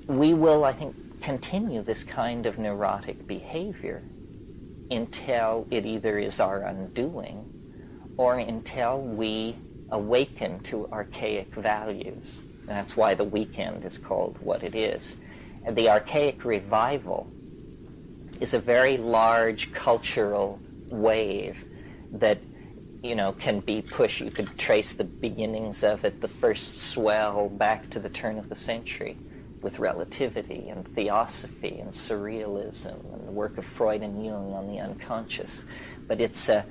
we will, I think, continue this kind of neurotic behavior until it either is our undoing or until we awaken to archaic values. And that's why the weekend is called what it is. And the archaic revival is a very large cultural wave that, can be pushed. You could trace the beginnings of it, the first swell, back to the turn of the century with relativity and theosophy and surrealism and the work of Freud and Jung on the unconscious. But it's a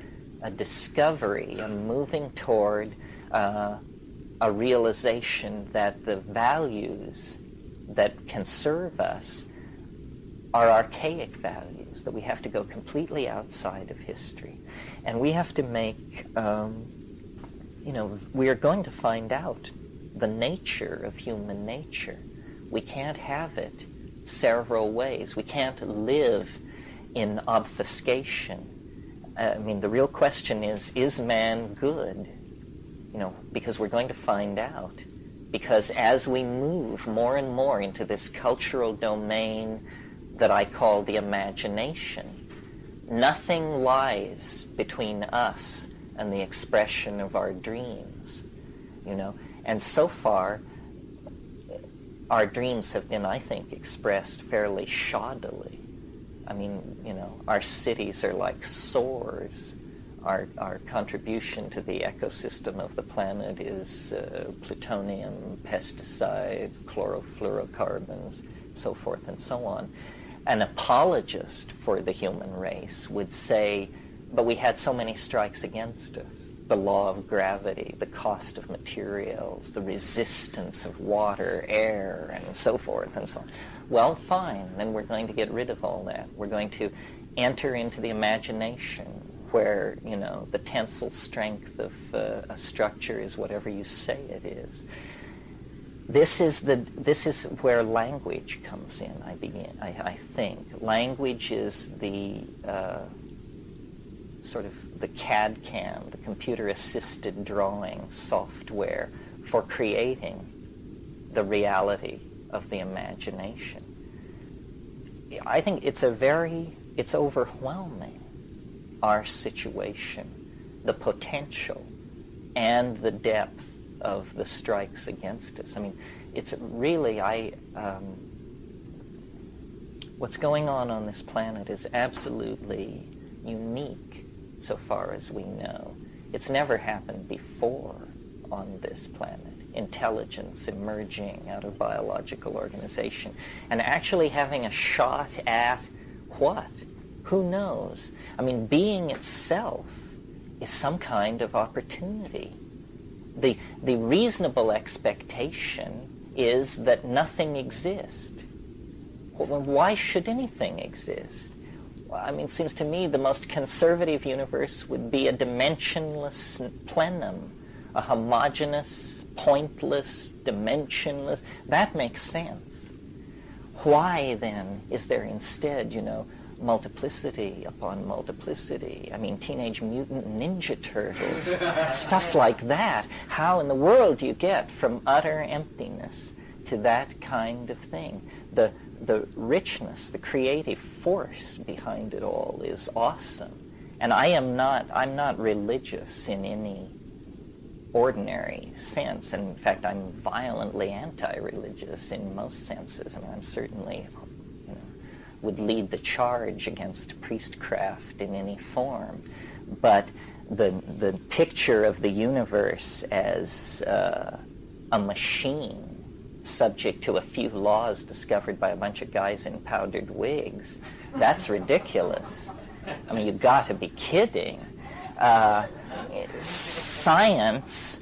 discovery, a moving toward a realization that the values that can serve us are archaic values, that we have to go completely outside of history. And we have to make, we are going to find out the nature of human nature. We can't have it several ways. We can't live in obfuscation. The real question is man good? Because we're going to find out. Because as we move more and more into this cultural domain that I call the imagination, nothing lies between us and the expression of our dreams, And so far, our dreams have been, I think, expressed fairly shoddily. Our cities are like sores. Our contribution to the ecosystem of the planet is plutonium, pesticides, chlorofluorocarbons, so forth and so on. An apologist for the human race would say, but we had so many strikes against us. The law of gravity, the cost of materials, the resistance of water, air, and so forth and so on. Well, fine, then we're going to get rid of all that. We're going to enter into the imagination where, the tensile strength of a structure is whatever you say it is. This is where language comes in, I think. Language is the sort of the CAD/CAM, the computer-assisted drawing software for creating the reality of the imagination. I think it's overwhelming, our situation, the potential and the depth of the strikes against us. It's really, what's going on this planet is absolutely unique so far as we know. It's never happened before on this planet. Intelligence emerging out of biological organization and actually having a shot at what? Who knows? Being itself is some kind of opportunity. The reasonable expectation is that nothing exists. Why should anything exist? It seems to me the most conservative universe would be a dimensionless plenum, a homogeneous, pointless, dimensionless. That makes sense. Why, then, is there instead, multiplicity upon multiplicity? Teenage Mutant Ninja Turtles, stuff like that. How in the world do you get from utter emptiness to that kind of thing? The richness, the creative force behind it all is awesome. And I'm not religious in any ordinary sense. And in fact, I'm violently anti-religious in most senses. I'm certainly would lead the charge against priestcraft in any form. But the picture of the universe as a machine subject to a few laws discovered by a bunch of guys in powdered wigs, that's ridiculous. You've got to be kidding. Science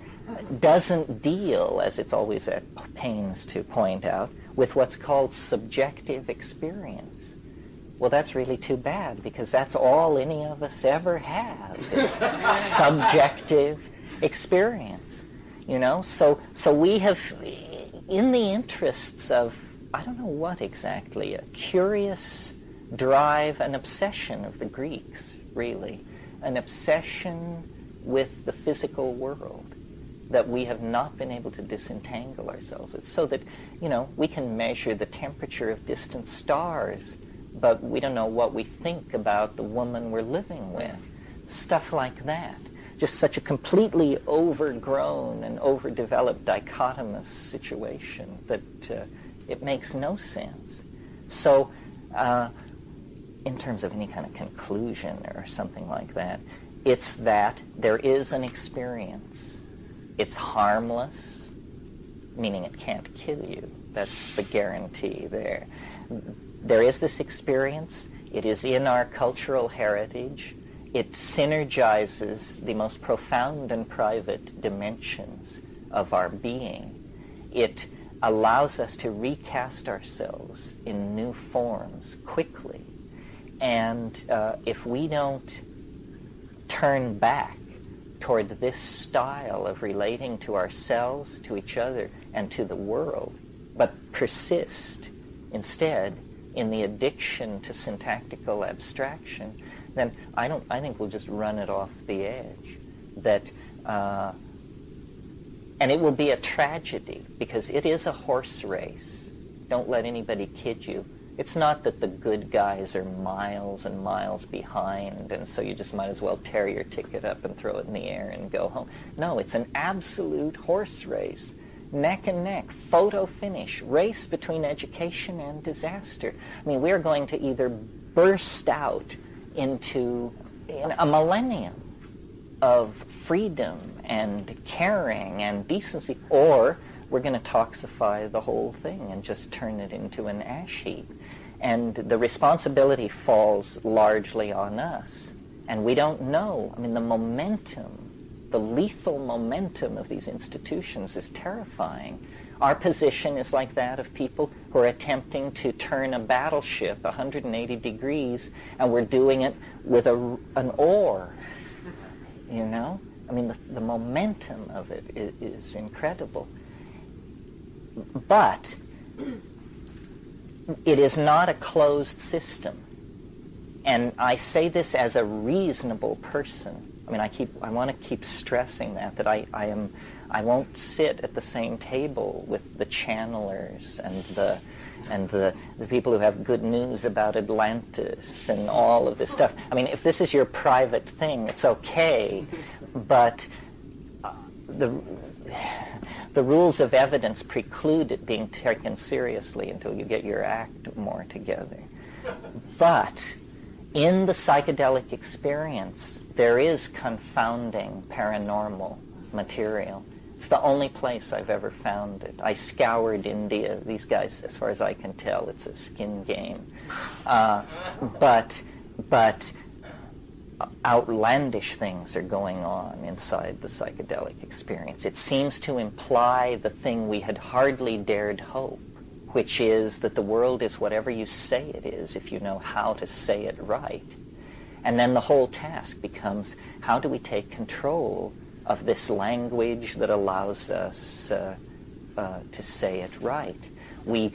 doesn't deal, as it's always at pains to point out, with what's called subjective experience. Well, that's really too bad, because that's all any of us ever have, is subjective experience. So we have, in the interests of, I don't know what exactly, a curious drive, an obsession of the Greeks, really, an obsession with the physical world. that we have not been able to disentangle ourselves. It's so that, we can measure the temperature of distant stars, but we don't know what we think about the woman we're living with. Stuff like that. Just such a completely overgrown and overdeveloped dichotomous situation that it makes no sense. So, in terms of any kind of conclusion or something like that, it's that there is an experience. It's harmless, meaning it can't kill you. That's the guarantee there. There is this experience. It is in our cultural heritage. It synergizes the most profound and private dimensions of our being. It allows us to recast ourselves in new forms quickly. And if we don't turn back toward this style of relating to ourselves, to each other, and to the world, but persist instead in the addiction to syntactical abstraction, then I think we'll just run it off the edge. And it will be a tragedy, because it is a horse race. Don't let anybody kid you. It's not that the good guys are miles and miles behind, and so you just might as well tear your ticket up and throw it in the air and go home. No, it's an absolute horse race. Neck and neck, photo finish, race between education and disaster. I mean, we are going to either burst out into a millennium of freedom and caring and decency, or we're going to toxify the whole thing and just turn it into an ash heap. And the responsibility falls largely on us. And we don't know. I mean, the momentum, the lethal momentum of these institutions is terrifying. Our position is like that of people who are attempting to turn a battleship 180 degrees, and we're doing it with an oar, I mean, the momentum of it is incredible. But it is not a closed system. And I say this as a reasonable person. I mean, I want to keep stressing that I won't sit at the same table with the channelers and the people who have good news about Atlantis and all of this stuff. I mean, if this is your private thing, it's okay, but the rules of evidence preclude it being taken seriously until you get your act more together. But in the psychedelic experience, there is confounding paranormal material. It's the only place I've ever found it. I scoured India. These guys, as far as I can tell, it's a skin game. But outlandish things are going on inside the psychedelic experience. It seems to imply the thing we had hardly dared hope, which is that the world is whatever you say it is if you know how to say it right. And then the whole task becomes, how do we take control of this language that allows us to say it right? I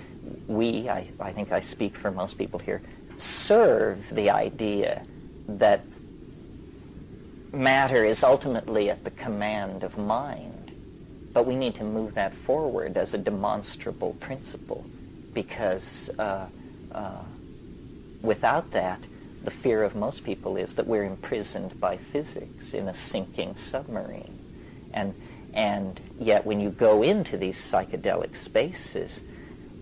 think I speak for most people here, serve the idea that matter is ultimately at the command of mind, but we need to move that forward as a demonstrable principle, because without that, the fear of most people is that we're imprisoned by physics in a sinking submarine. And yet when you go into these psychedelic spaces,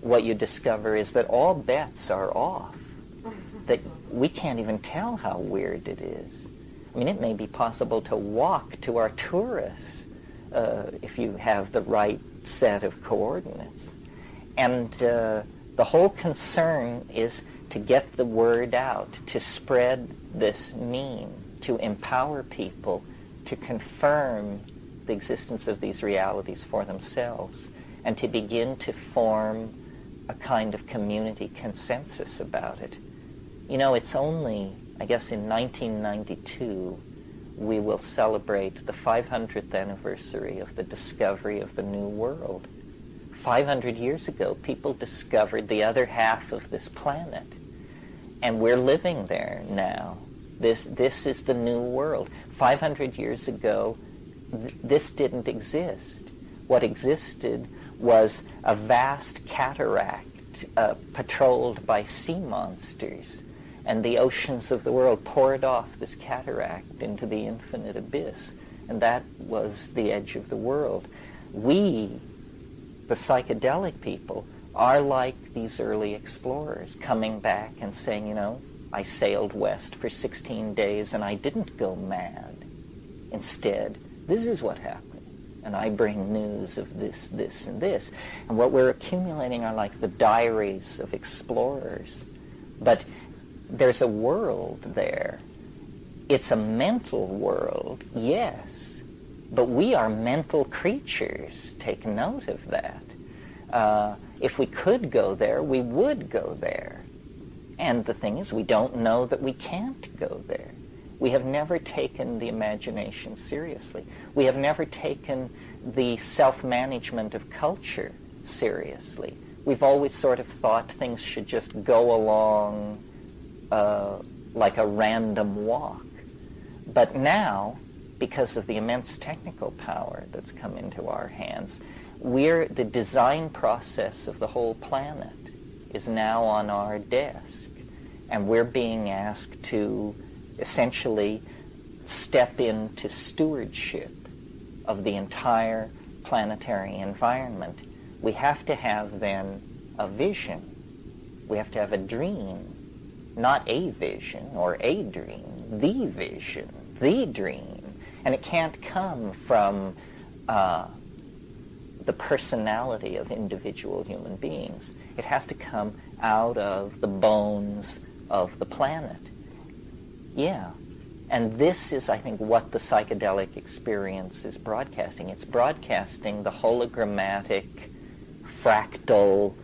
what you discover is that all bets are off, that we can't even tell how weird it is. I mean, it may be possible to walk to Arcturus if you have the right set of coordinates. And the whole concern is to get the word out, to spread this meme, to empower people to confirm the existence of these realities for themselves, and to begin to form a kind of community consensus about it. It's only, I guess, in 1992 we will celebrate the 500th anniversary of the discovery of the New World. 500 years ago, people discovered the other half of this planet, and we're living there now. This is the New World. 500 years ago, this didn't exist. What existed was a vast cataract patrolled by sea monsters, and the oceans of the world poured off this cataract into the infinite abyss, and that was the edge of the world. We, the psychedelic people, are like these early explorers coming back and saying, you know, I sailed west for 16 days and I didn't go mad. Instead, this is what happened. And I bring news of this, this, and this. And what we're accumulating are like the diaries of explorers. But there's a world there. It's a mental world, yes. But we are mental creatures. Take note of that. If we could go there, we would go there. And the thing is, we don't know that we can't go there. We have never taken the imagination seriously. We have never taken the self-management of culture seriously. We've always sort of thought things should just go along like a random walk. But now, because of the immense technical power that's come into our hands, the design process of the whole planet is now on our desk. And we're being asked to essentially step into stewardship of the entire planetary environment. We have to have then a vision. We have to have a dream, not a vision or a dream, the vision, the dream. And it can't come from the personality of individual human beings. It has to come out of the bones of the planet. Yeah. And this is, I think, what the psychedelic experience is broadcasting. It's broadcasting the hologrammatic, fractal,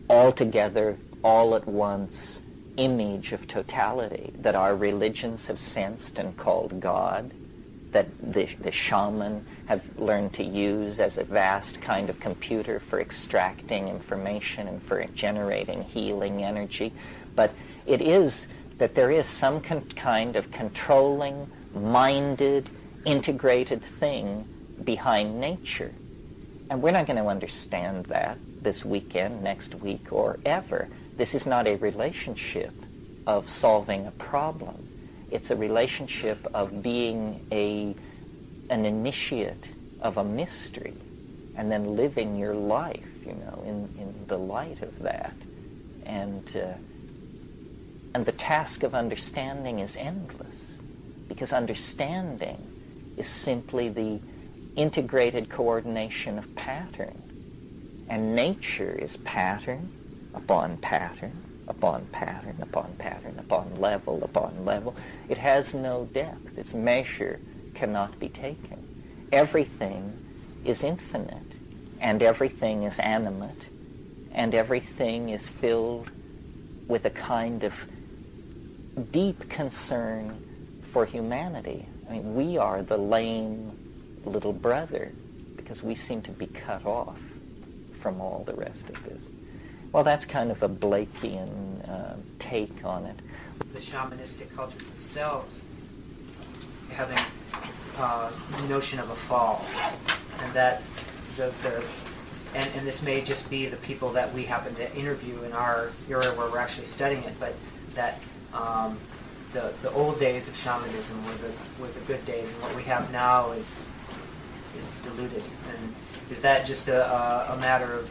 altogether, all at once image of totality that our religions have sensed and called God, that the shaman have learned to use as a vast kind of computer for extracting information and for generating healing energy. But it is that there is some kind of controlling, minded, integrated thing behind nature. And we're not going to understand that this weekend, next week, or ever. This is not a relationship of solving a problem. It's a relationship of being an initiate of a mystery and then living your life, you know, in the light of that. And the task of understanding is endless, because understanding is simply the integrated coordination of pattern. And nature is pattern upon pattern, upon pattern, upon pattern, upon level. It has no depth. Its measure cannot be taken. Everything is infinite, and everything is animate, and everything is filled with a kind of deep concern for humanity. I mean, we are the lame little brother because we seem to be cut off from all the rest of this. Well, that's kind of a Blakean take on it. The shamanistic cultures themselves having the notion of a fall, and that and this may just be the people that we happen to interview in our area where we're actually studying it, but that the old days of shamanism were the good days, and what we have now is diluted. And is that just a matter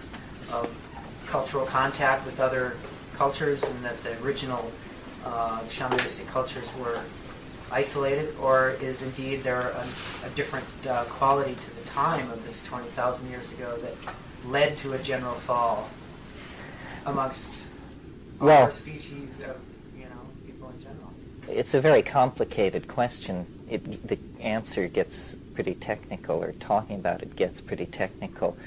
of cultural contact with other cultures, and that the original shamanistic cultures were isolated, or is indeed there a different quality to the time of this 20,000 years ago that led to a general fall amongst our species of people in general? It's a very complicated question. The answer gets pretty technical, or talking about it gets pretty technical.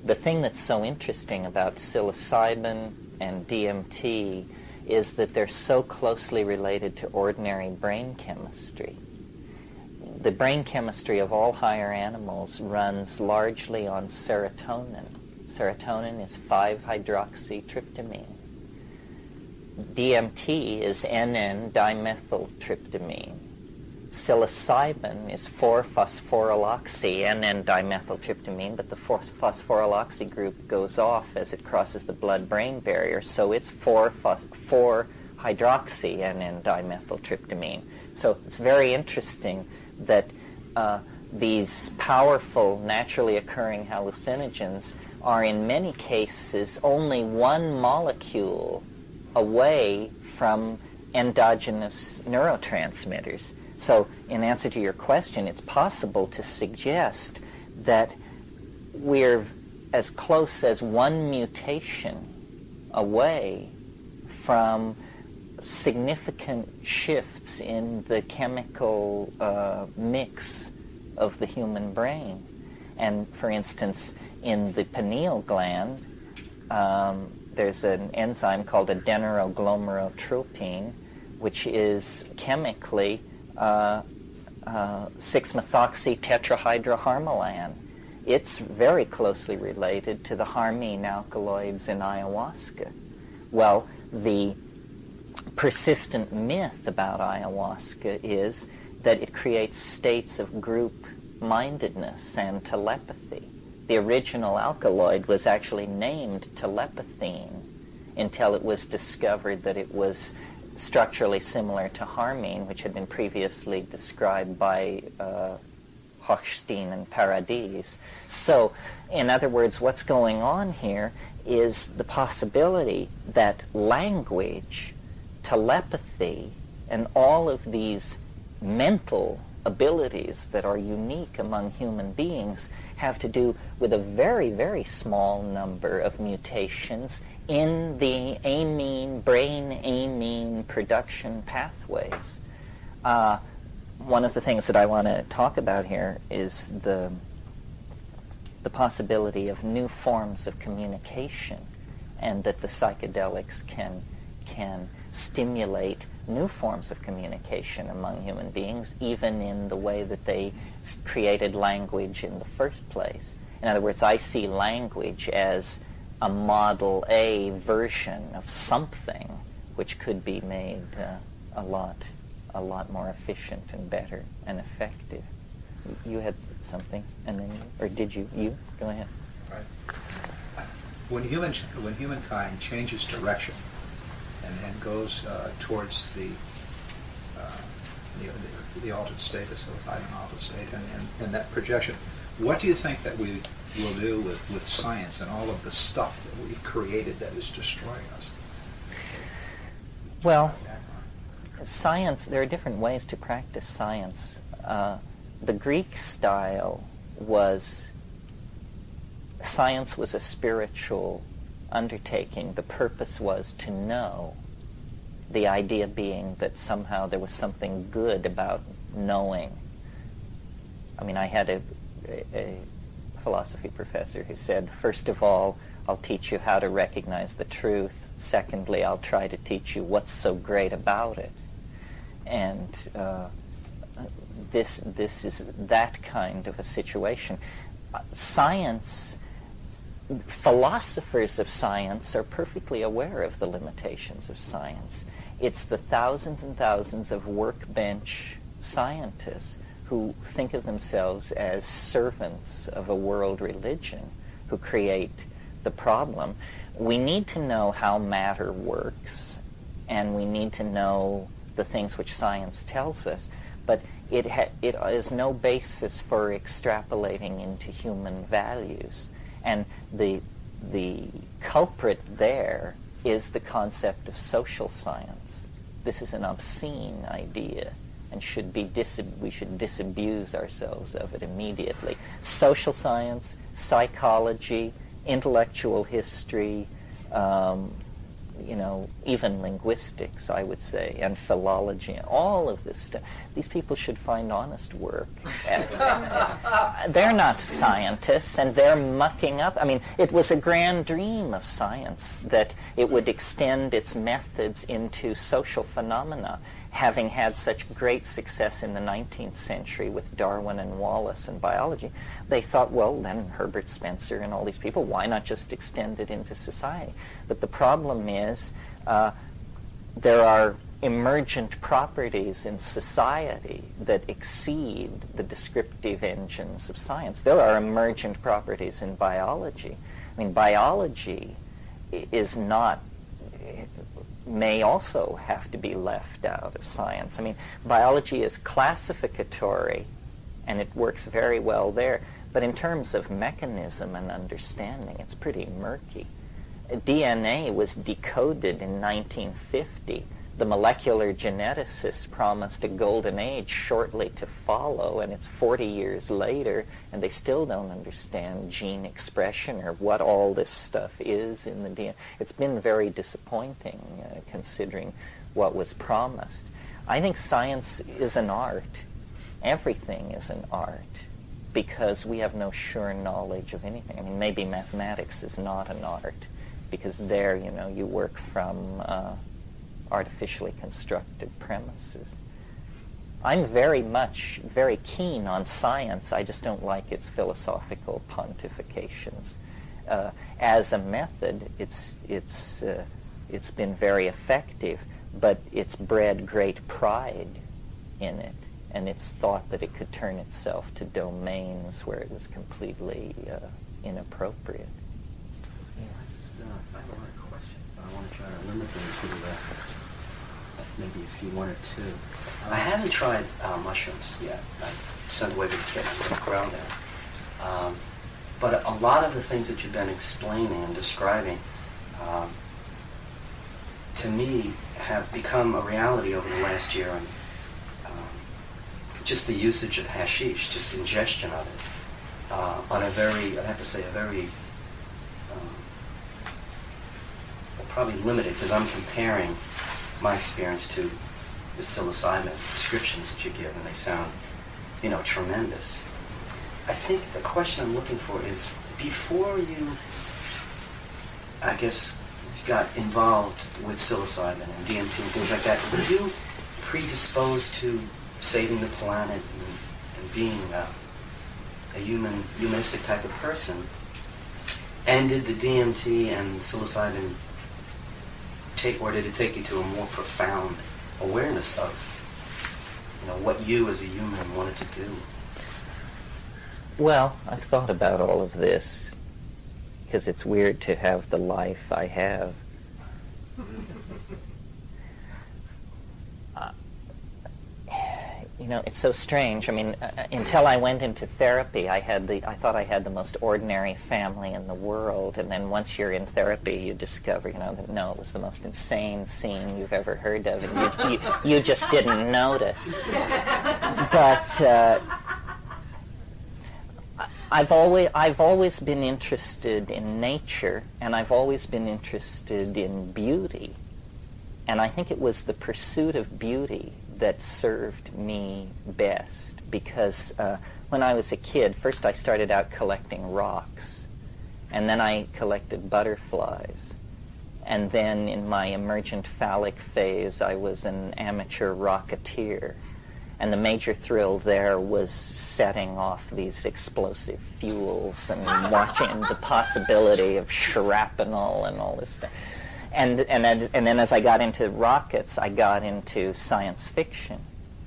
The thing that's so interesting about psilocybin and DMT is that they're so closely related to ordinary brain chemistry. The brain chemistry of all higher animals runs largely on serotonin. Serotonin is 5-hydroxytryptamine. DMT is NN-dimethyltryptamine. psilocybin is 4-phosphoryloxy N,N-dimethyltryptamine, but the 4-phosphoryloxy group goes off as it crosses the blood-brain barrier, so it's 4-hydroxy N,N-dimethyltryptamine. So it's very interesting that these powerful, naturally occurring hallucinogens are in many cases only one molecule away from endogenous neurotransmitters. So in answer to your question, it's possible to suggest that we're as close as one mutation away from significant shifts in the chemical mix of the human brain. And for instance, in the pineal gland, there's an enzyme called adenosine, which is chemically 6-methoxy-tetrahydroharmalan. It's very closely related to the harmine alkaloids in ayahuasca. Well, the persistent myth about ayahuasca is that it creates states of group-mindedness and telepathy. The original alkaloid was actually named telepathyne until it was discovered that it was structurally similar to harmine, which had been previously described by Hochstein and Paradis. So, in other words, what's going on here is the possibility that language, telepathy, and all of these mental abilities that are unique among human beings have to do with a very, very small number of mutations in the brain-amine production pathways. One of the things that I want to talk about here is the possibility of new forms of communication, and that the psychedelics can stimulate new forms of communication among human beings, even in the way that they created language in the first place. In other words, I see language as a Model A version of something which could be made a lot more efficient and better and effective. You had something, and then or did you? You go ahead. Right. When humankind changes direction and goes towards the altered status of an altered state and that projection, what do you think that we will do with science and all of the stuff that we've created that is destroying us? Well, science, there are different ways to practice science. The Greek style was, science was a spiritual undertaking. The purpose was to know, the idea being that somehow there was something good about knowing. I mean, I had a philosophy professor who said, first of all, I'll teach you how to recognize the truth. Secondly, I'll try to teach you what's so great about it. And this is that kind of a situation. Science, philosophers of science are perfectly aware of the limitations of science. It's the thousands and thousands of workbench scientists who think of themselves as servants of a world religion who create the problem. We need to know how matter works, and we need to know the things which science tells us, but it is no basis for extrapolating into human values. And the culprit there is the concept of social science. This is an obscene idea, and we should disabuse ourselves of it immediately. Social science, psychology, intellectual history, even linguistics, I would say, and philology, all of this stuff. These people should find honest work. They're not scientists, and they're mucking up. I mean, it was a grand dream of science that it would extend its methods into social phenomena, having had such great success in the 19th century with Darwin and Wallace and biology. They thought, well, then Herbert Spencer and all these people, why not just extend it into society? But the problem is there are emergent properties in society that exceed the descriptive engines of science. There are emergent properties in biology. I mean, biology is not, may also have to be left out of science. I mean, biology is classificatory, and it works very well there. But in terms of mechanism and understanding, it's pretty murky. DNA was decoded in 1950. The molecular geneticists promised a golden age shortly to follow, and it's 40 years later, and they still don't understand gene expression or what all this stuff is in the DNA. It's been very disappointing, considering what was promised. I think science is an art. Everything is an art, because we have no sure knowledge of anything. I mean, maybe mathematics is not an art, because there, you work from artificially constructed premises. I'm very keen on science. I just don't like its philosophical pontifications. As a method, it's been very effective, but it's bred great pride in it, and it's thought that it could turn itself to domains where it was completely inappropriate. I have a lot of questions, but I want to try to limit them to maybe a few, one or two. I haven't tried mushrooms yet. I sent away to get to grow them. But a lot of the things that you've been explaining and describing, to me, have become a reality over the last year. And just the usage of hashish, just ingestion of it, on a very, I'd have to say, a very probably limited, because I'm comparing my experience to the psilocybin descriptions that you give, and they sound, tremendous. I think the question I'm looking for is, before you, I guess, got involved with psilocybin and DMT and things like that, were you predisposed to saving the planet and being a humanistic type of person? And did the DMT and psilocybin did it take you to a more profound awareness of, what you as a human wanted to do? Well, I've thought about all of this, because it's weird to have the life I have. It's so strange. I mean, until I went into therapy, I thought I had the most ordinary family in the world, and then once you're in therapy, you discover, that no, it was the most insane scene you've ever heard of, and you just didn't notice. But I've always been interested in nature, and I've always been interested in beauty, and I think it was the pursuit of beauty that served me best, because when I was a kid, first I started out collecting rocks, and then I collected butterflies, and then in my emergent phallic phase I was an amateur rocketeer, and the major thrill there was setting off these explosive fuels and watching the possibility of shrapnel and all this stuff. And then as I got into rockets, I got into science fiction.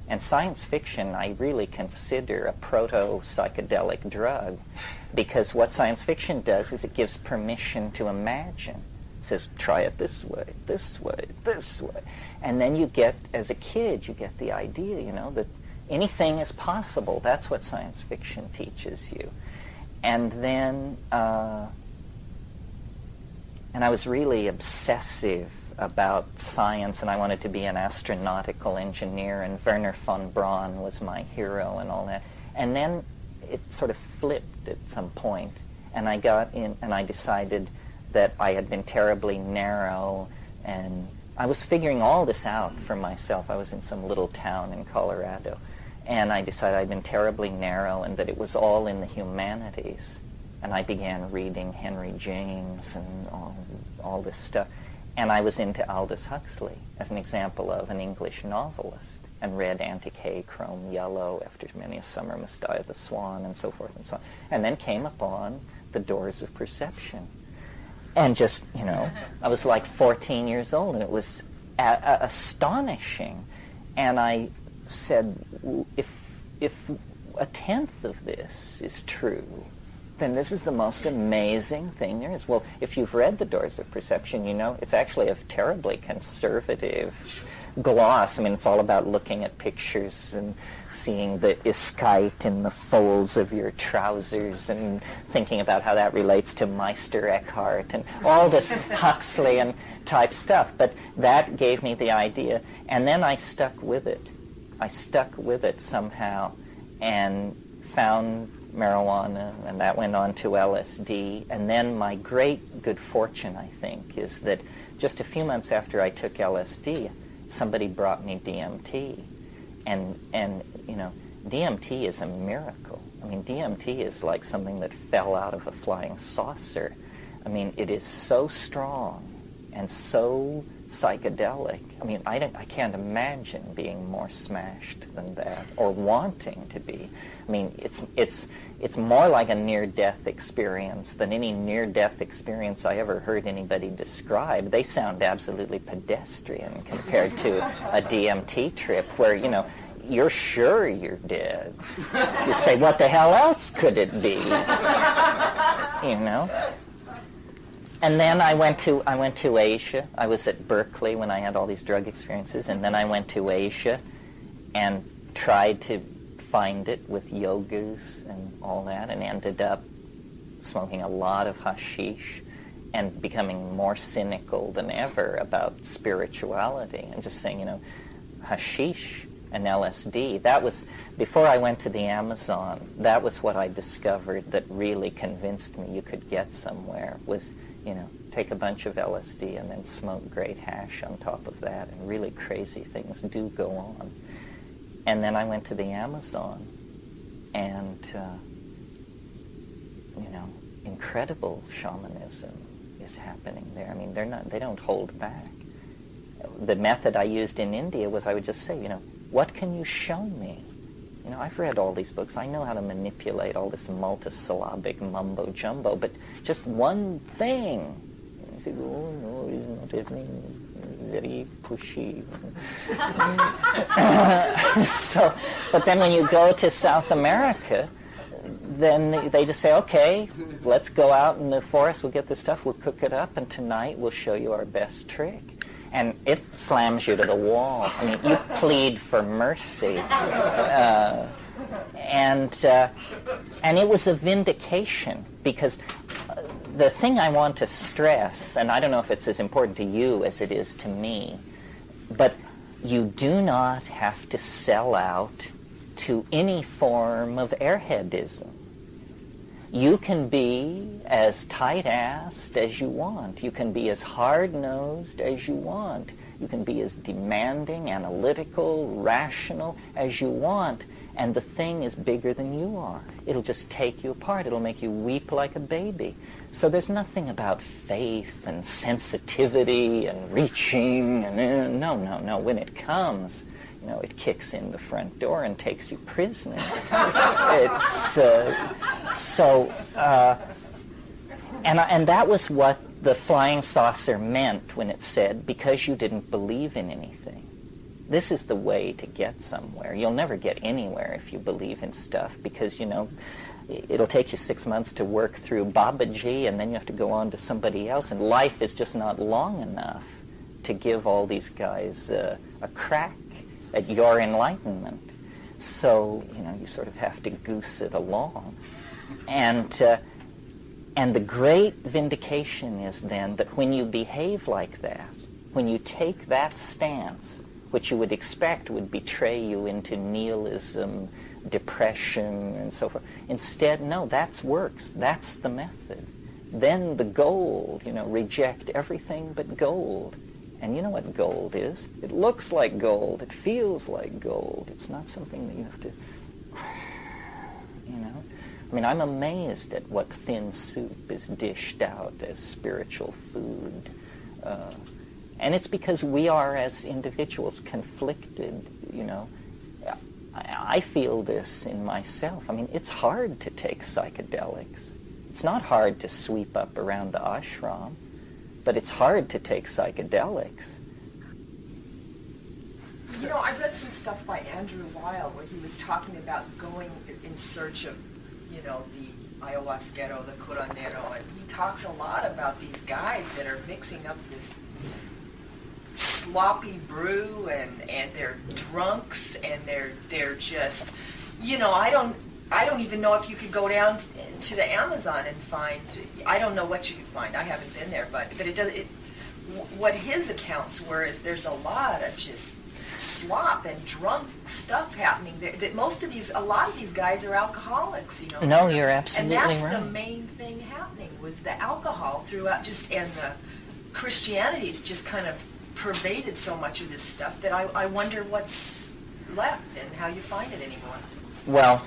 And science fiction I really consider a proto-psychedelic drug, because what science fiction does is it gives permission to imagine. It says, try it this way, this way, this way. And then you get, as a kid, you get the idea, that anything is possible. That's what science fiction teaches you. And then and I was really obsessive about science, and I wanted to be an astronautical engineer, and Wernher von Braun was my hero and all that. And then it sort of flipped at some point, and I got in, and I decided that I had been terribly narrow, and I was figuring all this out for myself. I was in some little town in Colorado, and I decided I'd been terribly narrow and that it was all in the humanities. And I began reading Henry James and all this stuff. And I was into Aldous Huxley as an example of an English novelist, and read Antique Chrome Yellow, After Many a Summer Must Die the Swan, and so forth and so on. And then came upon The Doors of Perception. And just, I was like 14 years old, and it was astonishing. And I said, if a tenth of this is true, then this is the most amazing thing there is. Well, if you've read The Doors of Perception, you know it's actually a terribly conservative gloss. I mean, it's all about looking at pictures and seeing the iskite in the folds of your trousers and thinking about how that relates to Meister Eckhart and all this Huxleyan type stuff. But that gave me the idea, and then I stuck with it. I stuck with it somehow and found marijuana, and that went on to LSD. And then my great good fortune, I think, is that just a few months after I took LSD, somebody brought me DMT. And you know, DMT is a miracle. I mean, DMT is like something that fell out of a flying saucer. I mean, it is so strong and so psychedelic. I mean, I can't imagine being more smashed than that, or wanting to be. I mean, it's more like a near-death experience than any near-death experience I ever heard anybody describe. They sound absolutely pedestrian compared to a DMT trip where, you know, you're sure you're dead. You say, what the hell else could it be? You know? And then I went to Asia. I was at Berkeley when I had all these drug experiences, and then I went to Asia and tried to find it with yogas and all that, and ended up smoking a lot of hashish and becoming more cynical than ever about spirituality and just saying, you know, hashish and LSD, that was, before I went to the Amazon, that was what I discovered that really convinced me you could get somewhere, was, you know, take a bunch of LSD and then smoke great hash on top of that, and really crazy things do go on. And then I went to the Amazon, and, you know, incredible shamanism is happening there. I mean, they don't hold back. The method I used in India was I would just say, you know, what can you show me? You know, I've read all these books. I know how to manipulate all this multisyllabic mumbo-jumbo, but just one thing. And you say, oh, no, he's not everything very pushy. So, but then when you go to South America, then they just say, okay, let's go out in the forest, we'll get this stuff, we'll cook it up, and tonight we'll show you our best trick. And it slams you to the wall. I mean, you plead for mercy. And it was a vindication, because the thing I want to stress, and I don't know if it's as important to you as it is to me, but you do not have to sell out to any form of airheadism. You can be as tight-assed as you want. You can be as hard-nosed as you want. You can be as demanding, analytical, rational as you want. And the thing is bigger than you are. It'll just take you apart. It'll make you weep like a baby. So there's nothing about faith and sensitivity and reaching. And no. When it comes, you know, it kicks in the front door and takes you prisoner. It's and that was what the flying saucer meant when it said, because you didn't believe in anything. This is the way to get somewhere. You'll never get anywhere if you believe in stuff, because, you know, it'll take you 6 months to work through Babaji, and then you have to go on to somebody else, and life is just not long enough to give all these guys a crack at your enlightenment. So, you know, you sort of have to goose it along. And the great vindication is then that when you behave like that, when you take that stance, which you would expect would betray you into nihilism, depression, and so forth, instead, no, that's works. That's the method. Then the gold, you know, reject everything but gold. And you know what gold is. It looks like gold. It feels like gold. It's not something that you have to, you know. I mean, I'm amazed at what thin soup is dished out as spiritual food. And it's because we are, as individuals, conflicted, you know. I feel this in myself. I mean, it's hard to take psychedelics. It's not hard to sweep up around the ashram, but it's hard to take psychedelics. You know, I read some stuff by Andrew Weil where he was talking about going in search of, you know, the ayahuasquero, the curandero, and he talks a lot about these guys that are mixing up this sloppy brew and they're drunks and they're just, you know, I don't even know if you could go down to the Amazon and find, I don't know what you could find. I haven't been there, but what his accounts were is there's a lot of just slop and drunk stuff happening. That a lot of these guys are alcoholics, you know. No, you're absolutely right. And that's the main thing happening was the alcohol throughout, and the Christianity's just kind of pervaded so much of this stuff that I wonder what's left and how you find it anymore. Well,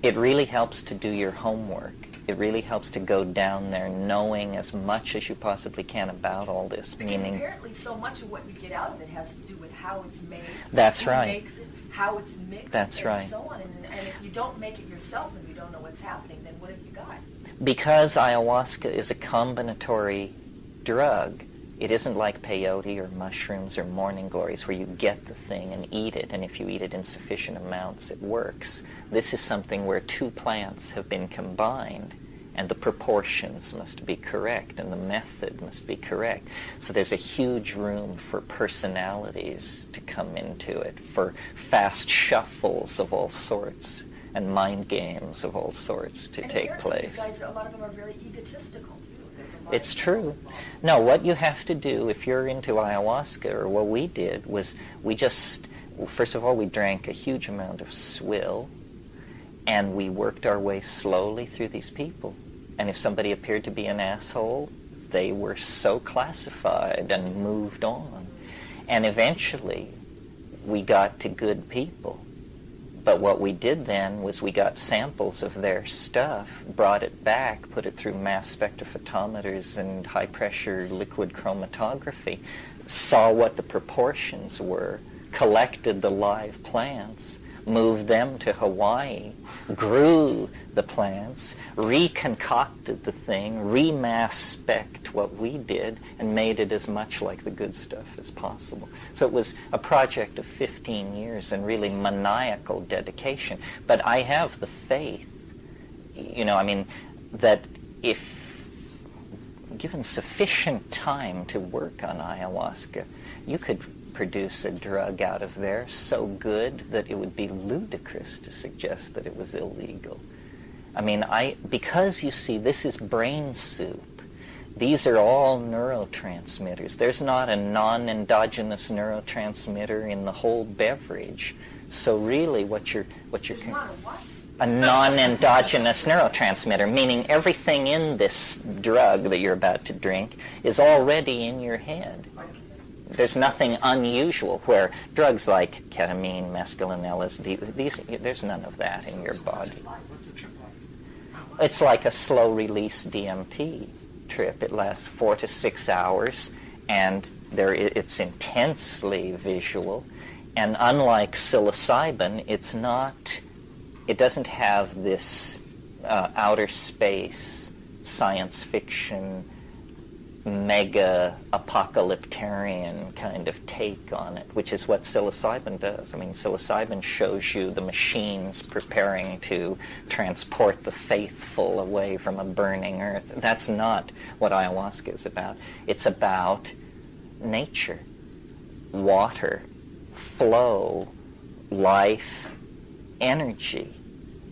it really helps to do your homework. It really helps to go down there knowing as much as you possibly can about all this. Because apparently so much of what you get out of it has to do with how it's made. That's who right. Makes it, how it's mixed, That's and right. so on. And if you don't make it yourself and you don't know what's happening, then what have you got? Because ayahuasca is a combinatory drug, it isn't like peyote or mushrooms or morning glories where you get the thing and eat it, and if you eat it in sufficient amounts, it works. This is something where two plants have been combined, and the proportions must be correct, and the method must be correct. So there's a huge room for personalities to come into it, for fast shuffles of all sorts, and mind games of all sorts to take place. These guys, a lot of them are very egotistical, too. It's true. No, what you have to do if you're into ayahuasca, or what we did, was first of all, we drank a huge amount of swill, and we worked our way slowly through these people. And if somebody appeared to be an asshole, they were so classified and moved on. And eventually, we got to good people. But what we did then was we got samples of their stuff, brought it back, put it through mass spectrophotometers and high-pressure liquid chromatography, saw what the proportions were, collected the live plants, moved them to Hawaii, grew the plants, reconcocted the thing, remass spec'd what we did, and made it as much like the good stuff as possible. So it was a project of 15 years and really maniacal dedication. But I have the faith, that if given sufficient time to work on ayahuasca, you could produce a drug out of there so good that it would be ludicrous to suggest that it was illegal. Because you see, this is brain soup. These are all neurotransmitters. There's not a non-endogenous neurotransmitter in the whole beverage. So really what you're a non-endogenous neurotransmitter, meaning everything in this drug that you're about to drink is already in your head. There's nothing unusual where drugs like ketamine, mescaline, LSD, there's none of that in your body. What's the trip like? It's like a slow-release DMT trip. It lasts 4 to 6 hours, and it's intensely visual. And unlike psilocybin, it doesn't have this outer space, science fiction, mega apocalyptarian kind of take on it, which is what psilocybin does. Psilocybin shows you the machines preparing to transport the faithful away from a burning earth. That's not what ayahuasca is about. It's about nature, water, flow, life, energy.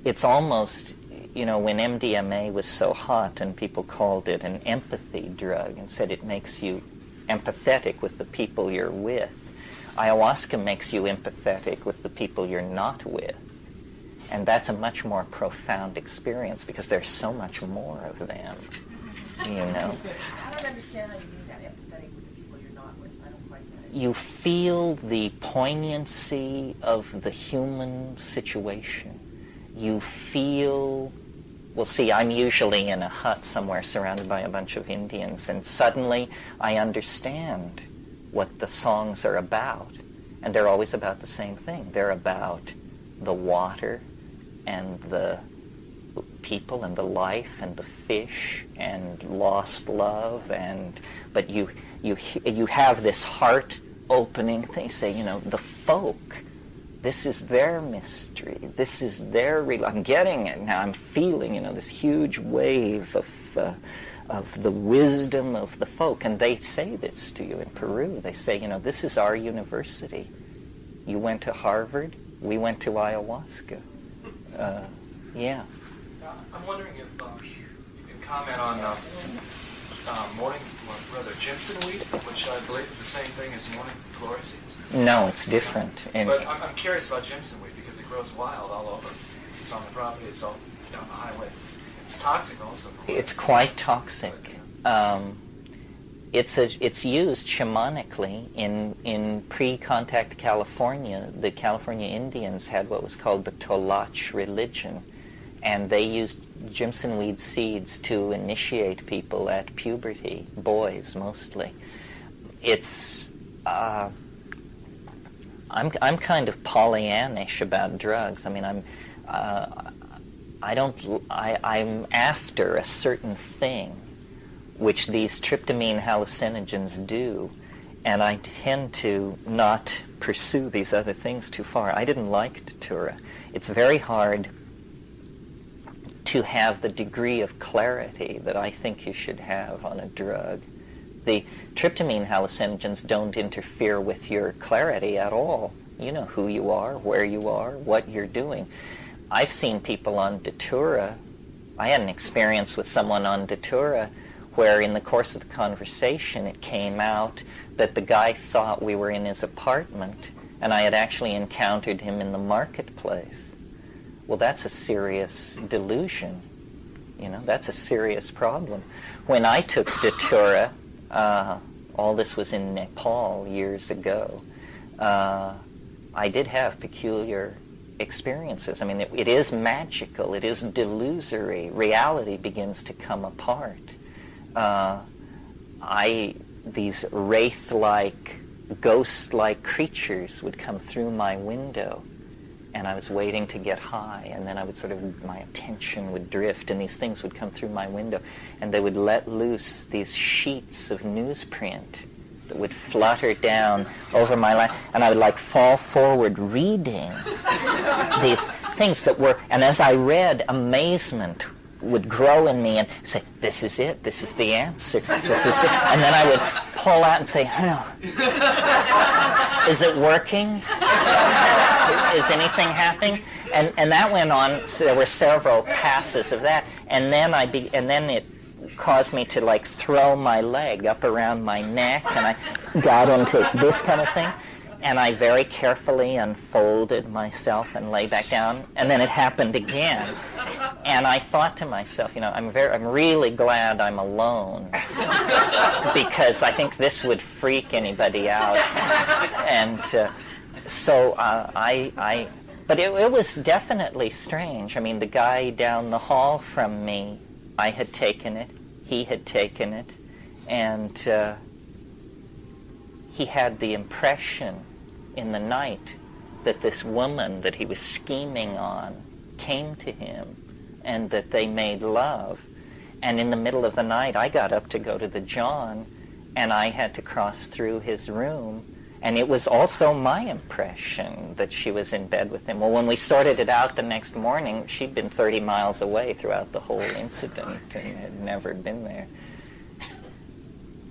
It's almost, when MDMA was so hot and people called it an empathy drug and said it makes you empathetic with the people you're with, ayahuasca makes you empathetic with the people you're not with. And that's a much more profound experience because there's so much more of them, I don't understand how you mean that, empathetic with the people you're not with. I don't quite get it. You feel the poignancy of the human situation. You feel, I'm usually in a hut somewhere surrounded by a bunch of Indians, and suddenly I understand what the songs are about. And they're always about the same thing. They're about the water and the people and the life and the fish and lost love, but you have this heart opening things, say, the folk, this is their mystery, this is their real. I'm getting it now. I'm feeling, this huge wave of the wisdom of the folk, and they say this to you in Peru. They say, this is our university. You went to Harvard, we went to ayahuasca. Yeah. I'm wondering if you can comment on morning, rather ginseng weed, which I believe is the same thing as morning glory seeds. No, it's different. But I'm curious about ginseng weed because it grows wild all over. It's on the property, it's all down the highway. It's toxic also. It's quite toxic. It's used shamanically in pre-contact California. The California Indians had what was called the Tolach religion, and they used Jimson weed seeds to initiate people at puberty, boys mostly. It's I'm kind of Pollyannish about drugs. I mean, I'm after a certain thing, which these tryptamine hallucinogens do, and I tend to not pursue these other things too far. I didn't like Datura. It's very hard to have the degree of clarity that I think you should have on a drug. The tryptamine hallucinogens don't interfere with your clarity at all. You know who you are, where you are, what you're doing. I've seen people on Datura. I had an experience with someone on Datura where in the course of the conversation it came out that the guy thought we were in his apartment and I had actually encountered him in the marketplace. Well, that's a serious delusion. That's a serious problem. When I took Datura, all this was in Nepal years ago, I did have peculiar experiences. I mean, it is magical. It is delusory. Reality begins to come apart. These wraith-like, ghost-like creatures would come through my window, and I was waiting to get high, and then my attention would drift, and these things would come through my window, and they would let loose these sheets of newsprint that would flutter down over my life, and I would fall forward reading these things that were, and as I read, amazement would grow in me and say, this is it, this is the answer, this is it. And then I would pull out and say, is it working? Is anything happening? And that went on, so there were several passes of that, and then it caused me to throw my leg up around my neck, and I got into this kind of thing. And I very carefully unfolded myself and lay back down, and then it happened again. And I thought to myself, I'm really glad I'm alone, because I think this would freak anybody out. And but it was definitely strange. I mean, the guy down the hall from me, I had taken it, he had taken it, and he had the impression in the night that this woman that he was scheming on came to him and that they made love. And in the middle of the night, I got up to go to the John, and I had to cross through his room, and it was also my impression that she was in bed with him. Well, when we sorted it out the next morning, she'd been 30 miles away throughout the whole incident and had never been there.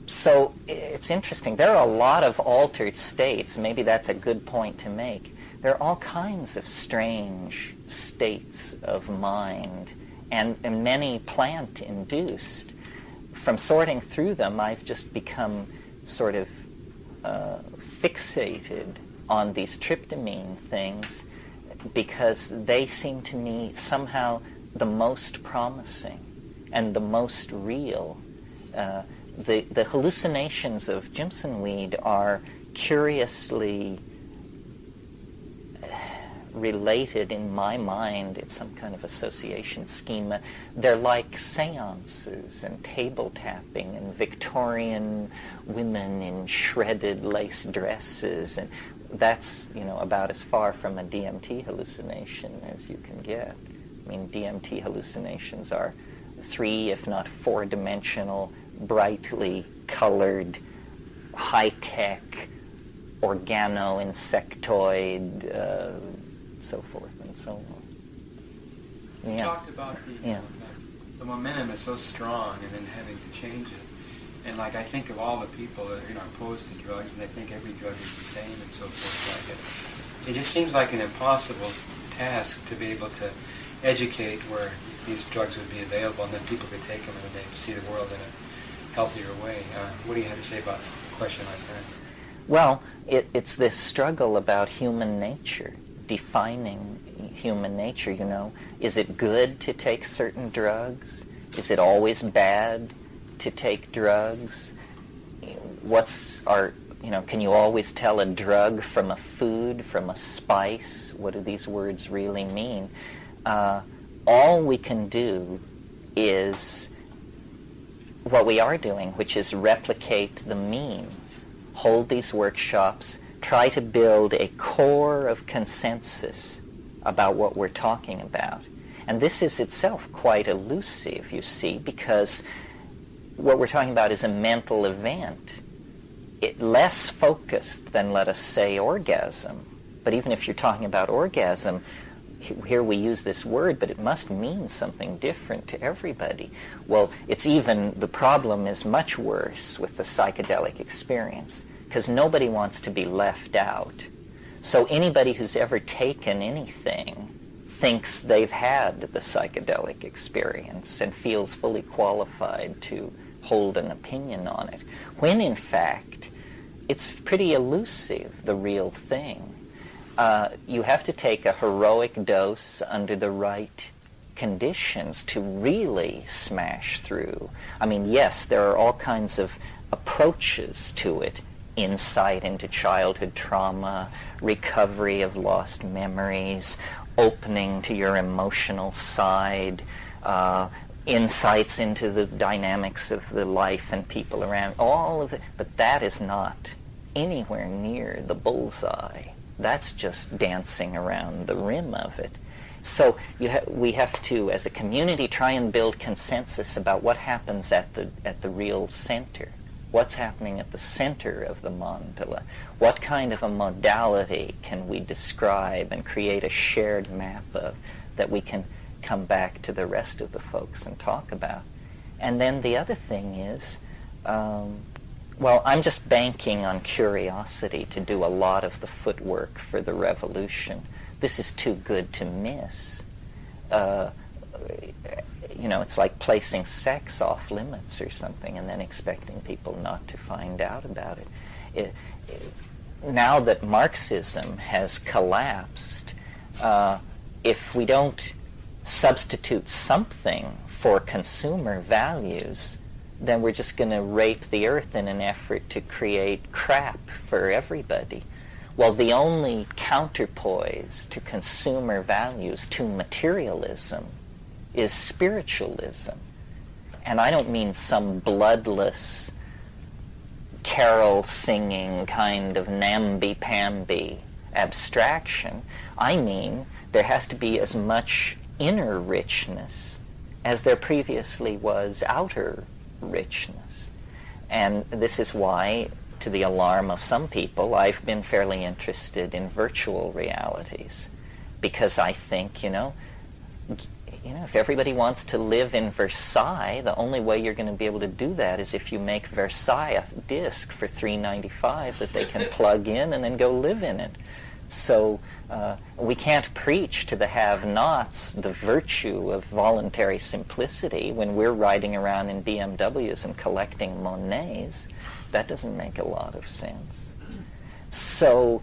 So it's interesting. There are a lot of altered states. Maybe that's a good point to make. There are all kinds of strange states of mind, and many plant-induced. From sorting through them, I've just become sort of fixated on these tryptamine things because they seem to me somehow the most promising and the most real. The hallucinations of Jimson weed are curiously related in my mind. It's some kind of association schema. They're like seances and table tapping and Victorian women in shredded lace dresses, and that's about as far from a DMT hallucination as you can get. I mean, DMT hallucinations are 3, if not 4-dimensional, brightly colored, high-tech, organo-insectoid, so forth and so on. You Yeah. talked about the momentum is so strong, and then having to change it. And like I think of all the people that are opposed to drugs, and they think every drug is the same and so forth. Like it just seems like an impossible task to be able to educate where these drugs would be available, and then people could take them and then they see the world in a healthier way. What do you have to say about a question like that? Well, it's this struggle about human nature, defining human nature, Is it good to take certain drugs? Is it always bad to take drugs? Can you always tell a drug from a food, from a spice? What do these words really mean? All we can do is what we are doing, which is replicate the mean. Hold these workshops, try to build a core of consensus about what we're talking about. And this is itself quite elusive, you see, because what we're talking about is a mental event, less focused than, let us say, orgasm. But even if you're talking about orgasm, here we use this word, but it must mean something different to everybody. Well, the problem is much worse with the psychedelic experience, because nobody wants to be left out. So anybody who's ever taken anything thinks they've had the psychedelic experience and feels fully qualified to hold an opinion on it, when in fact it's pretty elusive, the real thing. You have to take a heroic dose under the right conditions to really smash through. I mean, yes, there are all kinds of approaches to it: insight into childhood trauma, recovery of lost memories, opening to your emotional side, insights into the dynamics of the life and people around, all of it. But that is not anywhere near the bullseye. That's just dancing around the rim of it. So we have to, as a community, try and build consensus about what happens at the real center. What's happening at the center of the mandala? What kind of a modality can we describe and create a shared map of that we can come back to the rest of the folks and talk about? And then the other thing is, I'm just banking on curiosity to do a lot of the footwork for the revolution. This is too good to miss. It's like placing sex off limits or something and then expecting people not to find out about it. Now that Marxism has collapsed, if we don't substitute something for consumer values, then we're just going to rape the earth in an effort to create crap for everybody. Well, the only counterpoise to consumer values, to materialism, is spiritualism. And I don't mean some bloodless, carol-singing kind of namby-pamby abstraction. I mean there has to be as much inner richness as there previously was outer richness. And this is why, to the alarm of some people, I've been fairly interested in virtual realities, because I think, if everybody wants to live in Versailles, the only way you're going to be able to do that is if you make Versailles a disc for $3.95 that they can plug in and then go live in it. So we can't preach to the have-nots the virtue of voluntary simplicity when we're riding around in BMWs and collecting Monets. That doesn't make a lot of sense. So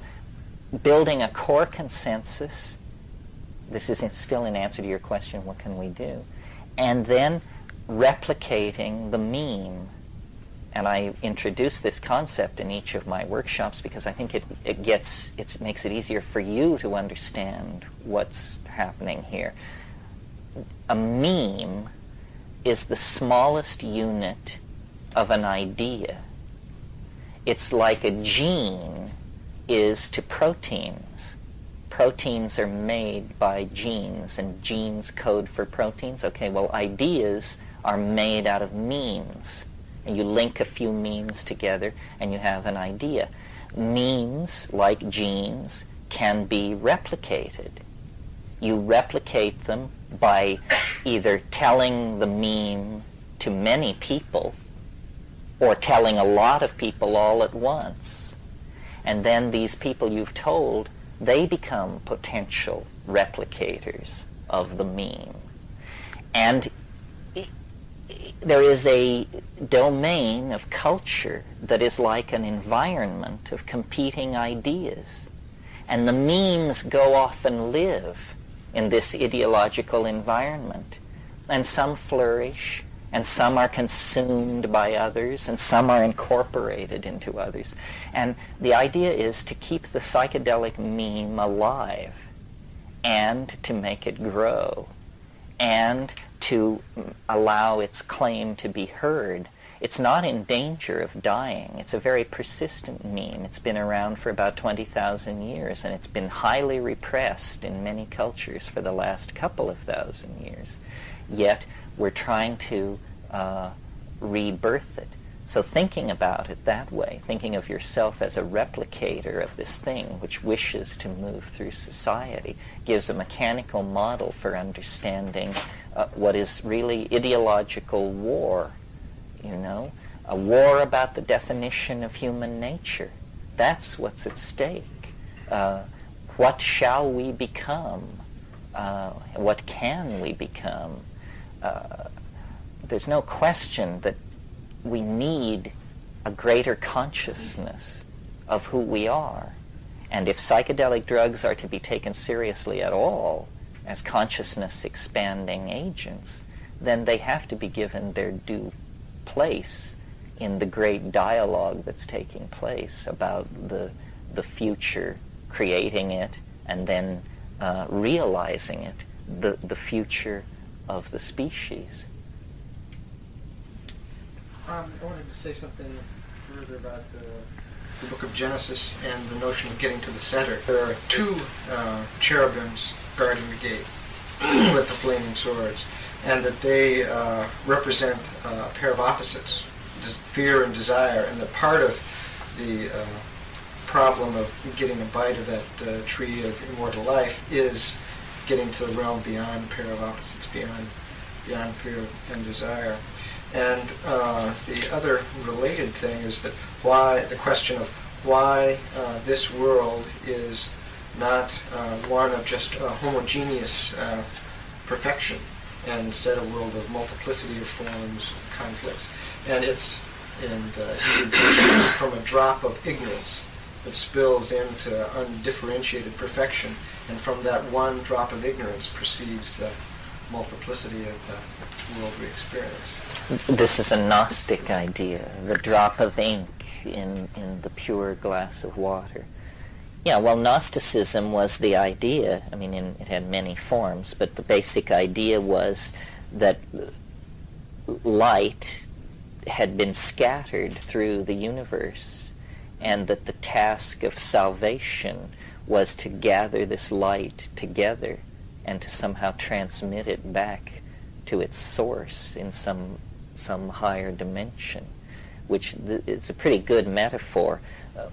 building a core consensus, this is still in answer to your question, what can we do? And then replicating the meme. And I introduce this concept in each of my workshops because I think it makes it easier for you to understand what's happening here. A meme is the smallest unit of an idea. It's like a gene is to proteins. Proteins are made by genes, and genes code for proteins. Okay, well, ideas are made out of memes. And you link a few memes together, and you have an idea. memes, like genes, can be replicated. You replicate them by either telling the meme to many people or telling a lot of people all at once. And then these people you've told, they become potential replicators of the meme. And there is a domain of culture that is like an environment of competing ideas. And the memes go off and live in this ideological environment. And some flourish, and some are consumed by others, and some are incorporated into others. And the idea is to keep the psychedelic meme alive, and to make it grow, and to allow its claim to be heard. It's not in danger of dying. It's a very persistent meme. It's been around for about 20,000 years, and it's been highly repressed in many cultures for the last couple of thousand years. Yet we're trying to rebirth it. So thinking about it that way, thinking of yourself as a replicator of this thing which wishes to move through society, gives a mechanical model for understanding what is really ideological war. A war about the definition of human nature. That's what's at stake. What shall we become? What can we become? There's no question that we need a greater consciousness of who we are. And if psychedelic drugs are to be taken seriously at all as consciousness expanding agents, then they have to be given their due place in the great dialogue that's taking place about the future, creating it, and then realizing it, the future of the species. I wanted to say something further about the book of Genesis and the notion of getting to the center. There are two cherubims guarding the gate with the flaming swords, and that they represent a pair of opposites, fear and desire, and that part of the problem of getting a bite of that tree of immortal life is getting to the realm beyond a pair of opposites, beyond fear and desire. And the other related thing is that the question of why this world is not one of just homogeneous perfection, and instead a world of multiplicity of forms, conflicts. And it's from a drop of ignorance that spills into undifferentiated perfection, and from that one drop of ignorance proceeds the multiplicity of the world we experience. This is a Gnostic idea, the drop of ink in the pure glass of water. Yeah, well, Gnosticism was the idea. I mean, it had many forms, but the basic idea was that light had been scattered through the universe, and that the task of salvation was to gather this light together and to somehow transmit it back to its source in some higher dimension, which is a pretty good metaphor.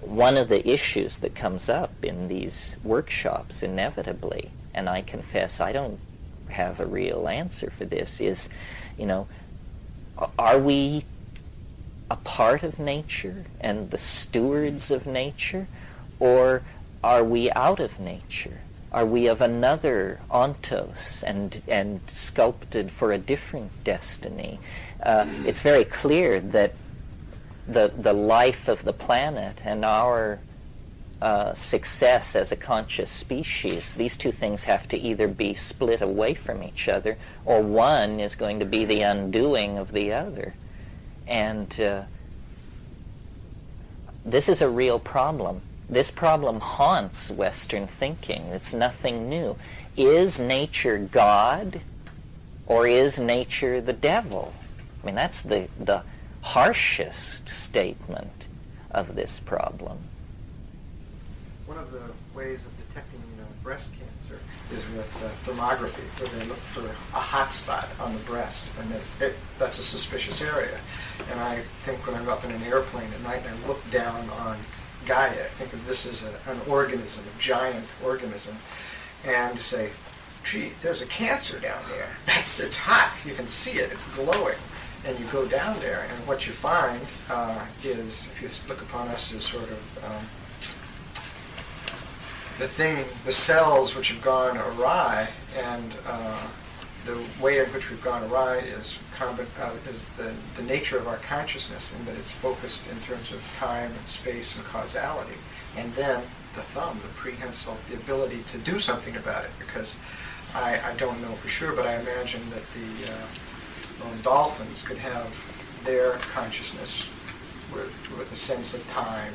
One of the issues that comes up in these workshops inevitably, and I confess I don't have a real answer for this, is, are we a part of nature and the stewards of nature, or are we out of nature? Are we of another ontos and sculpted for a different destiny? It's very clear that the life of the planet and our success as a conscious species, these two things have to either be split away from each other, or one is going to be the undoing of the other. And this is a real problem. This problem haunts Western thinking. It's nothing new. Is nature God, or is nature the devil? I mean, that's the harshest statement of this problem. One of the ways of detecting breast cancer is with thermography, where they look for a hot spot on the breast, and that's a suspicious area. And I think when I'm up in an airplane at night and I look down on Gaia. Think of this as an organism, a giant organism, and say, gee, there's a Cancer down there. It's hot. You can see it. It's glowing. And you go down there, and what you find is, if you look upon us as sort of the cells which have gone awry, and the way in which we've gone awry is the nature of our consciousness, in that it's focused in terms of time and space and causality. And then the thumb, the prehensile, the ability to do something about it, because I don't know for sure, but I imagine that the dolphins could have their consciousness with a sense of time,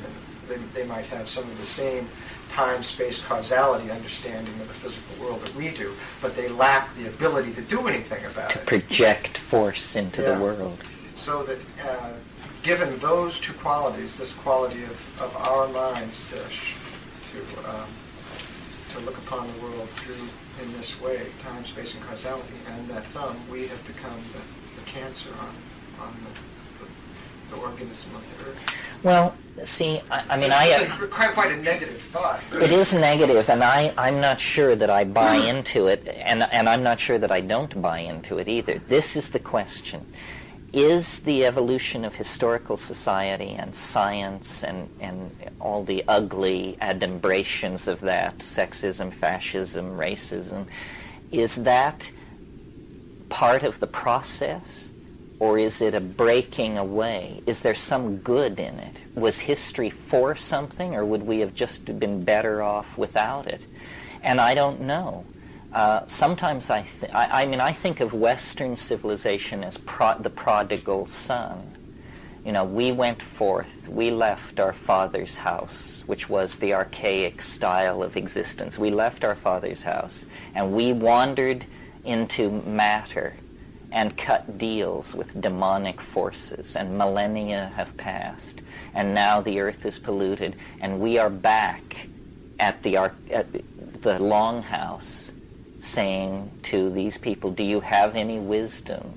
and they might have some of the same time, space, causality understanding of the physical world that we do, but they lack the ability to do anything about To it. project force into the world. So that given those two qualities, this quality of our minds to look upon the world through in this way, time, space, and causality, and that thumb, we have become the Cancer on the organism of the Earth. Well, see, It's quite a negative thought. It is negative, and I'm not sure that I buy into it, and I'm not sure that I don't buy into it either. This is the question. Is the evolution of historical society and science and all the ugly adumbrations of that, sexism, fascism, racism, is that part of the process? Or is it a breaking away? Is there some good in it? Was history for something, or would we have just been better off without it? And I don't know. Sometimes I think of Western civilization as the prodigal son. You know, we went forth, we left our father's house, which was the archaic style of existence. We left our father's house, and we wandered into matter and cut deals with demonic forces, and millennia have passed, and now the earth is polluted, and we are back at the longhouse saying to these people, do you have any wisdom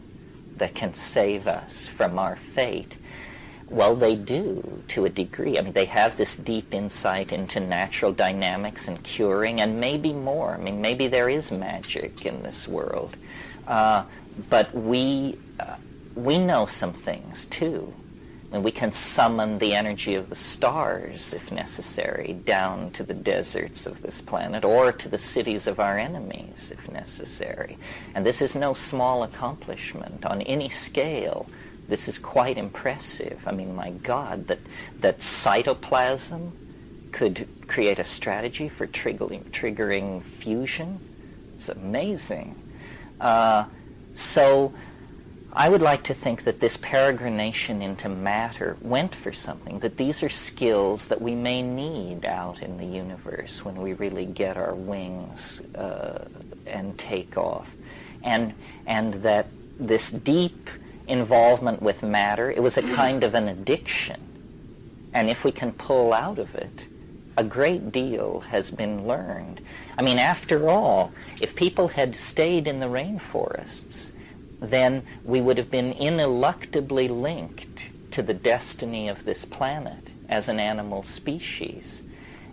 that can save us from our fate? Well, they do, to a degree. I mean, they have this deep insight into natural dynamics and curing, and maybe more. I mean, maybe there is magic in this world. But we know some things, too. I mean, we can summon the energy of the stars, if necessary, down to the deserts of this planet, or to the cities of our enemies, if necessary. And this is no small accomplishment on any scale. This is quite impressive. I mean, my God, that cytoplasm could create a strategy for triggering fusion. It's amazing. So I would like to think that this peregrination into matter went for something, that these are skills that we may need out in the universe when we really get our wings and take off. And that this deep involvement with matter, it was a kind of an addiction. And if we can pull out of it, a great deal has been learned. I mean, after all, if people had stayed in the rainforests, then we would have been ineluctably linked to the destiny of this planet as an animal species.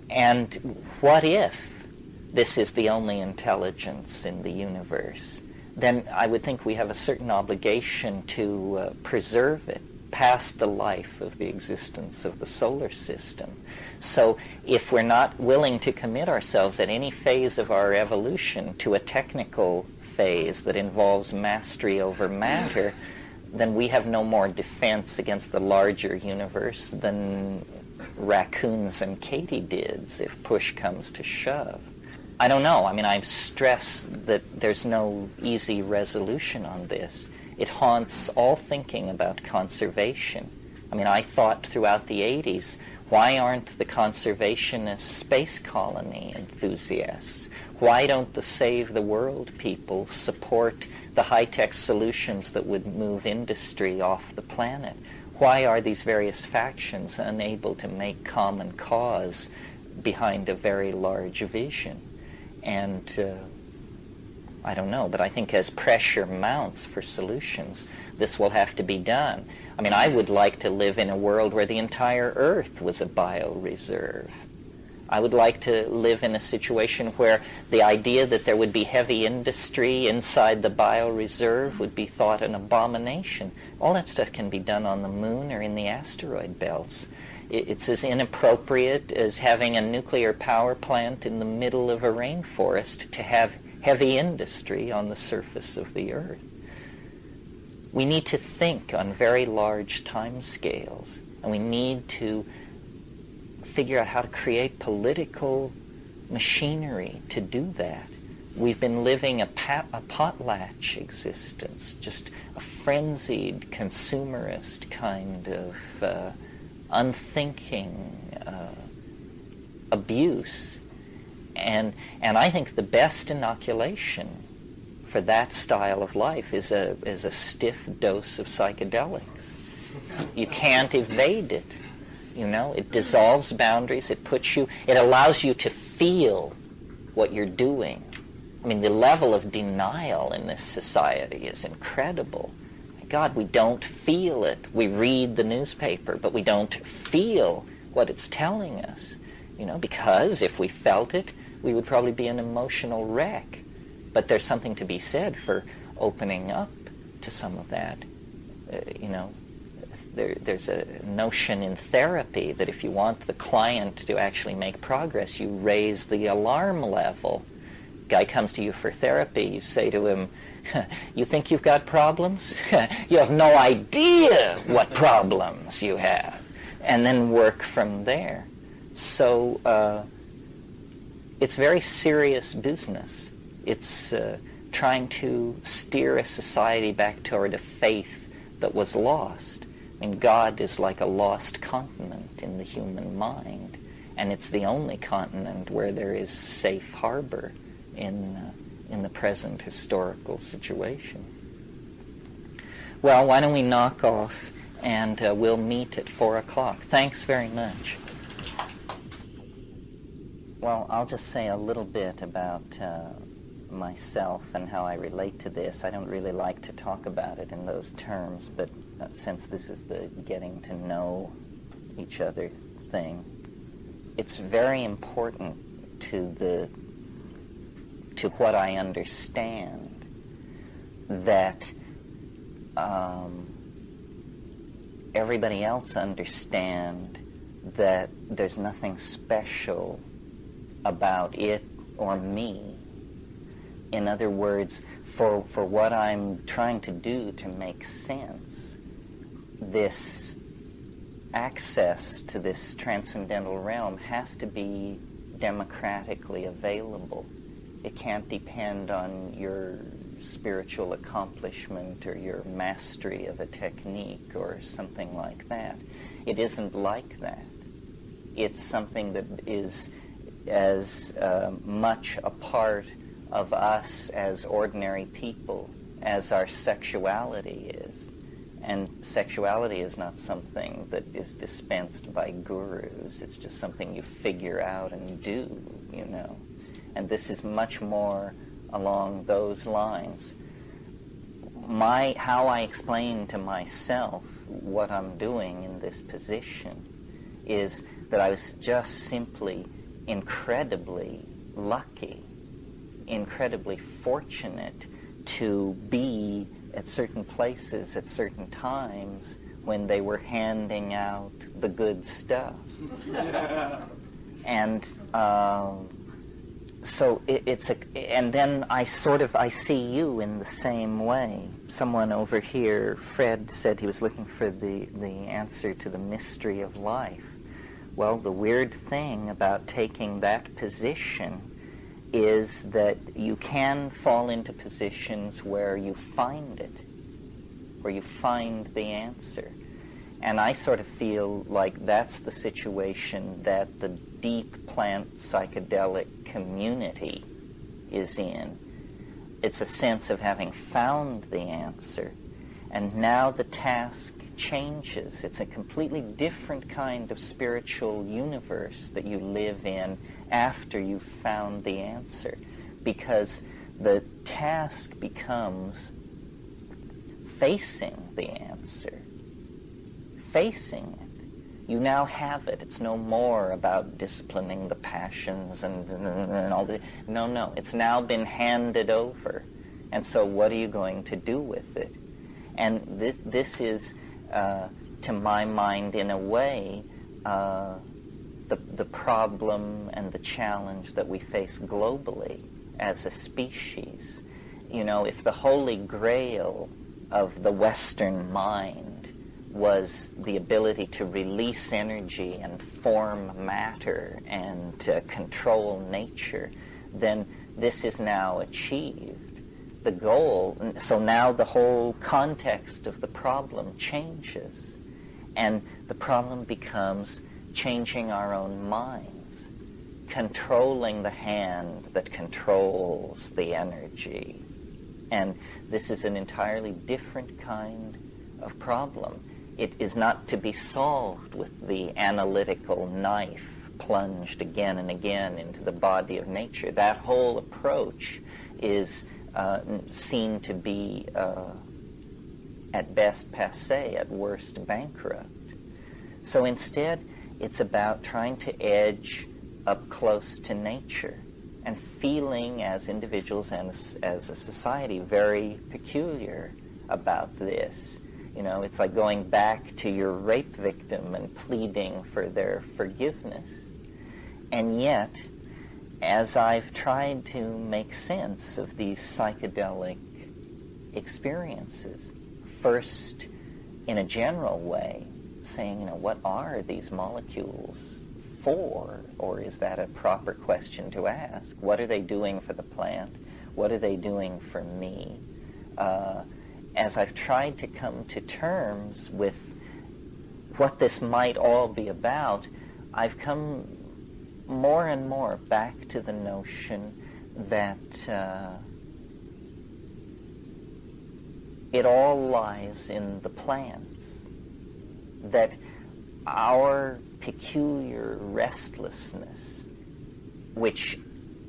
And what if this is the only intelligence in the universe? Then I would think we have a certain obligation to preserve it past the life of the existence of the solar system. So if we're not willing to commit ourselves at any phase of our evolution to a technical phase that involves mastery over matter, then we have no more defense against the larger universe than raccoons and katydids if push comes to shove. I don't know. I mean, I stress that there's no easy resolution on this. It haunts all thinking about conservation. I mean, I thought throughout the 80s, why aren't the conservationist space colony enthusiasts? Why don't the Save the World people support the high-tech solutions that would move industry off the planet? Why are these various factions unable to make common cause behind a very large vision? And I don't know, but I think as pressure mounts for solutions, this will have to be done. I mean, I would like to live in a world where the entire Earth was a bioreserve. I would like to live in a situation where the idea that there would be heavy industry inside the bioreserve would be thought an abomination. All that stuff can be done on the moon or in the asteroid belts. It's as inappropriate as having a nuclear power plant in the middle of a rainforest to have heavy industry on the surface of the Earth. We need to think on very large time scales, and we need to figure out how to create political machinery to do that. We've been living a potlatch existence, just a frenzied, consumerist kind of unthinking abuse. And I think the best inoculation for that style of life is a stiff dose of psychedelics. You can't evade it. You know, it dissolves boundaries. It allows you to feel what you're doing. I mean, the level of denial in this society is incredible. My God, we don't feel it. We read the newspaper, but we don't feel what it's telling us. You know, because if we felt it, we would probably be an emotional wreck. But there's something to be said for opening up to some of that. There's a notion in therapy that if you want the client to actually make progress, you raise the alarm level. Guy comes to you for therapy, you say to him, you think you've got problems? You have no idea what problems you have. And then work from there. So it's very serious business. It's trying to steer a society back toward a faith that was lost. I mean, God is like a lost continent in the human mind, and it's the only continent where there is safe harbor in the present historical situation. Well, why don't we knock off, and we'll meet at 4 o'clock. Thanks very much. Well, I'll just say a little bit about myself and how I relate to this. I don't really like to talk about it in those terms, but since this is the getting to know each other thing, it's very important to what I understand that everybody else understand that there's nothing special about it or me. In other words, for what I'm trying to do to make sense, this access to this transcendental realm has to be democratically available. It can't depend on your spiritual accomplishment or your mastery of a technique or something like that. It isn't like that. It's something that is as much a part of us as ordinary people as our sexuality is. And sexuality is not something that is dispensed by gurus. It's just something you figure out and do, you know. And this is much more along those lines. How I explain to myself what I'm doing in this position is that I was just simply incredibly lucky, incredibly fortunate to be at certain places at certain times when they were handing out the good stuff. And so and then I see you in the same way. Someone over here, Fred, said he was looking for the answer to the mystery of life. Well, the weird thing about taking that position is that you can fall into positions where you find it, where you find the answer. And I sort of feel like that's the situation that the deep plant psychedelic community is in. It's a sense of having found the answer, and now the task changes. It's a completely different kind of spiritual universe that you live in after you've found the answer, because the task becomes facing the answer facing it. You now have it. It's no more about disciplining the passions and all the... No. It's now been handed over. And so what are you going to do with it? And this is, to my mind, in a way, the problem and the challenge that we face globally as a species. You know, if the holy grail of the Western mind was the ability to release energy and form matter and control nature, then this is now achieved. The goal, so now the whole context of the problem changes, and the problem becomes changing our own minds, controlling the hand that controls the energy. And this is an entirely different kind of problem. It is not to be solved with the analytical knife plunged again and again into the body of nature. That whole approach is seen to be, at best, passé, at worst, bankrupt. So instead, it's about trying to edge up close to nature and feeling as individuals and as a society very peculiar about this. You know, it's like going back to your rape victim and pleading for their forgiveness. And yet, as I've tried to make sense of these psychedelic experiences, first in a general way, saying, you know, what are these molecules for? Or is that a proper question to ask? What are they doing for the plant? What are they doing for me? As I've tried to come to terms with what this might all be about, I've come more and more back to the notion that it all lies in the plants, that our peculiar restlessness, which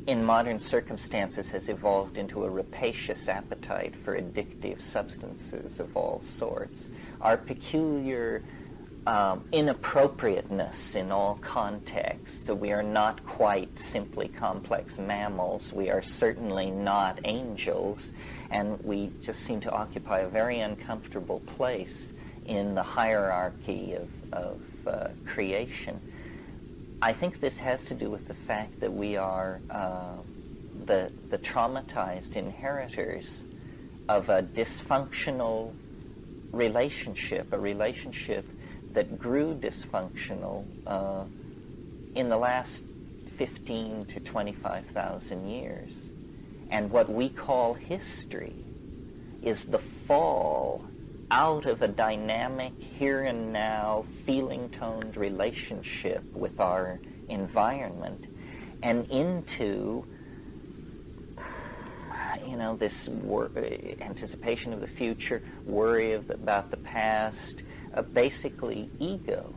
in modern circumstances has evolved into a rapacious appetite for addictive substances of all sorts, our peculiar inappropriateness in all contexts. So we are not quite simply complex mammals. We are certainly not angels, and we just seem to occupy a very uncomfortable place in the hierarchy of creation. I think this has to do with the fact that we are the traumatized inheritors of a dysfunctional relationship, a relationship that grew dysfunctional in the last 15 to 25,000 years. And what we call history is the fall out of a dynamic, here and now, feeling-toned relationship with our environment and into, you know, this anticipation of the future, worry about the past, basically ego.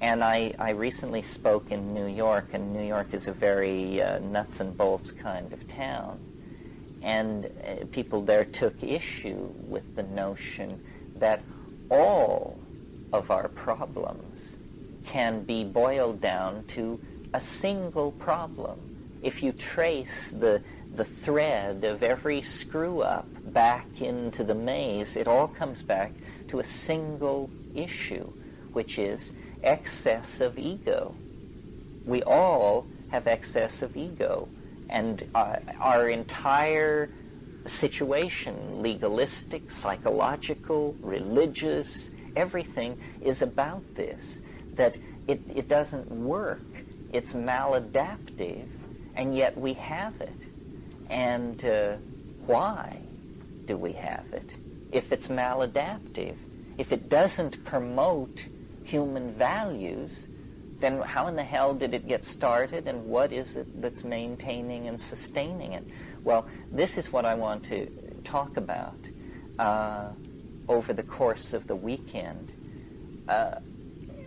And I recently spoke in New York, and New York is a very nuts and bolts kind of town. And people there took issue with the notion that all of our problems can be boiled down to a single problem. If you trace the thread of every screw-up back into the maze, it all comes back to a single issue, which is excess of ego. We all have excess of ego. And our entire situation, legalistic, psychological, religious, everything is about this, that it doesn't work. It's maladaptive, and yet we have it. And why do we have it? If it's maladaptive, if it doesn't promote human values, then how in the hell did it get started, and what is it that's maintaining and sustaining it? Well, this is what I want to talk about over the course of the weekend.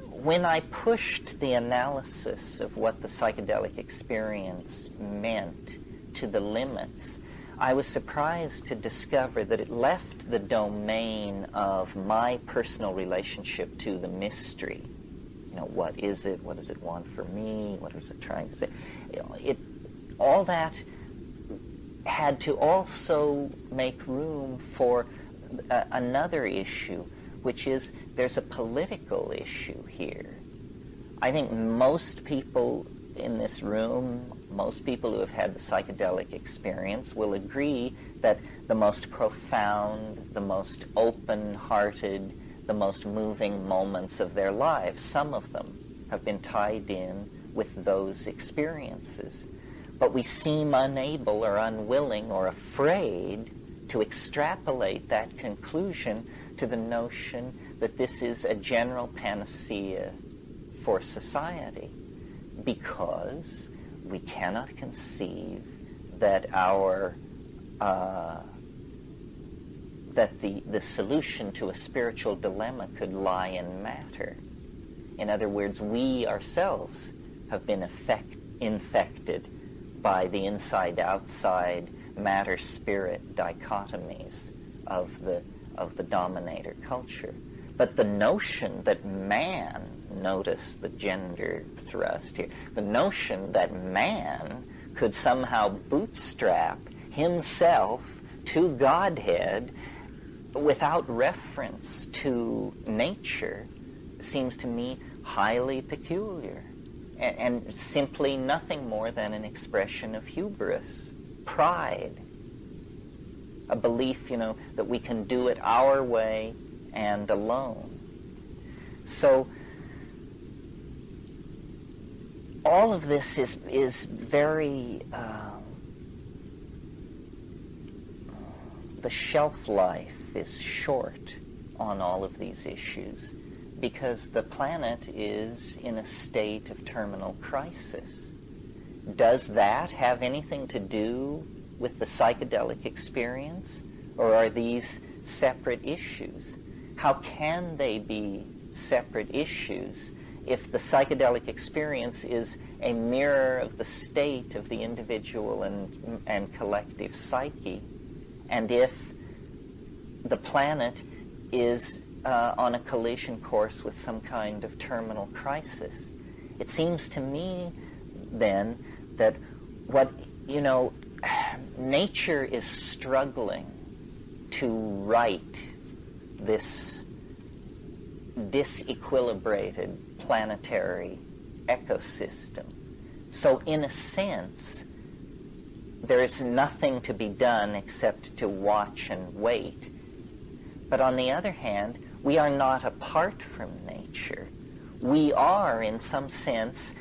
When I pushed the analysis of what the psychedelic experience meant to the limits, I was surprised to discover that it left the domain of my personal relationship to the mystery. You know, what is it? What does it want from me? What is it trying to say? All that had to also make room for another issue, which is there's a political issue here. I think most people in this room, most people who have had the psychedelic experience will agree that the most profound, the most open-hearted, the most moving moments of their lives, some of them have been tied in with those experiences. But we seem unable or unwilling or afraid to extrapolate that conclusion to the notion that this is a general panacea for society, because we cannot conceive that the solution to a spiritual dilemma could lie in matter. In other words, we ourselves have been infected by the inside-outside matter-spirit dichotomies of the dominator culture. But the notion that man, notice the gender thrust here, the notion that man could somehow bootstrap himself to Godhead without reference to nature seems to me highly peculiar and simply nothing more than an expression of hubris, pride, a belief, that we can do it our way and alone. So all of this is very, the shelf life is short on all of these issues because the planet is in a state of terminal crisis. Does that have anything to do with the psychedelic experience, or are these separate issues? How can they be separate issues if the psychedelic experience is a mirror of the state of the individual and collective psyche, and if the planet is on a collision course with some kind of terminal crisis? It seems to me then that nature is struggling to right this disequilibrated planetary ecosystem. So in a sense, there is nothing to be done except to watch and wait. But on the other hand, we are not apart from nature. We are, in some sense,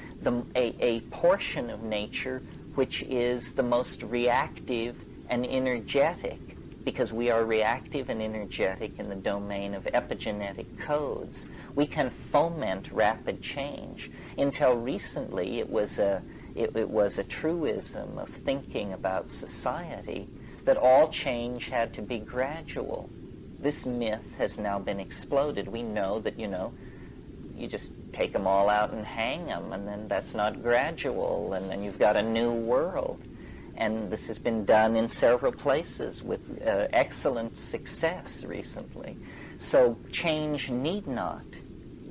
a portion of nature which is the most reactive and energetic, because we are reactive and energetic in the domain of epigenetic codes. We can foment rapid change. Until recently, it was a truism of thinking about society that all change had to be gradual. This myth has now been exploded. We know that, you just take them all out and hang them, and then that's not gradual, and then you've got a new world. And this has been done in several places with excellent success recently. So change need not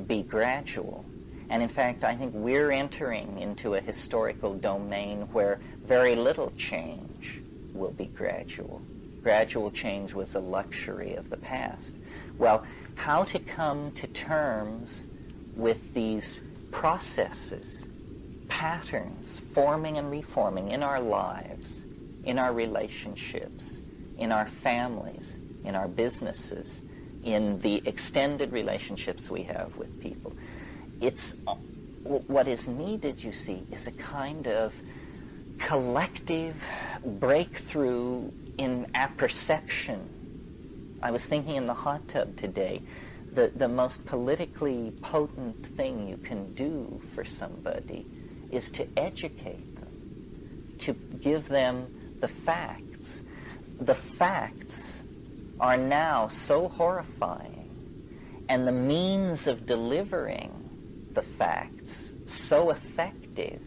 be gradual. And in fact, I think we're entering into a historical domain where very little change will be gradual. Gradual change was a luxury of the past. Well, how to come to terms with these processes, patterns, forming and reforming in our lives, in our relationships, in our families, in our businesses, in the extended relationships we have with people. What is needed, you see, is a kind of collective breakthrough in apperception. I was thinking in the hot tub today, the most politically potent thing you can do for somebody is to educate them, to give them the facts. The facts are now so horrifying, and the means of delivering the facts so effective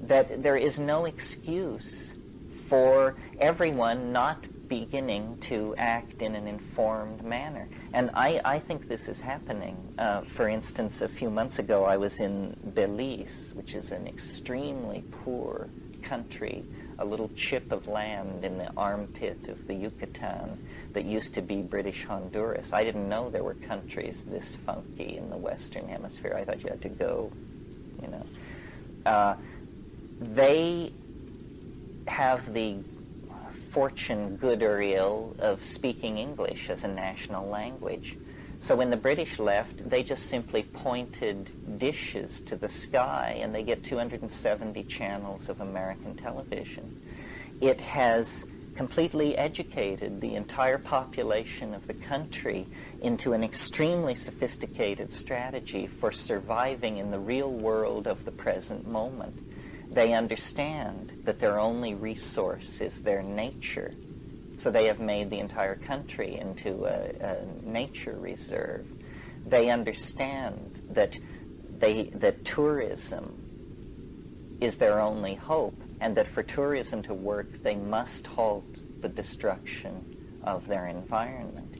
that there is no excuse for everyone not beginning to act in an informed manner. And I think this is happening. For instance, a few months ago I was in Belize, which is an extremely poor country, a little chip of land in the armpit of the Yucatan that used to be British Honduras. I didn't know there were countries this funky in the Western Hemisphere. I thought you had to go, you know. They have the fortune, good or ill, of speaking English as a national language. So when the British left, they just simply pointed dishes to the sky, and they get 270 channels of American television. It has completely educated the entire population of the country into an extremely sophisticated strategy for surviving in the real world of the present moment. They understand that their only resource is their nature. So they have made the entire country into a nature reserve. They understand that tourism is their only hope, and that for tourism to work, they must halt the destruction of their environment.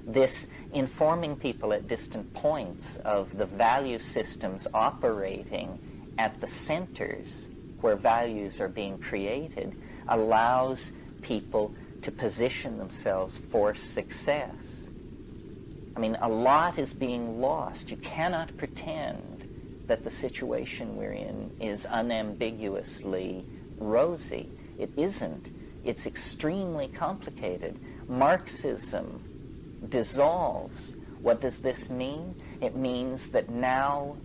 This informing people at distant points of the value systems operating at the centers where values are being created allows people to position themselves for success. I mean, a lot is being lost. You cannot pretend that the situation we're in is unambiguously rosy. It isn't. It's extremely complicated. Marxism dissolves. What does this mean? It means that now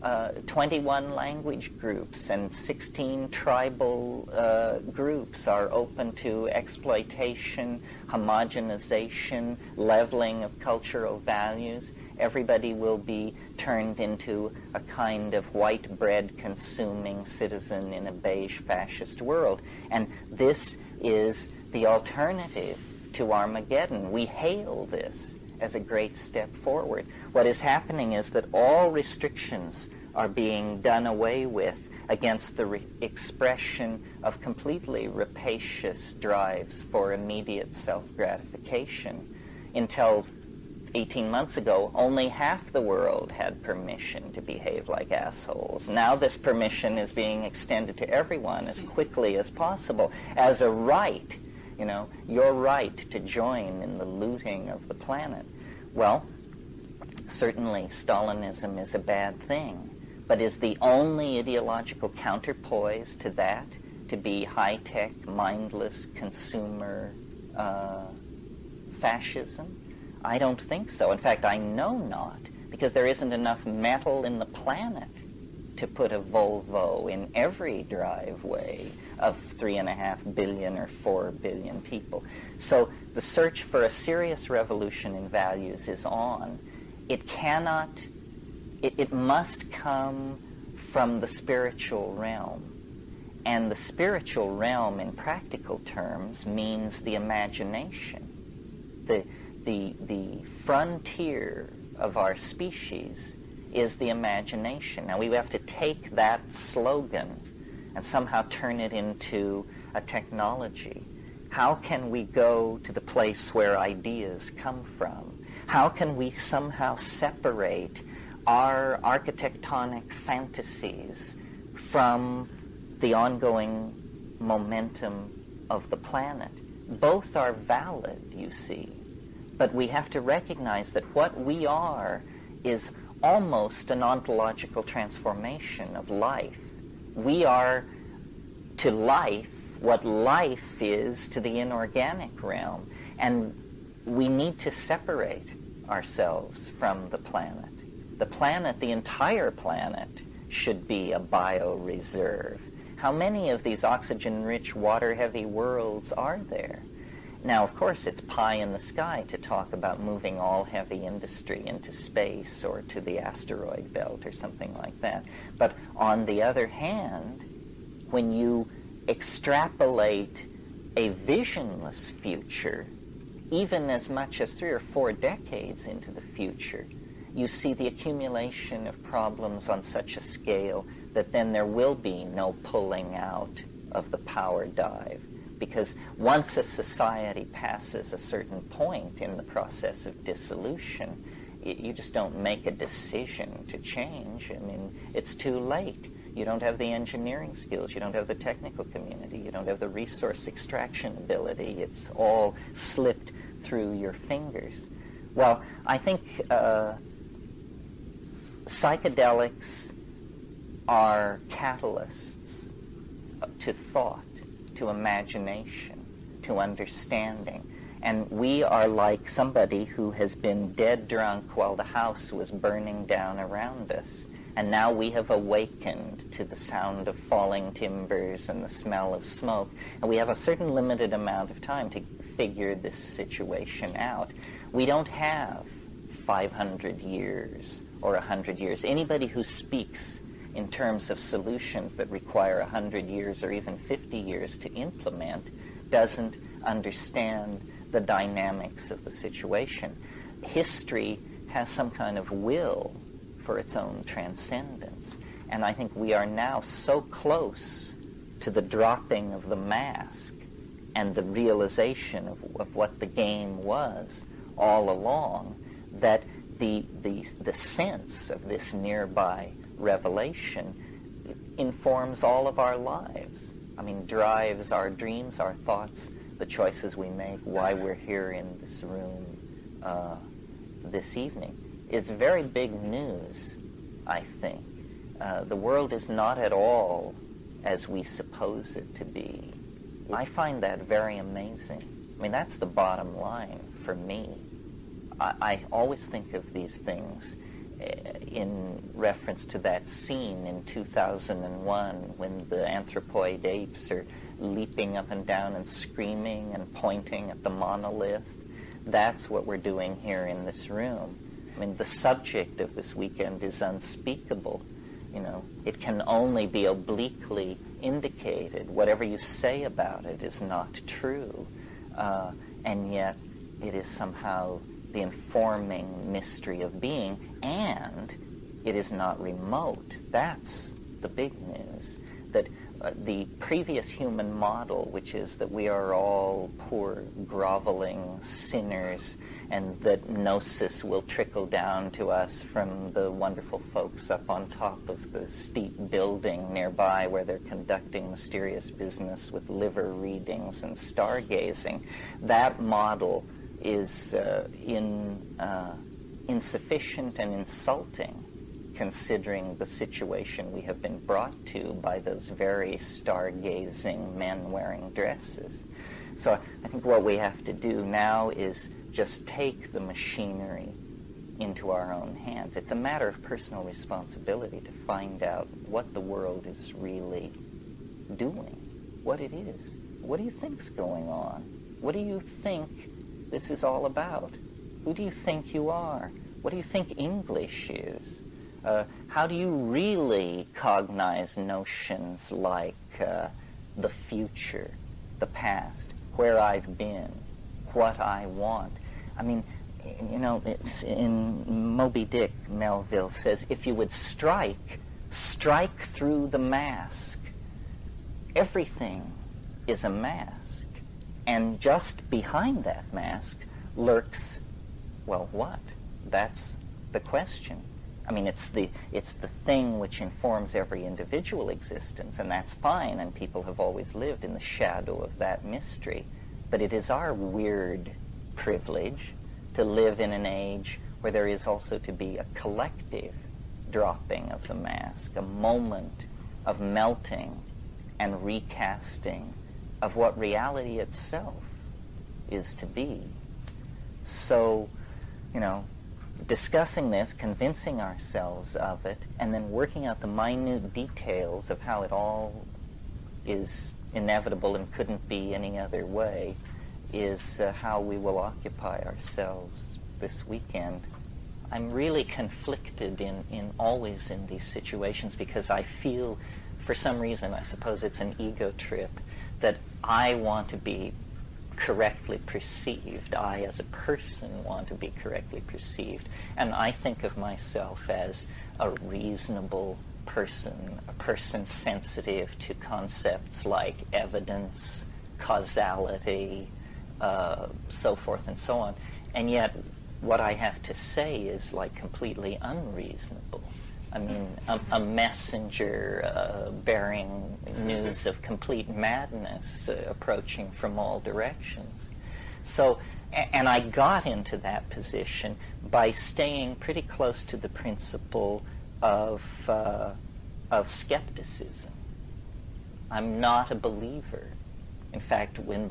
21 language groups and 16 tribal groups are open to exploitation, homogenization, leveling of cultural values. Everybody will be turned into a kind of white bread consuming citizen in a beige fascist world. And this is the alternative to Armageddon. We hail this as a great step forward. What is happening is that all restrictions are being done away with against the expression of completely rapacious drives for immediate self-gratification. Until 18 months ago, only half the world had permission to behave like assholes. Now this permission is being extended to everyone as quickly as possible as a right, you know, your right to join in the looting of the planet. Well, certainly Stalinism is a bad thing, but is the only ideological counterpoise to that to be high-tech, mindless consumer fascism? I don't think so. In fact, I know not, because there isn't enough metal in the planet to put a Volvo in every driveway of 3.5 billion or 4 billion people. So the search for a serious revolution in values is on. It cannot, it must come from the spiritual realm. And the spiritual realm, in practical terms, means the imagination. The frontier of our species is the imagination. Now we have to take that slogan and somehow turn it into a technology. How can we go to the place where ideas come from? How can we somehow separate our architectonic fantasies from the ongoing momentum of the planet? Both are valid, you see, but we have to recognize that what we are is almost an ontological transformation of life. We are to life what life is to the inorganic realm, and we need to separate ourselves from the planet. The planet, the entire planet, should be a bioreserve. How many of these oxygen-rich, water-heavy worlds are there? Now, of course, it's pie in the sky to talk about moving all heavy industry into space or to the asteroid belt or something like that. But on the other hand, when you extrapolate a visionless future, even as much as 3 or 4 decades into the future, you see the accumulation of problems on such a scale that then there will be no pulling out of the power dive. Because once a society passes a certain point in the process of dissolution, you just don't make a decision to change. I mean, it's too late. You don't have the engineering skills. You don't have the technical community. You don't have the resource extraction ability. It's all slipped through your fingers. Well, I think psychedelics are catalysts to thought, to imagination, to understanding. And we are like somebody who has been dead drunk while the house was burning down around us. And now we have awakened to the sound of falling timbers and the smell of smoke. And we have a certain limited amount of time to figure this situation out. We don't have 500 years or 100 years. Anybody who speaks in terms of solutions that require 100 years or even 50 years to implement doesn't understand the dynamics of the situation. History has some kind of will for its own transcendence. And I think we are now so close to the dropping of the mask and the realization of what the game was all along, that the sense of this nearby revelation informs all of our lives. I mean, drives our dreams, our thoughts, the choices we make, why we're here in this room this evening. It's very big news, I think. The world is not at all as we suppose it to be. I find that very amazing. I mean, that's the bottom line for me. I always think of these things in reference to that scene in 2001 when the anthropoid apes are leaping up and down and screaming and pointing at the monolith. That's what we're doing here in this room. I mean, the subject of this weekend is unspeakable. You know, it can only be obliquely indicated. Whatever you say about it is not true. And yet it is somehow the informing mystery of being, and it is not remote. That's the big news. That the previous human model, which is that we are all poor, groveling sinners, and that gnosis will trickle down to us from the wonderful folks up on top of the steep building nearby where they're conducting mysterious business with liver readings and stargazing. That model is insufficient and insulting, considering the situation we have been brought to by those very stargazing men wearing dresses. So I think what we have to do now is just take the machinery into our own hands. It's a matter of personal responsibility to find out what the world is really doing, what it is. What do you think's going on? What do you think this is all about? Who do you think you are? What do you think English is? How do you really cognize notions like the future, the past, where I've been, what I want? I mean, you know, it's in Moby Dick, Melville says, if you would strike through the mask. Everything is a mask. And just behind that mask lurks, well, what? That's the question. I mean, it's the thing which informs every individual existence, and that's fine, and people have always lived in the shadow of that mystery. But it is our weird privilege to live in an age where there is also to be a collective dropping of the mask, a moment of melting and recasting of what reality itself is to be. So, you know, discussing this, convincing ourselves of it, and then working out the minute details of how it all is inevitable and couldn't be any other way is how we will occupy ourselves this weekend. I'm really conflicted always in these situations because I feel, for some reason, I suppose it's an ego trip, that I want to be correctly perceived. I, as a person, want to be correctly perceived. And I think of myself as a reasonable person, a person sensitive to concepts like evidence, causality, so forth and so on. And yet, what I have to say is like completely unreasonable. I mean, a messenger bearing news of complete madness approaching from all directions. So, and I got into that position by staying pretty close to the principle of skepticism. I'm not a believer. In fact, when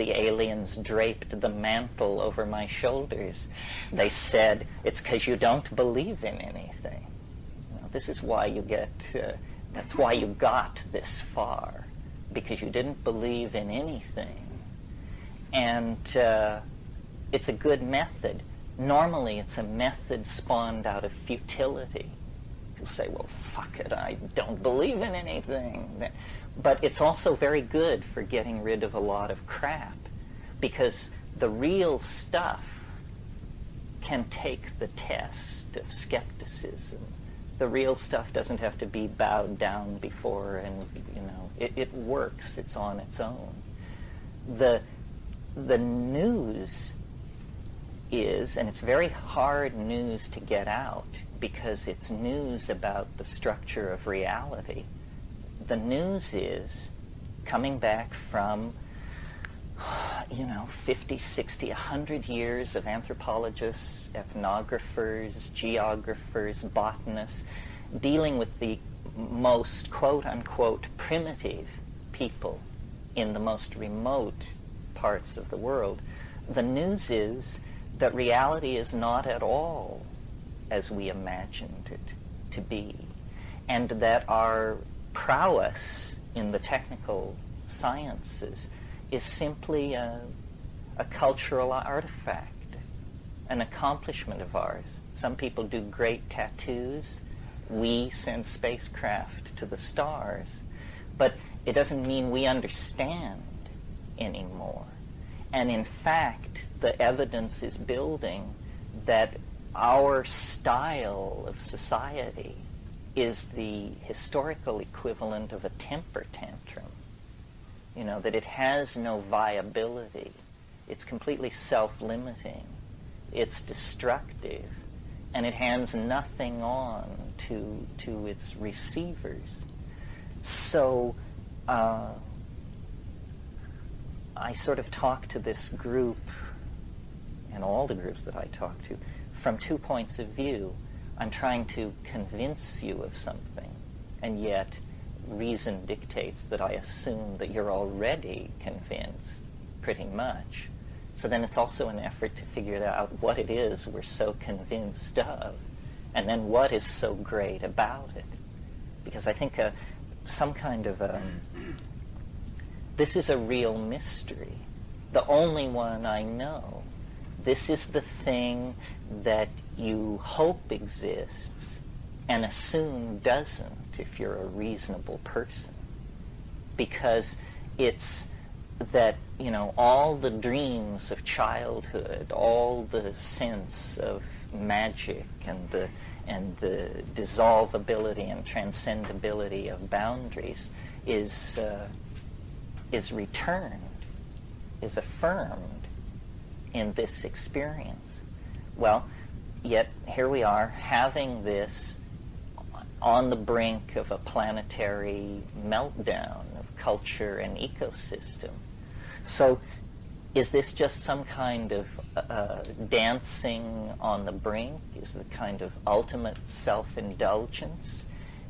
the aliens draped the mantle over my shoulders, they said, "It's because you don't believe in anything." You know, this is why you get. That's why you got this far, because you didn't believe in anything. And it's a good method. Normally, it's a method spawned out of futility. You'll say, "Well, fuck it, I don't believe in anything." But it's also very good for getting rid of a lot of crap, because the real stuff can take the test of skepticism. The real stuff doesn't have to be bowed down before, and it works. It's on its own. The news is, and it's very hard news to get out because it's news about the structure of reality. The news is coming back from, 50, 60, 100 years of anthropologists, ethnographers, geographers, botanists, dealing with the most quote-unquote primitive people in the most remote parts of the world. The news is that reality is not at all as we imagined it to be, and that our prowess in the technical sciences is simply a cultural artifact, an accomplishment of ours. Some people do great tattoos. We send spacecraft to the stars. But it doesn't mean we understand anymore. And in fact, the evidence is building that our style of society is the historical equivalent of a temper tantrum. That it has no viability. It's completely self-limiting. It's destructive. And it hands nothing on to its receivers. So I sort of talk to this group, and all the groups that I talk to, from two points of view. I'm trying to convince you of something, and yet reason dictates that I assume that you're already convinced, pretty much. So then it's also an effort to figure out what it is we're so convinced of, and then what is so great about it. Because I think some kind of this is a real mystery, the only one I know. This is the thing that you hope exists and assume doesn't if you're a reasonable person. Because it's that, all the dreams of childhood, all the sense of magic and the dissolvability and transcendability of boundaries is returned, is affirmed in this experience. Well, yet here we are having this on the brink of a planetary meltdown of culture and ecosystem. So is this just some kind of dancing on the brink? Is it kind of ultimate self-indulgence?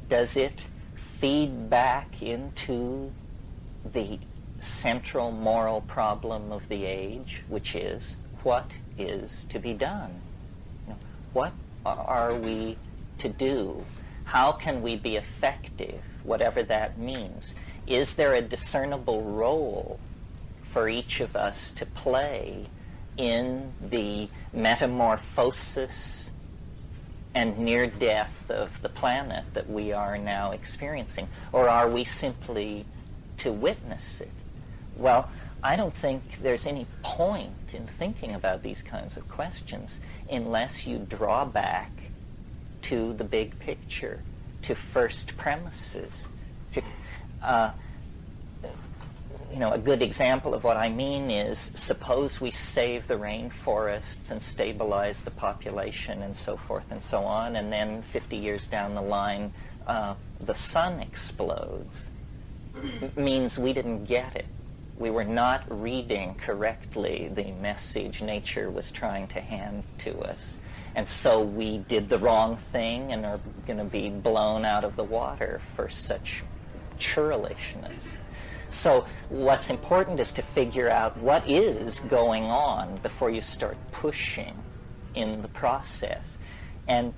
Does it feed back into the central moral problem of the age, which is, what is to be done? What are we to do? How can we be effective, whatever that means? Is there a discernible role for each of us to play in the metamorphosis and near death of the planet that we are now experiencing? Or are we simply to witness it? Well, I don't think there's any point in thinking about these kinds of questions unless you draw back to the big picture, to first premises. a good example of what I mean is, suppose we save the rainforests and stabilize the population and so forth and so on, and then 50 years down the line, the sun explodes. It means we didn't get it. We were not reading correctly the message nature was trying to hand to us. And so we did the wrong thing and are going to be blown out of the water for such churlishness. So what's important is to figure out what is going on before you start pushing in the process. And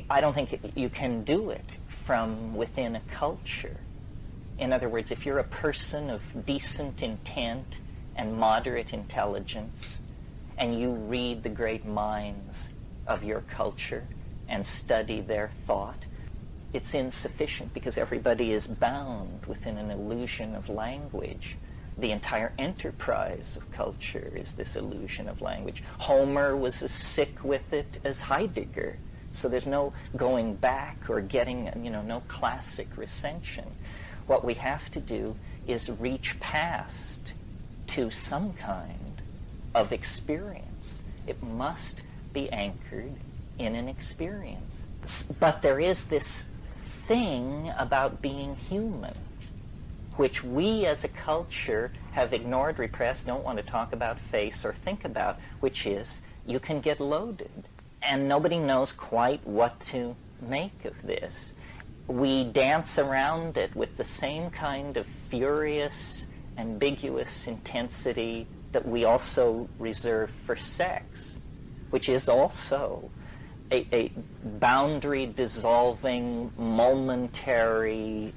I don't think you can do it from within a culture. In other words, if you're a person of decent intent and moderate intelligence, and you read the great minds of your culture and study their thought, it's insufficient because everybody is bound within an illusion of language. The entire enterprise of culture is this illusion of language. Homer was as sick with it as Heidegger. So there's no going back or getting, no classic recension. What we have to do is reach past to some kind of experience. It must be anchored in an experience. But there is this thing about being human, which we as a culture have ignored, repressed, don't want to talk about, face, or think about, which is you can get loaded. And nobody knows quite what to make of this. We dance around it with the same kind of furious, ambiguous intensity that we also reserve for sex, which is also a boundary-dissolving, momentary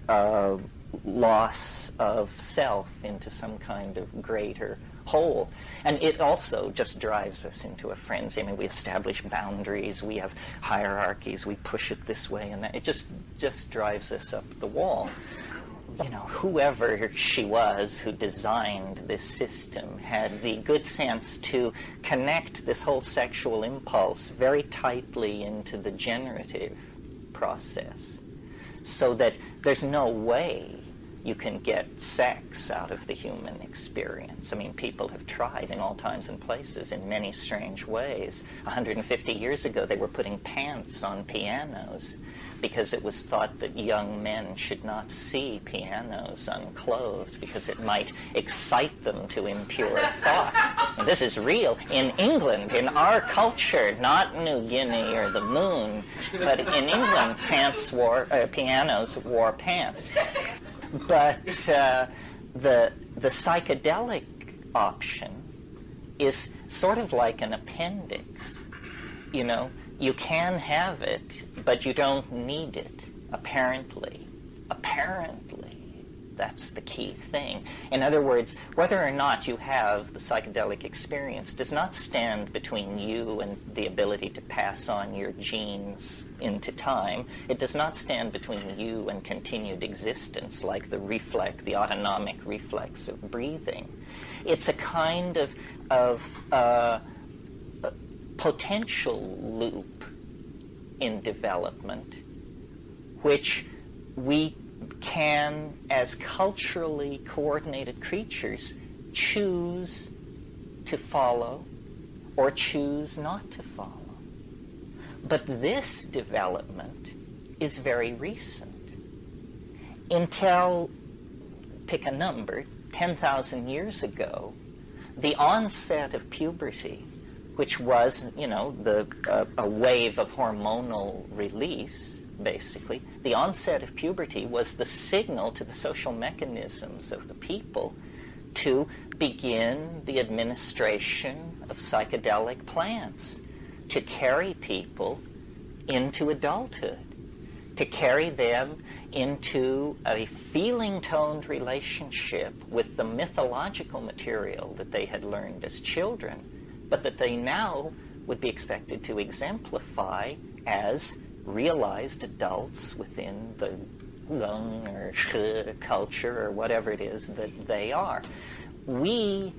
loss of self into some kind of greater whole. And it also just drives us into a frenzy. I mean, we establish boundaries, we have hierarchies, we push it this way and that. It just drives us up the wall. Whoever she was who designed this system had the good sense to connect this whole sexual impulse very tightly into the generative process, so that there's no way you can get sex out of the human experience. I mean, people have tried in all times and places in many strange ways. 150 years ago, they were putting pants on pianos because it was thought that young men should not see pianos unclothed because it might excite them to impure thoughts. And this is real. In England, in our culture, not New Guinea or the moon, but in England, pianos wore pants. But the psychedelic option is sort of like an appendix. You can have it, but you don't need it, apparently. Apparently. That's the key thing. In other words, whether or not you have the psychedelic experience does not stand between you and the ability to pass on your genes into time. It does not stand between you and continued existence, like the autonomic reflex of breathing. It's a kind of potential loop in development, which we can, as culturally coordinated creatures, choose to follow or choose not to follow. But this development is very recent. Until, pick a number, 10,000 years ago, the onset of puberty, which was, a wave of hormonal release, basically, the onset of puberty was the signal to the social mechanisms of the people to begin the administration of psychedelic plants, to carry people into adulthood, to carry them into a feeling-toned relationship with the mythological material that they had learned as children, but that they now would be expected to exemplify as realized adults within the lung or culture or whatever it is that they are. We,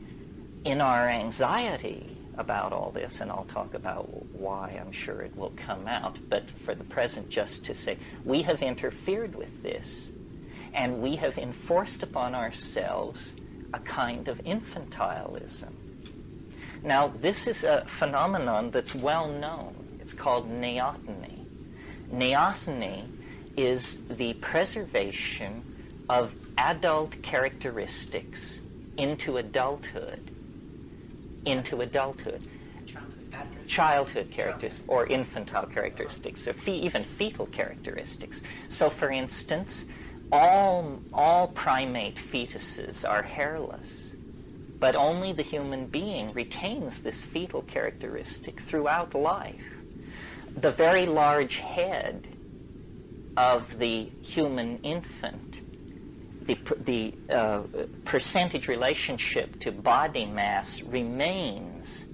in our anxiety about all this, and I'll talk about why I'm sure it will come out, but for the present just to say, we have interfered with this. And we have enforced upon ourselves a kind of infantilism. Now, this is a phenomenon that's well known. It's called neoteny. Neoteny is the preservation of adult characteristics into adulthood. Childhood characters or infantile characteristics, or even fetal characteristics. So, for instance, all primate fetuses are hairless, but only the human being retains this fetal characteristic throughout life. The very large head of the human infant, the percentage relationship to body mass remains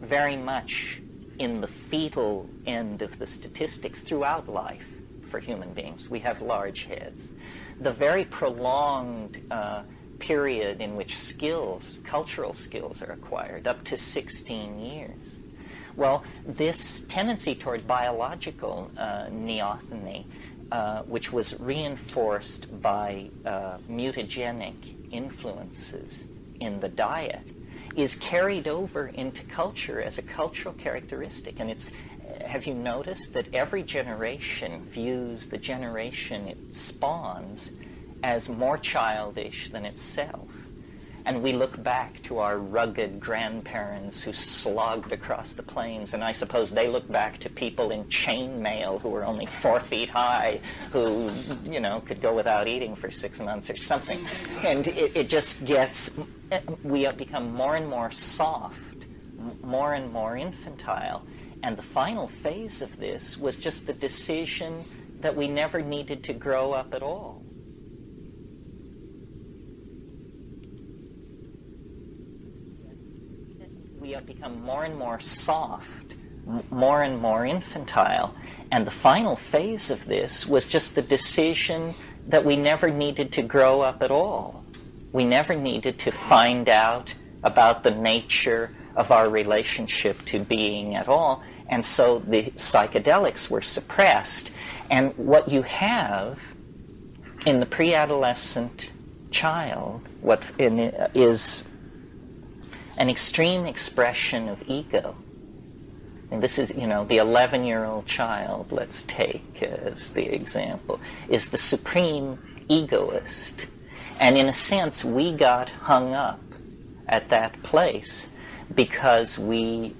very much in the fetal end of the statistics throughout life for human beings. We have large heads. The very prolonged period in which cultural skills are acquired, up to 16 years. Well, this tendency toward biological neoteny, which was reinforced by mutagenic influences in the diet, is carried over into culture as a cultural characteristic. And have you noticed that every generation views the generation it spawns as more childish than itself? And we look back to our rugged grandparents who slogged across the plains, and I suppose they look back to people in chainmail who were only 4 feet high, who, could go without eating for 6 months or something. And it just we have become more and more soft, more and more infantile. And the final phase of this was just the decision that we never needed to grow up at all. We have become more and more soft, more and more infantile. And the final phase of this was just the decision that we never needed to grow up at all. We never needed to find out about the nature of our relationship to being at all. And so the psychedelics were suppressed. And what you have in the pre-adolescent child is an extreme expression of ego. And this is, the 11-year-old child, let's take as the example, is the supreme egoist. And in a sense, we got hung up at that place because we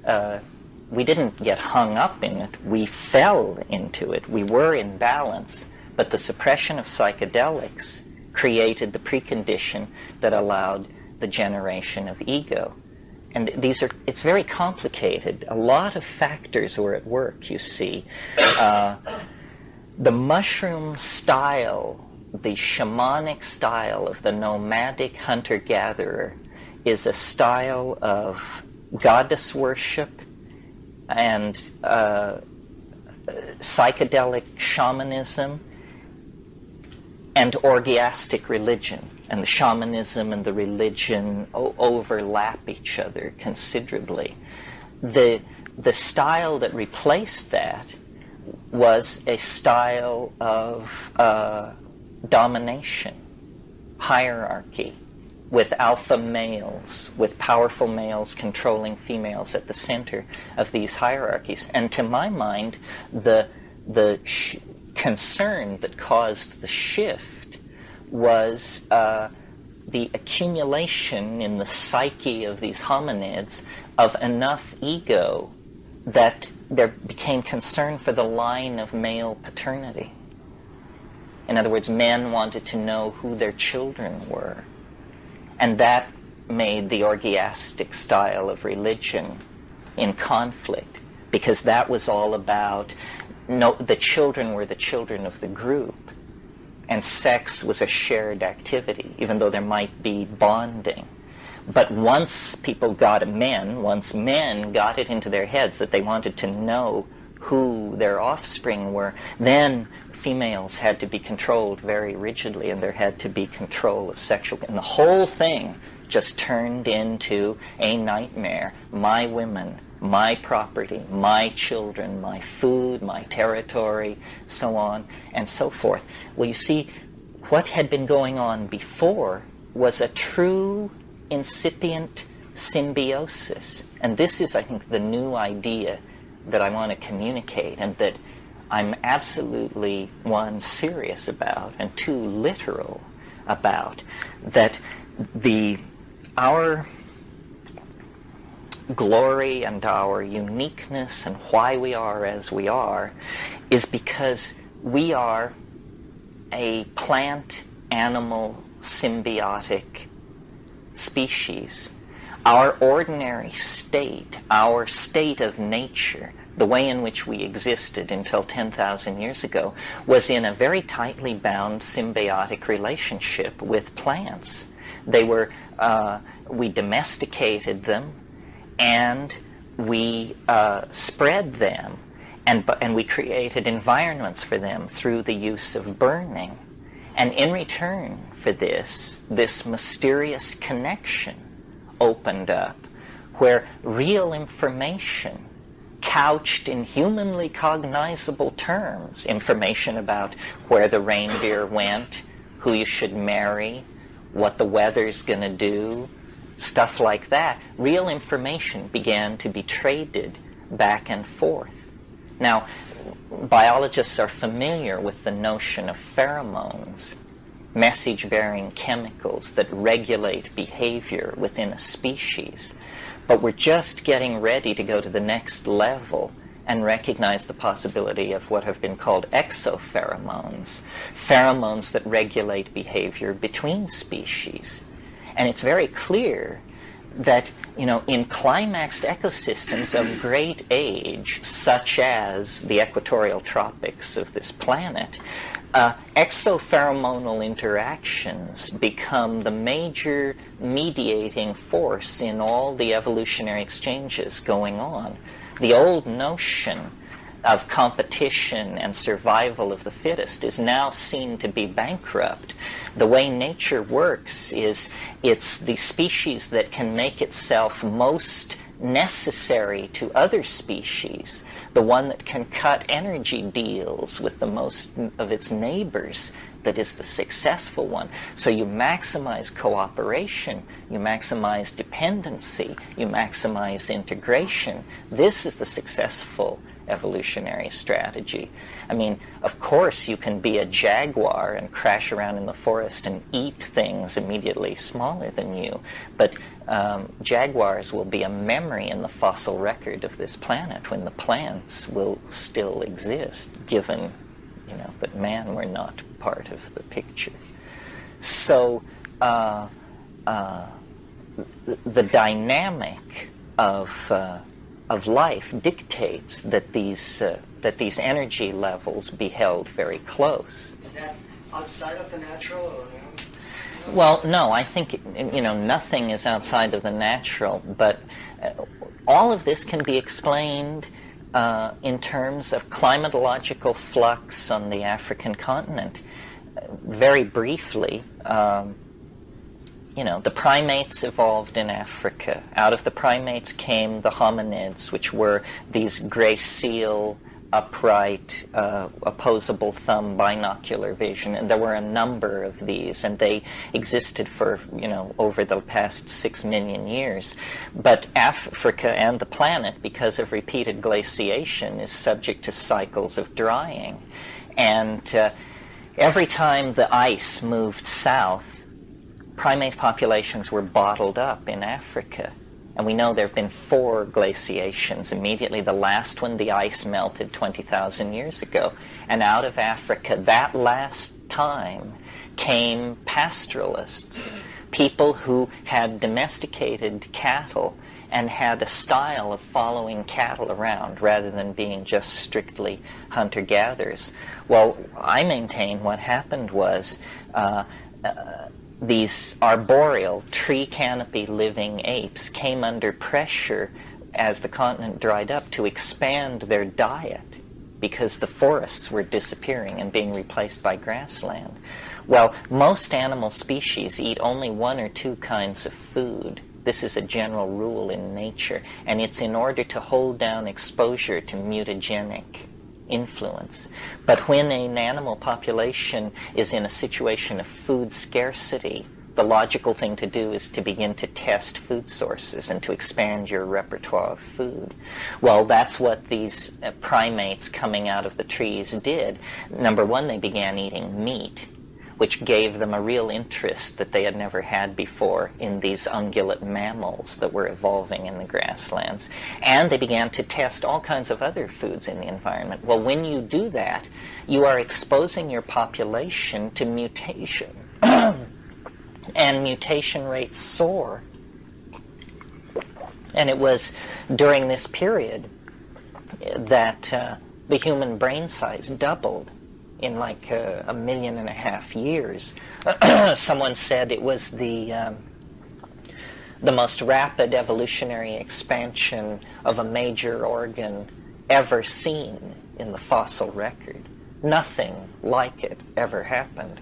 didn't get hung up in it. We fell into it. We were in balance, but the suppression of psychedelics created the precondition that allowed the generation of ego. And it's very complicated. A lot of factors were at work, you see. The mushroom style, the shamanic style of the nomadic hunter-gatherer is a style of goddess worship and psychedelic shamanism and orgiastic religion. And the shamanism and the religion overlap each other considerably. The style that replaced that was a style of domination, hierarchy, with alpha males, with powerful males controlling females at the center of these hierarchies. And to my mind, the concern that caused the shift was the accumulation in the psyche of these hominids of enough ego that there became concern for the line of male paternity. In other words, men wanted to know who their children were. And that made the orgiastic style of religion in conflict, because that was all about the children were the children of the group. And sex was a shared activity, even though there might be bonding. But once men got it into their heads that they wanted to know who their offspring were, then females had to be controlled very rigidly, and there had to be control of sexual... And the whole thing just turned into a nightmare. My women, my property, my children, my food, my territory, so on and so forth. Well, you see, what had been going on before was a true incipient symbiosis. And this is, I think, the new idea that I want to communicate, and that I'm absolutely, one, serious about, and two, literal about, that our glory and our uniqueness and why we are as we are is because we are a plant-animal symbiotic species. Our ordinary state, our state of nature, the way in which we existed until 10,000 years ago, was in a very tightly bound symbiotic relationship with plants. They were, we domesticated them, and we spread them, and we created environments for them through the use of burning. And in return for this mysterious connection opened up, where real information couched in humanly cognizable terms, information about where the reindeer went, who you should marry, what the weather's going to do, stuff like that. Real information began to be traded back and forth. Now, biologists are familiar with the notion of pheromones, message-bearing chemicals that regulate behavior within a species. But we're just getting ready to go to the next level and recognize the possibility of what have been called exopheromones, pheromones that regulate behavior between species. And it's very clear that, in climaxed ecosystems of great age, such as the equatorial tropics of this planet, exopheromonal interactions become the major mediating force in all the evolutionary exchanges going on. The old notion of competition and survival of the fittest is now seen to be bankrupt. The way nature works is it's the species that can make itself most necessary to other species, the one that can cut energy deals with the most of its neighbors, that is the successful one. So you maximize cooperation, you maximize dependency, you maximize integration. This is the successful evolutionary strategy. I mean, of course you can be a jaguar and crash around in the forest and eat things immediately smaller than you, but jaguars will be a memory in the fossil record of this planet when the plants will still exist, given, that man were not part of the picture. So the dynamic of life dictates that these energy levels be held very close. Is that outside of the natural, or no? Well, no, I think, nothing is outside of the natural, but all of this can be explained in terms of climatological flux on the African continent. Very briefly, the primates evolved in Africa. Out of the primates came the hominids, which were these gray-seal, upright, opposable thumb, binocular vision, and there were a number of these, and they existed for, over the past 6 million years. But Africa and the planet, because of repeated glaciation, is subject to cycles of drying. And every time the ice moved south, primate populations were bottled up in Africa. And we know there have been 4 glaciations. Immediately the last one, the ice melted 20,000 years ago. And out of Africa, that last time, came pastoralists, people who had domesticated cattle and had a style of following cattle around rather than being just strictly hunter-gatherers. Well, I maintain what happened was these arboreal, tree canopy living apes came under pressure as the continent dried up to expand their diet because the forests were disappearing and being replaced by grassland. Well, most animal species eat only 1 or 2 kinds of food. This is a general rule in nature, and it's in order to hold down exposure to mutagenic influence. But when an animal population is in a situation of food scarcity, the logical thing to do is to begin to test food sources and to expand your repertoire of food. Well, that's what these primates coming out of the trees did. Number one, they began eating meat, which gave them a real interest that they had never had before in these ungulate mammals that were evolving in the grasslands. And they began to test all kinds of other foods in the environment. Well, when you do that, you are exposing your population to mutation. And mutation rates soar. And it was during this period that the human brain size doubled in like 1.5 million years. Someone said it was the most rapid evolutionary expansion of a major organ ever seen in the fossil record. Nothing like it ever happened.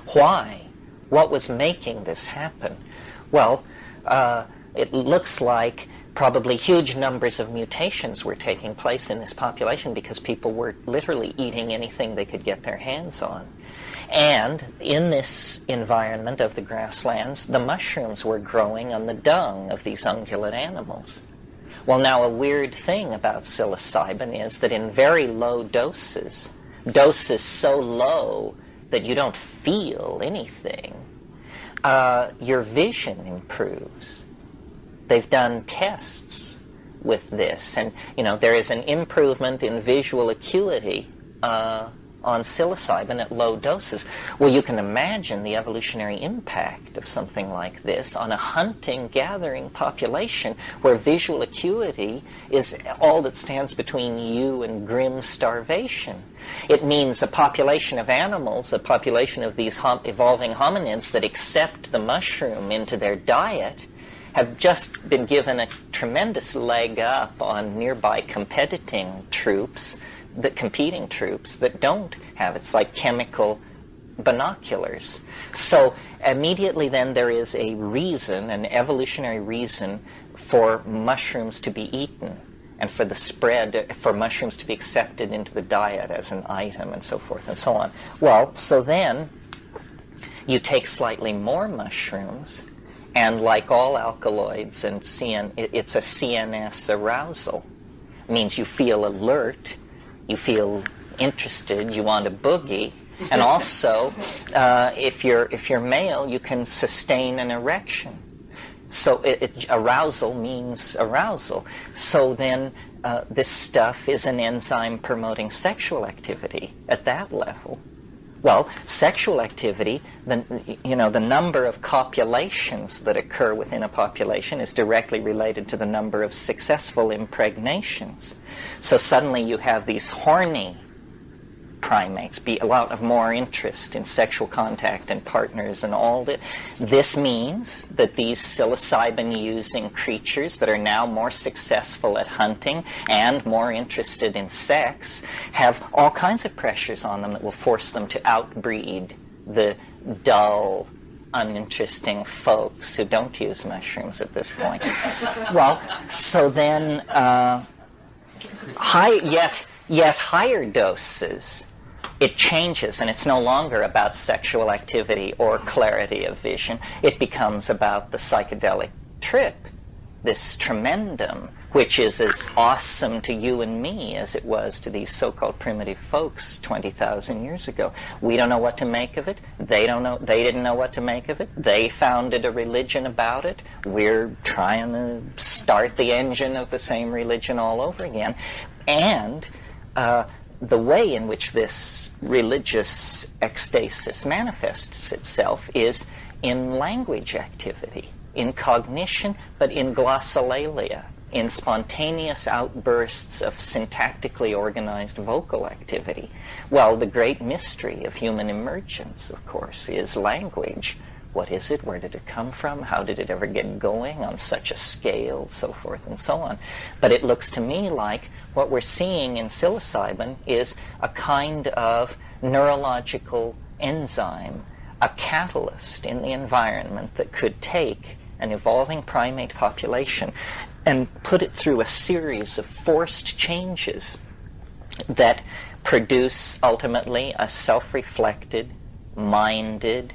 Why? What was making this happen? Well, it looks like probably huge numbers of mutations were taking place in this population because people were literally eating anything they could get their hands on. And in this environment of the grasslands, the mushrooms were growing on the dung of these ungulate animals. Well, now a weird thing about psilocybin is that in very low doses so low that you don't feel anything, your vision improves. They've done tests with this, and there is an improvement in visual acuity on psilocybin at low doses. Well, you can imagine the evolutionary impact of something like this on a hunting-gathering population where visual acuity is all that stands between you and grim starvation. It means a population of animals, a population of these evolving hominids that accept the mushroom into their diet, have just been given a tremendous leg up on nearby competing troops that don't have it. It's like chemical binoculars. So immediately then there is a reason, an evolutionary reason, for mushrooms to be eaten and for the spread, for mushrooms to be accepted into the diet as an item and so forth and so on. Well, so then you take slightly more mushrooms, and like all alkaloids and it's a CNS arousal. It means you feel alert, you feel interested, you want a boogie, and also if you're male, you can sustain an erection. So arousal means arousal. So then this stuff is an enzyme promoting sexual activity at that level. Well, sexual activity, the number of copulations that occur within a population is directly related to the number of successful impregnations. So suddenly you have these horny primates, be a lot of more interest in sexual contact and partners and all that. This means that these psilocybin-using creatures that are now more successful at hunting and more interested in sex have all kinds of pressures on them that will force them to outbreed the dull, uninteresting folks who don't use mushrooms at this point. Well, so then yet higher doses, it changes, and it's no longer about sexual activity or clarity of vision. It becomes about the psychedelic trip, this tremendum, which is as awesome to you and me as it was to these so-called primitive folks 20,000 years ago. We don't know what to make of it. They didn't know what to make of it. They founded a religion about it. We're trying to start the engine of the same religion all over again. And the way in which this religious ecstasis manifests itself is in language activity, in cognition, but in glossolalia, in spontaneous outbursts of syntactically organized vocal activity. Well, the great mystery of human emergence, of course, is language. What is it? Where did it come from? How did it ever get going on such a scale? So forth and so on. But it looks to me like what we're seeing in psilocybin is a kind of neurological enzyme, a catalyst in the environment that could take an evolving primate population and put it through a series of forced changes that produce ultimately a self-reflected, minded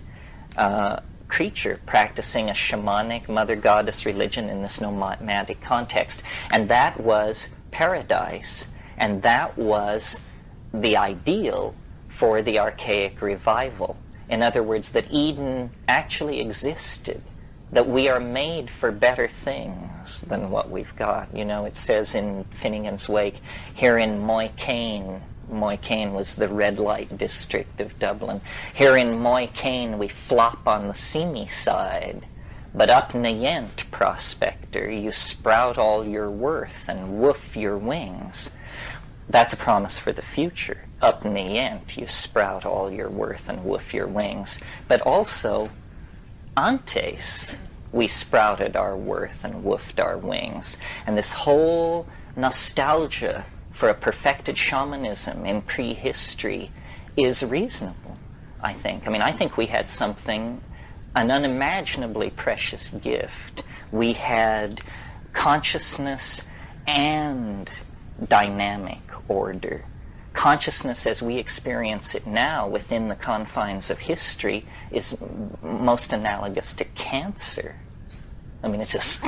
creature practicing a shamanic mother goddess religion in this nomadic context. And that was paradise. And that was the ideal for the archaic revival. In other words, that Eden actually existed, that we are made for better things than what we've got. You know, it says in Finnegan's Wake, here in Mckenna was the red light district of Dublin. Here in Mckenna we flop on the seamy side, but up Nayent, prospector, you sprout all your worth and woof your wings. That's a promise for the future. Up Nayent you sprout all your worth and woof your wings. But also, antes, we sprouted our worth and woofed our wings. And this whole nostalgia for a perfected shamanism in prehistory is reasonable, I think. I mean, I think we had something, an unimaginably precious gift. We had consciousness and dynamic order. Consciousness as we experience it now within the confines of history is most analogous to cancer. I mean, it's just,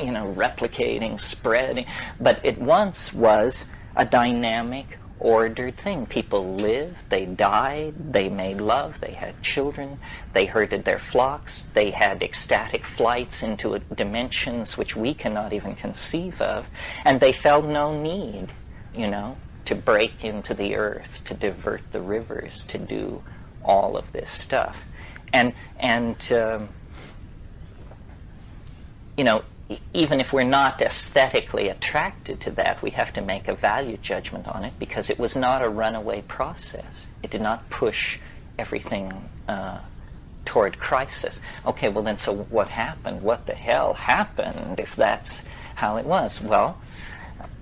you know, replicating, spreading. But it once was a dynamic, ordered thing. People lived, they died, they made love, they had children, they herded their flocks, they had ecstatic flights into dimensions which we cannot even conceive of, and they felt no need, you know, to break into the earth, to divert the rivers, to do all of this stuff. And you know, even if we're not aesthetically attracted to that, we have to make a value judgment on it because it was not a runaway process. It did not push everything toward crisis. Okay, well then, so what happened? What the hell happened if that's how it was? Well,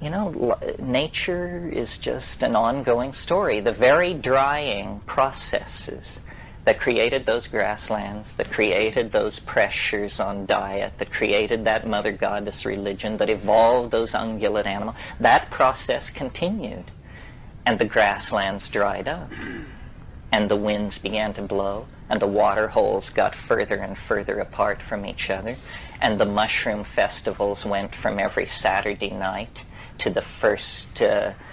you know, nature is just an ongoing story. The very drying processes that created those grasslands, that created those pressures on diet, that created that mother goddess religion, that evolved those ungulate animals, that process continued. And the grasslands dried up. And the winds began to blow. And the water holes got further and further apart from each other. And the mushroom festivals went from every Saturday night to the first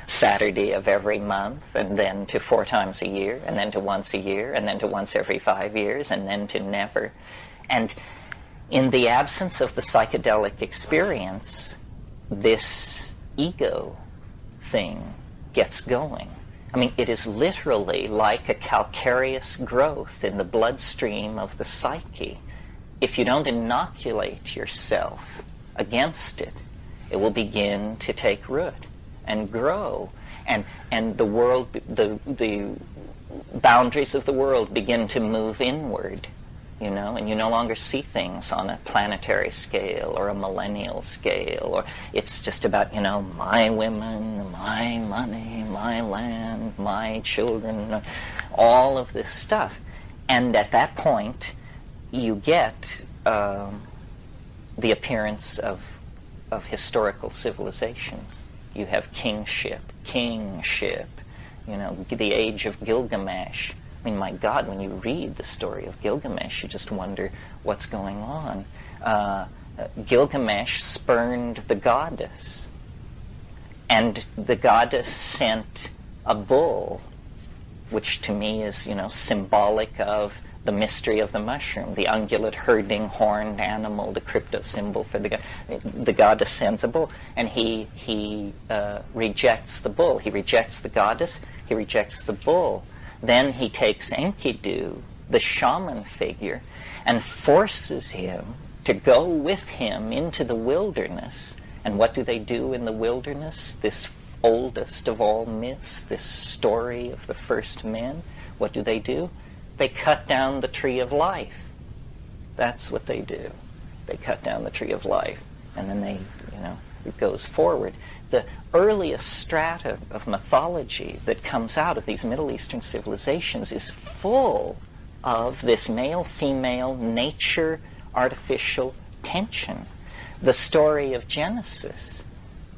Saturday of every month, and then to 4 times a year, and then to once a year, and then to once every 5 years, and then to never. And in the absence of the psychedelic experience, this ego thing gets going. I mean, it is literally like a calcareous growth in the bloodstream of the psyche. If you don't inoculate yourself against it, it will begin to take root and grow, and the world, the boundaries of the world begin to move inward, you know, and you no longer see things on a planetary scale or a millennial scale, or it's just about, you know, my women, my money, my land, my children, all of this stuff. And at that point, you get the appearance of historical civilizations. You have kingship, you know, the age of Gilgamesh. I mean, my God, when you read the story of Gilgamesh, you just wonder what's going on. Gilgamesh spurned the goddess, and the goddess sent a bull, which to me is, you know, symbolic of the mystery of the mushroom, the ungulate herding horned animal, the crypto symbol for the god. The goddess sends a bull, and he rejects the bull. He rejects the goddess. He rejects the bull. Then he takes Enkidu, the shaman figure, and forces him to go with him into the wilderness. And what do they do in the wilderness? This oldest of all myths, this story of the first men. What do? They cut down the tree of life. That's what they do. They cut down the tree of life, and then they, you know, it goes forward. The earliest strata of mythology that comes out of these Middle Eastern civilizations is full of this male-female nature-artificial tension. The story of Genesis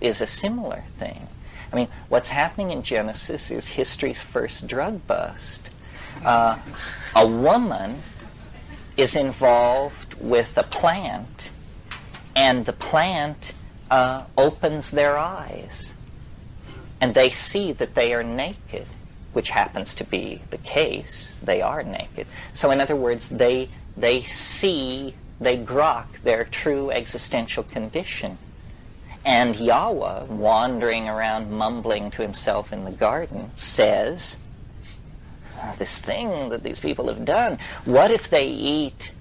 is a similar thing. I mean, what's happening in Genesis is history's first drug bust. A woman is involved with a plant, and the plant opens their eyes, and they see that they are naked, which happens to be the case. They are naked. So in other words, they see, they grok their true existential condition. And Yahweh, wandering around mumbling to himself in the garden, says, this thing that these people have done, what if they eat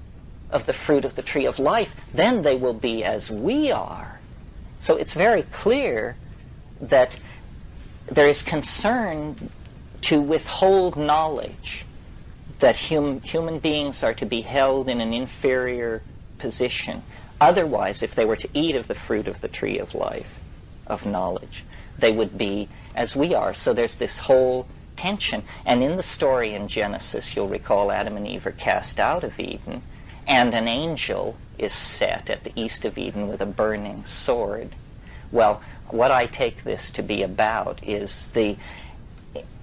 of the fruit of the tree of life? Then they will be as we are. So it's very clear that there is concern to withhold knowledge, that human beings are to be held in an inferior position. Otherwise, if they were to eat of the fruit of the tree of life, of knowledge, they would be as we are. So there's this whole tension. And in the story in Genesis, you'll recall Adam and Eve are cast out of Eden, and an angel is set at the east of Eden with a burning sword. Well, what I take this to be about is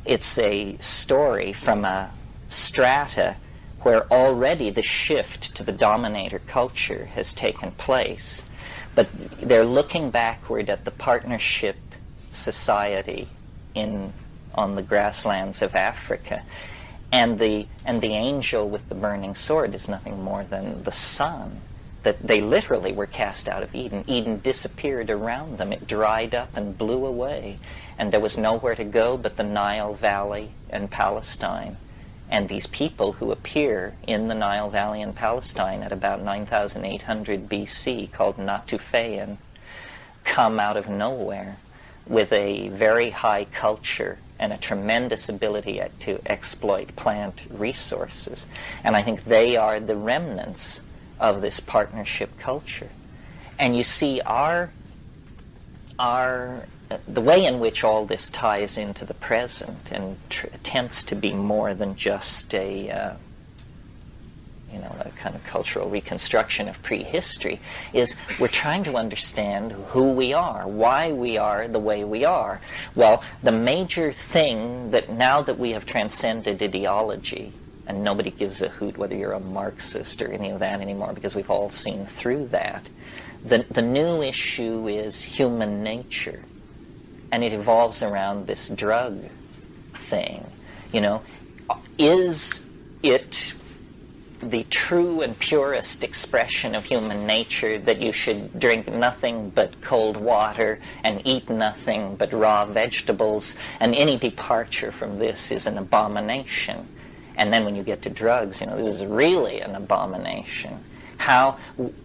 it's a story from a strata where already the shift to the dominator culture has taken place. But they're looking backward at the partnership society on the grasslands of Africa. And the angel with the burning sword is nothing more than the sun. That they literally were cast out of Eden. Eden disappeared around them. It dried up and blew away. And there was nowhere to go but the Nile Valley and Palestine. And these people who appear in the Nile Valley and Palestine at about 9,800 BC, called Natufean, come out of nowhere with a very high culture and a tremendous ability to exploit plant resources. And I think they are the remnants of this partnership culture. And you see the way in which all this ties into the present and attempts to be more than just a kind of cultural reconstruction of prehistory is we're trying to understand who we are, why we are the way we are. Well, the major thing that now that we have transcended ideology, and nobody gives a hoot whether you're a Marxist or any of that anymore because we've all seen through that, the new issue is human nature. And it evolves around this drug thing. Is it the true and purest expression of human nature that you should drink nothing but cold water and eat nothing but raw vegetables, and any departure from this is an abomination? And then when you get to drugs, this is really an abomination.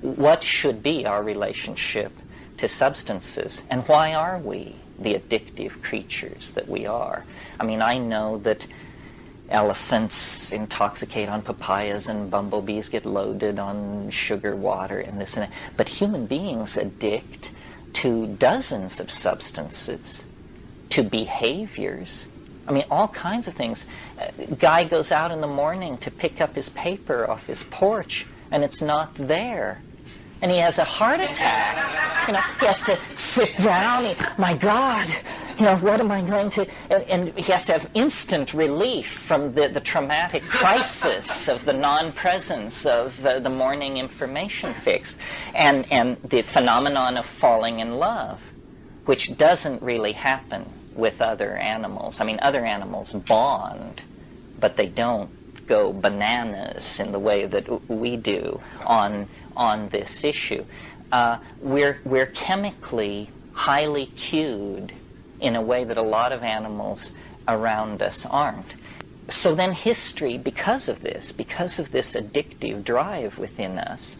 What should be our relationship to substances, and why are we the addictive creatures that we are? I mean, I know that elephants intoxicate on papayas and bumblebees get loaded on sugar water and this and that, but human beings addict to dozens of substances, to behaviors. I mean, all kinds of things. A guy goes out in the morning to pick up his paper off his porch, and it's not there. And he has a heart attack. He has to sit down. My God, what am I going to... And he has to have instant relief from the traumatic crisis of the non-presence of the morning information fix. And the phenomenon of falling in love, which doesn't really happen with other animals. I mean, other animals bond, but they don't go bananas in the way that we do on this issue. We're chemically highly cued in a way that a lot of animals around us aren't. So then history, because of this addictive drive within us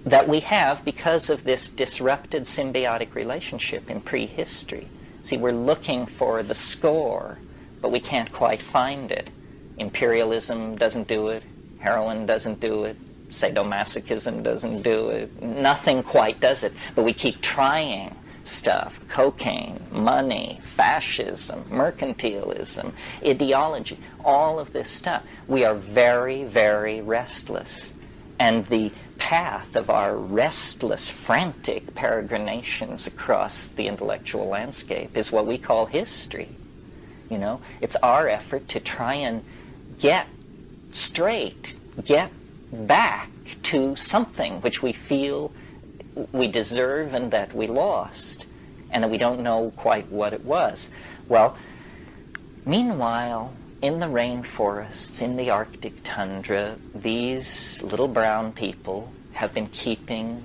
that we have, because of this disrupted symbiotic relationship in prehistory. See, we're looking for the score, but we can't quite find it. Imperialism doesn't do it. Heroin doesn't do it. Sadomasochism doesn't do it. Nothing quite does it. But we keep trying stuff. Cocaine, money, fascism, mercantilism, ideology, all of this stuff. We are very, very restless. And the path of our restless, frantic peregrinations across the intellectual landscape is what we call history. You know, it's our effort to try and get straight, get back to something which we feel we deserve and that we lost, and that we don't know quite what it was. Well, meanwhile, in the rainforests, in the Arctic tundra, these little brown people have been keeping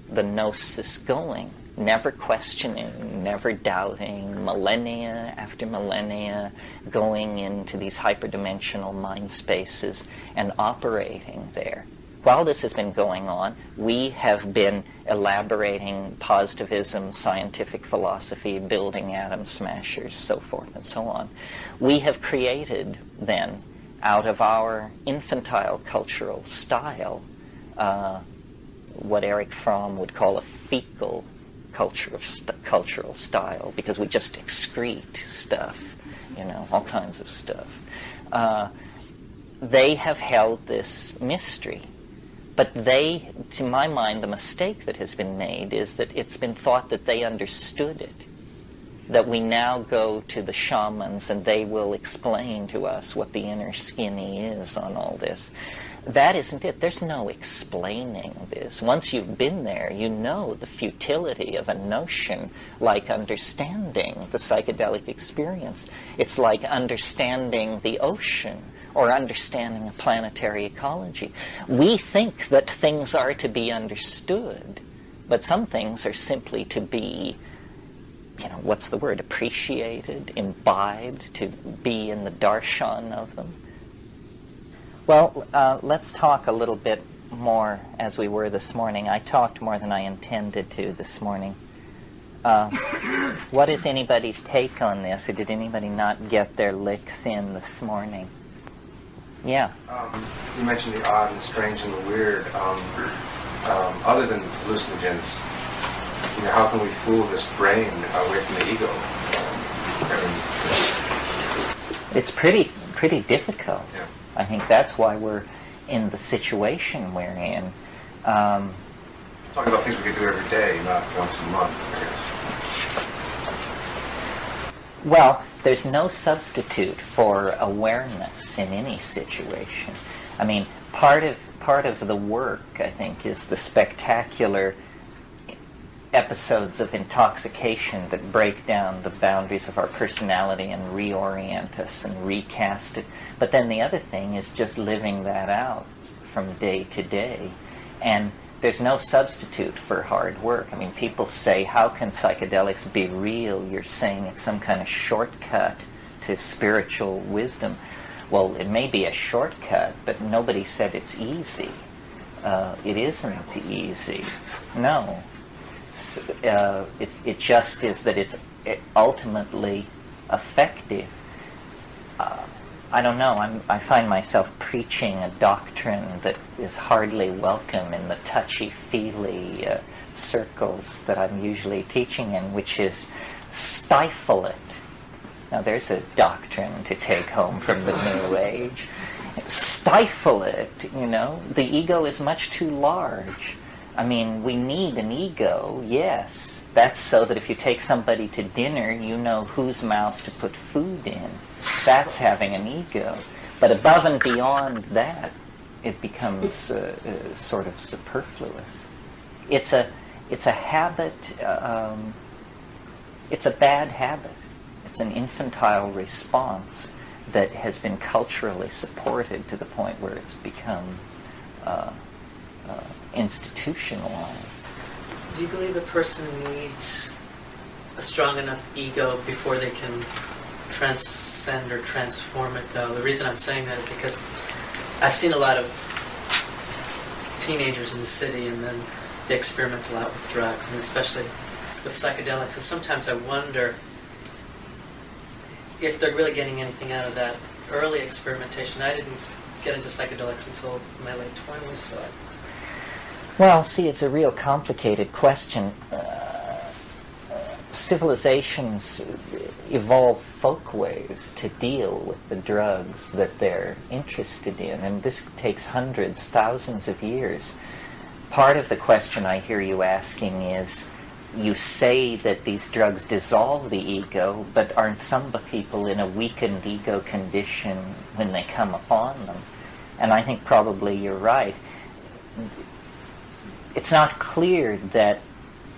the gnosis going, never questioning, never doubting, millennia after millennia, going into these hyperdimensional mind spaces and operating there. While this has been going on, we have been elaborating positivism, scientific philosophy, building atom smashers, so forth and so on. We have created, then, out of our infantile cultural style, what Erich Fromm would call a fecal cultural style, because we just excrete stuff, you know, all kinds of stuff. They have held this mystery. But they, to my mind, the mistake that has been made is that it's been thought that they understood it, that we now go to the shamans and they will explain to us what the inner skinny is on all this. That isn't it. There's no explaining this. Once you've been there, you know the futility of a notion like understanding the psychedelic experience. It's like understanding the ocean or understanding a planetary ecology. We think that things are to be understood, but some things are simply to be, you know, what's the word, appreciated, imbibed, to be in the darshan of them. Well, let's talk a little bit more as we were this morning. I talked more than I intended to this morning. What is anybody's take on this, or did anybody not get their licks in this morning? Yeah. You mentioned the odd and the strange and the weird. Other than hallucinogens, you know, how can we fool this brain away from the ego? It's pretty difficult. Yeah. I think that's why we're in the situation we're in. Talking about things we could do every day, not once a month, I guess. Well, there's no substitute for awareness in any situation. I mean, part of the work, I think, is the spectacular episodes of intoxication that break down the boundaries of our personality and reorient us and recast it. But then the other thing is just living that out from day to day. And there's no substitute for hard work. I mean, people say, how can psychedelics be real? You're saying it's some kind of shortcut to spiritual wisdom. Well, it may be a shortcut, but nobody said it's easy. It isn't easy. No. It just is that it's ultimately effective. I don't know. I find myself preaching a doctrine that is hardly welcome in the touchy-feely circles that I'm usually teaching in, which is stifle it. Now, there's a doctrine to take home from the New Age. Stifle it, you know. The ego is much too large. I mean, we need an ego, yes. That's so that if you take somebody to dinner, you know whose mouth to put food in. That's having an ego. But above and beyond that, it becomes sort of superfluous. It's a habit. It's a bad habit. It's an infantile response that has been culturally supported to the point where it's become institutionalized. Do you believe a person needs a strong enough ego before they can transcend or transform it, though? The reason I'm saying that is because I've seen a lot of teenagers in the city, and then they experiment a lot with drugs, and especially with psychedelics. And sometimes I wonder if they're really getting anything out of that early experimentation. I didn't get into psychedelics until my late 20s, so Well, see, it's a real complicated question. Civilizations evolve folkways to deal with the drugs that they're interested in, and this takes hundreds, thousands of years. part of the question I hear you asking is, you say that these drugs dissolve the ego, but aren't some people in a weakened ego condition when they come upon them? And I think probably you're right. It's not clear that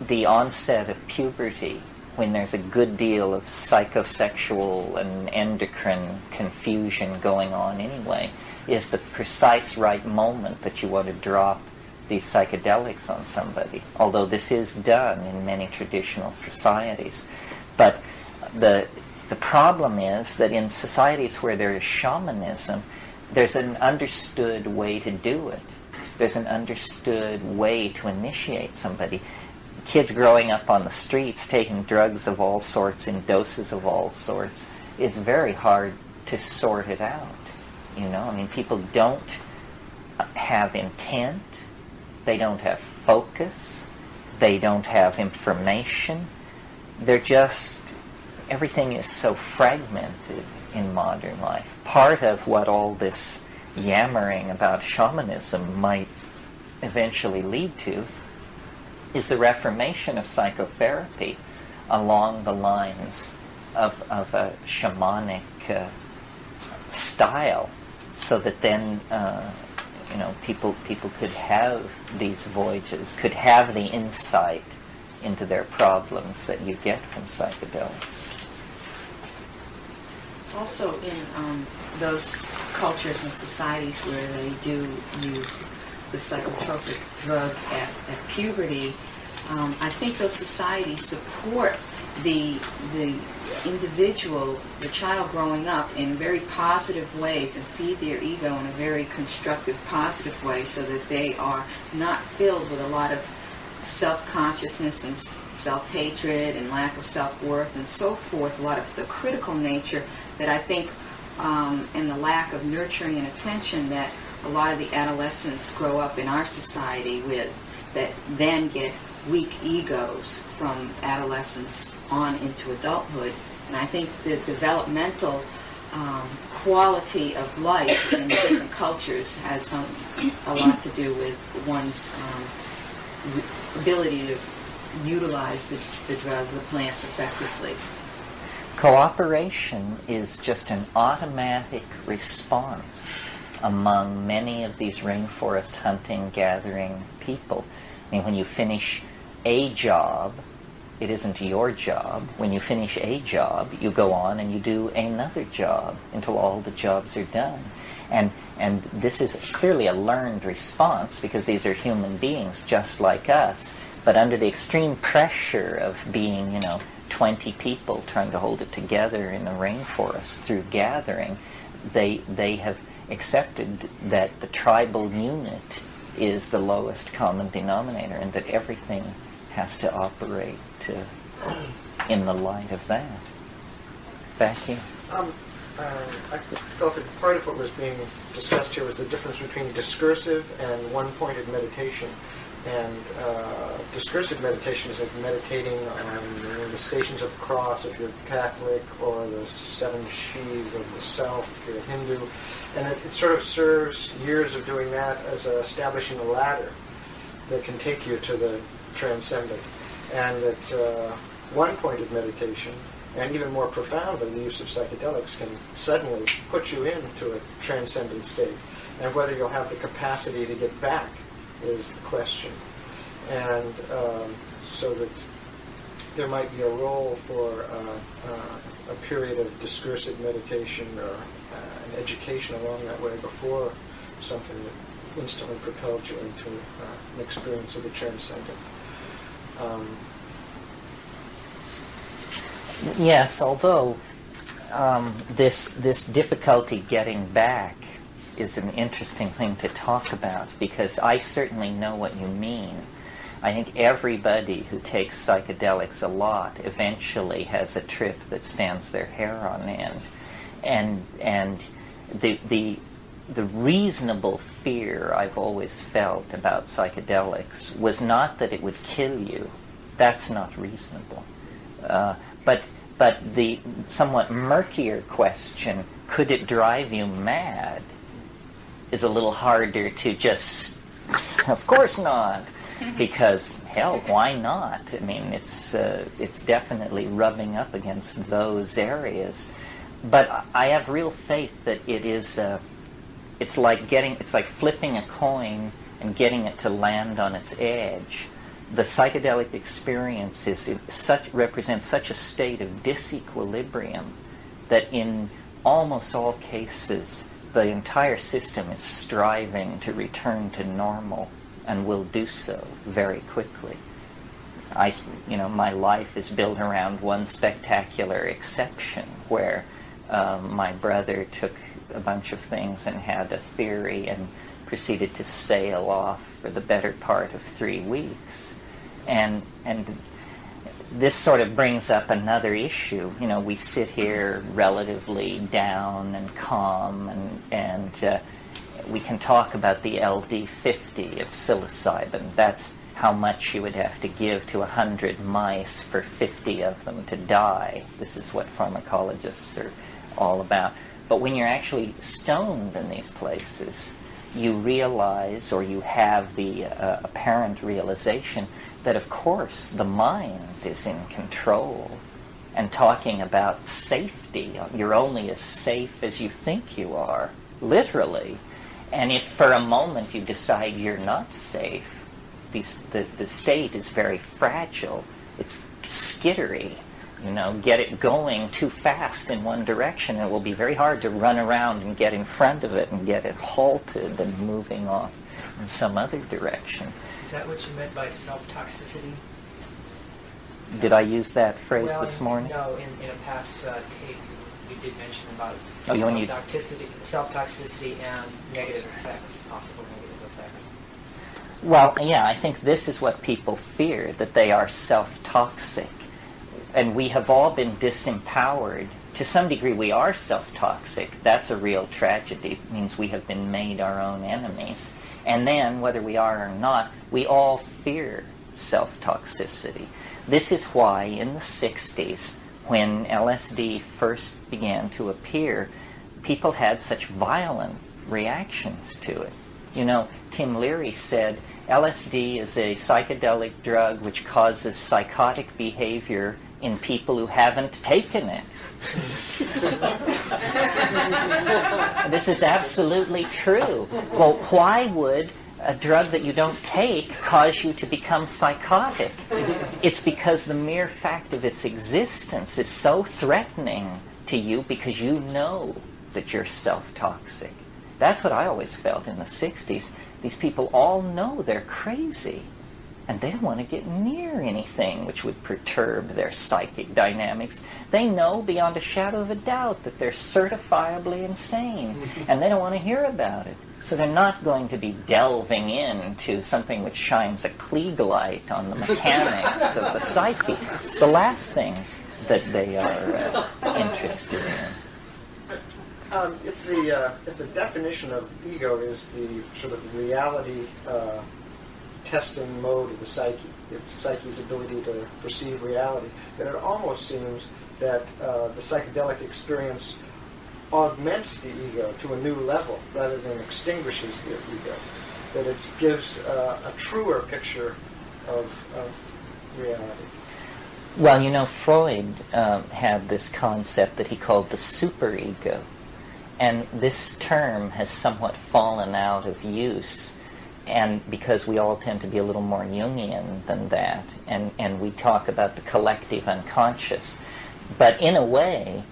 the onset of puberty, when there's a good deal of psychosexual and endocrine confusion going on anyway, is the precise right moment that you want to drop these psychedelics on somebody, although this is done in many traditional societies. But the problem is that in societies where there is shamanism, there's an understood way to do it. There's an understood way to initiate somebody. Kids growing up on the streets taking drugs of all sorts in doses of all sorts, it's very hard to sort it out. You know, I mean, people don't have intent, they don't have focus, they don't have information. They're just, everything is so fragmented in modern life. Part of what all this yammering about shamanism might eventually lead to is the reformation of psychotherapy along the lines of a shamanic style, so that then people could have these voyages, could have the insight into their problems that you get from psychedelics. Also in those cultures and societies where they do use the psychotropic drug at puberty, I think those societies support the individual, the child growing up in very positive ways and feed their ego in a very constructive, positive way, so that they are not filled with a lot of self-consciousness and self-hatred and lack of self-worth and so forth, a lot of the critical nature that I think, and the lack of nurturing and attention that a lot of the adolescents grow up in our society with, that then get weak egos from adolescence on into adulthood. And I think the developmental quality of life in different cultures has a lot to do with one's ability to utilize the drug, the plants effectively. Cooperation is just an automatic response among many of these rainforest hunting, gathering people. I mean, when you finish a job, it isn't your job. When you finish a job, you go on and you do another job until all the jobs are done. And this is clearly a learned response, because these are human beings just like us. But under the extreme pressure of being, 20 people trying to hold it together in the rainforest through gathering, they have accepted that the tribal unit is the lowest common denominator, and that everything has to operate in the light of that. Back here. I felt that part of what was being discussed here was the difference between discursive and one-pointed meditation. And discursive meditation is like meditating on the Stations of the Cross if you're Catholic, or the seven sheaves of the self if you're a Hindu. And it sort of serves years of doing that as establishing a ladder that can take you to the transcendent. And that one-pointed meditation, and even more profound than the use of psychedelics, can suddenly put you into a transcendent state. And whether you'll have the capacity to get back is the question. And so that there might be a role for a period of discursive meditation or an education along that way before something that instantly propelled you into an experience of the transcendent. Yes, although this difficulty getting back is an interesting thing to talk about, because I certainly know what you mean. I think everybody who takes psychedelics a lot eventually has a trip that stands their hair on end. And the reasonable fear I've always felt about psychedelics was not that it would kill you. That's not reasonable. But the somewhat murkier question, could it drive you mad, is a little harder to just Of course not. Because, hell, why not? I mean, it's definitely rubbing up against those areas. But I have real faith that it is, it's like flipping a coin and getting it to land on its edge. The psychedelic experience represents such a state of disequilibrium that in almost all cases, the entire system is striving to return to normal and will do so very quickly. My life is built around one spectacular exception where my brother took a bunch of things and had a theory and proceeded to sail off for the better part of 3 weeks. And this sort of brings up another issue. We sit here relatively down and calm, and we can talk about the LD50 of psilocybin. That's how much you would have to give to 100 mice for 50 of them to die. This is what pharmacologists are all about. But when you're actually stoned in these places, you realize, or you have the apparent realization, that of course the mind is in control. And talking about safety, you're only as safe as you think you are, literally. And if for a moment you decide you're not safe, the state is very fragile. It's skittery. Get it going too fast in one direction, and it will be very hard to run around and get in front of it and get it halted and moving off in some other direction. Is that what you meant by self-toxicity? Did I use that phrase this morning? No, in a past tape you did mention about self-toxicity and negative effects, possible negative effects. Well, yeah, I think this is what people fear, that they are self-toxic. And we have all been disempowered. To some degree, we are self-toxic. That's a real tragedy. It means we have been made our own enemies. And then, whether we are or not, we all fear self-toxicity. This is why in the 60s, when LSD first began to appear, people had such violent reactions to it. Tim Leary said, LSD is a psychedelic drug which causes psychotic behavior in people who haven't taken it. This is absolutely true. Well, why would a drug that you don't take cause you to become psychotic? It's because the mere fact of its existence is so threatening to you because you know that you're self-toxic. That's what I always felt in the 60s. These people all know they're crazy, and they don't want to get near anything which would perturb their psychic dynamics. They know beyond a shadow of a doubt that they're certifiably insane, and they don't want to hear about it. So they're not going to be delving into something which shines a Klieg light on the mechanics of the psyche. It's the last thing that they are interested in. If the definition of ego is the sort of reality testing mode of the psyche, the psyche's ability to perceive reality, then it almost seems that the psychedelic experience augments the ego to a new level rather than extinguishes the ego. That it gives a truer picture of reality. Well, Freud had this concept that he called the superego. And this term has somewhat fallen out of use, and because we all tend to be a little more Jungian than that, and we talk about the collective unconscious. But in a way,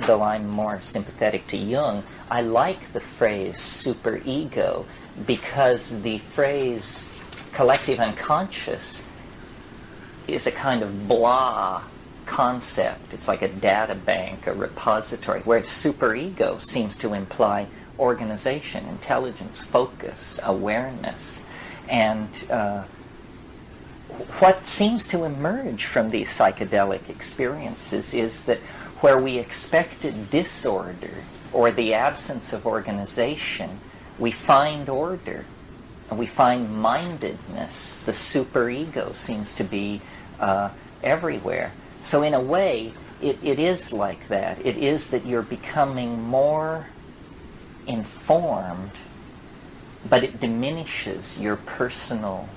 though I'm more sympathetic to Jung, I like the phrase superego because the phrase collective unconscious is a kind of blah concept. It's like a data bank, a repository, where superego seems to imply organization, intelligence, focus, awareness. And what seems to emerge from these psychedelic experiences is that where we expected disorder or the absence of organization, we find order, and we find mindedness. The superego seems to be everywhere. So in a way, it is like that. It is that you're becoming more informed but it diminishes your personal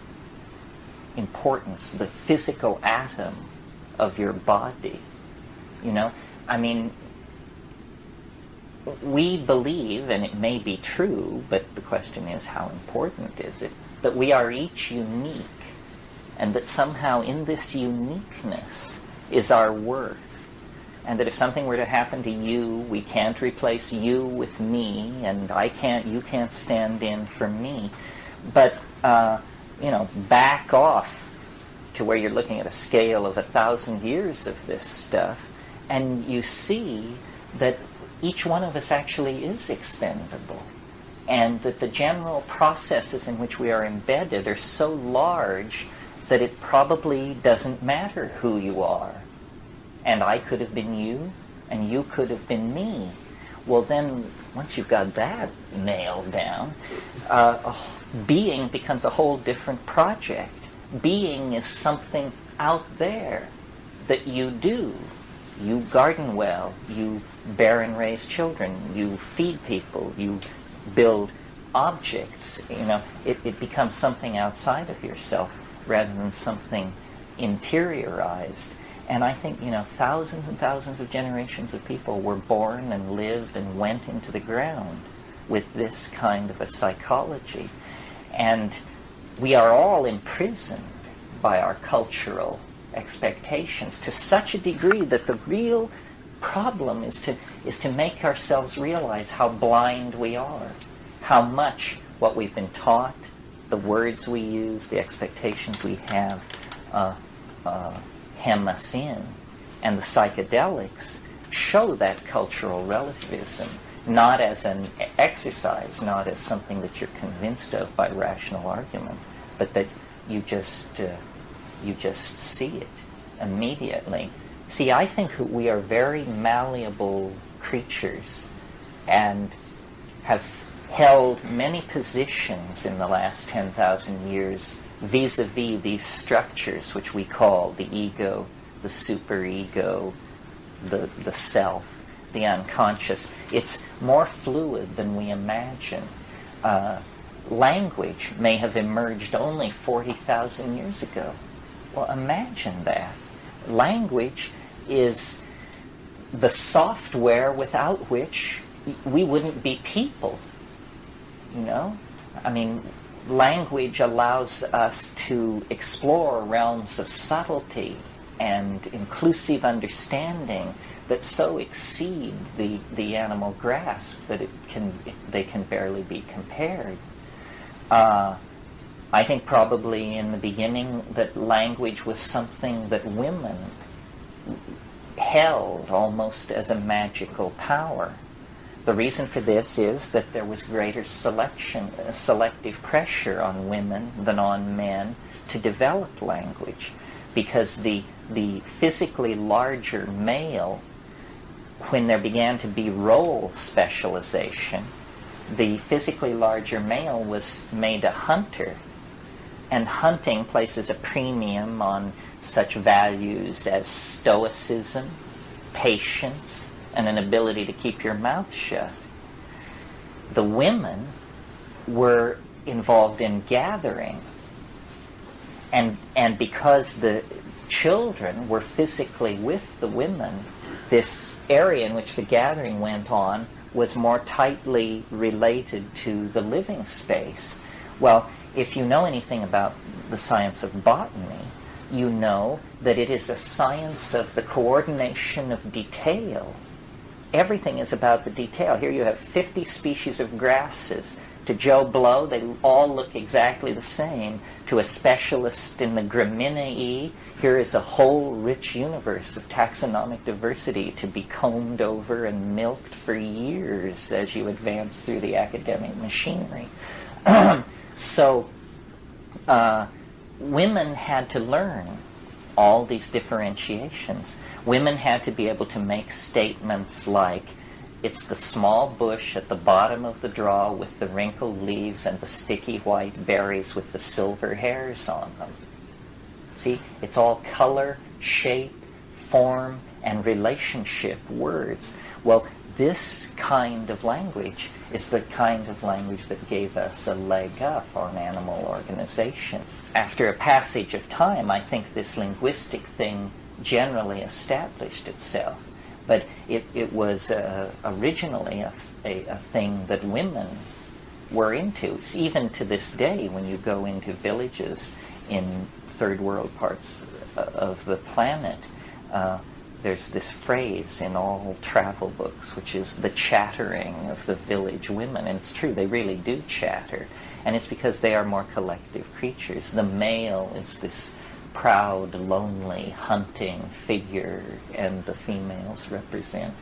importance, the physical atom of your body. You know, I mean, we believe, and it may be true, but the question is, how important is it, that we are each unique, and that somehow in this uniqueness is our worth, and that if something were to happen to you, we can't replace you with me, and you can't stand in for me. But, back off to where you're looking at a scale of 1,000 years of this stuff, and you see that each one of us actually is expendable, and that the general processes in which we are embedded are so large that it probably doesn't matter who you are. And I could have been you, and you could have been me. Well then, once you've got that nailed down, being becomes a whole different project. Being is something out there that you do. You garden well, you bear and raise children, you feed people, you build objects. It becomes something outside of yourself rather than something interiorized. And I think, thousands and thousands of generations of people were born and lived and went into the ground with this kind of a psychology. And we are all imprisoned by our cultural expectations to such a degree that the real problem is to make ourselves realize how blind we are, how much what we've been taught, the words we use, the expectations we have, hem us in. And the psychedelics show that cultural relativism, not as an exercise, not as something that you're convinced of by rational argument, but that you just see it immediately. See, I think that we are very malleable creatures and have held many positions in the last 10,000 years vis-a-vis these structures which we call the ego, the superego, the self, the unconscious. It's more fluid than we imagine. Language may have emerged only 40,000 years ago. Well, imagine that. Language is the software without which we wouldn't be people. I mean, language allows us to explore realms of subtlety and inclusive understanding that so exceed the animal grasp that they can barely be compared. I think probably in the beginning that language was something that women held almost as a magical power. The reason for this is that there was greater selective pressure on women than on men to develop language, because the physically larger male, when there began to be role specialization, the physically larger male was made a hunter, and hunting places a premium on such values as stoicism, patience, and an ability to keep your mouth shut. The women were involved in gathering, and because the children were physically with the women, this area in which the gathering went on was more tightly related to the living space. Well, if you know anything about the science of botany, you know that it is a science of the coordination of detail. Everything is about the detail. Here you have 50 species of grasses. To Joe Blow, they all look exactly the same. To a specialist in the Gramineae, here is a whole rich universe of taxonomic diversity to be combed over and milked for years as you advance through the academic machinery. So women had to learn all these differentiations. Women had to be able to make statements like, it's the small bush at the bottom of the draw with the wrinkled leaves and the sticky white berries with the silver hairs on them. See, it's all color, shape, form, and relationship words. Well, this kind of language is the kind of language that gave us a leg up on animal organization. After a passage of time, I think this linguistic thing generally established itself. But it was originally a thing that women were into. It's even to this day, when you go into villages in third world parts of the planet, there's this phrase in all travel books, which is the chattering of the village women. And it's true, they really do chatter. And it's because they are more collective creatures. The male is this proud, lonely, hunting figure, and the females represent,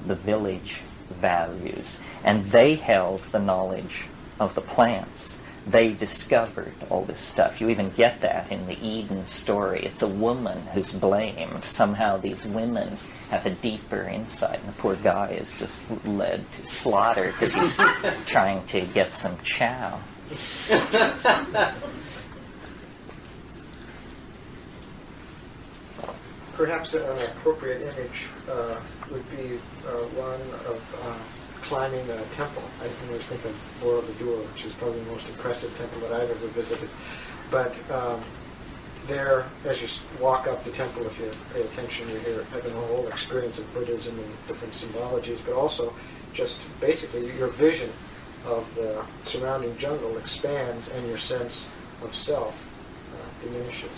the village values. And they held the knowledge of the plants. They discovered all this stuff. You even get that in the Eden story. It's a woman who's blamed. Somehow these women have a deeper insight, and the poor guy is just led to slaughter because he's trying to get some chow. Perhaps an appropriate image would be one of climbing a temple. I can always think of Borobudur, which is probably the most impressive temple that I've ever visited. But there, as you walk up the temple, if you pay attention, you're having a whole experience of Buddhism and different symbologies, but also just basically your vision of the surrounding jungle expands and your sense of self diminishes.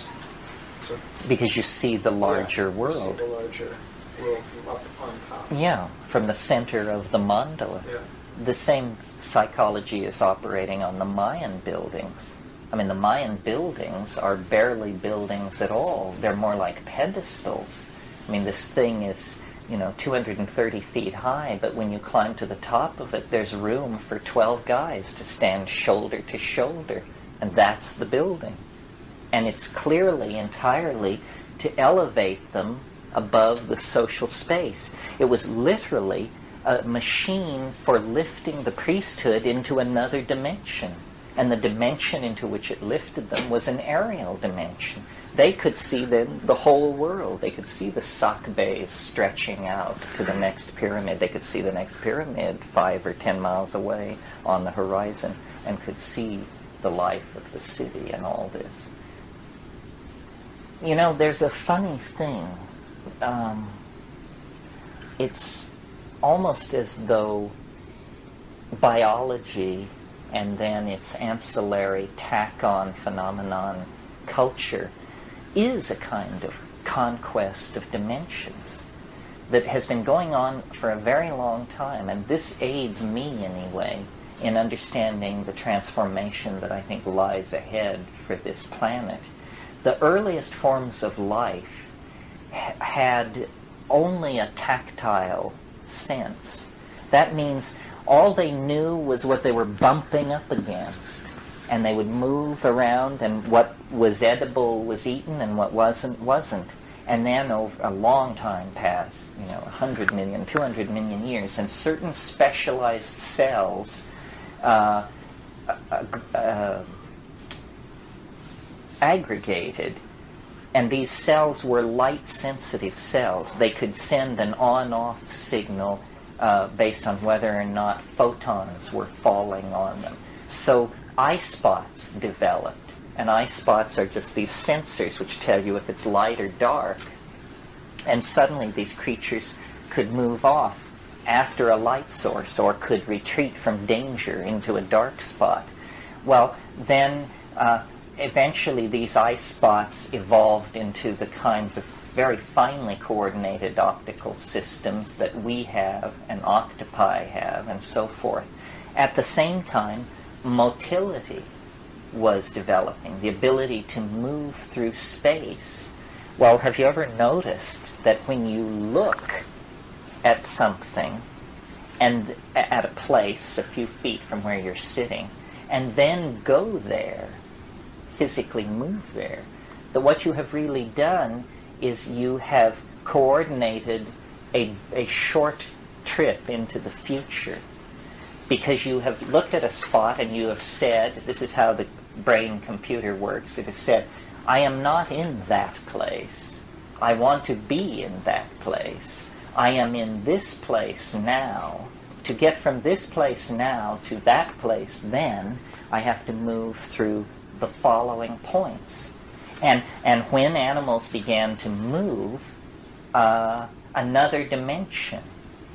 So, because you see the larger world. You see the larger world from up on top. Yeah, from the center of the mandala. Yeah. The same psychology is operating on the Mayan buildings. I mean, the Mayan buildings are barely buildings at all. They're more like pedestals. I mean, this thing is, 230 feet high, but when you climb to the top of it, there's room for 12 guys to stand shoulder to shoulder, and that's the building. And it's clearly, entirely, to elevate them above the social space. It was literally a machine for lifting the priesthood into another dimension. And the dimension into which it lifted them was an aerial dimension. They could see then the whole world. They could see the sak bays stretching out to the next pyramid. They could see the next pyramid 5 or 10 miles away on the horizon and could see the life of the city and all this. There's a funny thing. It's almost as though biology and then its ancillary tack-on phenomenon, culture, is a kind of conquest of dimensions that has been going on for a very long time. And this aids me, anyway, in understanding the transformation that I think lies ahead for this planet. The earliest forms of life had only a tactile sense. That means all they knew was what they were bumping up against. And they would move around, and what was edible was eaten, and what wasn't. And then over a long time passed, 100 million, 200 million years, and certain specialized cells aggregated. And these cells were light-sensitive cells. They could send an on-off signal based on whether or not photons were falling on them. So eye spots developed. And eye spots are just these sensors which tell you if it's light or dark. And suddenly these creatures could move off after a light source or could retreat from danger into a dark spot. Well, then eventually these eye spots evolved into the kinds of very finely coordinated optical systems that we have and octopi have and so forth. At the same time, motility was developing, the ability to move through space. Well, have you ever noticed that when you look at something and at a place a few feet from where you're sitting and then go there, physically move there, that what you have really done is you have coordinated a short trip into the future, because you have looked at a spot and you have said, this is how the brain-computer works, it has said, I am not in that place. I want to be in that place. I am in this place now. To get from this place now to that place then, I have to move through the following points. And when animals began to move, another dimension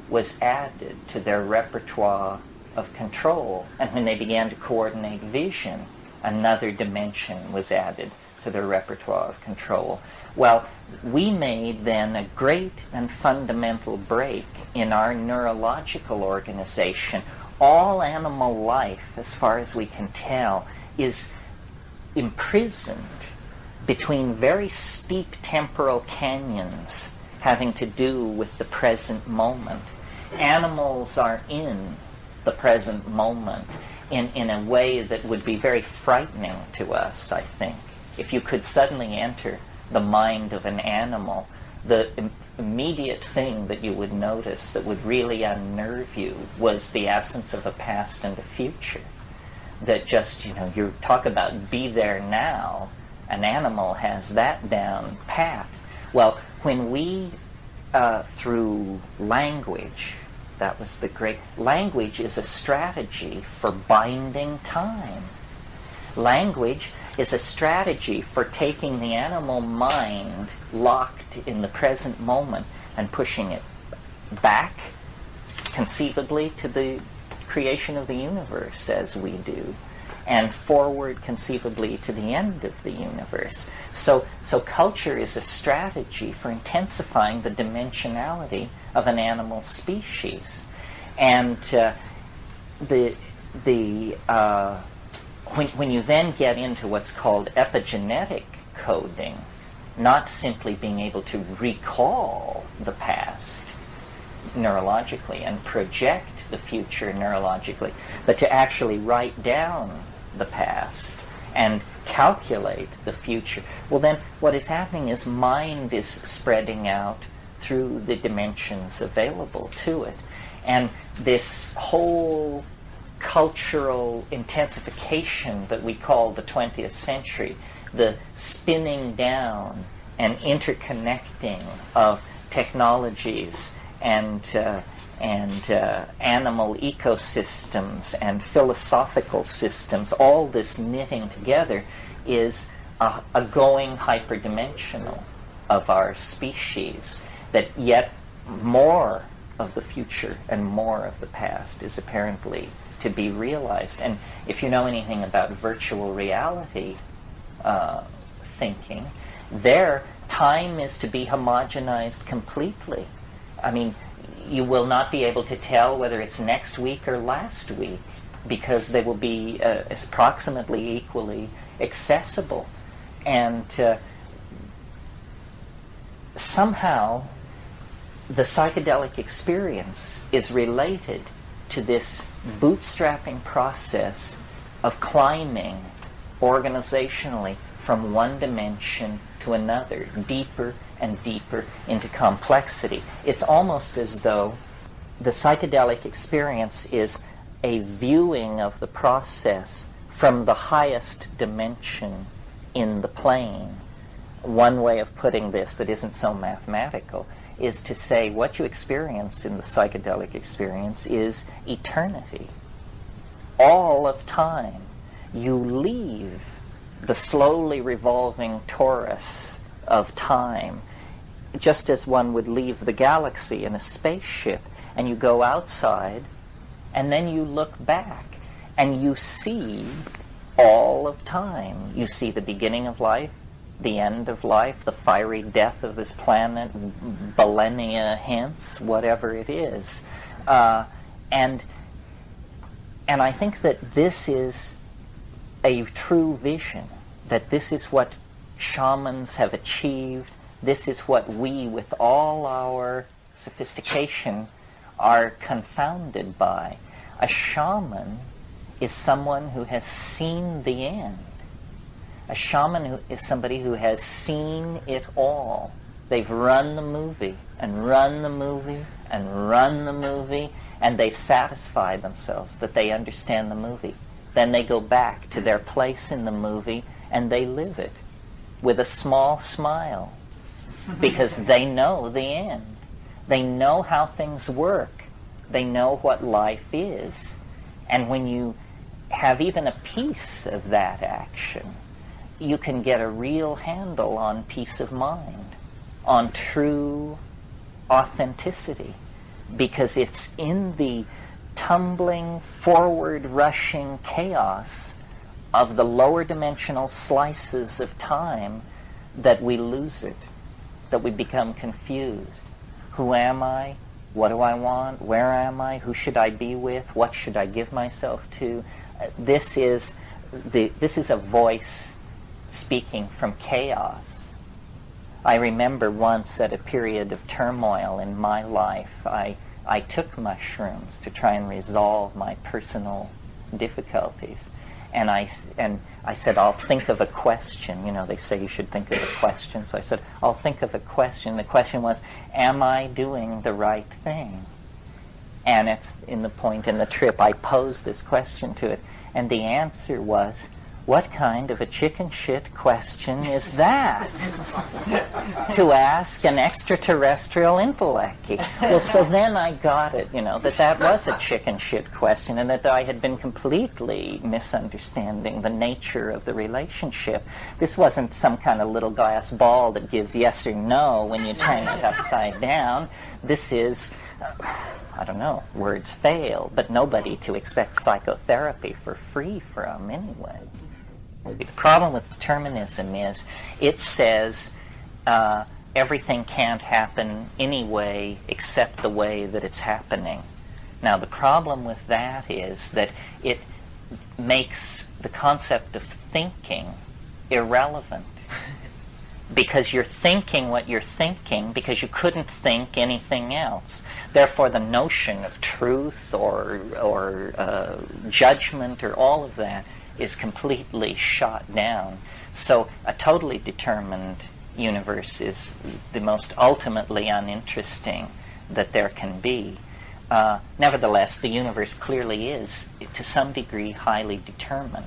was added to their repertoire of control. And when they began to coordinate vision, another dimension was added to their repertoire of control. Well, we made then a great and fundamental break in our neurological organization. All animal life, as far as we can tell, is imprisoned between very steep temporal canyons having to do with the present moment. Animals are in the present moment in a way that would be very frightening to us, I think. If you could suddenly enter the mind of an animal, the immediate thing that you would notice that would really unnerve you was the absence of a past and a future. That just, you talk about be there now, an animal has that down pat. Well, when we, through language, that was the great... Language is a strategy for binding time. Language is a strategy for taking the animal mind locked in the present moment and pushing it back, conceivably, to the creation of the universe as we do, and forward conceivably to the end of the universe. So culture is a strategy for intensifying the dimensionality of an animal species. And when you then get into what's called epigenetic coding, not simply being able to recall the past neurologically and project the future neurologically, but to actually write down the past and calculate the future. Well, then what is happening is mind is spreading out through the dimensions available to it. And this whole cultural intensification that we call the 20th century, the spinning down and interconnecting of technologies and animal ecosystems and philosophical systems, all this knitting together is a going hyperdimensional of our species, that yet more of the future and more of the past is apparently to be realized. And if you know anything about virtual reality thinking, there time is to be homogenized completely. I mean, you will not be able to tell whether it's next week or last week, because they will be approximately equally accessible. And somehow the psychedelic experience is related to this bootstrapping process of climbing organizationally from one dimension to another, deeper and deeper into complexity. It's almost as though the psychedelic experience is a viewing of the process from the highest dimension in the plane. One way of putting this that isn't so mathematical is to say what you experience in the psychedelic experience is eternity. All of time. You leave the slowly revolving torus of time, just as one would leave the galaxy in a spaceship, and you go outside, and then you look back, and you see all of time. You see the beginning of life, the end of life, the fiery death of this planet, millennia hence, whatever it is. And I think that this is a true vision, that this is what shamans have achieved. This is what we, with all our sophistication, are confounded by. A shaman is someone who has seen the end. A shaman is somebody who has seen it all. They've run the movie, and run the movie, and run the movie, and they've satisfied themselves that they understand the movie. Then they go back to their place in the movie, and they live it with a small smile, because they know the end. They know how things work. They know what life is. And when you have even a piece of that action, you can get a real handle on peace of mind, on true authenticity, because it's in the tumbling, forward-rushing chaos of the lower dimensional slices of time that we lose it, that we become confused. Who am I? What do I want? Where am I? Who should I be with? What should I give myself to? This is a voice speaking from chaos. I remember once at a period of turmoil in my life, I took mushrooms to try and resolve my personal difficulties. And I said, I'll think of a question. You know, they say you should think of a question. So I said, I'll think of a question. The question was, am I doing the right thing? And it's in the point in the trip, I posed this question to it. And the answer was, what kind of a chicken shit question is that to ask an extraterrestrial intellect? Well, so then I got it, that was a chicken shit question, and that I had been completely misunderstanding the nature of the relationship. This wasn't some kind of little glass ball that gives yes or no when you turn it upside down. This is, I don't know, words fail, but nobody to expect psychotherapy for free from anyway. The problem with determinism is it says everything can't happen anyway except the way that it's happening. Now, the problem with that is that it makes the concept of thinking irrelevant. Because you're thinking what you're thinking because you couldn't think anything else. Therefore, the notion of truth or judgment or all of that is completely shot down. So a totally determined universe is the most ultimately uninteresting that there can be. Nevertheless, the universe clearly is, to some degree, highly determined.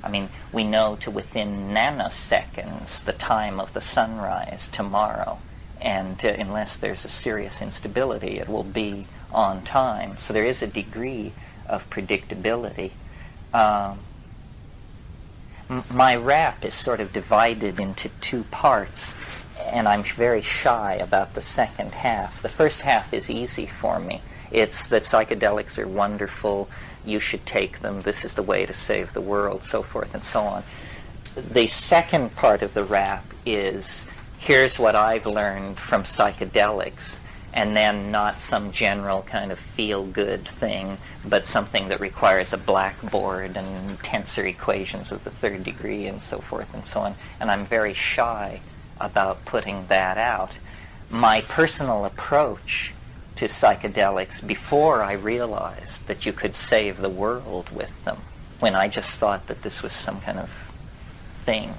I mean, we know to within nanoseconds the time of the sunrise tomorrow, and unless there's a serious instability, it will be on time. So there is a degree of predictability. My rap is sort of divided into two parts, and I'm very shy about the second half. The first half is easy for me. It's that psychedelics are wonderful, you should take them, this is the way to save the world, so forth and so on. The second part of the rap is, here's what I've learned from psychedelics, and then not some general kind of feel-good thing, but something that requires a blackboard and tensor equations of the third degree and so forth and so on. And I'm very shy about putting that out. My personal approach to psychedelics, before I realized that you could save the world with them, when I just thought that this was some kind of thing,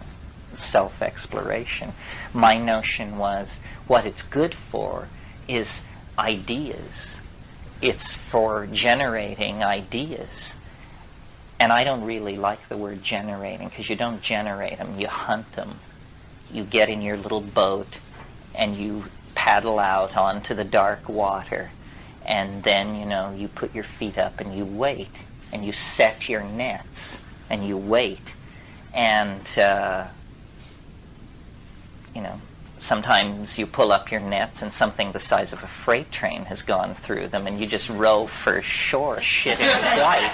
self-exploration, my notion was what it's good for is ideas. It's for generating ideas. And I don't really like the word generating, because you don't generate them, you hunt them. You get in your little boat and you paddle out onto the dark water, and then, you put your feet up and you wait, and you set your nets and you wait, and sometimes you pull up your nets and something the size of a freight train has gone through them, and you just row for shore, shit in flight.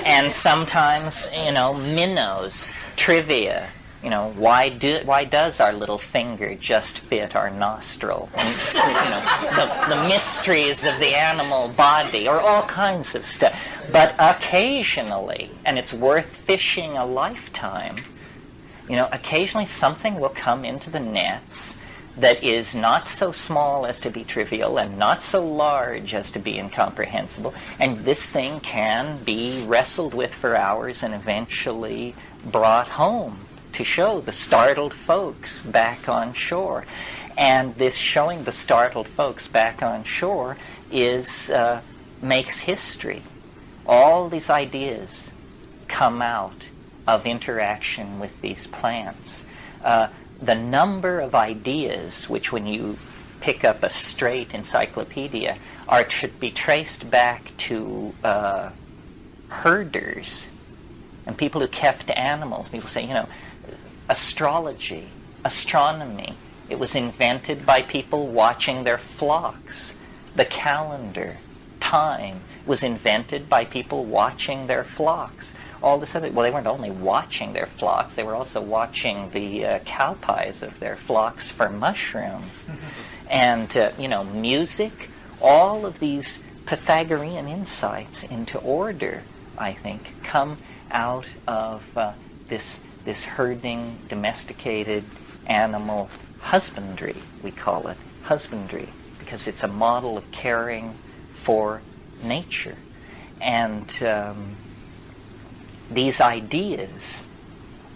And sometimes, minnows, trivia. Why does our little finger just fit our nostril? And, the mysteries of the animal body, or all kinds of stuff. But occasionally, and it's worth fishing a lifetime, occasionally something will come into the nets that is not so small as to be trivial and not so large as to be incomprehensible. And this thing can be wrestled with for hours and eventually brought home to show the startled folks back on shore. And this showing the startled folks back on shore makes history. All these ideas come out of interaction with these plants. The number of ideas which, when you pick up a straight encyclopedia are to be traced back to herders and people who kept animals. People say, astrology, astronomy, it was invented by people watching their flocks. The calendar, time, was invented by people watching their flocks. All this other, well, they weren't only watching their flocks, they were also watching the cow pies of their flocks for mushrooms. And, music, all of these Pythagorean insights into order, I think, come out of this herding, domesticated animal husbandry, we call it, husbandry, because it's a model of caring for nature. And these ideas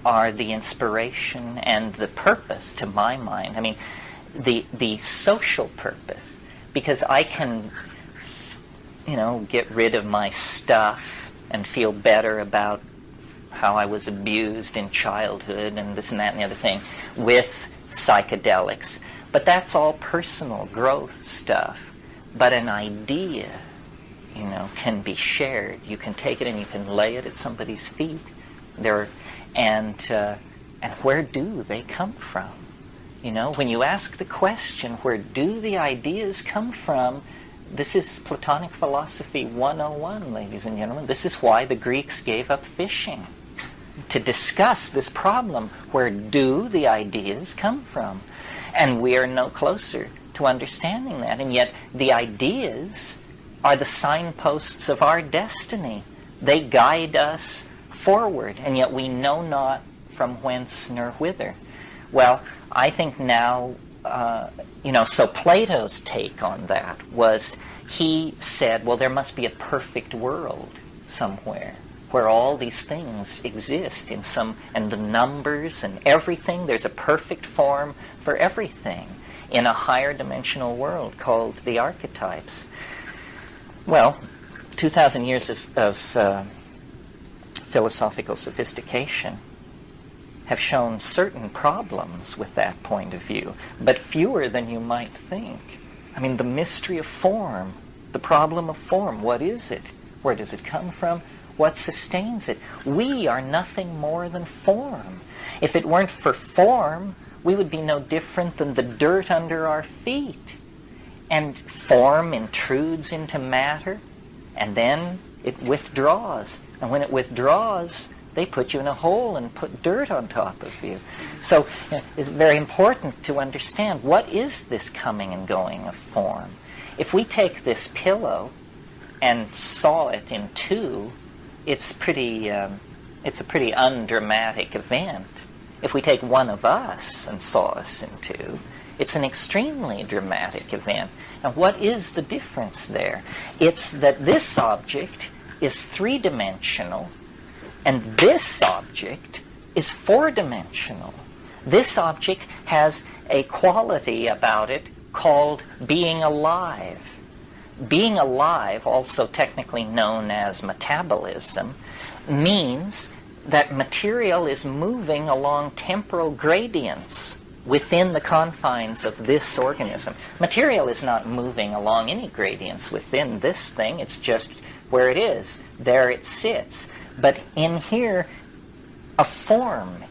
are the inspiration and the purpose, to my mind. I mean, the social purpose, because I can, get rid of my stuff and feel better about how I was abused in childhood and this and that and the other thing with psychedelics. But that's all personal growth stuff. But an idea, can be shared. You can take it and you can lay it at somebody's feet. And where do they come from? When you ask the question, where do the ideas come from? This is Platonic Philosophy 101, ladies and gentlemen. This is why the Greeks gave up fishing, to discuss this problem. Where do the ideas come from? And we are no closer to understanding that. And yet the ideas are the signposts of our destiny. They guide us forward, and yet we know not from whence nor whither. Well, I think now, so Plato's take on that was, he said, well, there must be a perfect world somewhere where all these things exist and the numbers and everything, there's a perfect form for everything in a higher dimensional world called the archetypes. Well, 2,000 years of philosophical sophistication have shown certain problems with that point of view, but fewer than you might think. I mean, the mystery of form, the problem of form, what is it? Where does it come from? What sustains it? We are nothing more than form. If it weren't for form, we would be no different than the dirt under our feet. And form intrudes into matter, and then it withdraws. And when it withdraws, they put you in a hole and put dirt on top of you. So it's very important to understand, what is this coming and going of form? If we take this pillow and saw it in two, it's a pretty undramatic event. If we take one of us and saw us in two, it's an extremely dramatic event. And what is the difference there? It's that this object is three-dimensional, and this object is four-dimensional. This object has a quality about it called being alive. Being alive, also technically known as metabolism, means that material is moving along temporal gradients within the confines of this organism. Material is not moving along any gradients within this thing. It's just where it is. There it sits. But in here, a form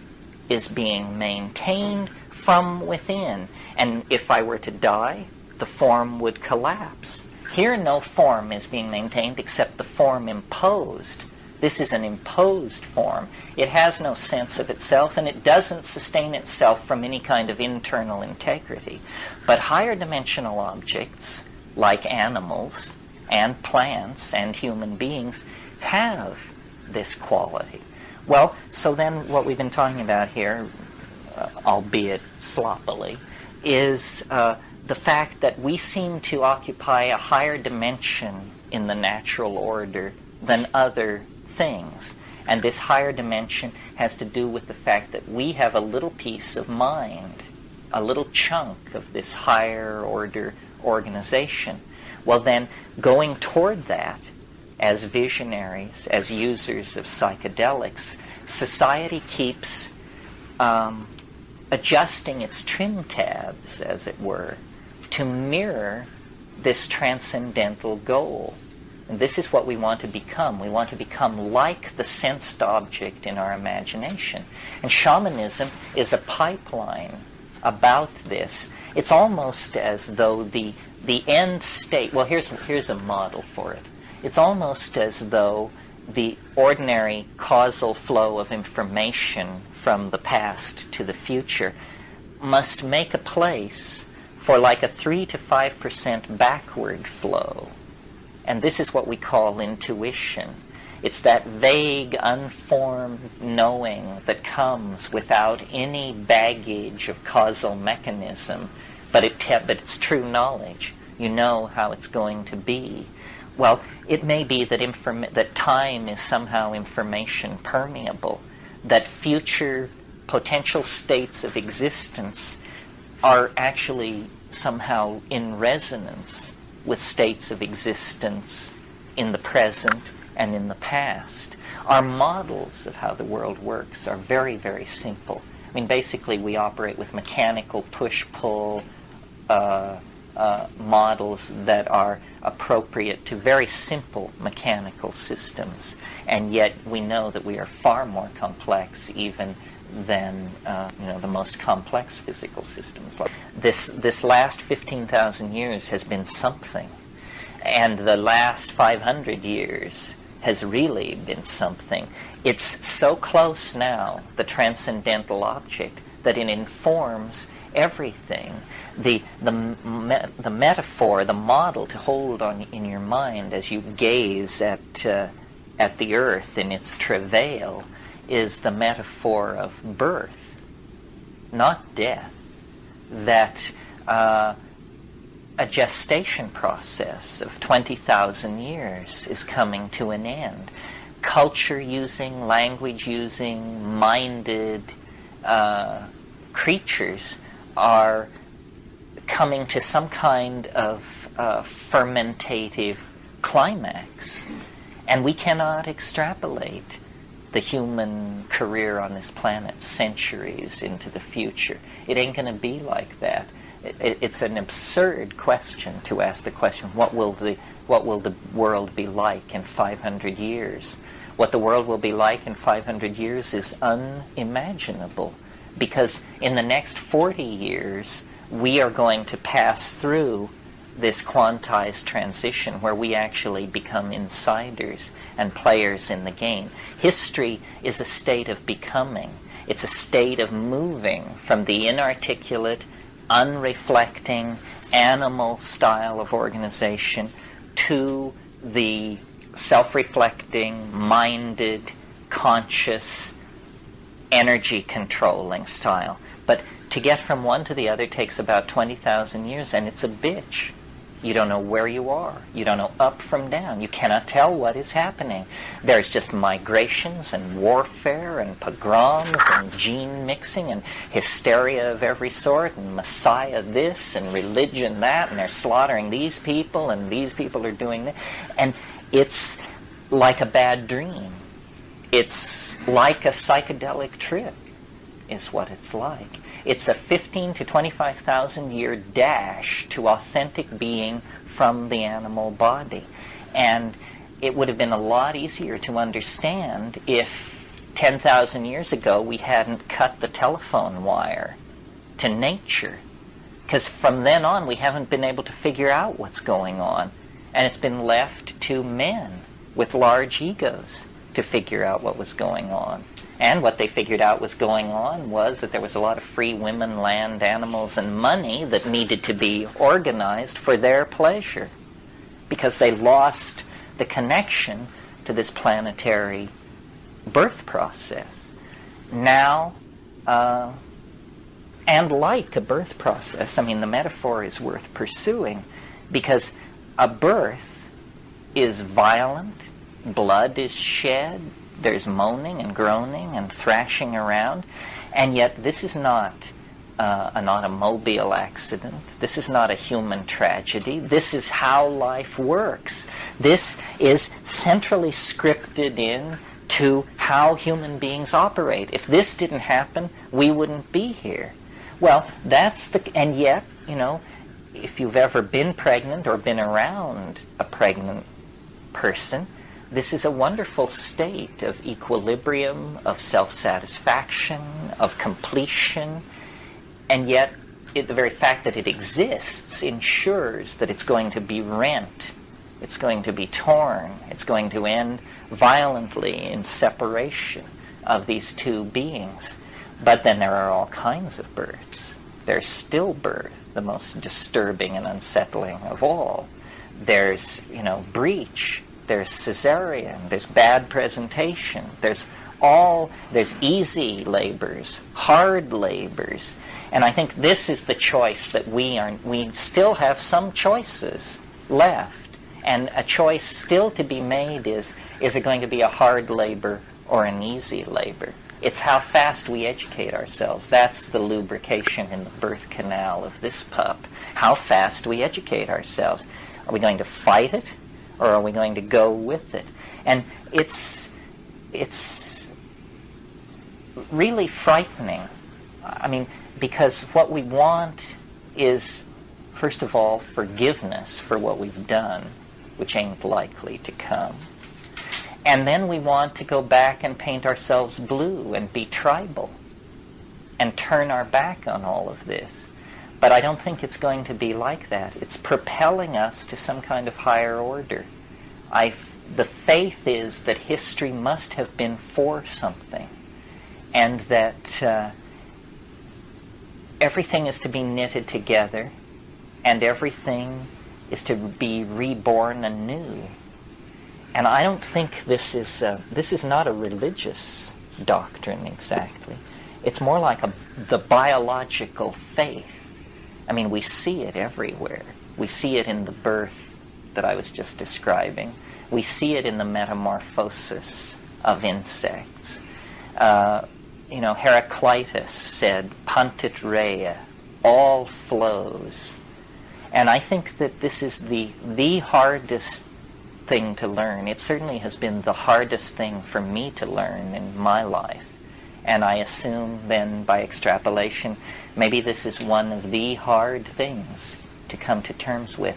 is being maintained from within. And if I were to die, the form would collapse. Here, no form is being maintained except the form imposed. This is an imposed form. It has no sense of itself, and it doesn't sustain itself from any kind of internal integrity. But higher dimensional objects, like animals and plants and human beings, have this quality. Well, so then what we've been talking about here, albeit sloppily, is the fact that we seem to occupy a higher dimension in the natural order than other things. And this higher dimension has to do with the fact that we have a little piece of mind, a little chunk of this higher order organization. Well then, going toward that, as visionaries, as users of psychedelics, society keeps adjusting its trim tabs, as it were, to mirror this transcendental goal. And this is what we want to become. We want to become like the sensed object in our imagination. And shamanism is a pipeline about this. It's almost as though the end state, well, here's a model for it. It's almost as though the ordinary causal flow of information from the past to the future must make a place for like a 3 to 5% backward flow. And this is what we call intuition. It's that vague, unformed knowing that comes without any baggage of causal mechanism, but it's true knowledge. You know how it's going to be. Well, it may be that that time is somehow information permeable, that future potential states of existence are actually somehow in resonance with states of existence in the present and in the past. Our models of how the world works are very, very simple. I mean, basically we operate with mechanical push-pull models that are appropriate to very simple mechanical systems, and yet we know that we are far more complex even than the most complex physical systems. This last 15,000 years has been something, and the last 500 years has really been something. It's so close now, the transcendental object, that it informs everything. The metaphor, the model to hold on in your mind as you gaze at the earth in its travail is the metaphor of birth, not death. That a gestation process of 20,000 years is coming to an end. Culture using, language using, minded creatures are coming to some kind of fermentative climax. And we cannot extrapolate the human career on this planet centuries into the future. It ain't going to be like that. It's an absurd question to ask the question, what will the world be like in 500 years? What the world will be like in 500 years is unimaginable, because in the next 40 years, we are going to pass through this quantized transition where we actually become insiders and players in the game. History is a state of becoming. It's a state of moving from the inarticulate, unreflecting, animal style of organization to the self-reflecting, minded, conscious, energy-controlling style. But to get from one to the other takes about 20,000 years, and it's a bitch. You don't know where you are. You don't know up from down. You cannot tell what is happening. There's just migrations and warfare and pogroms and gene mixing and hysteria of every sort and Messiah this and religion that, and they're slaughtering these people and these people are doing that. And it's like a bad dream. It's like a psychedelic trip is what it's like. It's a 15 to 25,000 year dash to authentic being from the animal body. And it would have been a lot easier to understand if 10,000 years ago we hadn't cut the telephone wire to nature. Because from then on we haven't been able to figure out what's going on. And it's been left to men with large egos to figure out what was going on. And what they figured out was going on was that there was a lot of free women, land, animals, and money that needed to be organized for their pleasure, because they lost the connection to this planetary birth process. Now, and like a birth process, I mean, the metaphor is worth pursuing, because a birth is violent, blood is shed, there's moaning and groaning and thrashing around, and yet this is not an automobile accident. This is not a human tragedy. This is how life works. This is centrally scripted in to how human beings operate. If this didn't happen, we wouldn't be here. Well, and yet, if you've ever been pregnant or been around a pregnant person, this is a wonderful state of equilibrium, of self-satisfaction, of completion, and yet the very fact that it exists ensures that it's going to be rent, it's going to be torn, it's going to end violently in separation of these two beings. But then there are all kinds of births. There's stillbirth, the most disturbing and unsettling of all. There's, breech. There's cesarean. There's bad presentation. There's easy labors, hard labors. And I think this is the choice that we still have some choices left. And a choice still to be made is it going to be a hard labor or an easy labor? It's how fast we educate ourselves. That's the lubrication in the birth canal of this pup. How fast we educate ourselves. Are we going to fight it, or are we going to go with it? And it's really frightening. I mean, because what we want is, first of all, forgiveness for what we've done, which ain't likely to come. And then we want to go back and paint ourselves blue and be tribal and turn our back on all of this. But I don't think it's going to be like that. It's propelling us to some kind of higher order. The faith is that history must have been for something, and that everything is to be knitted together, and everything is to be reborn anew. And I don't think this is not a religious doctrine exactly. It's more like the biological faith. I mean, we see it everywhere. We see it in the birth that I was just describing. We see it in the metamorphosis of insects. Heraclitus said, "Puntit rea," all flows. And I think that this is the hardest thing to learn. It certainly has been the hardest thing for me to learn in my life. And I assume then, by extrapolation, maybe this is one of the hard things to come to terms with.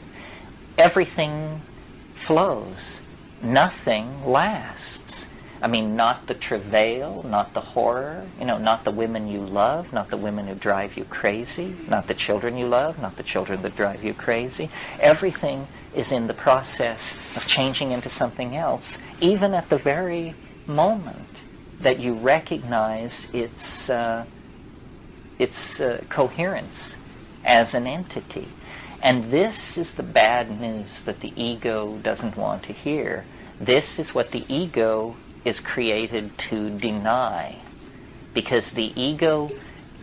Everything flows. Nothing lasts. I mean, not the travail, not the horror, not the women you love, not the women who drive you crazy, not the children you love, not the children that drive you crazy. Everything is in the process of changing into something else, even at the very moment that you recognize its coherence as an entity. And this is the bad news that the ego doesn't want to hear. This is what the ego is created to deny, because the ego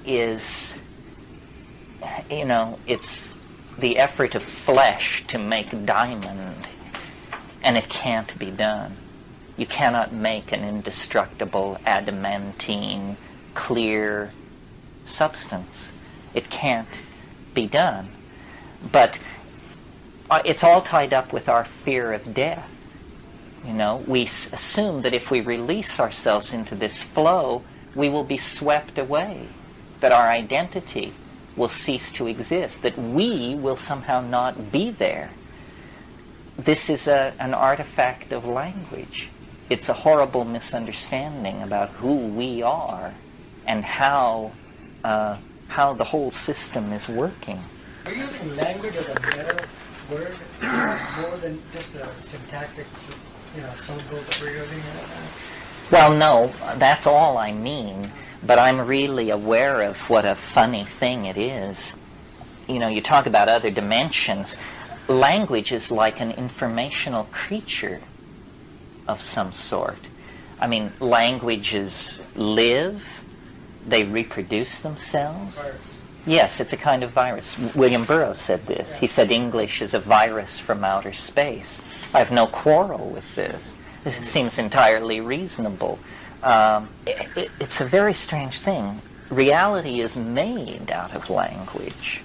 is, it's the effort of flesh to make diamond, and it can't be done. You cannot make an indestructible, adamantine, clear substance. It can't be done. But it's all tied up with our fear of death. We assume that if we release ourselves into this flow, we will be swept away, that our identity will cease to exist, that we will somehow not be there. This is an artifact of language. It's a horrible misunderstanding about who we are and how the whole system is working. Are you using language as a meta word more than just the syntactic, syllables that we're using? Well, no, that's all I mean. But I'm really aware of what a funny thing it is. You talk about other dimensions. Language is like an informational creature of some sort. I mean, languages live, they reproduce themselves. Virus. Yes, it's a kind of virus. William Burroughs said this. He said English is a virus from outer space. I have no quarrel with this. This seems entirely reasonable. It's a very strange thing. Reality is made out of language.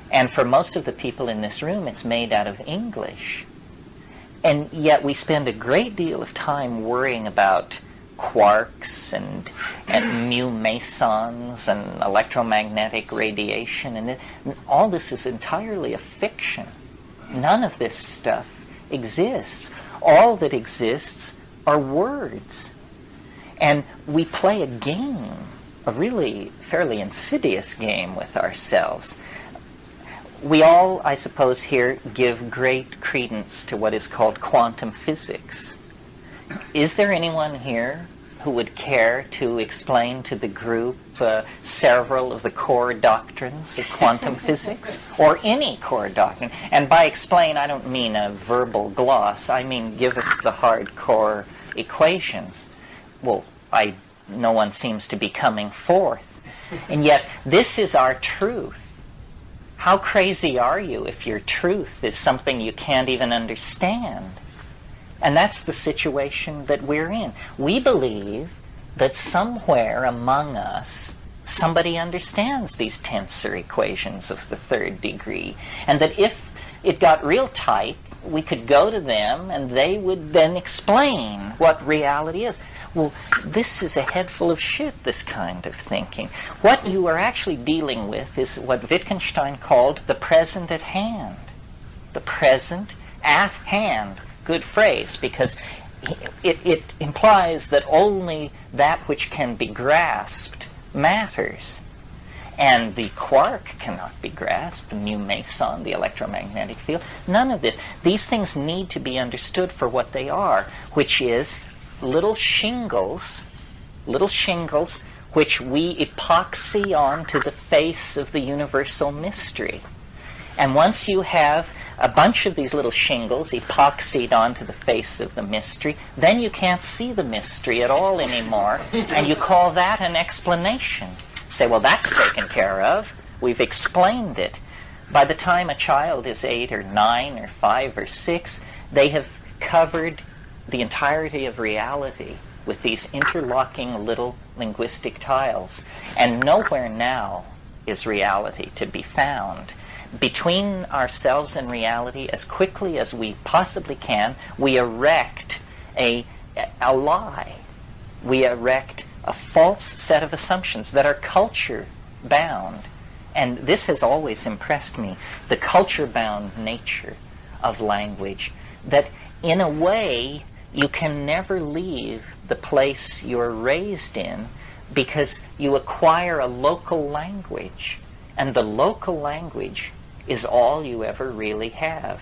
And for most of the people in this room, it's made out of English. And yet we spend a great deal of time worrying about quarks and mu mesons and electromagnetic radiation, and all this is entirely a fiction. None of this stuff exists. All that exists are words. And we play a game, a really fairly insidious game with ourselves. We all, I suppose, here give great credence to what is called quantum physics. Is there anyone here who would care to explain to the group several of the core doctrines of quantum physics, or any core doctrine? And by explain, I don't mean a verbal gloss. I mean give us the hardcore equations. Well, no one seems to be coming forth. And yet, this is our truth. How crazy are you if your truth is something you can't even understand? And that's the situation that we're in. We believe that somewhere among us, somebody understands these tensor equations of the third degree, and that if it got real tight, we could go to them and they would then explain what reality is. Well, this is a head full of shit, this kind of thinking. What you are actually dealing with is what Wittgenstein called the present at hand. The present at hand. Good phrase, because it implies that only that which can be grasped matters. And the quark cannot be grasped, the mu meson, the electromagnetic field, none of this. These things need to be understood for what they are, which is little shingles which we epoxy onto the face of the universal mystery. And once you have a bunch of these little shingles epoxied onto the face of the mystery, then you can't see the mystery at all anymore, and you call that an explanation. Say, well, that's taken care of. We've explained it. By the time a child is 8 or 9 or 5 or 6, they have covered the entirety of reality with these interlocking little linguistic tiles. And nowhere now is reality to be found. Between ourselves and reality, as quickly as we possibly can, we erect a lie. We erect a false set of assumptions that are culture-bound. And this has always impressed me, the culture-bound nature of language, that in a way you can never leave the place you're raised in because you acquire a local language. And the local language is all you ever really have.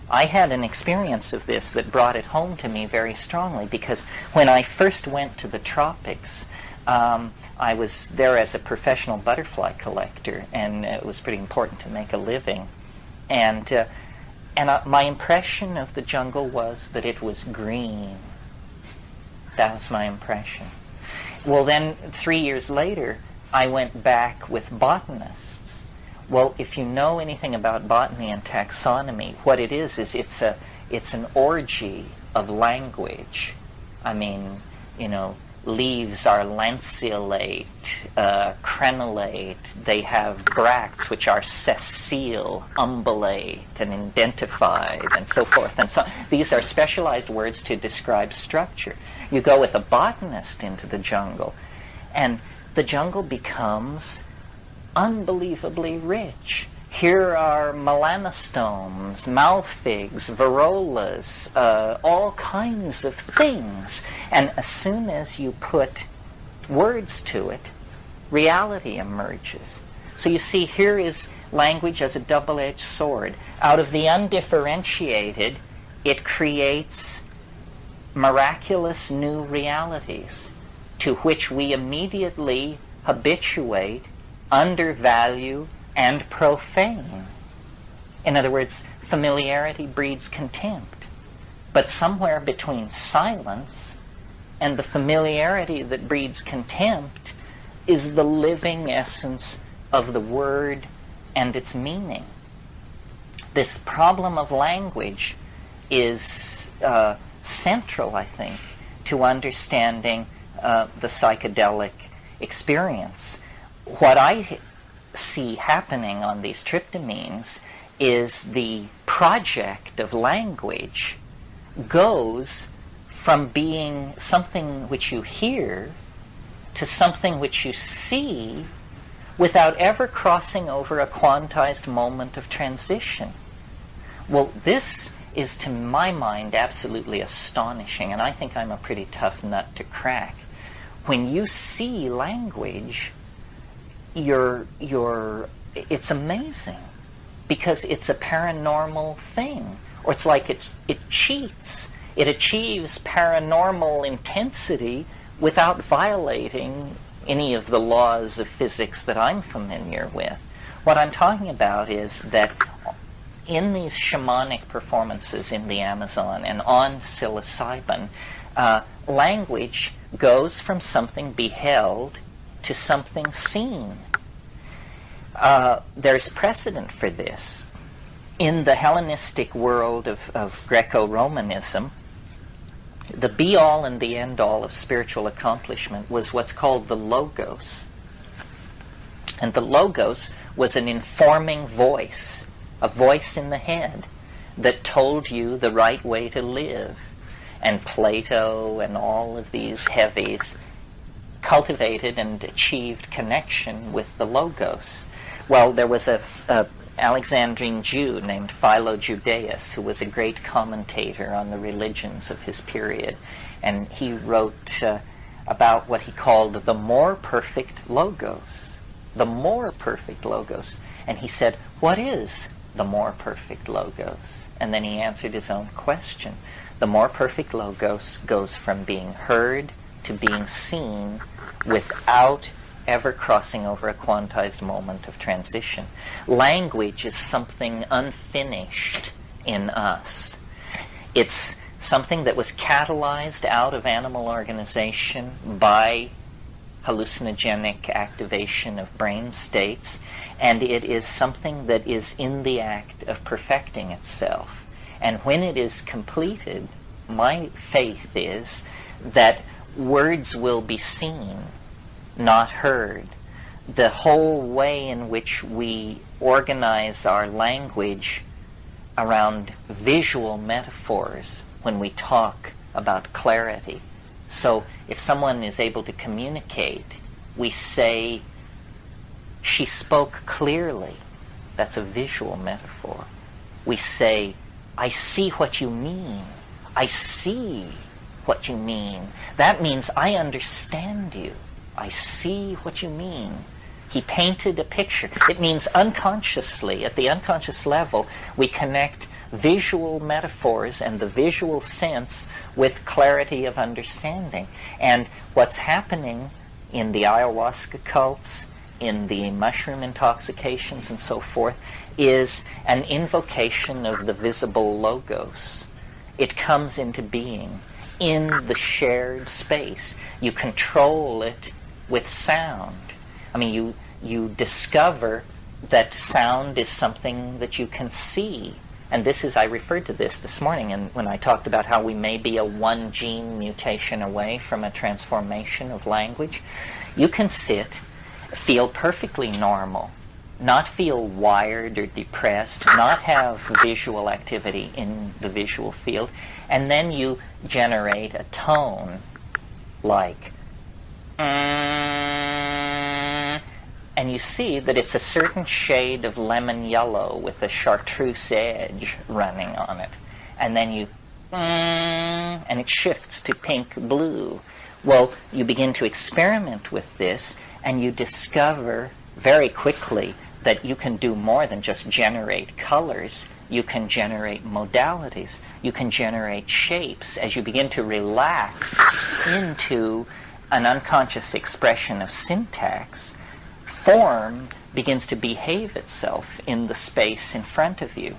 I had an experience of this that brought it home to me very strongly, because when I first went to the tropics, I was there as a professional butterfly collector, and it was pretty important to make a living. And my impression of the jungle was that it was green. That was my impression. Well, then 3 years later, I went back with botanists. Well, if you know anything about botany and taxonomy, what it is it's an orgy of language. I mean, leaves are lanceolate, crenellate. They have bracts, which are sessile, umbellate, and indentified, and so forth. And so these are specialized words to describe structure. You go with a botanist into the jungle, and the jungle becomes unbelievably rich. Here are melanostomes, malfigs, varrolas, all kinds of things. And as soon as you put words to it, reality emerges. So you see, here is language as a double-edged sword. Out of the undifferentiated, it creates miraculous new realities to which we immediately habituate, undervalue, and profane. In other words, familiarity breeds contempt. But somewhere between silence and the familiarity that breeds contempt is the living essence of the word and its meaning. This problem of language is central, I think, to understanding the psychedelic experience. What I see happening on these tryptamines is the project of language goes from being something which you hear to something which you see without ever crossing over a quantized moment of transition. Well, this is, to my mind, absolutely astonishing, and I think I'm a pretty tough nut to crack. When you see language, it's amazing, because it's a paranormal thing, or it's like it cheats. It achieves paranormal intensity without violating any of the laws of physics that I'm familiar with. What I'm talking about is that in these shamanic performances in the Amazon and on psilocybin, language goes from something beheld to something seen. There's precedent for this. In the Hellenistic world of Greco-Romanism, the be-all and the end-all of spiritual accomplishment was what's called the logos. And the logos was an informing voice, a voice in the head that told you the right way to live. And Plato and all of these heavies cultivated and achieved connection with the logos. Well, there was a Alexandrine Jew named Philo-Judaeus, who was a great commentator on the religions of his period, and he wrote about what he called the more perfect logos. The more perfect logos. And he said, what is the more perfect logos? And then he answered his own question. The more perfect logos goes from being heard to being seen without ever crossing over a quantized moment of transition. Language is something unfinished in us. It's something that was catalyzed out of animal organization by hallucinogenic activation of brain states, and it is something that is in the act of perfecting itself. And when it is completed, my faith is that words will be seen, not heard. The whole way in which we organize our language around visual metaphors when we talk about clarity. So if someone is able to communicate, we say, she spoke clearly. That's a visual metaphor. We say, I see what you mean. I see what you mean. That means I understand you. I see what you mean. He painted a picture. It means unconsciously, at the unconscious level, we connect visual metaphors and the visual sense with clarity of understanding. And what's happening in the ayahuasca cults, in the mushroom intoxications and so forth, is an invocation of the visible logos. It comes into being in the shared space. You control it with sound. I mean, you discover that sound is something that you can see. And this is, I referred to this morning and when I talked about how we may be a one gene mutation away from a transformation of language. You can sit, feel perfectly normal, not feel wired or depressed, not have visual activity in the visual field, and then you generate a tone like and you see that it's a certain shade of lemon yellow with a chartreuse edge running on it. And then you and it shifts to pink blue. Well, you begin to experiment with this and you discover very quickly that you can do more than just generate colors. You can generate modalities. You can generate shapes. As you begin to relax into an unconscious expression of syntax, form begins to behave itself in the space in front of you.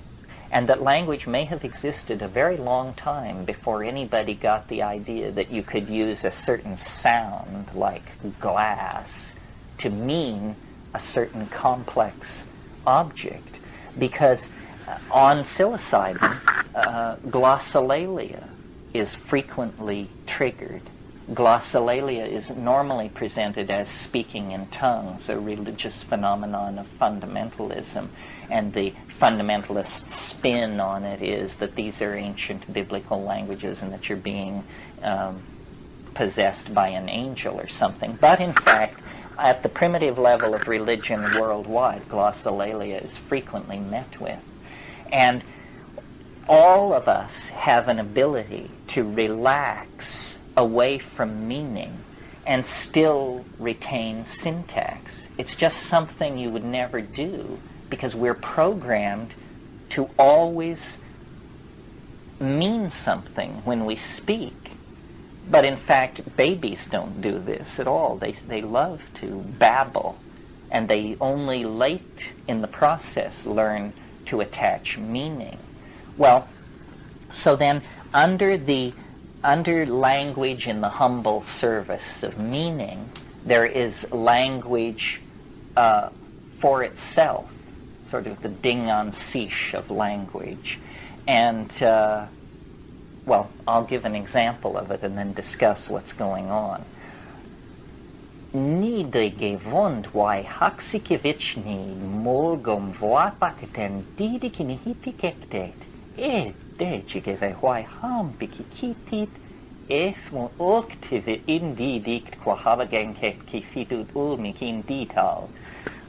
And that language may have existed a very long time before anybody got the idea that you could use a certain sound, like glass, to mean a certain complex object. Because on psilocybin, glossolalia is frequently triggered. glossolalia is normally presented as speaking in tongues, a religious phenomenon of fundamentalism, and the fundamentalist spin on it is that these are ancient biblical languages and that you're being possessed by an angel or something. But in fact, at the primitive level of religion worldwide, glossolalia is frequently met with. And all of us have an ability to relax away from meaning and still retain syntax. It's just something you would never do because we're programmed to always mean something when we speak. But in fact, babies don't do this at all. They love to babble, and they only late in the process learn to attach meaning. Well, so then under language in the humble service of meaning, there is language for itself, sort of the ding-on-siche of language. And well, I'll give an example of it and then discuss what's going on. Ni de gewund wai haxikivichni morgum voapakten didikin hipikektet. Dejigeve wai hambikikitit efmo oktive indidikt quahavagenket kifidut ulmikin dital.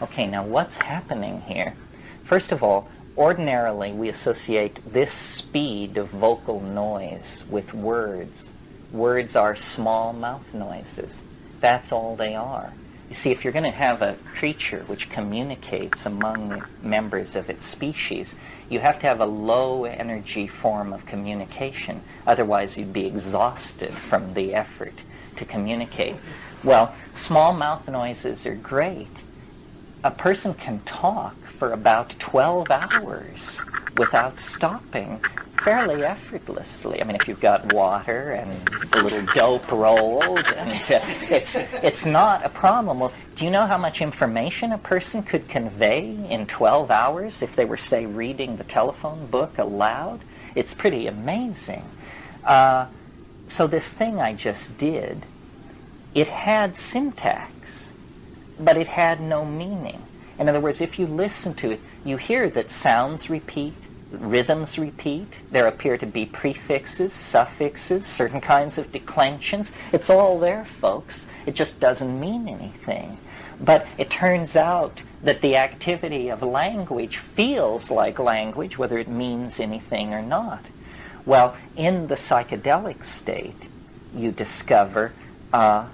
Okay, now what's happening here? First of all, ordinarily, we associate this speed of vocal noise with words. Words are small mouth noises. That's all they are. You see, if you're going to have a creature which communicates among the members of its species, you have to have a low energy form of communication. Otherwise, you'd be exhausted from the effort to communicate. Well, small mouth noises are great. A person can talk for about 12 hours without stopping fairly effortlessly. I mean, if you've got water and a little dope rolled, and it's not a problem. Well, do you know how much information a person could convey in 12 hours if they were, say, reading the telephone book aloud? It's pretty amazing. So this thing I just did, it had syntax, but it had no meaning. In other words, if you listen to it, you hear that sounds repeat, rhythms repeat, there appear to be prefixes, suffixes, certain kinds of declensions. It's all there, folks. It just doesn't mean anything. But it turns out that the activity of language feels like language, whether it means anything or not. Well, in the psychedelic state, you discover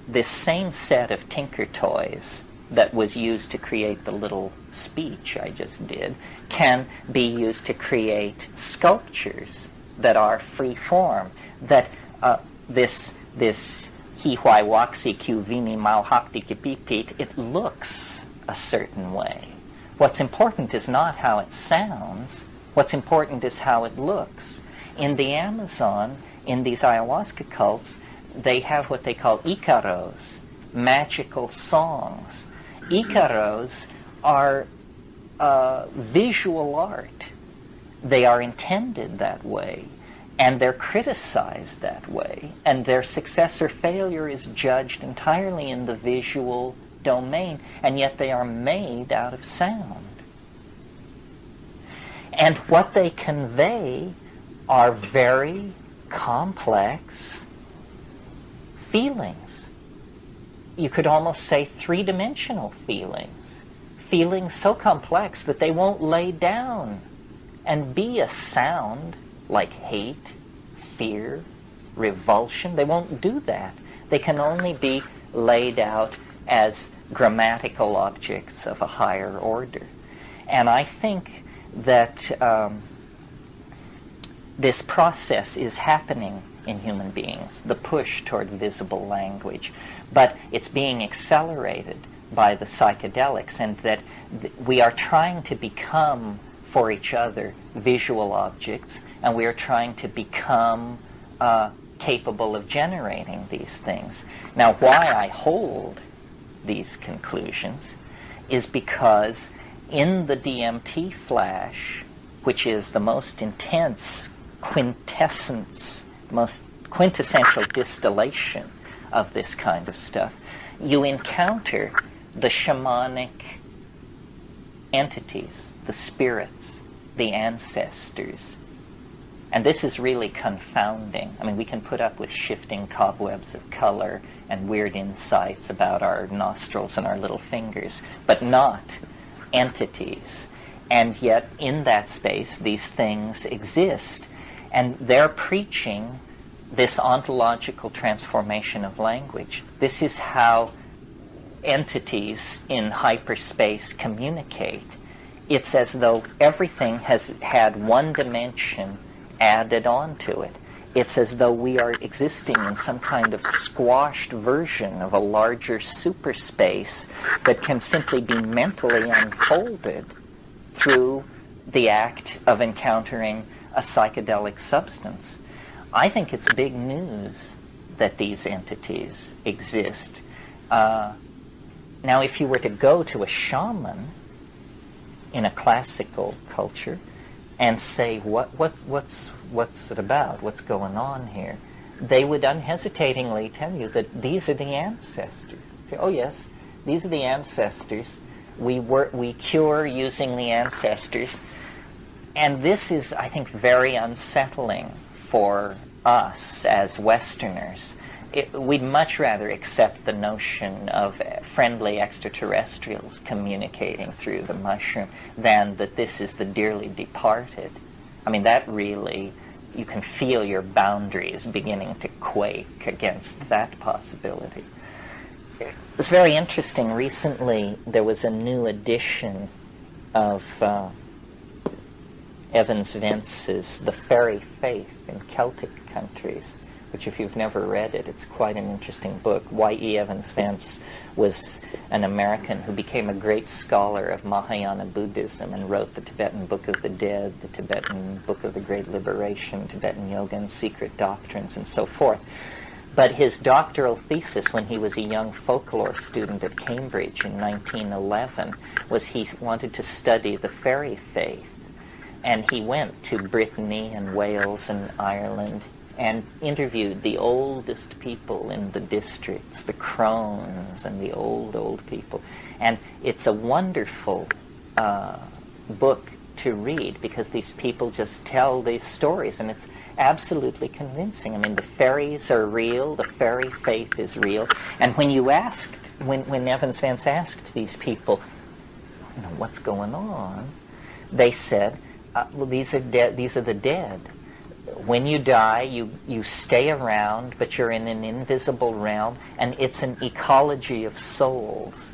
this same set of tinker toys that was used to create the little speech I just did can be used to create sculptures that are free form, that this hi huai waxi q vini mau hakti kipipit, it looks a certain way. What's important is not how it sounds. What's important is how it looks. In the Amazon, in these ayahuasca cults, they have what they call icaros, magical songs. Icaros are visual art. They are intended that way, and they're criticized that way, and their success or failure is judged entirely in the visual domain, and yet they are made out of sound. And what they convey are very complex feelings. You could almost say three-dimensional feelings. Feelings so complex that they won't lay down and be a sound like hate, fear, revulsion. They won't do that. They can only be laid out as grammatical objects of a higher order. And I think that this process is happening in human beings, the push toward visible language. But it's being accelerated by the psychedelics, and that we are trying to become for each other visual objects, and we are trying to become capable of generating these things. Now, why I hold these conclusions is because in the DMT flash, which is the most intense quintessence, most quintessential distillation of this kind of stuff, you encounter the shamanic entities, the spirits, the ancestors. And this is really confounding. I mean, we can put up with shifting cobwebs of color and weird insights about our nostrils and our little fingers, but not entities. And yet, in that space, these things exist. And they're preaching this ontological transformation of language. This is how entities in hyperspace communicate. It's as though everything has had one dimension added onto it. It's as though we are existing in some kind of squashed version of a larger superspace that can simply be mentally unfolded through the act of encountering a psychedelic substance. I think it's big news that these entities exist. Now, if you were to go to a shaman in a classical culture and say, what's it about? What's going on here? They would unhesitatingly tell you that these are the ancestors. Say, oh yes, these are the ancestors. We cure using the ancestors. And this is, I think, very unsettling for us as Westerners. We'd much rather accept the notion of friendly extraterrestrials communicating through the mushroom than that this is the dearly departed. I mean, that really, you can feel your boundaries beginning to quake against that possibility. It was very interesting. Recently, there was a new edition of Evans Vence's The Fairy Faith in Celtic Countries, which if you've never read it, it's quite an interesting book. Y.E. Evans Vance was an American who became a great scholar of Mahayana Buddhism and wrote the Tibetan Book of the Dead, the Tibetan Book of the Great Liberation, Tibetan Yoga and Secret Doctrines, and so forth. But his doctoral thesis when he was a young folklore student at Cambridge in 1911 was he wanted to study the fairy faith. And he went to Brittany and Wales and Ireland and interviewed the oldest people in the districts, the crones and the old people. And it's a wonderful book to read because these people just tell these stories, and it's absolutely convincing. I mean, the fairies are real, the fairy faith is real. And when you asked, when Evans Vance asked these people, you know, what's going on, they said, well, these are the dead. When you die, you stay around, but you're in an invisible realm, and it's an ecology of souls.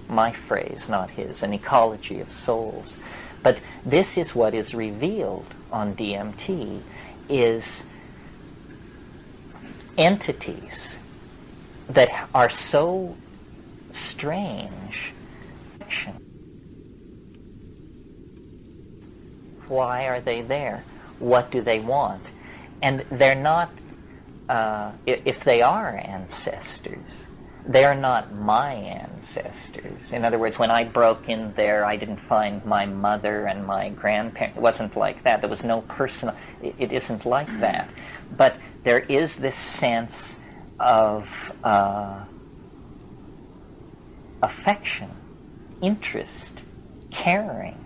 My phrase, not his, an ecology of souls. But this is what is revealed on DMT, is entities that are so strange. Why are they there? What do they want? And they're not, if they are ancestors, they're not my ancestors. In other words, when I broke in there, I didn't find my mother and my grandparents. It wasn't like that. There was no personal, it isn't like that. But there is this sense of affection, interest, caring.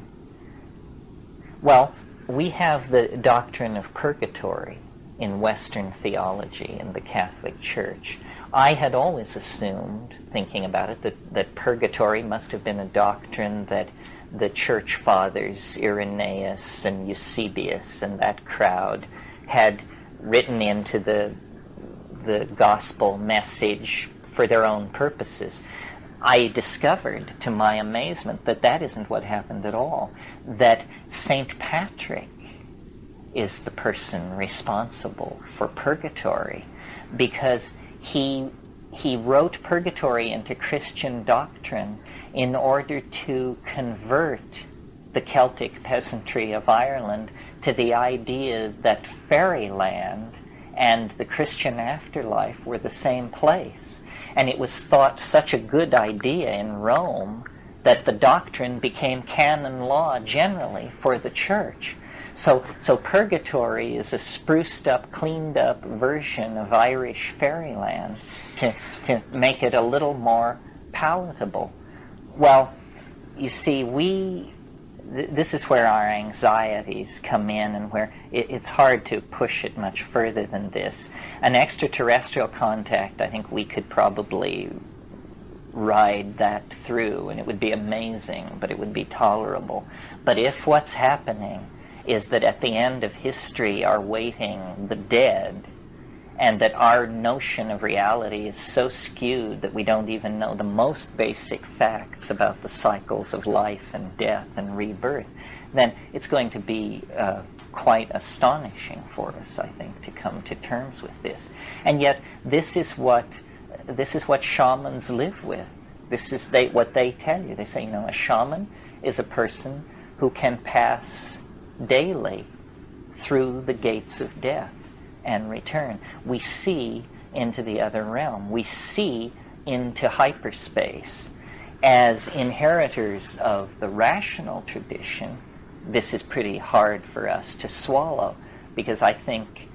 Well, we have the doctrine of purgatory in Western theology in the Catholic Church. I had always assumed, thinking about it, that purgatory must have been a doctrine that the church fathers, Irenaeus and Eusebius and that crowd, had written into the gospel message for their own purposes. I discovered, to my amazement, that that isn't what happened at all. That St. Patrick is the person responsible for purgatory, because he wrote purgatory into Christian doctrine in order to convert the Celtic peasantry of Ireland to the idea that fairyland and the Christian afterlife were the same place. And it was thought such a good idea in Rome that the doctrine became canon law generally for the church. So purgatory is a spruced up, cleaned up version of Irish fairyland to make it a little more palatable. Well, you see, this is where our anxieties come in, and where it's hard to push it much further than this. An extraterrestrial contact, I think we could probably ride that through, and it would be amazing, but it would be tolerable. But if what's happening is that at the end of history are waiting the dead, and that our notion of reality is so skewed that we don't even know the most basic facts about the cycles of life and death and rebirth, then it's going to be quite astonishing for us, I think, to come to terms with this. And yet, this is what shamans live with. This is what they tell you. They say, a shaman is a person who can pass daily through the gates of death and return. We see into the other realm. We see into hyperspace. As inheritors of the rational tradition, this is pretty hard for us to swallow, because I think,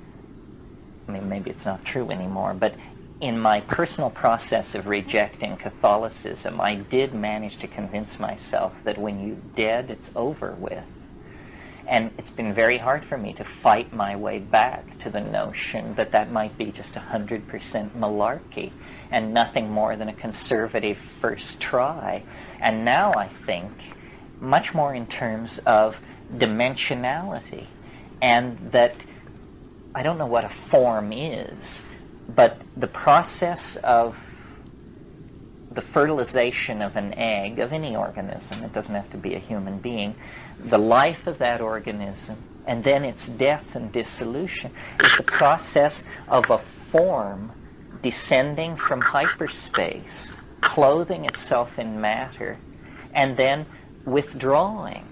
maybe it's not true anymore, but in my personal process of rejecting Catholicism, I did manage to convince myself that when you're dead, it's over with. And it's been very hard for me to fight my way back to the notion that that might be just 100% malarkey and nothing more than a conservative first try. And now I think much more in terms of dimensionality, and that I don't know what a form is, but the process of the fertilization of an egg, of any organism, it doesn't have to be a human being, the life of that organism, and then its death and dissolution, is the process of a form descending from hyperspace, clothing itself in matter, and then withdrawing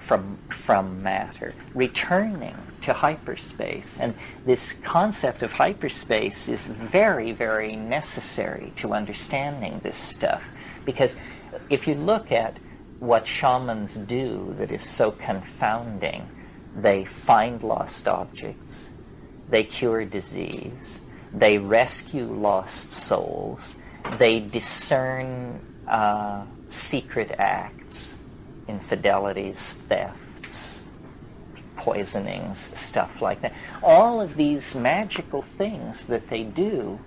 from matter, returning to hyperspace. And this concept of hyperspace is very, very necessary to understanding this stuff, because if you look at what shamans do that is so confounding, they find lost objects, they cure disease, they rescue lost souls, they discern secret acts, infidelities, thefts, poisonings, stuff like that. All of these magical things that they do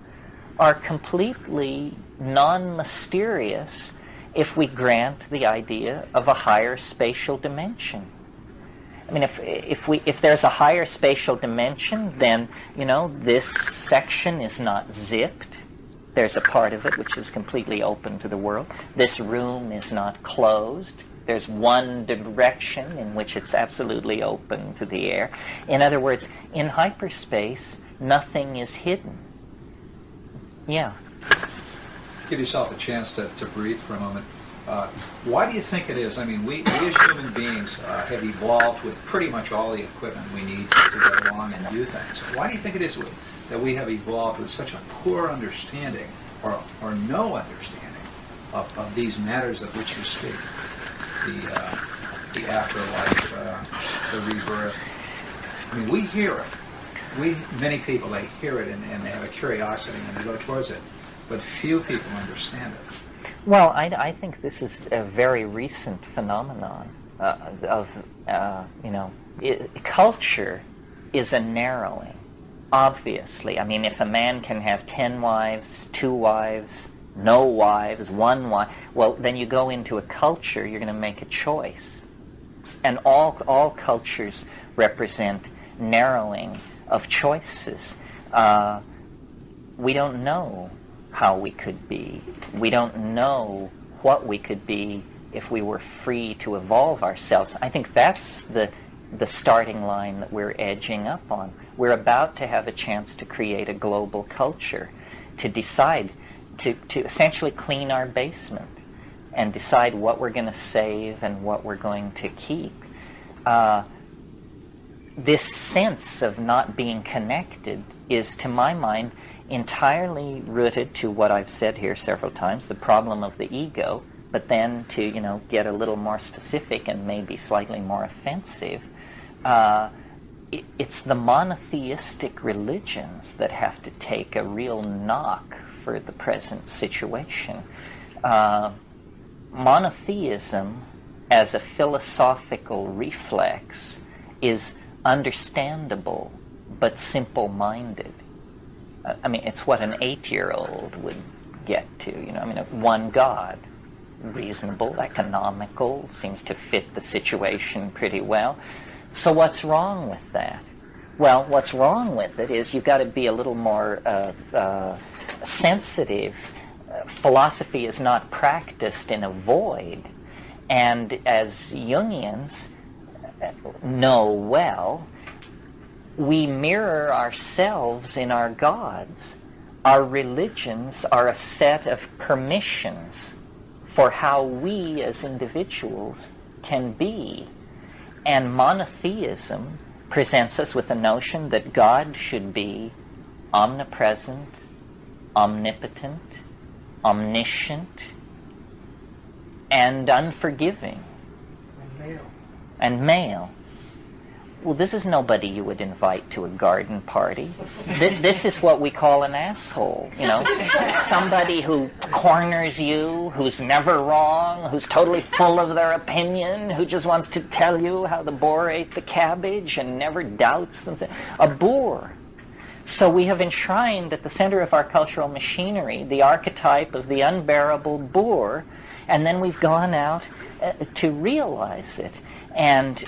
are completely non-mysterious if we grant the idea of a higher spatial dimension. I mean, if there's a higher spatial dimension, then, this section is not zipped. There's a part of it which is completely open to the world. This room is not closed. There's one direction in which it's absolutely open to the air. In other words, in hyperspace, nothing is hidden. Yeah. Give yourself a chance to breathe for a moment. Why do you think it is? I mean, we as human beings have evolved with pretty much all the equipment we need to get along and do things. Why do you think it is that we have evolved with such a poor understanding or no understanding of these matters of which you speak? The afterlife, the rebirth. I mean, we hear it. Many people, they hear it and they have a curiosity and they go towards it. But few people understand it. Well, I think this is a very recent phenomenon culture is a narrowing, obviously. I mean, if a man can have 10 wives, 2 wives, no wives, 1 wife, well, then you go into a culture, you're going to make a choice. And all cultures represent narrowing of choices. We don't know how we could be. We don't know what we could be if we were free to evolve ourselves. I think that's the starting line that we're edging up on. We're about to have a chance to create a global culture, to decide, to essentially clean our basement and decide what we're going to save and what we're going to keep. This sense of not being connected is, to my mind, entirely rooted to what I've said here several times, the problem of the ego, but then to, get a little more specific and maybe slightly more offensive, it's the monotheistic religions that have to take a real knock for the present situation. Monotheism as a philosophical reflex is understandable but simple-minded. I mean, it's what an 8-year-old would get to, one God. Reasonable, economical, seems to fit the situation pretty well. So what's wrong with that? Well, what's wrong with it is you've got to be a little more sensitive. Philosophy is not practiced in a void. And as Jungians know well, we mirror ourselves in our gods. Our religions are a set of permissions for how we as individuals can be. And monotheism presents us with a notion that God should be omnipresent, omnipotent, omniscient, and unforgiving. And male. Well, this is nobody you would invite to a garden party. This is what we call an asshole, Somebody who corners you, who's never wrong, who's totally full of their opinion, who just wants to tell you how the boar ate the cabbage and never doubts them. A boor. So we have enshrined at the center of our cultural machinery the archetype of the unbearable boor, and then we've gone out to realize it. And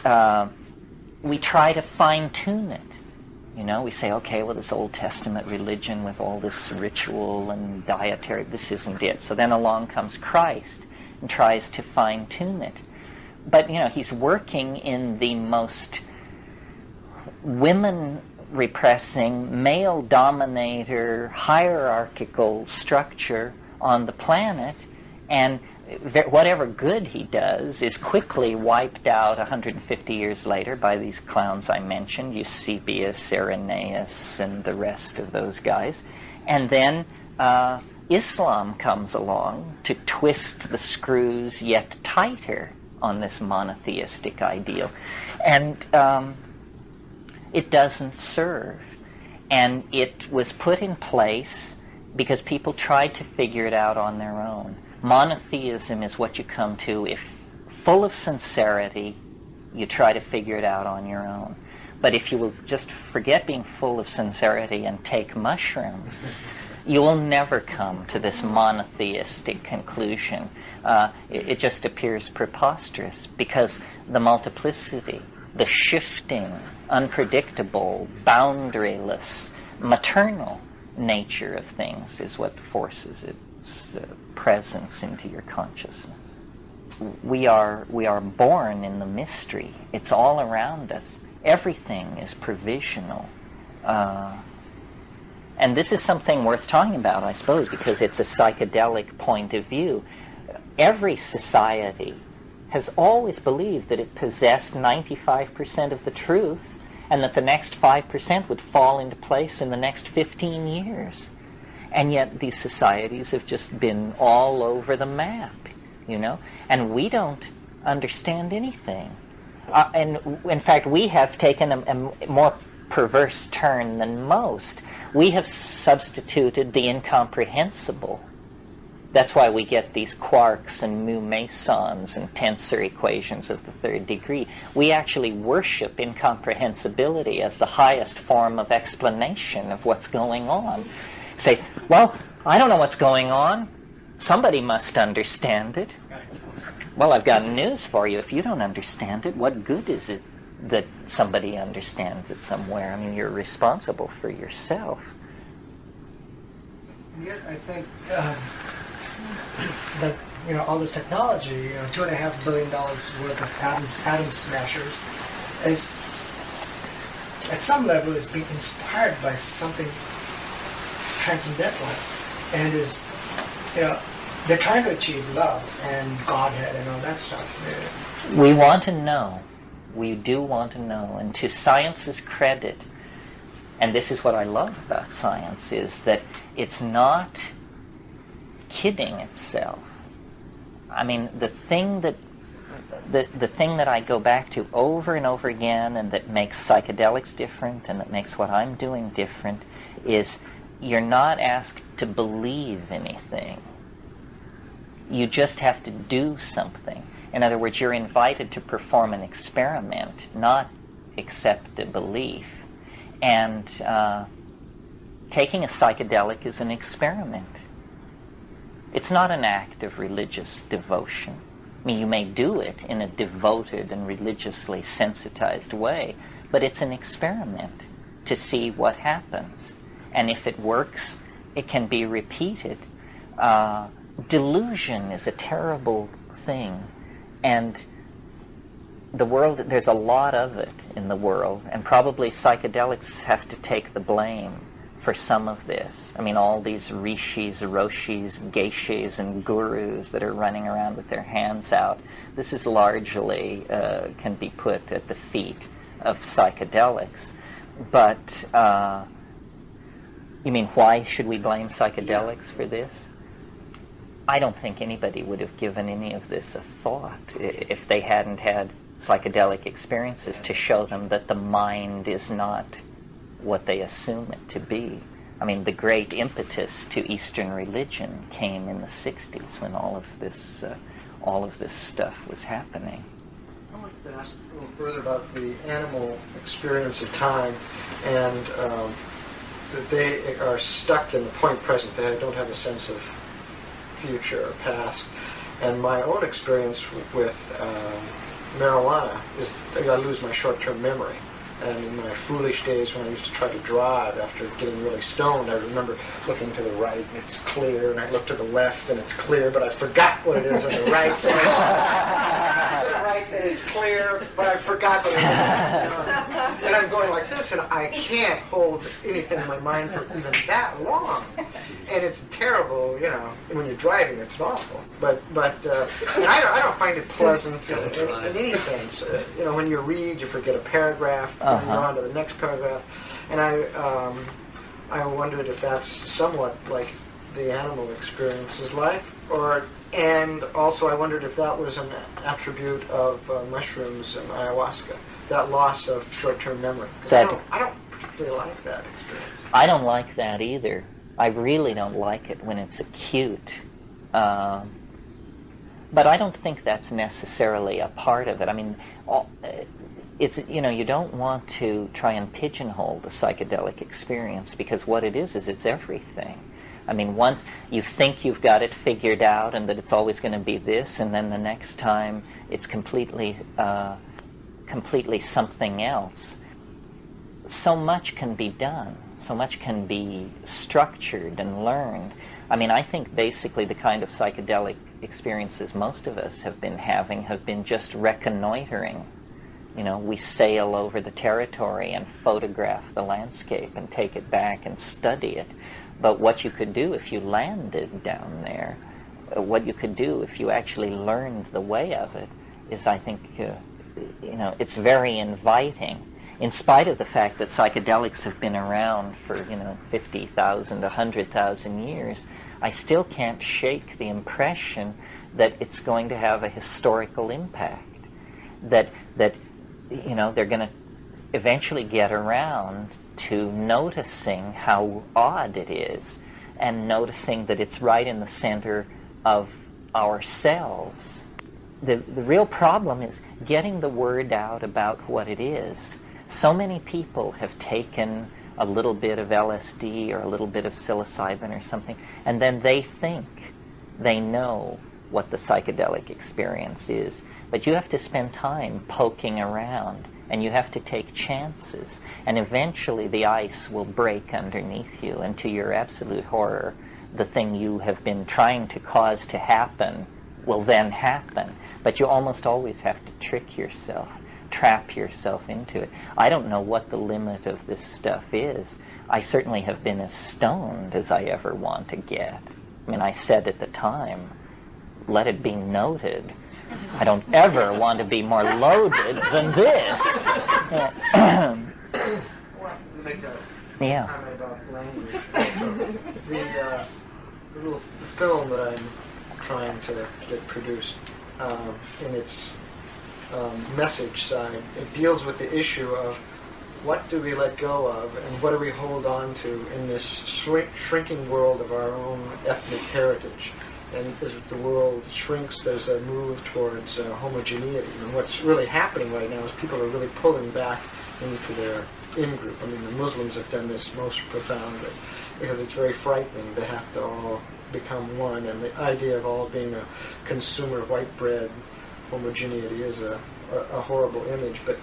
we try to fine-tune it. We say, okay, well, this Old Testament religion with all this ritual and dietary, this isn't it. So then along comes Christ and tries to fine-tune it. But, he's working in the most women-repressing, male-dominator, hierarchical structure on the planet, and whatever good he does is quickly wiped out 150 years later by these clowns I mentioned, Eusebius, Irenaeus, and the rest of those guys. And then Islam comes along to twist the screws yet tighter on this monotheistic ideal. And it doesn't serve. And it was put in place because people tried to figure it out on their own. Monotheism is what you come to if, full of sincerity, you try to figure it out on your own. But if you will just forget being full of sincerity and take mushrooms, you will never come to this monotheistic conclusion. It just appears preposterous because the multiplicity, the shifting, unpredictable, boundaryless, maternal nature of things is what forces its presence into your consciousness. We are born in the mystery. It's all around us. Everything is provisional. And this is something worth talking about, I suppose, because it's a psychedelic point of view. Every society has always believed that it possessed 95% of the truth and that the next 5% would fall into place in the next 15 years. And yet these societies have just been all over the map, and we don't understand anything. And in fact, we have taken a more perverse turn than most. We have substituted the incomprehensible. That's why we get these quarks and mu mesons and tensor equations of the third degree. We actually worship incomprehensibility as the highest form of explanation of what's going on. Say, well, I don't know what's going on. Somebody must understand it. Well, I've got news for you. If you don't understand it, what good is it that somebody understands it somewhere? I mean, you're responsible for yourself. And yet, I think that all this technology, $2.5 billion worth of atom smashers, is at some level is being inspired by something transcendental, and is they're trying to achieve love and Godhead and all that stuff. We want to know. We do want to know. And to science's credit, and this is what I love about science, is that it's not kidding itself. I mean, the thing that the thing that I go back to over and over again, and that makes psychedelics different, and that makes what I'm doing different, is you're not asked to believe anything. You just have to do something. In other words, you're invited to perform an experiment, not accept a belief. And taking a psychedelic is an experiment. It's not an act of religious devotion. I mean, you may do it in a devoted and religiously sensitized way, but it's an experiment to see what happens. And if it works, it can be repeated. Delusion is a terrible thing, and the world, there's a lot of it in the world, and probably psychedelics have to take the blame for some of this. I mean, all these rishis, roshis, geishas, and gurus that are running around with their hands out, this is largely can be put at the feet of psychedelics. But you mean, why should we blame psychedelics for this? I don't think anybody would have given any of this a thought if they hadn't had psychedelic experiences to show them that the mind is not what they assume it to be. I mean, the great impetus to Eastern religion came in the 60s when all of this stuff was happening. I'd like to ask a little further about the animal experience of time, and that they are stuck in the point present. They don't have a sense of future or past. And my own experience with marijuana is that I lose my short-term memory. And in my foolish days when I used to try to drive after getting really stoned, I remember looking to the right and it's clear, and I look to the left and it's clear, but I forgot what it is on the right. So I to the right and it's clear, but I forgot what it is. And I'm going like this, and I can't hold anything in my mind for even that long. And it's terrible, you know. When you're driving, it's awful. But I don't find it pleasant in any sense. You know, when you read, you forget a paragraph. And you're on to the next paragraph, and I wondered if that's somewhat like the animal experience is like, and also I wondered if that was an attribute of mushrooms and ayahuasca, that loss of short-term memory. I don't particularly like that experience. I don't like that either. I really don't like it when it's acute. But I don't think that's necessarily a part of it. I mean, it's, you know, you don't want to try and pigeonhole the psychedelic experience, because what it is it's everything. I mean, once you think you've got it figured out and that it's always going to be this, and then the next time it's completely something else. So much can be done. So much can be structured and learned. I mean, I think basically the kind of psychedelic experiences most of us have been having have been just reconnoitering. You know, we sail over the territory and photograph the landscape and take it back and study it. But what you could do if you landed down there, what you could do if you actually learned the way of it, is, I think, you know, it's very inviting. In spite of the fact that psychedelics have been around for, 50,000, 100,000 years, I still can't shake the impression that it's going to have a historical impact. That they're going to eventually get around to noticing how odd it is, and noticing that it's right in the center of ourselves. The real problem is getting the word out about what it is. So many people have taken a little bit of LSD or a little bit of psilocybin or something, and then they think they know what the psychedelic experience is. But you have to spend time poking around, and you have to take chances, and eventually the ice will break underneath you, and to your absolute horror, the thing you have been trying to cause to happen will then happen. But you almost always have to trick yourself, trap yourself into it. I don't know what the limit of this stuff is. I certainly have been as stoned as I ever want to get. I mean, I said at the time, let it be noted, I don't ever want to be more loaded than this. Make a Yeah. comment about language. The little film that I'm trying to get produced, in its message side. It deals with the issue of what do we let go of and what do we hold on to in this shrinking world of our own ethnic heritage. And as the world shrinks, there's a move towards homogeneity. And what's really happening right now is people are really pulling back into their in-group. I mean, the Muslims have done this most profoundly because it's very frightening to have to all become one. And the idea of all being a consumer of white bread, homogeneity is a horrible image. But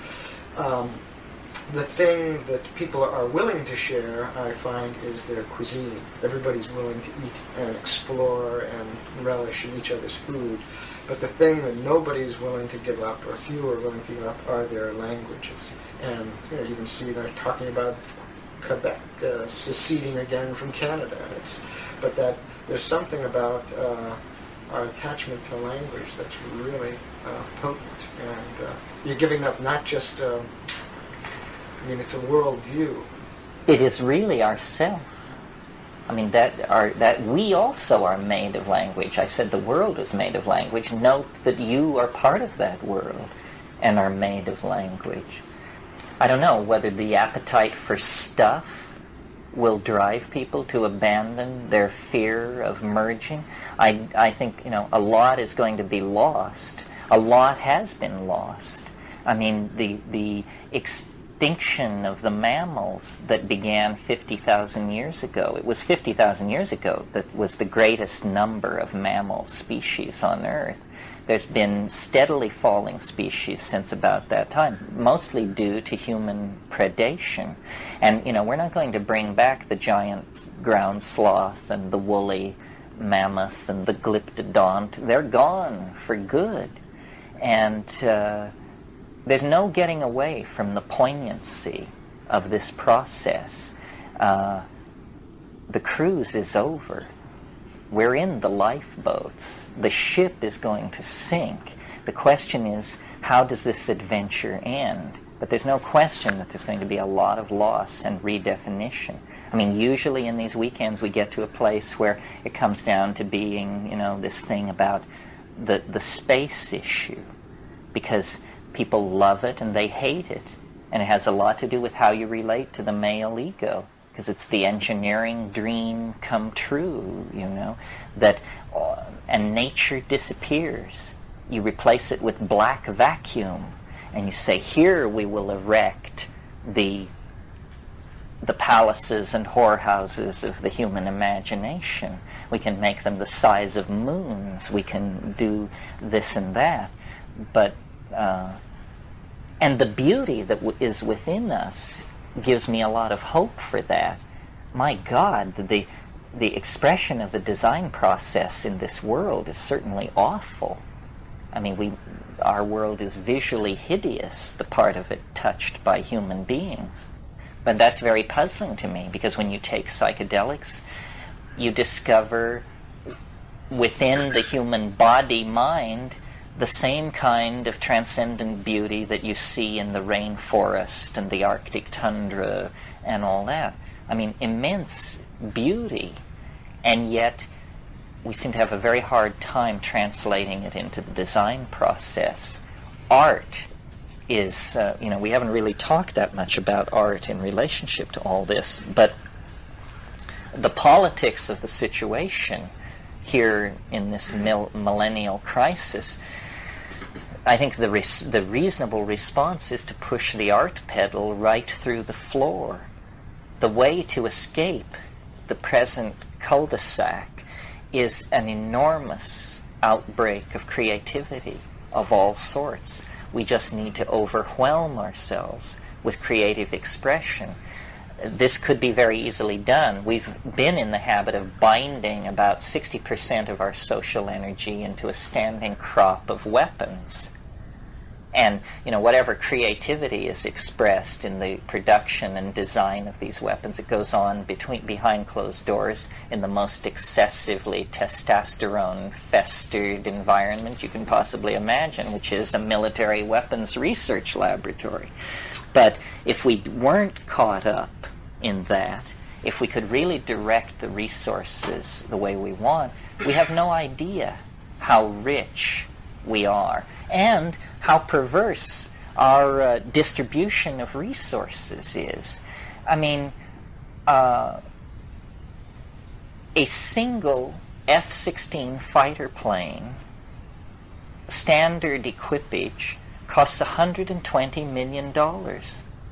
the thing that people are willing to share, I find, is their cuisine. Everybody's willing to eat and explore and relish in each other's food. But the thing that nobody's willing to give up, or few are willing to give up, are their languages. And you can see they're talking about Quebec seceding again from Canada. But that there's something about our attachment to language that's really potent. And you're giving up not just... it's a worldview. It is really ourself. I mean, that we also are made of language. I said the world is made of language. Note that you are part of that world and are made of language. I don't know whether the appetite for stuff will drive people to abandon their fear of merging. I think, a lot is going to be lost. A lot has been lost. I mean, the extinction of the mammals that began 50,000 years ago. It was 50,000 years ago that was the greatest number of mammal species on Earth. There's been steadily falling species since about that time, mostly due to human predation. And, we're not going to bring back the giant ground sloth and the woolly mammoth and the glyptodont. They're gone for good. And there's no getting away from the poignancy of this process. The cruise is over. We're in the lifeboats. The ship is going to sink. The question is, how does this adventure end? But there's no question that there's going to be a lot of loss and redefinition. I mean, usually in these weekends we get to a place where it comes down to being, this thing about the space issue. Because people love it and they hate it. And it has a lot to do with how you relate to the male ego. Because it's the engineering dream come true, that and nature disappears. You replace it with black vacuum, and you say, here we will erect the palaces and whorehouses of the human imagination. We can make them the size of moons. We can do this and that. But and the beauty that is within us gives me a lot of hope for that. My God, the expression of the design process in this world is certainly awful. I mean, our world is visually hideous, the part of it touched by human beings. But that's very puzzling to me, because when you take psychedelics, you discover within the human body-mind the same kind of transcendent beauty that you see in the rainforest and the Arctic tundra and all that. I mean, immense beauty, and yet we seem to have a very hard time translating it into the design process. Art is, we haven't really talked that much about art in relationship to all this, but the politics of the situation here in this millennial crisis, I think the reasonable response is to push the art pedal right through the floor. The way to escape the present cul-de-sac is an enormous outbreak of creativity of all sorts. We just need to overwhelm ourselves with creative expression. This could be very easily done. We've been in the habit of binding about 60% of our social energy into a standing crop of weapons. And, whatever creativity is expressed in the production and design of these weapons, it goes on behind closed doors in the most excessively testosterone-festered environment you can possibly imagine, which is a military weapons research laboratory. But if we weren't caught up in that, if we could really direct the resources the way we want, we have no idea how rich we are, and how perverse our distribution of resources is. I mean, a single F-16 fighter plane, standard equipage, costs $120 million.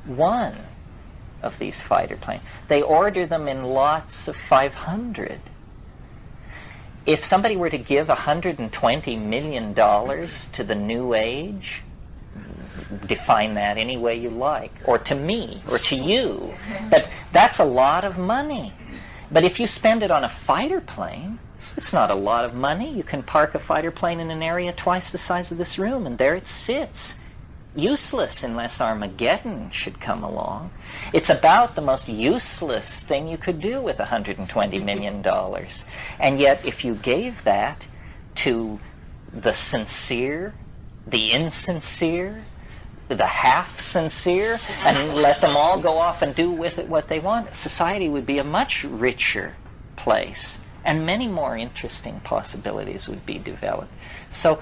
One of these fighter planes. They order them in lots of 500. If somebody were to give $120 million to the New Age, define that any way you like, or to me, or to you, but that's a lot of money. But if you spend it on a fighter plane, it's not a lot of money. You can park a fighter plane in an area twice the size of this room, and there it sits. Useless unless Armageddon should come along. It's about the most useless thing you could do with $120 million. And yet, if you gave that to the sincere, the insincere, the half-sincere, and let them all go off and do with it what they want, society would be a much richer place, and many more interesting possibilities would be developed. So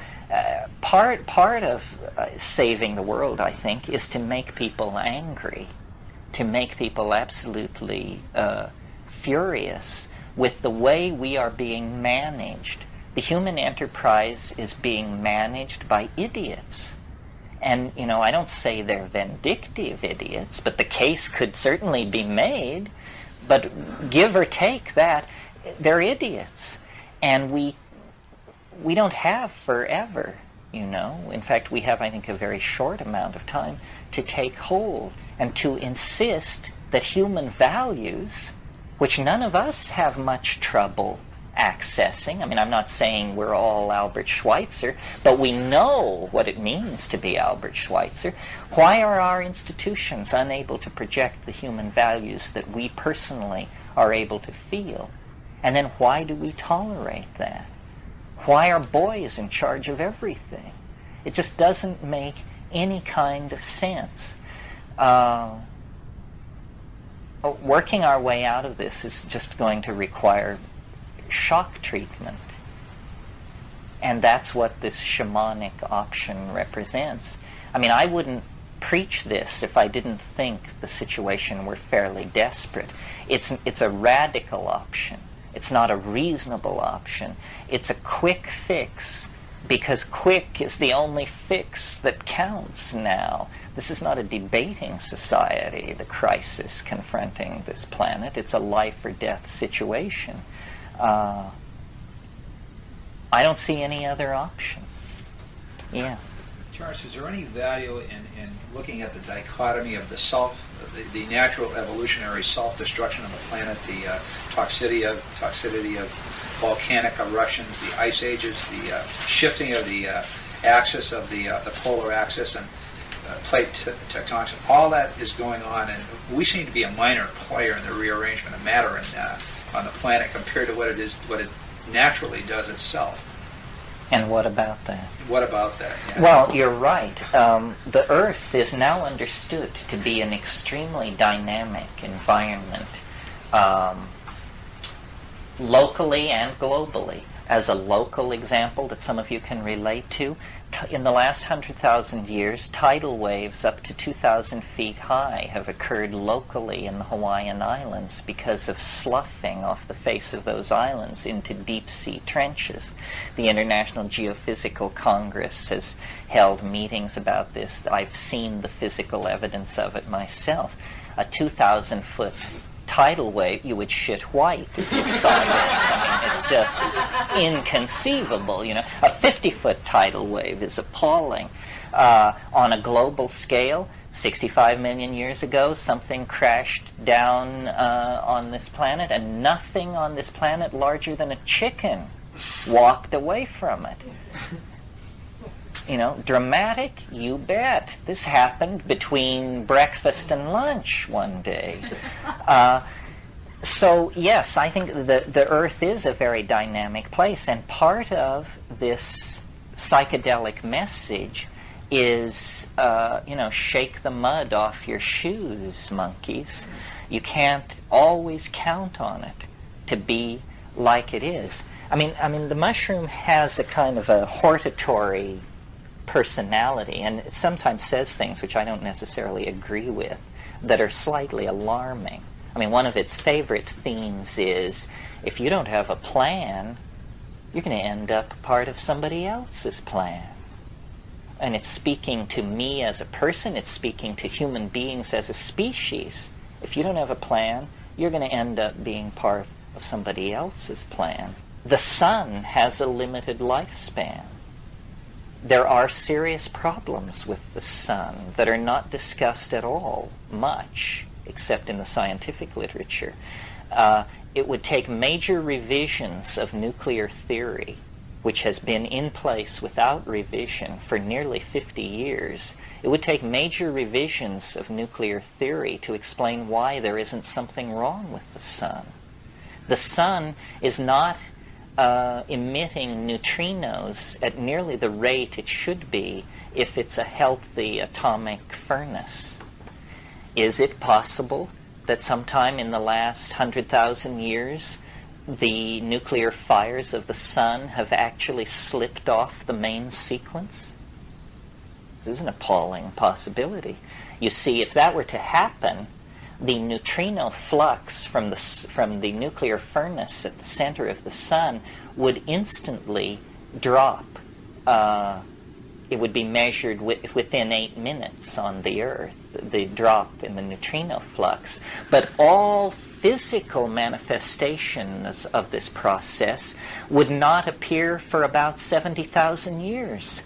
part of saving the world, I think, is to make people angry, to make people absolutely furious with the way we are being managed. The human enterprise is being managed by idiots. And, you know, I don't say they're vindictive idiots, but the case could certainly be made. But give or take that, they're idiots. And we don't have forever, you know. In fact, we have, I think, a very short amount of time to take hold and to insist that human values, which none of us have much trouble accessing. I mean, I'm not saying we're all Albert Schweitzer, but we know what it means to be Albert Schweitzer. Why are our institutions unable to project the human values that we personally are able to feel? And then why do we tolerate that? Why are boys in charge of everything? It just doesn't make any kind of sense. Working our way out of this is just going to require shock treatment. And that's what this shamanic option represents. I mean, I wouldn't preach this if I didn't think the situation were fairly desperate. It's a radical option. It's not a reasonable option. It's a quick fix, because quick is the only fix that counts now. This is not a debating society, the crisis confronting this planet. It's a life or death situation. I don't see any other option. Yeah. Terence, is there any value in looking at the dichotomy of the natural evolutionary self-destruction of the planet, the toxicity of volcanic eruptions, the ice ages, the shifting of the axis of the polar axis, and plate tectonics? All that is going on, and we seem to be a minor player in the rearrangement of matter on the planet compared to what it naturally does itself. And what about that? What about that? Yeah. Well, you're right. The Earth is now understood to be an extremely dynamic environment, locally and globally. As a local example that some of you can relate to, in the last 100,000 years, tidal waves up to 2,000 feet high have occurred locally in the Hawaiian Islands because of sloughing off the face of those islands into deep-sea trenches. The International Geophysical Congress has held meetings about this. I've seen the physical evidence of it myself. A 2,000-foot tidal wave, you would shit white if you saw that. I mean, it's just inconceivable, you know. A 50-foot tidal wave is appalling. On a global scale, 65 million years ago, something crashed down on this planet, and nothing on this planet larger than a chicken walked away from it. You know, dramatic? You bet. This happened between breakfast and lunch one day. So, yes, I think the Earth is a very dynamic place, and part of this psychedelic message is, shake the mud off your shoes, monkeys. You can't always count on it to be like it is. I mean, the mushroom has a kind of a hortatory personality, and it sometimes says things which I don't necessarily agree with that are slightly alarming. I mean, one of its favorite themes is, if you don't have a plan, you're going to end up part of somebody else's plan. And it's speaking to me as a person, it's speaking to human beings as a species. If you don't have a plan, you're going to end up being part of somebody else's plan. The sun has a limited lifespan. There are serious problems with the sun that are not discussed at all, much, except in the scientific literature. It would take major revisions of nuclear theory, which has been in place without revision for nearly 50 years. It would take major revisions of nuclear theory to explain why there isn't something wrong with the sun. The sun is not emitting neutrinos at nearly the rate it should be if it's a healthy atomic furnace. Is it possible that sometime in the last 100,000 years the nuclear fires of the sun have actually slipped off the main sequence? This is an appalling possibility. You see, if that were to happen, the neutrino flux from the nuclear furnace at the center of the sun would instantly drop. It would be measured within 8 minutes on the Earth, the drop in the neutrino flux. But all physical manifestations of this process would not appear for about 70,000 years.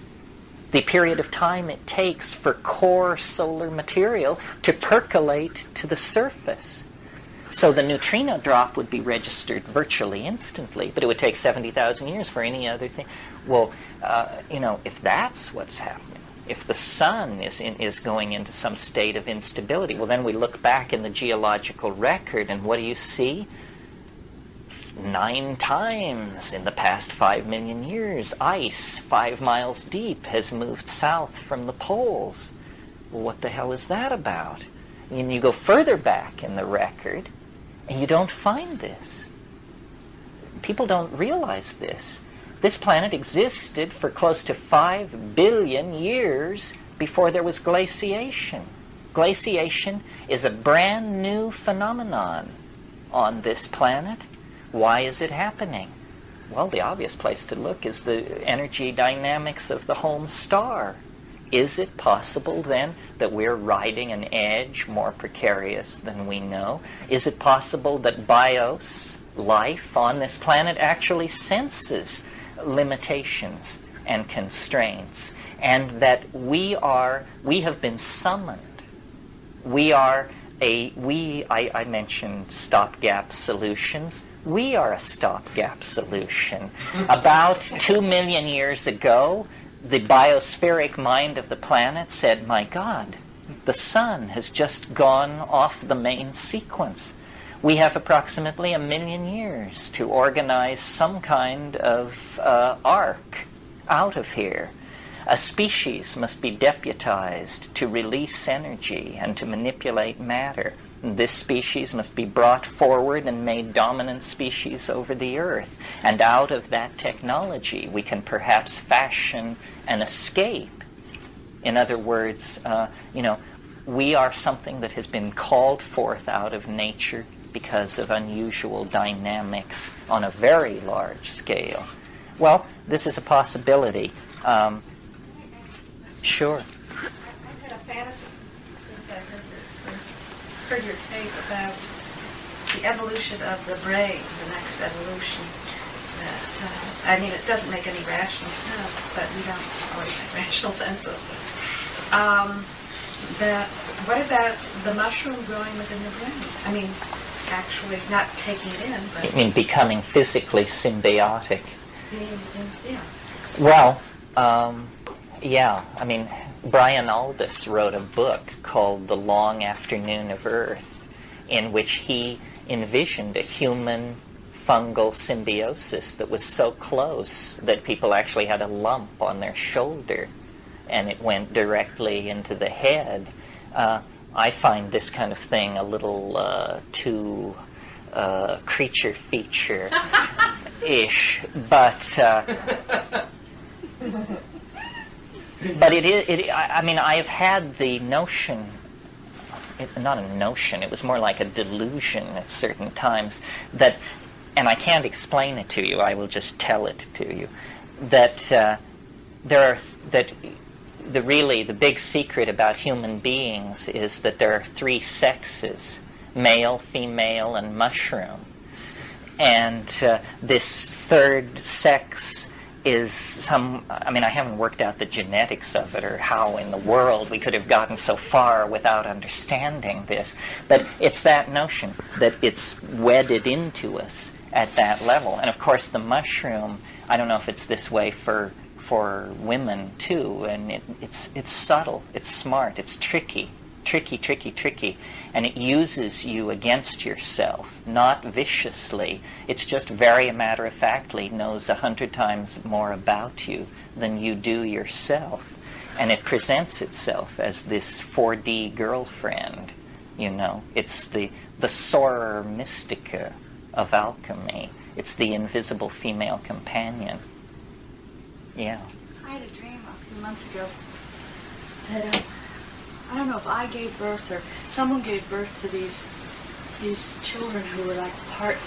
The period of time it takes for core solar material to percolate to the surface. So the neutrino drop would be registered virtually instantly, but it would take 70,000 years for any other thing. Well, if that's what's happening, if the sun is going into some state of instability, well, then we look back in the geological record, and what do you see? 9 times in the past 5 million years, ice 5 miles deep has moved south from the poles. Well, what the hell is that about? And you go further back in the record, and you don't find this. People don't realize this. This planet existed for close to 5 billion years before there was glaciation. Glaciation is a brand new phenomenon on this planet. Why is it happening? Well, the obvious place to look is the energy dynamics of the home star. Is it possible, then, that we're riding an edge more precarious than we know? Is it possible that bios, life on this planet, actually senses limitations and constraints, and that we have been summoned? I mentioned stopgap solutions. We are a stopgap solution. About 2 million years ago, the biospheric mind of the planet said, my God, the sun has just gone off the main sequence. We have approximately 1 million years to organize some kind of arc out of here. A species must be deputized to release energy and to manipulate matter. This species must be brought forward and made dominant species over the earth. And out of that technology, we can perhaps fashion an escape. In other words, we are something that has been called forth out of nature because of unusual dynamics on a very large scale. Well, this is a possibility. Sure. I had a fantasy since I heard your tape about the evolution of the brain, the next evolution. That, it doesn't make any rational sense, but we don't always make rational sense of it. What about the mushroom growing within the brain? Actually not taking it in, but... I mean, becoming physically symbiotic. Yeah. Well, yeah. Brian Aldiss wrote a book called The Long Afternoon of Earth, in which he envisioned a human fungal symbiosis that was so close that people actually had a lump on their shoulder, and it went directly into the head. I find this kind of thing a little too creature feature. ish, but I mean, I have had the notion, not a notion, it was more like a delusion at certain times, that, and I can't explain it to you, I will just tell it to you, that the big secret about human beings is that there are three sexes: male, female, and mushroom. And this third sex is I haven't worked out the genetics of it or how in the world we could have gotten so far without understanding this. But it's that notion that it's wedded into us at that level. And of course the mushroom, I don't know if it's this way for women too, and it's subtle, it's smart, it's tricky, and it uses you against yourself, not viciously. It's just very matter-of-factly knows 100 times more about you than you do yourself, and it presents itself as this 4D girlfriend. It's the soror mystica of alchemy. It's the invisible female companion. Yeah. I had a dream a few months ago that I don't know if I gave birth or someone gave birth to these children who were like part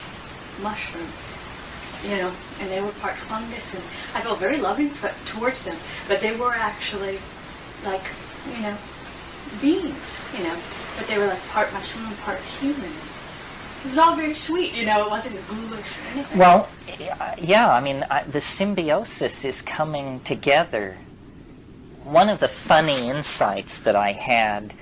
mushroom, and they were part fungus, and I felt very loving towards them, but they were actually like, beings, but they were like part mushroom and part human. It was all very sweet, it wasn't ghoulish or anything. Well, yeah, the symbiosis is coming together. One of the funny insights that I had,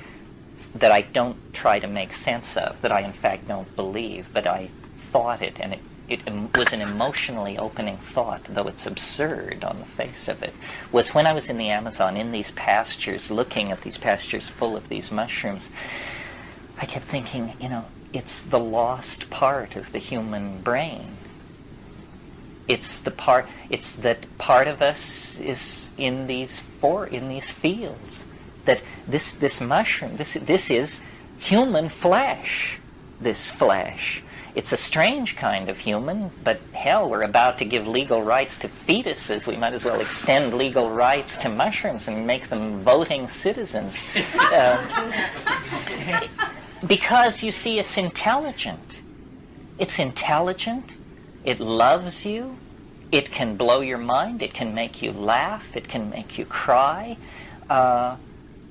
that I don't try to make sense of, that I in fact don't believe, but I thought it, and it was an emotionally opening thought, though it's absurd on the face of it, was when I was in the Amazon, in these pastures, looking at these pastures full of these mushrooms, I kept thinking, it's the lost part of the human brain. It's that part of us is in these fields. That this mushroom, this is human flesh. This flesh. It's a strange kind of human, but hell, we're about to give legal rights to fetuses. We might as well extend legal rights to mushrooms and make them voting citizens. Because, you see, it's intelligent. It's intelligent. It loves you. It can blow your mind. It can make you laugh. It can make you cry.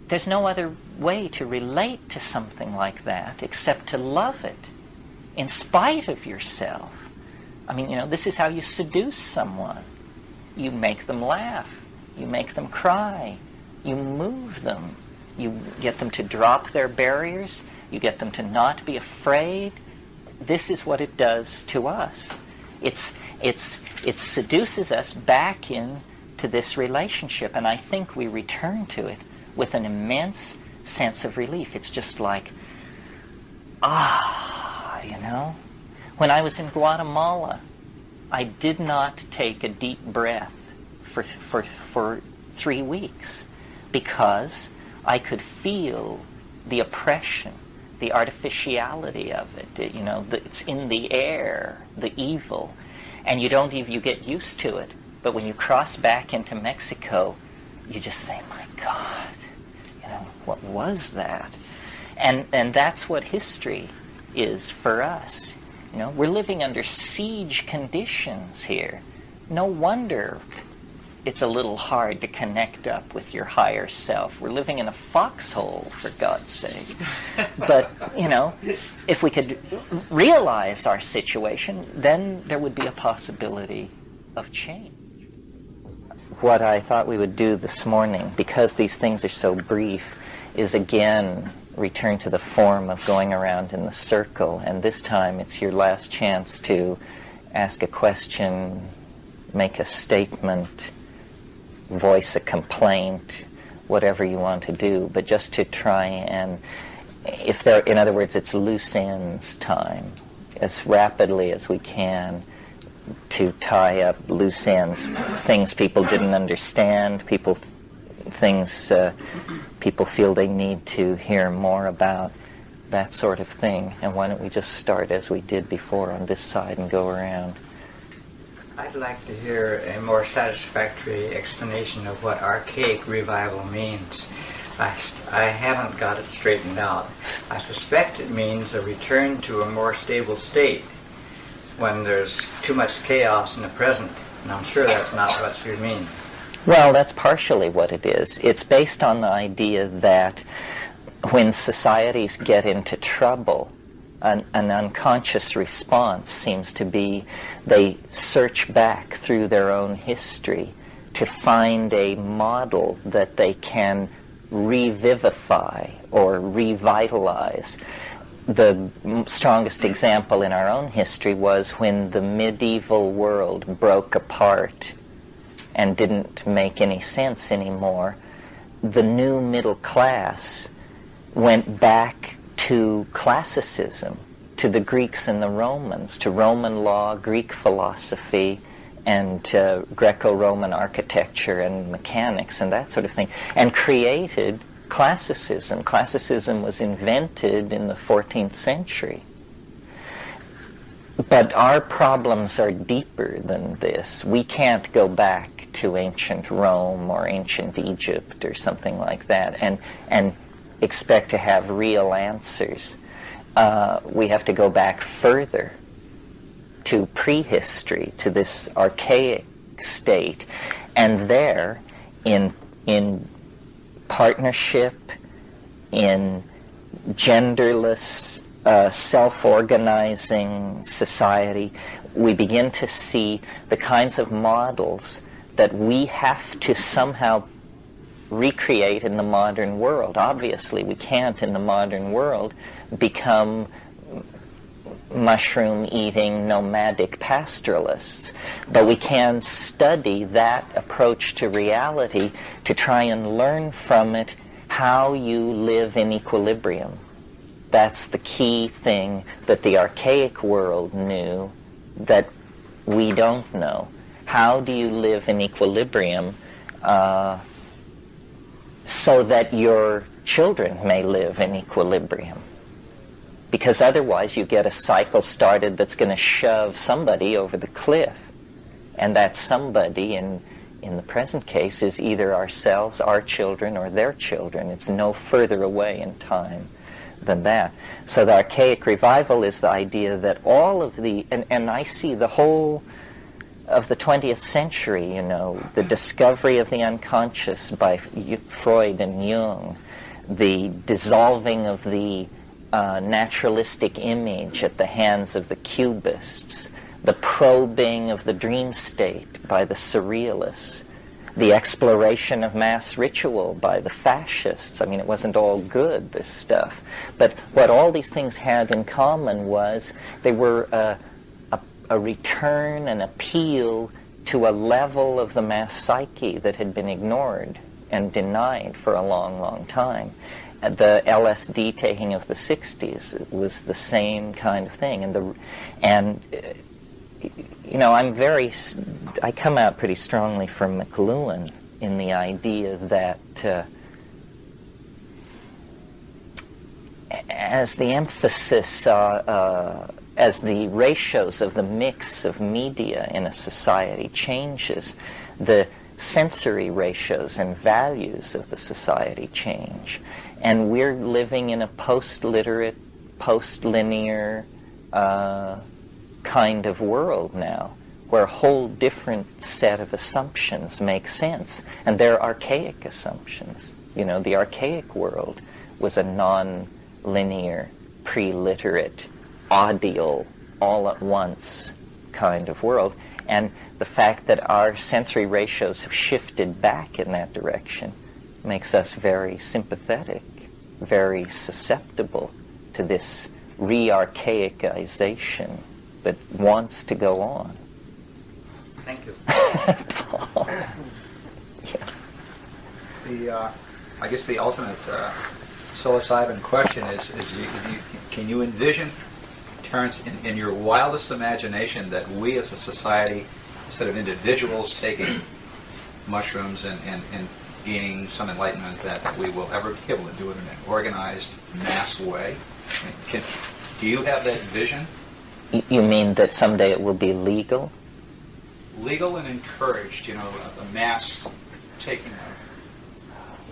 There's no other way to relate to something like that except to love it in spite of yourself. This is how you seduce someone. You make them laugh. You make them cry. You move them. You get them to drop their barriers. You get them to not be afraid. This is what it does to us. It seduces us back into this relationship, and I think we return to it with an immense sense of relief. It's just like, When I was in Guatemala, I did not take a deep breath for 3 weeks because I could feel the oppression, the artificiality of it. It's in the air, the evil, and you get used to it. But when you cross back into Mexico, you just say, my God, what was that? And that's what history is for us. We're living under siege conditions here. No wonder it's a little hard to connect up with your higher self. We're living in a foxhole, for God's sake. But, if we could realize our situation, then there would be a possibility of change. What I thought we would do this morning, because these things are so brief, is again return to the form of going around in the circle. And this time it's your last chance to ask a question, make a statement, voice a complaint, whatever you want to do, but just to try and, in other words, it's loose ends time, as rapidly as we can, to tie up loose ends, things people didn't understand, things people feel they need to hear more about, that sort of thing. And why don't we just start as we did before on this side and go around. I'd like to hear a more satisfactory explanation of what archaic revival means. I haven't got it straightened out. I suspect it means a return to a more stable state when there's too much chaos in the present, and I'm sure that's not what you mean. Well, that's partially what it is. It's based on the idea that when societies get into trouble, an unconscious response seems to be they search back through their own history to find a model that they can revivify or revitalize. The strongest example in our own history was when the medieval world broke apart and didn't make any sense anymore. The new middle class went back to classicism, to the Greeks and the Romans, to Roman law, Greek philosophy, and Greco-Roman architecture and mechanics and that sort of thing, and created classicism. Classicism was invented in the 14th century. But our problems are deeper than this. We can't go back to ancient Rome or ancient Egypt or something like that and expect to have real answers. We have to go back further to prehistory, to this archaic state, and there, in partnership, in genderless, self-organizing society, we begin to see the kinds of models that we have to somehow recreate in the modern world. Obviously, we can't in the modern world become mushroom-eating nomadic pastoralists, but we can study that approach to reality to try and learn from it how you live in equilibrium. That's the key thing that the archaic world knew that we don't know. How do you live in equilibrium so that your children may live in equilibrium? Because otherwise you get a cycle started that's going to shove somebody over the cliff. And that somebody, in the present case, is either ourselves, our children, or their children. It's no further away in time than that. So the archaic revival is the idea that all of the, and I see the whole of the 20th century, the discovery of the unconscious by Freud and Jung, the dissolving of the naturalistic image at the hands of the Cubists, the probing of the dream state by the Surrealists, the exploration of mass ritual by the Fascists. I mean, it wasn't all good, this stuff. But what all these things had in common was they were a return, an appeal to a level of the mass psyche that had been ignored and denied for a long, long time. The LSD taking of the 60s was the same kind of thing. I come out pretty strongly from McLuhan in the idea that as the emphasis, as the ratios of the mix of media in a society changes, the sensory ratios and values of the society change. And we're living in a post-literate, post-linear kind of world now, where a whole different set of assumptions make sense. And they're archaic assumptions. The archaic world was a non-linear, pre-literate, audial, all-at-once kind of world. And the fact that our sensory ratios have shifted back in that direction makes us very sympathetic, very susceptible to this re-archaicization that wants to go on. Thank you. Paul. Yeah. I guess the ultimate psilocybin question is can you envision, Terence, in your wildest imagination, that we as a society, instead of individuals taking mushrooms and gaining some enlightenment, that we will ever be able to do it in an organized, mass way? Do you have that vision? You mean that someday it will be legal? legal and encouraged, the mass taking of?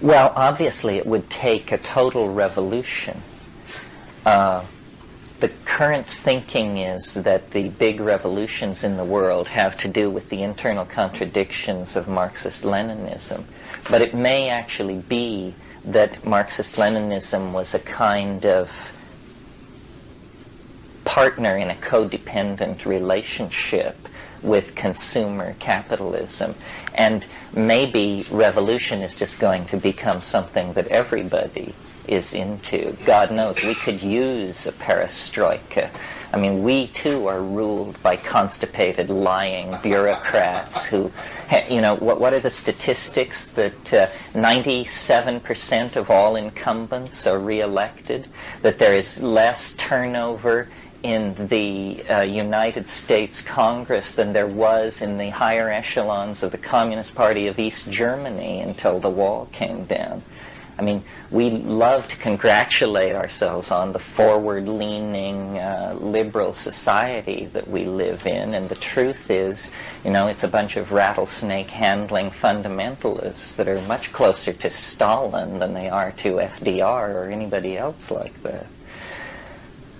Well, obviously it would take a total revolution. The current thinking is that the big revolutions in the world have to do with the internal contradictions of Marxist-Leninism. But it may actually be that Marxist-Leninism was a kind of partner in a codependent relationship with consumer capitalism. And maybe revolution is just going to become something that everybody is into. God knows, we could use a perestroika. I mean, we too are ruled by constipated, lying bureaucrats who, what are the statistics that 97% of all incumbents are reelected, that there is less turnover in the United States Congress than there was in the higher echelons of the Communist Party of East Germany until the wall came down. I mean, we love to congratulate ourselves on the forward-leaning liberal society that we live in, and the truth is, it's a bunch of rattlesnake-handling fundamentalists that are much closer to Stalin than they are to FDR or anybody else like that.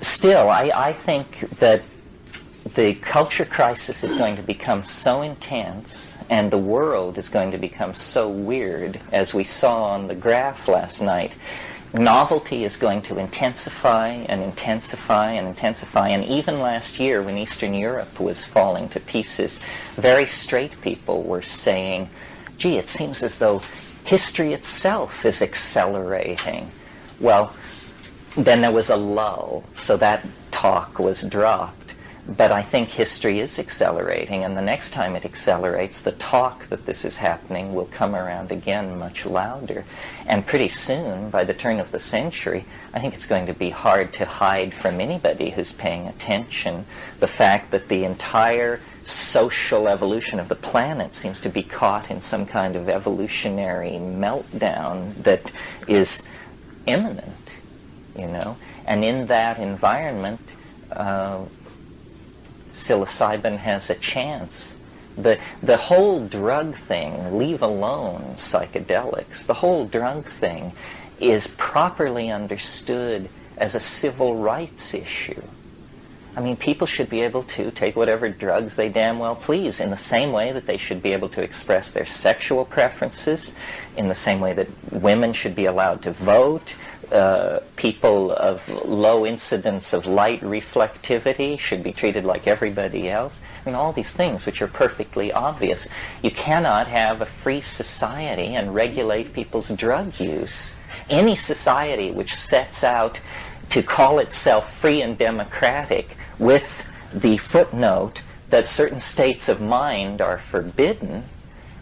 Still, I think that the culture crisis is going to become so intense and the world is going to become so weird, as we saw on the graph last night. Novelty is going to intensify and intensify and intensify. And even last year, when Eastern Europe was falling to pieces, very straight people were saying, gee, it seems as though history itself is accelerating. Well, then there was a lull, so that talk was dropped. But I think history is accelerating, and the next time it accelerates, the talk that this is happening will come around again much louder. And pretty soon, by the turn of the century, I think it's going to be hard to hide from anybody who's paying attention the fact that the entire social evolution of the planet seems to be caught in some kind of evolutionary meltdown that is imminent, And in that environment, psilocybin has a chance. The whole drug thing, leave alone psychedelics, the whole drug thing is properly understood as a civil rights issue. I mean, people should be able to take whatever drugs they damn well please, in the same way that they should be able to express their sexual preferences, in the same way that women should be allowed to vote. People of low incidence of light reflectivity should be treated like everybody else. I mean, all these things which are perfectly obvious. You cannot have a free society and regulate people's drug use. Any society which sets out to call itself free and democratic with the footnote that certain states of mind are forbidden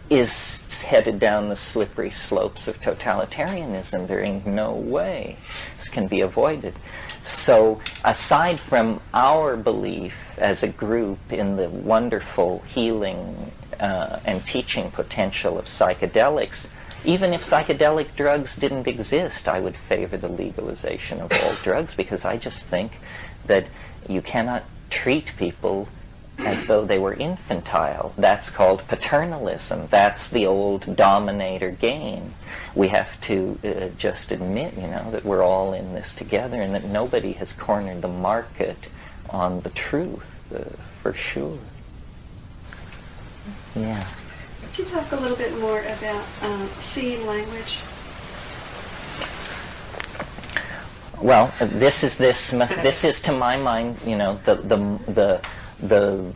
is headed down the slippery slopes of totalitarianism. There ain't no way this can be avoided. So aside from our belief as a group in the wonderful healing and teaching potential of psychedelics, even if psychedelic drugs didn't exist, I would favor the legalization of all drugs, because I just think that you cannot treat people as though they were infantile. That's called paternalism. That's the old dominator game. We have to just admit, that we're all in this together and that nobody has cornered the market on the truth, for sure. Yeah. Could you talk a little bit more about seeing language? Well, this is to my mind, the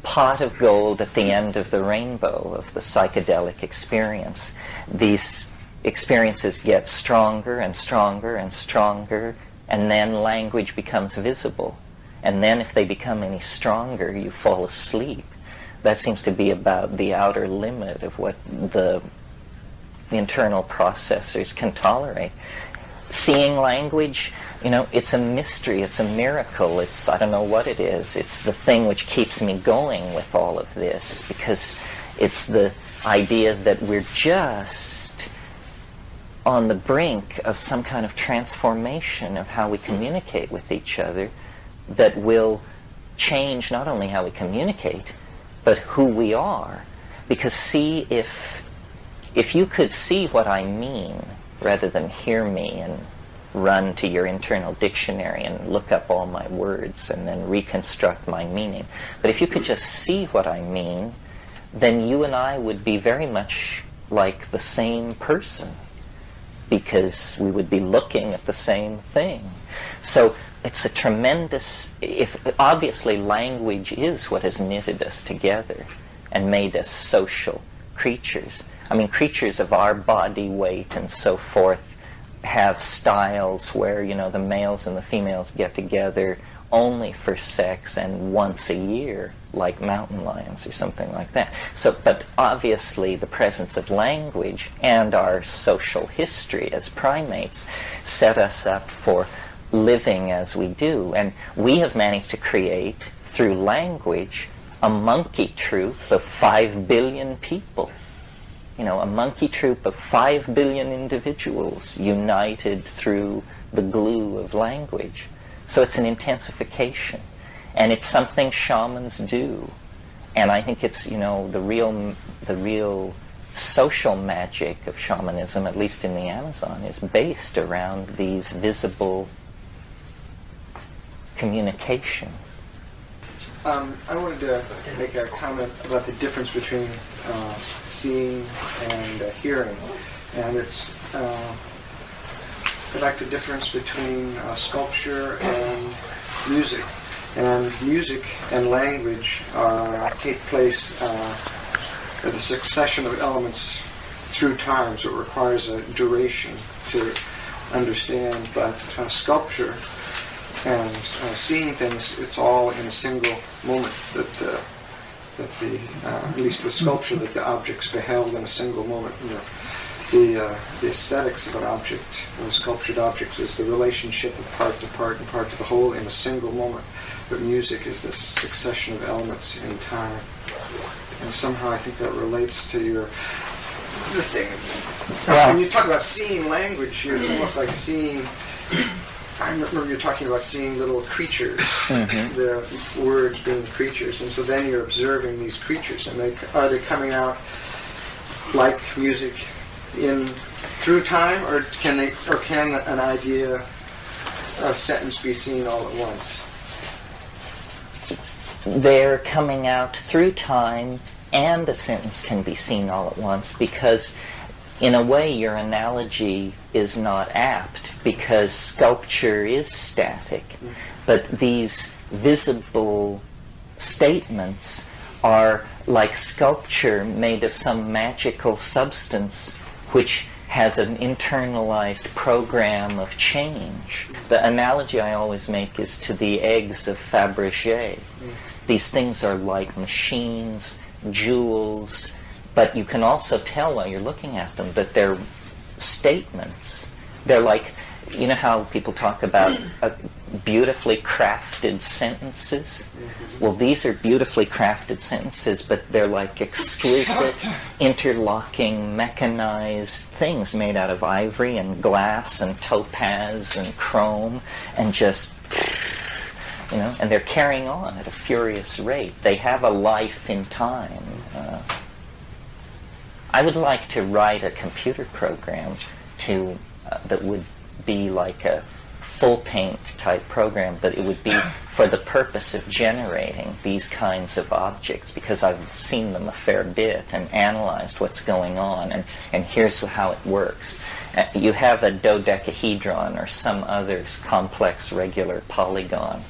pot of gold at the end of the rainbow of the psychedelic experience. These experiences get stronger and stronger and stronger, and then language becomes visible. And then if they become any stronger, you fall asleep. That seems to be about the outer limit of what the internal processors can tolerate. Seeing language, it's a mystery, it's a miracle, I don't know what it is. It's the thing which keeps me going with all of this, because it's the idea that we're just on the brink of some kind of transformation of how we communicate with each other that will change not only how we communicate, but who we are. Because see, if you could see what I mean rather than hear me and run to your internal dictionary and look up all my words and then reconstruct my meaning, but if you could just see what I mean, then you and I would be very much like the same person, because we would be looking at the same thing. So it's a tremendous, obviously language is what has knitted us together and made us social creatures. I mean, creatures of our body weight and so forth have styles where, the males and the females get together only for sex and once a year, like mountain lions or something like that. So, but obviously the presence of language and our social history as primates set us up for living as we do. And we have managed to create, through language, a monkey troop of 5 billion people. A monkey troop of 5 billion individuals united through the glue of language. So it's an intensification. And it's something shamans do. And I think it's, the real social magic of shamanism, at least in the Amazon, is based around these visible communication. I wanted to make a comment about the difference between seeing and hearing. And it's like the difference between sculpture and music. And music and language take place as a succession of elements through time, so it requires a duration to understand. But sculpture and seeing things, it's all in a single moment, that at least with sculpture, that the object's beheld in a single moment. The aesthetics of an object, of a sculptured object, is the relationship of part to part and part to the whole in a single moment. But music is this succession of elements in time. And somehow I think that relates to the thing. When you talk about seeing language, it's almost like seeing... I remember you talking about seeing little creatures, the words being creatures, and so then you're observing these creatures, and are they coming out like music through time, or can an idea, a sentence, be seen all at once? They're coming out through time, and a sentence can be seen all at once, because in a way your analogy is not apt, because sculpture is static, but these visible statements are like sculpture made of some magical substance which has an internalized program of change. The analogy I always make is to the eggs of Fabergé. These things are like machines, jewels, but you can also tell while you're looking at them that they're statements. They're like, you know how people talk about beautifully crafted sentences? Well, these are beautifully crafted sentences, but they're like exquisite, interlocking, mechanized things made out of ivory and glass and topaz and chrome, and just, and they're carrying on at a furious rate. They have a life in time. I would like to write a computer program that would be like a full paint type program, but it would be for the purpose of generating these kinds of objects, because I've seen them a fair bit and analyzed what's going on, and here's how it works. You have a dodecahedron or some other complex regular polygon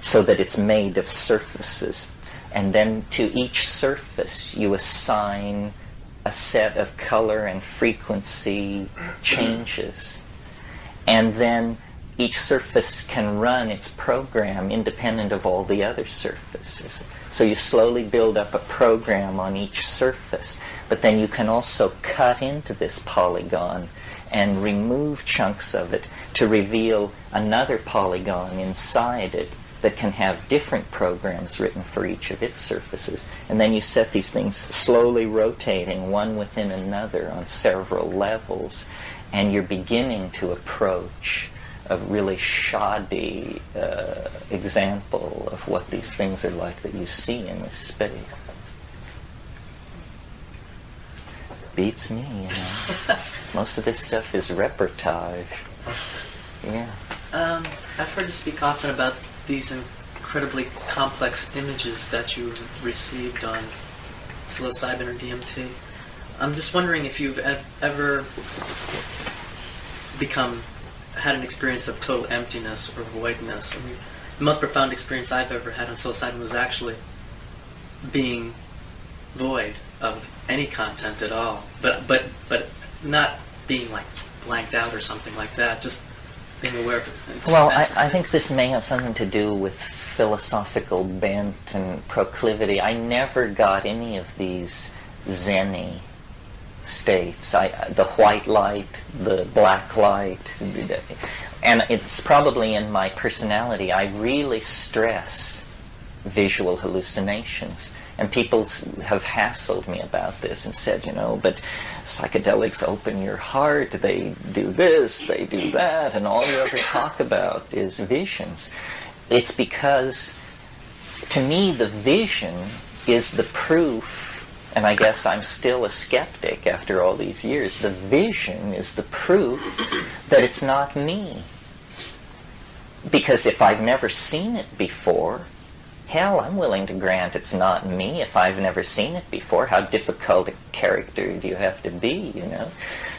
so that it's made of surfaces, and then to each surface you assign a set of color and frequency changes. And then each surface can run its program independent of all the other surfaces. So you slowly build up a program on each surface. But then you can also cut into this polygon and remove chunks of it to reveal another polygon inside it that can have different programs written for each of its surfaces. And then you set these things slowly rotating one within another on several levels, and you're beginning to approach a really shoddy example of what these things are like that you see in this space. beats me, you know. Most of this stuff is reportage. Yeah. I've heard you speak often about these incredibly complex images that you've received on psilocybin or DMT. I'm just wondering if you've ever had an experience of total emptiness or voidness. I mean, the most profound experience I've ever had on psilocybin was actually being void of any content at all, but not being like blanked out or something like that. Just being aware of it. Well, I think this may have something to do with philosophical bent and proclivity. I never got any of these Zen-y states. The white light, the black light, and it's probably in my personality. I really stress visual hallucinations. And people have hassled me about this and said, but psychedelics open your heart, they do this, they do that, and all you ever talk about is visions. It's because, to me, the vision is the proof, and I guess I'm still a skeptic after all these years, the vision is the proof that it's not me. Because if I've never seen it before, hell, I'm willing to grant it's not me if I've never seen it before. How difficult a character do you have to be,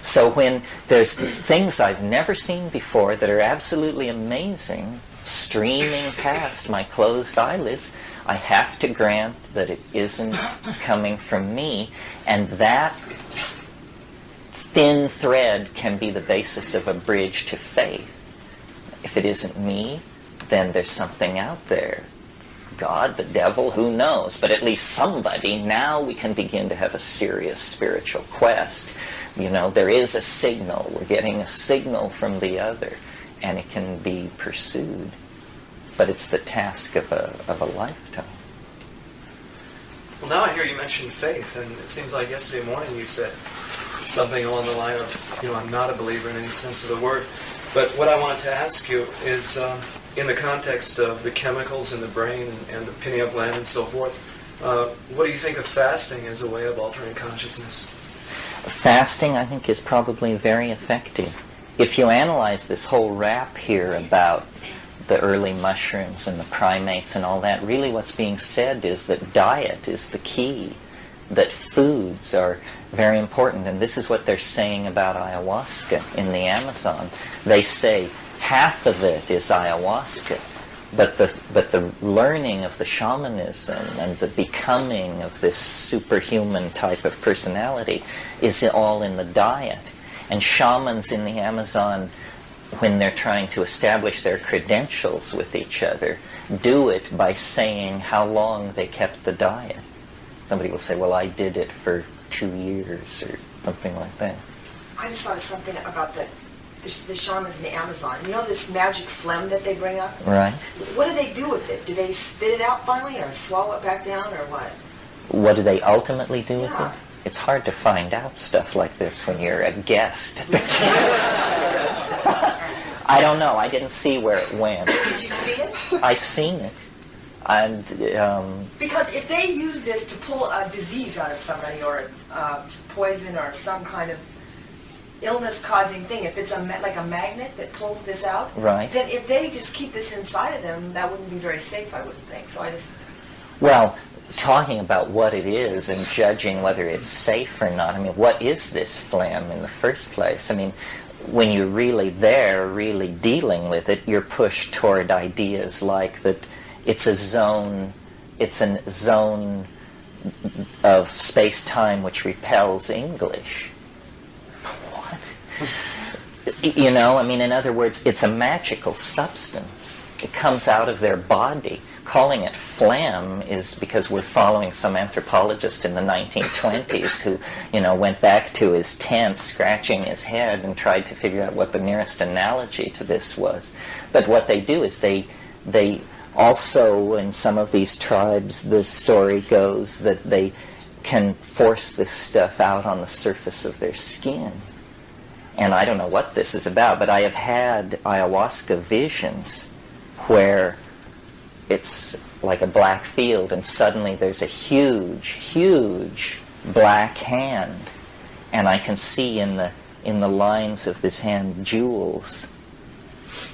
So when there's things I've never seen before that are absolutely amazing, streaming past my closed eyelids, I have to grant that it isn't coming from me, and that thin thread can be the basis of a bridge to faith. If it isn't me, then there's something out there. God, the devil, who knows? But at least somebody. Now we can begin to have a serious spiritual quest. There is a signal. We're getting a signal from the other, and it can be pursued. But it's the task of a lifetime. Well, now I hear you mention faith, and it seems like yesterday morning you said something along the line of, I'm not a believer in any sense of the word. But what I wanted to ask you is, in the context of the chemicals in the brain and the pineal gland and so forth, what do you think of fasting as a way of altering consciousness? Fasting, I think, is probably very effective. If you analyze this whole rap here about the early mushrooms and the primates and all that, really what's being said is that diet is the key, that foods are very important. And this is what they're saying about ayahuasca in the Amazon. They say half of it is ayahuasca, but the learning of the shamanism and the becoming of this superhuman type of personality is all in the diet. And shamans in the Amazon, when they're trying to establish their credentials with each other, do it by saying how long they kept the diet. Somebody will say, well, I did it for 2 years or something like that. I just thought of something about the shamans in the Amazon. This magic phlegm that they bring up? Right. What do they do with it? Do they spit it out finally or swallow it back down or what? What do they ultimately do with it? It's hard to find out stuff like this when you're a guest. I don't know. I didn't see where it went. Did you see it? I've seen it. And because if they use this to pull a disease out of somebody or poison or some kind of illness-causing thing, if it's like a magnet that pulls this out, right, then if they just keep this inside of them, that wouldn't be very safe, I wouldn't think. So I just... Well, talking about what it is and judging whether it's safe or not, what is this phlegm in the first place? When you're really there, really dealing with it, you're pushed toward ideas like that it's a zone of space-time which repels English. What? In other words, it's a magical substance. It comes out of their body. Calling it phlegm is because we're following some anthropologist in the 1920s who, went back to his tent, scratching his head, and tried to figure out what the nearest analogy to this was. But what they do is they also, in some of these tribes, the story goes that they can force this stuff out on the surface of their skin. And I don't know what this is about, but I have had ayahuasca visions where it's like a black field and suddenly there's a huge, huge black hand and I can see in the lines of this hand jewels.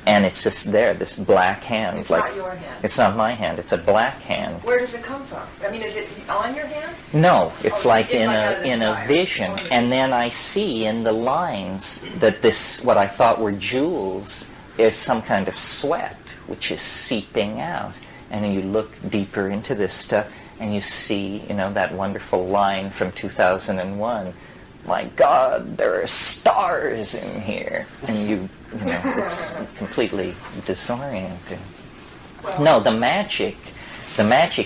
And it's just there, this black hand. It's not your hand. It's not my hand. It's a black hand. Where does it come from? I mean, is it on your hand? No, it's like in out of the a sky. vision. And then I see in the lines that this, what I thought were jewels, is some kind of sweat, which is seeping out. And you look deeper into this stuff, and you see, that wonderful line from 2001. My God, there are stars in here. And it's completely disorienting. No, the magic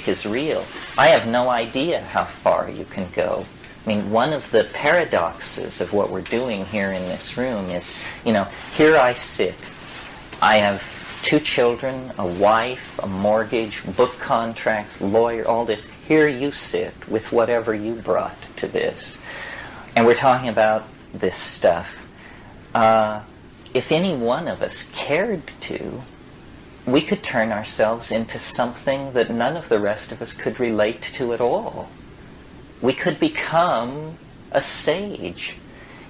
is real. I have no idea how far you can go. I mean, one of the paradoxes of what we're doing here in this room is, here I sit. I have 2 children, a wife, a mortgage, book contracts, lawyer, all this. Here you sit with whatever you brought to this. And we're talking about this stuff. If any one of us cared to, we could turn ourselves into something that none of the rest of us could relate to at all. We could become a sage.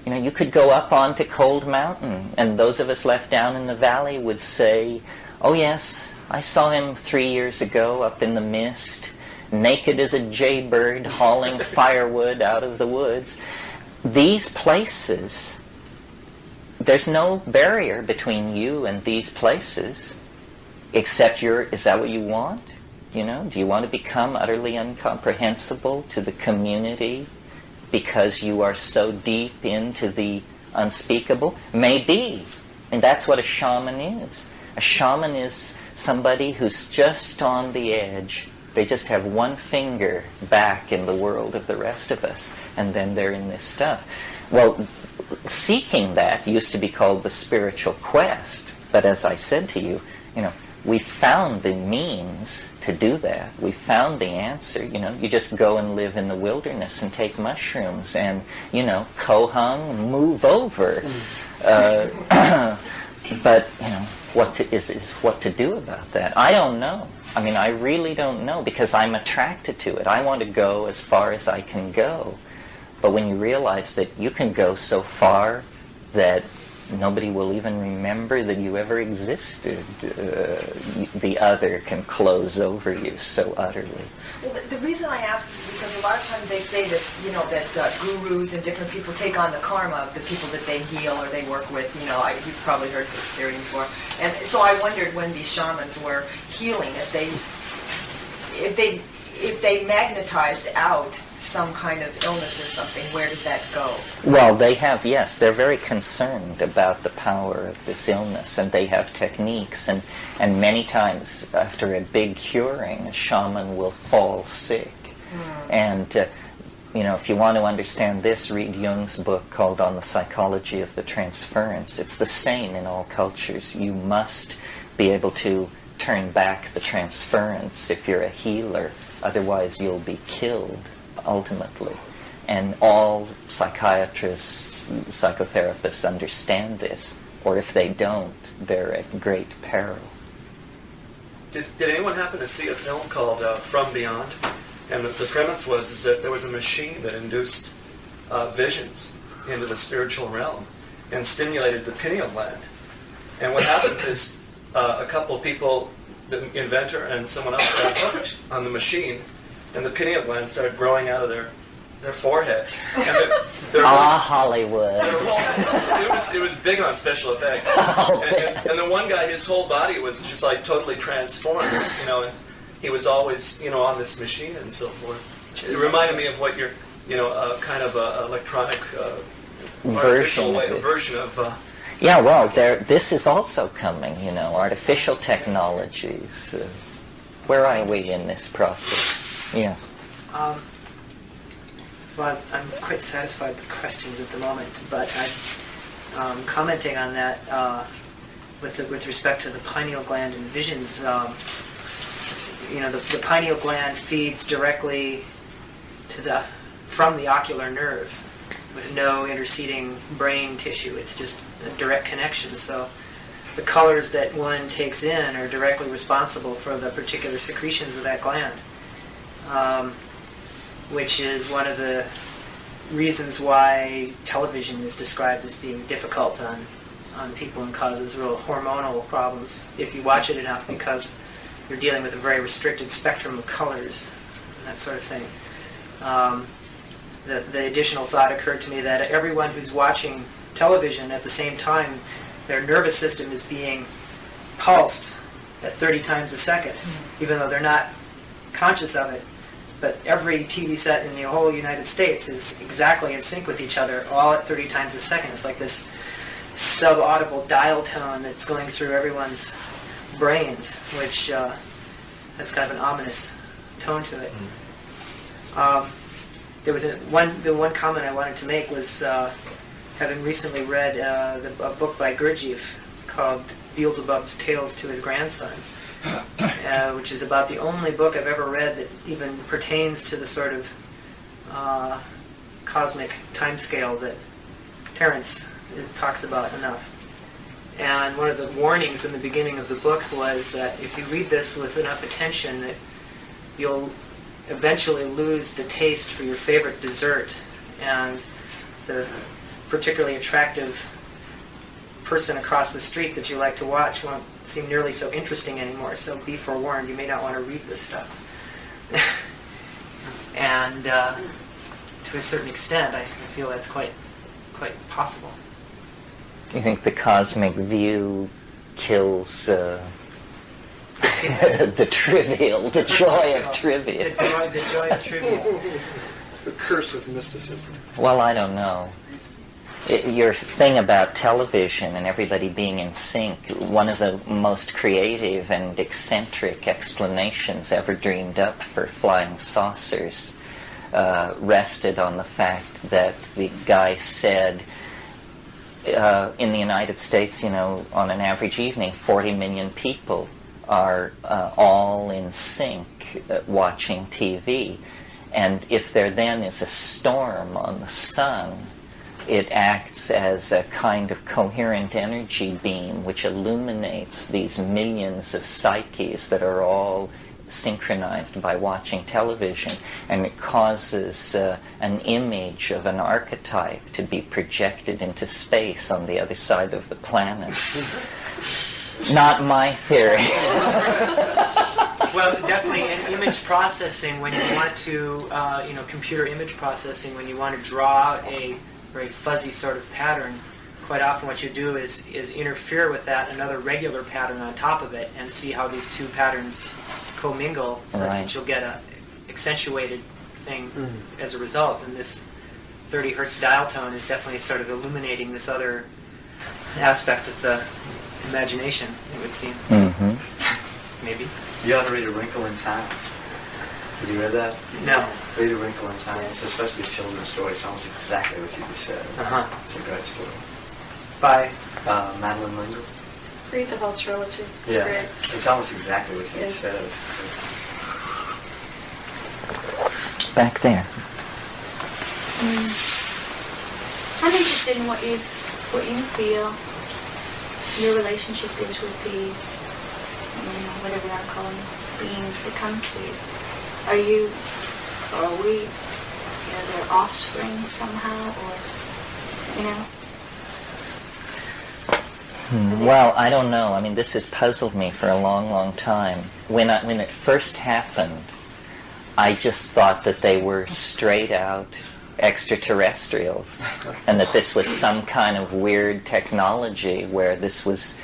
You could go up onto Cold Mountain, and those of us left down in the valley would say, oh yes, I saw him 3 years ago up in the mist, naked as a jaybird, hauling firewood out of the woods. These places, there's no barrier between you and these places, except is that what you want? Do you want to become utterly incomprehensible to the community because you are so deep into the unspeakable? Maybe. And that's what a shaman is. A shaman is somebody who's just on the edge. They just have one finger back in the world of the rest of us, and then they're in this stuff. Well, seeking that used to be called the spiritual quest. But as I said to you, we found the means to do that. We found the answer. You just go and live in the wilderness and take mushrooms and, kohung, move over. But, what to do about that? I don't know. I mean, I really don't know, because I'm attracted to it. I want to go as far as I can go. But when you realize that you can go so far that nobody will even remember that you ever existed, the other can close over you so utterly. Well, the reason I ask is because a lot of times they say that, that gurus and different people take on the karma of the people that they heal or they work with. You've probably heard this theory before. And so I wondered when these shamans were healing, if they magnetized out some kind of illness or something, where does that go? Well, they have, yes. They're very concerned about the power of this illness, and they have techniques. And many times after a big curing, a shaman will fall sick. And, if you want to understand this, read Jung's book called On the Psychology of the Transference. It's the same in all cultures. You must be able to turn back the transference if you're a healer. Otherwise, you'll be killed, ultimately. And all psychiatrists, psychotherapists understand this. Or if they don't, they're at great peril. Did anyone happen to see a film called From Beyond? And the premise was that there was a machine that induced visions into the spiritual realm and stimulated the pineal gland. And what happens is a couple of people, the inventor and someone else, got hooked on the machine, and the pineal gland started growing out of their forehead. And Hollywood. It was big on special effects. And the one guy, his whole body was just like totally transformed, and he was always, on this machine and so forth. It reminded me of what you're, kind of a electronic artificial version of... Yeah, well, this is also coming, artificial technologies. Where are we in this process? Yeah. Well, I'm quite satisfied with questions at the moment, but I'm commenting on that with respect to the pineal gland and visions. The pineal gland feeds directly from the ocular nerve with no interceding brain tissue. It's just a direct connection. So the colors that one takes in are directly responsible for the particular secretions of that gland, which is one of the reasons why television is described as being difficult on people and causes real hormonal problems if you watch it enough, because you're dealing with a very restricted spectrum of colors, that sort of thing. The additional thought occurred to me that everyone who's watching television at the same time, their nervous system is being pulsed at 30 times a second, even though they're not conscious of it. But every TV set in the whole United States is exactly in sync with each other, all at 30 times a second. It's like this sub-audible dial tone that's going through everyone's brains, which has kind of an ominous tone to it. There was the one comment I wanted to make was, having recently read a book by Gurdjieff called Beelzebub's Tales to His Grandson, which is about the only book I've ever read that even pertains to the sort of cosmic timescale that Terence talks about enough. And one of the warnings in the beginning of the book was that if you read this with enough attention, that you'll eventually lose the taste for your favorite dessert, and the particularly attractive person across the street that you like to watch won't seem nearly so interesting anymore. So be forewarned, you may not want to read this stuff. And to a certain extent, I feel that's quite possible. Do you think the cosmic view kills the trivial, the joy of trivia? The joy of trivia. The curse of mysticism. Well, I don't know. Your thing about television and everybody being in sync, one of the most creative and eccentric explanations ever dreamed up for flying saucers rested on the fact that the guy said, in the United States, on an average evening, 40 million people are all in sync watching TV. And if there then is a storm on the sun, it acts as a kind of coherent energy beam which illuminates these millions of psyches that are all synchronized by watching television, and it causes an image of an archetype to be projected into space on the other side of the planet. Not my theory. Well, definitely in image processing, when you want to, computer image processing, when you want to draw a very fuzzy sort of pattern, quite often what you do is interfere with that another regular pattern on top of it, and see how these two patterns commingle, such that you'll get a accentuated thing as a result. And this 30 hertz dial tone is definitely sort of illuminating this other aspect of the imagination, it would seem. Maybe. You ought to read A Wrinkle in Time. Have you read that? No. Read A Wrinkle in Time. It's supposed to be a children's story. It's almost exactly what you just said. It's a great story. By? Madeline Linder. Read the whole trilogy. It's Yeah. great. It's almost exactly what you just said. Back there. I'm interested in what you feel your relationship is with these, whatever I'm calling beings that come to you. Are we their offspring somehow, or, Well, I don't know. I mean, this has puzzled me for a long, long time. When it first happened, I just thought that they were straight out extraterrestrials, and that this was some kind of weird technology where this was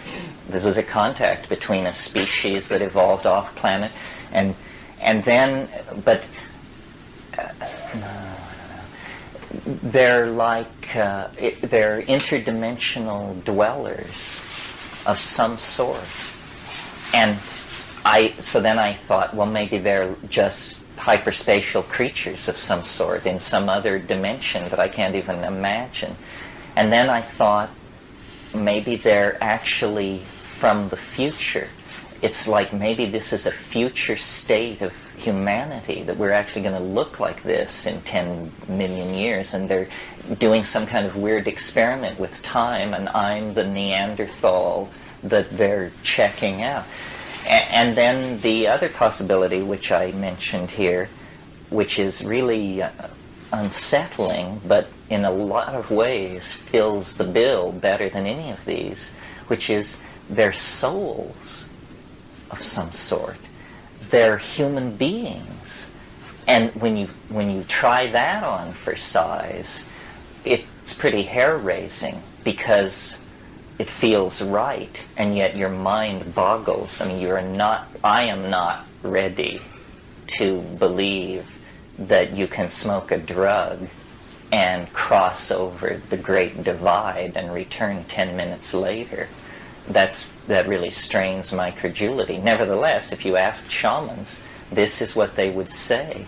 a contact between a species that evolved off planet, and then, but they're like they're interdimensional dwellers of some sort, and so then I thought, well, maybe they're just hyperspatial creatures of some sort in some other dimension that I can't even imagine. And then I thought maybe they're actually from the future. It's like maybe this is a future state of humanity, that we're actually going to look like this in 10 million years, and they're doing some kind of weird experiment with time, and I'm the Neanderthal that they're checking out. And then the other possibility, which I mentioned here, which is really unsettling, but in a lot of ways fills the bill better than any of these, which is they're souls of some sort. They're human beings. And when you try that on for size, it's pretty hair-raising because it feels right, and yet your mind boggles. I mean, I am not ready to believe that you can smoke a drug and cross over the Great Divide and return 10 minutes later. That really strains my credulity. Nevertheless, if you ask shamans, this is what they would say.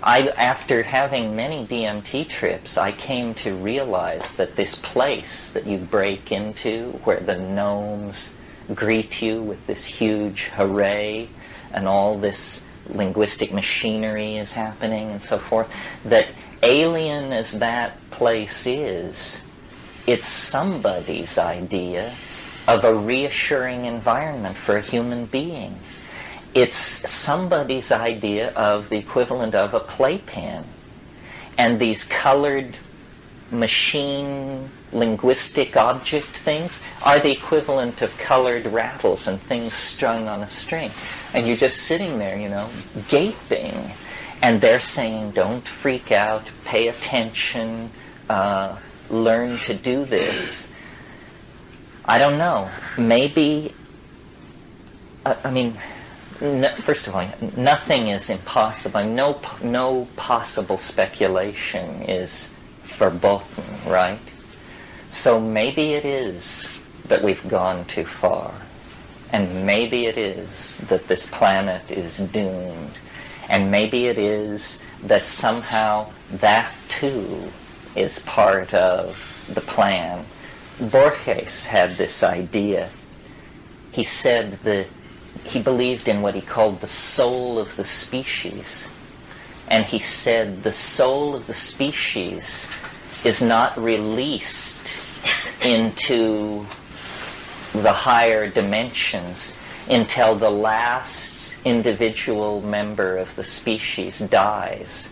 After having many DMT trips, I came to realize that this place that you break into, where the gnomes greet you with this huge hooray, and all this linguistic machinery is happening and so forth, that alien as that place is, it's somebody's idea of a reassuring environment for a human being. It's somebody's idea of the equivalent of a playpen. And these colored machine linguistic object things are the equivalent of colored rattles and things strung on a string. And you're just sitting there, gaping. And they're saying, don't freak out, pay attention, learn to do this. I don't know. Maybe, first of all, nothing is impossible. No possible speculation is verboten, right? So maybe it is that we've gone too far. And maybe it is that this planet is doomed. And maybe it is that somehow that too is part of the plan. Borges had this idea. He said that he believed in what he called the soul of the species. And he said the soul of the species is not released into the higher dimensions until the last individual member of the species dies.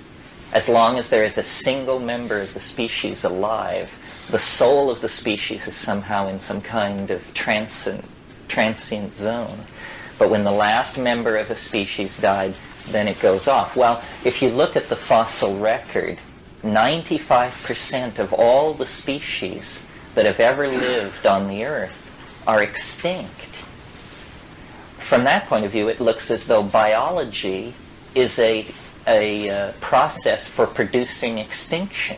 As long as there is a single member of the species alive, the soul of the species is somehow in some kind of transient zone. But when the last member of a species died, then it goes off. Well, if you look at the fossil record, 95% of all the species that have ever lived on the Earth are extinct. From that point of view, it looks as though biology is a process for producing extinction.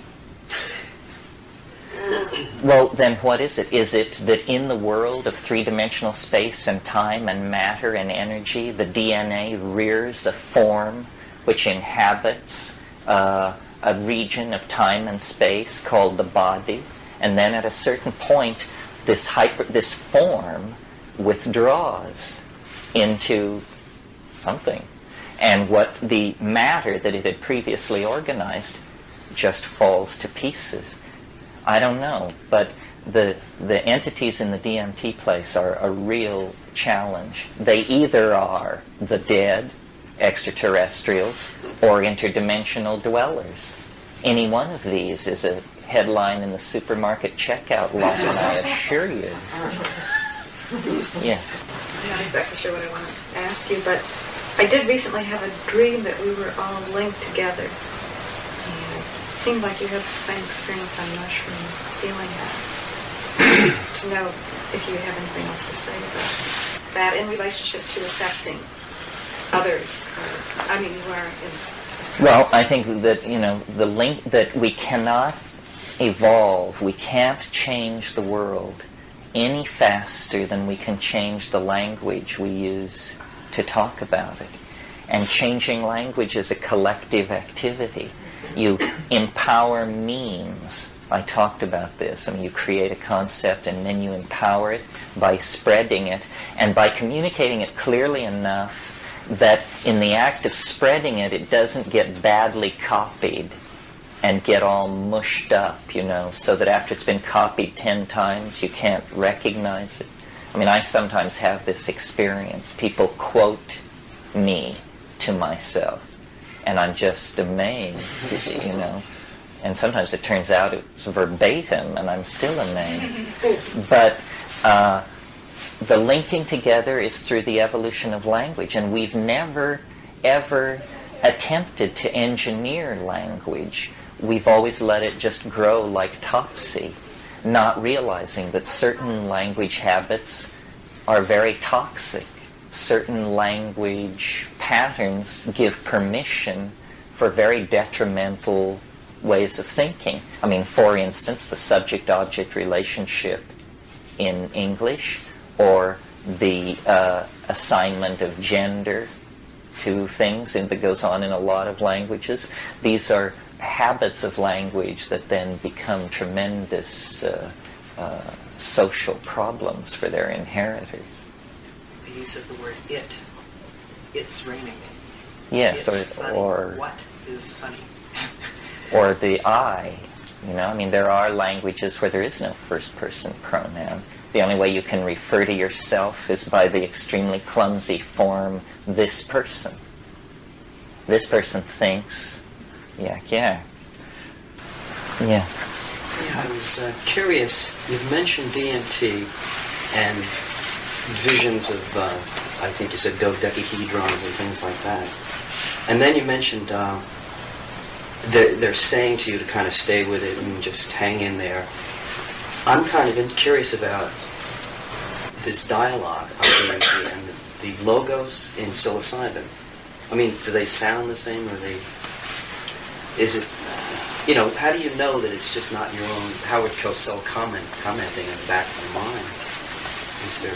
Well, then what is it? Is it that in the world of three-dimensional space and time and matter and energy, the DNA rears a form which inhabits a region of time and space called the body, and then at a certain point, this form withdraws into something, and what the matter that it had previously organized just falls to pieces. I don't know, but the entities in the DMT place are a real challenge. They either are the dead, extraterrestrials, or interdimensional dwellers. Any one of these is a headline in the supermarket checkout line, I assure you. Yeah. I'm not exactly sure what I want to ask you, but I did recently have a dream that we were all linked together. It seemed like you had the same experience. I'm not sure I'm feeling that. To know if you have anything else to say about that in relationship to affecting others. You are in... Well, I think that, the link that we cannot evolve, we can't change the world any faster than we can change the language we use to talk about it. And changing language is a collective activity. You empower memes. I talked about this. You create a concept and then you empower it by spreading it and by communicating it clearly enough that in the act of spreading it, it doesn't get badly copied and get all mushed up, so that after it's been copied 10 times, you can't recognize it. I sometimes have this experience. People quote me to myself. and I'm just amazed, you know. And sometimes it turns out it's verbatim, and I'm still amazed. But the linking together is through the evolution of language, and we've never, ever attempted to engineer language. We've always let it just grow like topsy, not realizing that certain language habits are very toxic. Certain language patterns give permission for very detrimental ways of thinking. I mean, for instance, the subject-object relationship in English, or the assignment of gender to things, and that goes on in a lot of languages. These are habits of language that then become tremendous social problems for their inheritors. The use of the word it. It's raining. Yes, it's sunny. or What is funny? or the I. You know, I mean, there are languages where there is no first-person pronoun. The only way you can refer to yourself is by the extremely clumsy form, this person. This person thinks, yak. Yeah. Yeah, I was curious. You've mentioned DMT and visions of, I think you said dodecahedrons and things like that. And then you mentioned they're saying to you to kind of stay with it and just hang in there. I'm kind of curious about this dialogue of DMT and the logos in psilocybin. I mean, do they sound the same, or is it, you know, how do you know that it's just not your own Howard Cosell commenting in the back of the mind? Is there...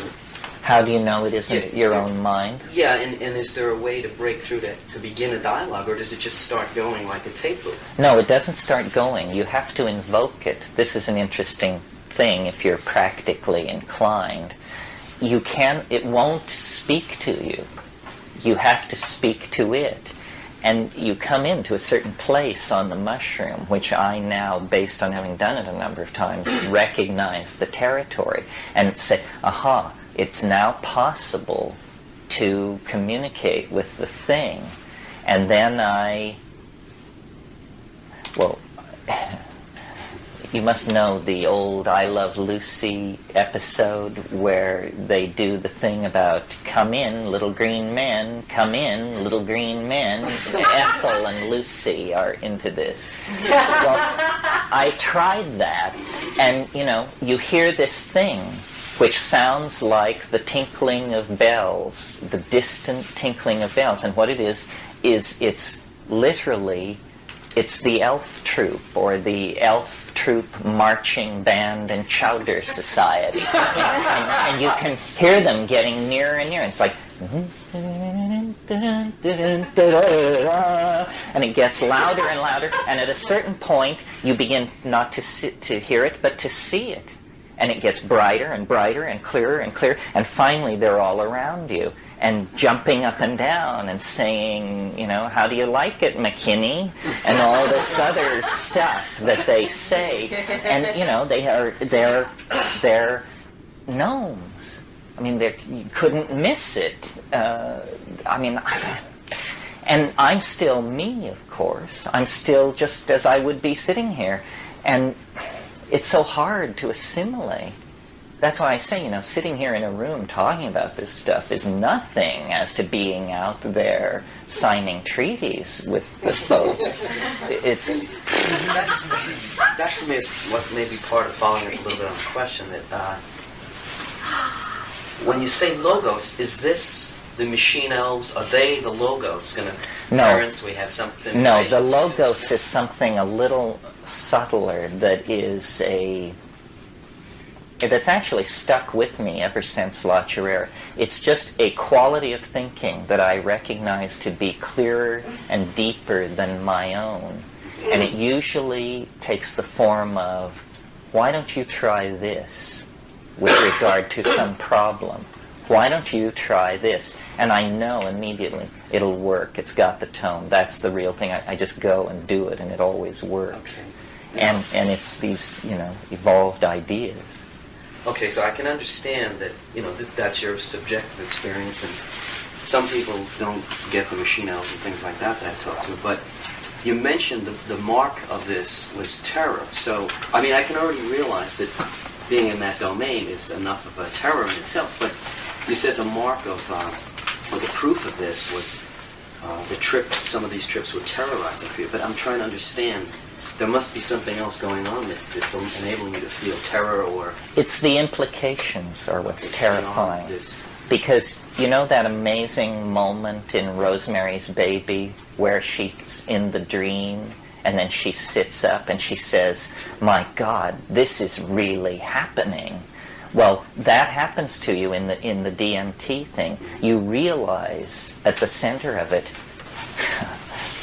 How do you know it isn't your own mind? Yeah, and is there a way to break through to begin a dialogue, or does it just start going like a tape loop? No, it doesn't start going. You have to invoke it. This is an interesting thing if you're practically inclined. It won't speak to you. You have to speak to it. And you come into a certain place on the mushroom, which I now, based on having done it a number of times, recognize the territory and say, aha, it's now possible to communicate with the thing. And then you must know the old I Love Lucy episode where they do the thing about come in, little green men, come in, little green men. Ethel and Lucy are into this. Well, I tried that, and you hear this thing which sounds like the tinkling of bells, the distant tinkling of bells. And what it is it's literally, it's the elf troupe, or the elf troupe marching band and chowder society. and you can hear them getting nearer and nearer. It's like, and it gets louder and louder, and at a certain point you begin not to hear it, but to see it. And it gets brighter and brighter and clearer, and finally they're all around you and jumping up and down and saying, how do you like it, Mckenna? And all this other stuff that they say. And, they're gnomes. I mean, you couldn't miss it. And I'm still me, of course. I'm still just as I would be sitting here. And it's so hard to assimilate. That's why I say, sitting here in a room talking about this stuff is nothing as to being out there signing treaties with the folks. That to me is what may be part of following up a little bit on the question, that when you say logos, is this the machine elves? Are they the logos? Terence, we have something. No, the logos is something a little subtler that is that's actually stuck with me ever since La Chirera. It's just a quality of thinking that I recognize to be clearer and deeper than my own. And it usually takes the form of, why don't you try this with regard to some problem? Why don't you try this? And I know immediately it'll work. It's got the tone. That's the real thing. I just go and do it, and it always works. Okay. And it's these, evolved ideas. Okay, so I can understand that, that's your subjective experience, some people don't get the machine elves and things like that I talk to, but you mentioned the mark of this was terror. So, I mean, I can already realize that being in that domain is enough of a terror in itself, but you said the mark of, or the proof of this was the trip, some of these trips were terrorizing for you, but I'm trying to understand, there must be something else going on that's enabling you to feel terror, or... It's the implications are what's terrifying. This. Because you know that amazing moment in Rosemary's Baby where she's in the dream and then she sits up and she says, "My God, this is really happening." Well, that happens to you in the DMT thing. You realize at the center of it,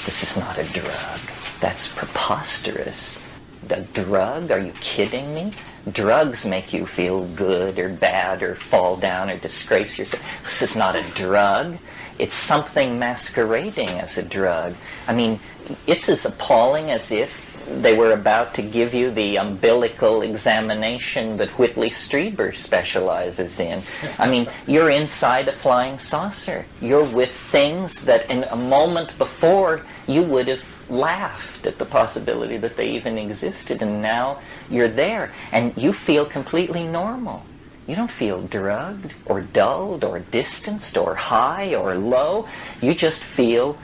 this is not a drug. That's preposterous. A drug? Are you kidding me? Drugs make you feel good or bad or fall down or disgrace yourself. This is not a drug. It's something masquerading as a drug. I mean, it's as appalling as if they were about to give you the umbilical examination that Whitley Strieber specializes in. I mean, you're inside a flying saucer. You're with things that in a moment before you would have laughed at the possibility that they even existed, and now you're there and you feel completely normal. You don't feel drugged or dulled or distanced or high or low. You just feel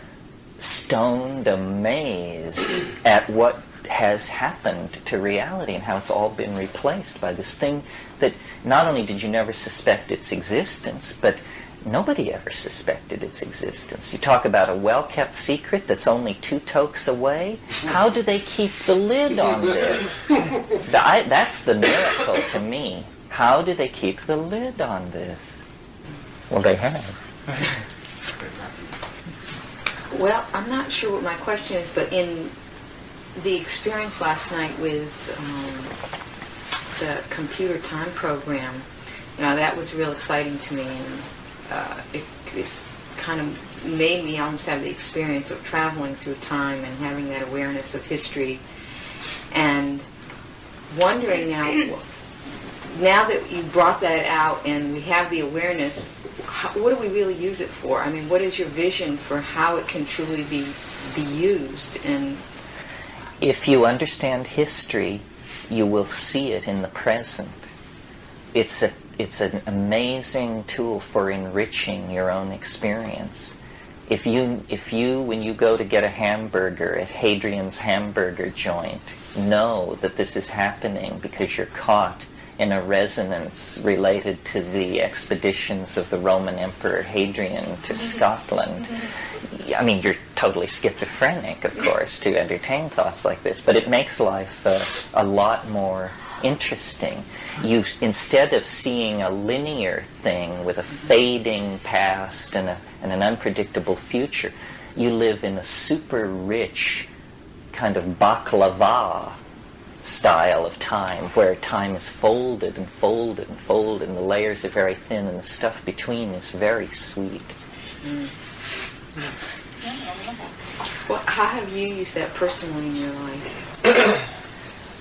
stoned, amazed at what has happened to reality and how it's all been replaced by this thing that not only did you never suspect its existence, but nobody ever suspected its existence. You talk about a well-kept secret that's only 2 tokes away. How do they keep the lid on this? That's the miracle to me. How do they keep the lid on this? Well, they have. Well, I'm not sure what my question is, but in the experience last night with the computer time program, you know, that was real exciting to me, and it kind of made me almost have the experience of traveling through time and having that awareness of history, and wondering now that you brought that out and we have the awareness, what do we really use it for? I mean, what is your vision for how it can truly be used? And if you understand history, you will see it in the present. It's an amazing tool for enriching your own experience. If you, when you go to get a hamburger at Hadrian's hamburger joint, know that this is happening because you're caught in a resonance related to the expeditions of the Roman Emperor Hadrian to Scotland. I mean, you're totally schizophrenic, of course, to entertain thoughts like this, but it makes life a lot more interesting. You, instead of seeing a linear thing with a fading past and an unpredictable future, you live in a super rich kind of baklava style of time, where time is folded and folded and folded, and the layers are very thin, and the stuff between is very sweet. Well, how have you used that personally in your life?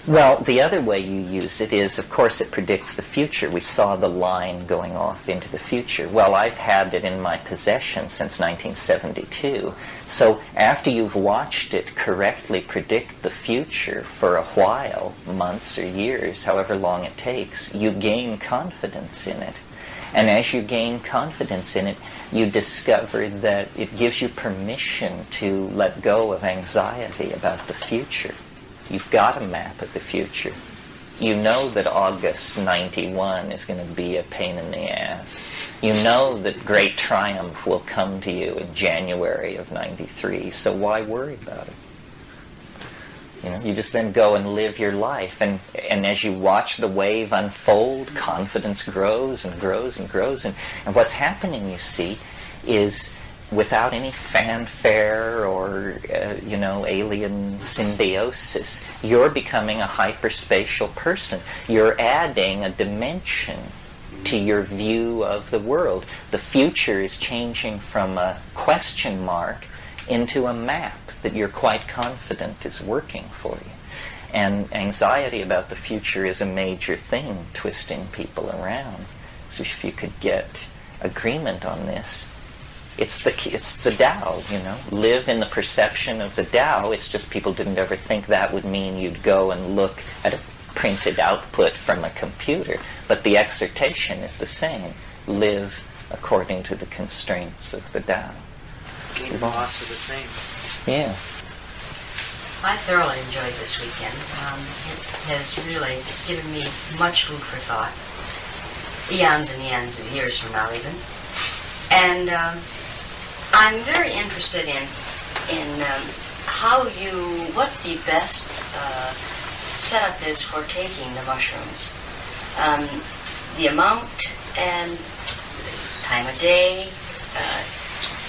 Well, the other way you use it is, of course, it predicts the future. We saw the line going off into the future. Well, I've had it in my possession since 1972. So after you've watched it correctly predict the future for a while, months or years, however long it takes, you gain confidence in it. And as you gain confidence in it, you discover that it gives you permission to let go of anxiety about the future. You've got a map of the future. You know that August 91 is going to be a pain in the ass. You know that great triumph will come to you in January of 93, so why worry about it? You know, you just then go and live your life, and as you watch the wave unfold, confidence grows and grows and grows, and what's happening, you see, is without any fanfare or, alien symbiosis, you're becoming a hyperspatial person. You're adding a dimension to your view of the world. The future is changing from a question mark into a map that you're quite confident is working for you. And anxiety about the future is a major thing twisting people around. So if you could get agreement on this, it's the Tao, live in the perception of the Tao. It's just people didn't ever think that would mean you'd go and look at a printed output from a computer. But the exhortation is the same. Live according to the constraints of the Tao. Gain and loss are the same. Yeah. I thoroughly enjoyed this weekend. It has really given me much food for thought. Eons and eons of years from now, even. And I'm very interested in what the best setup is for taking the mushrooms. The amount and time of day,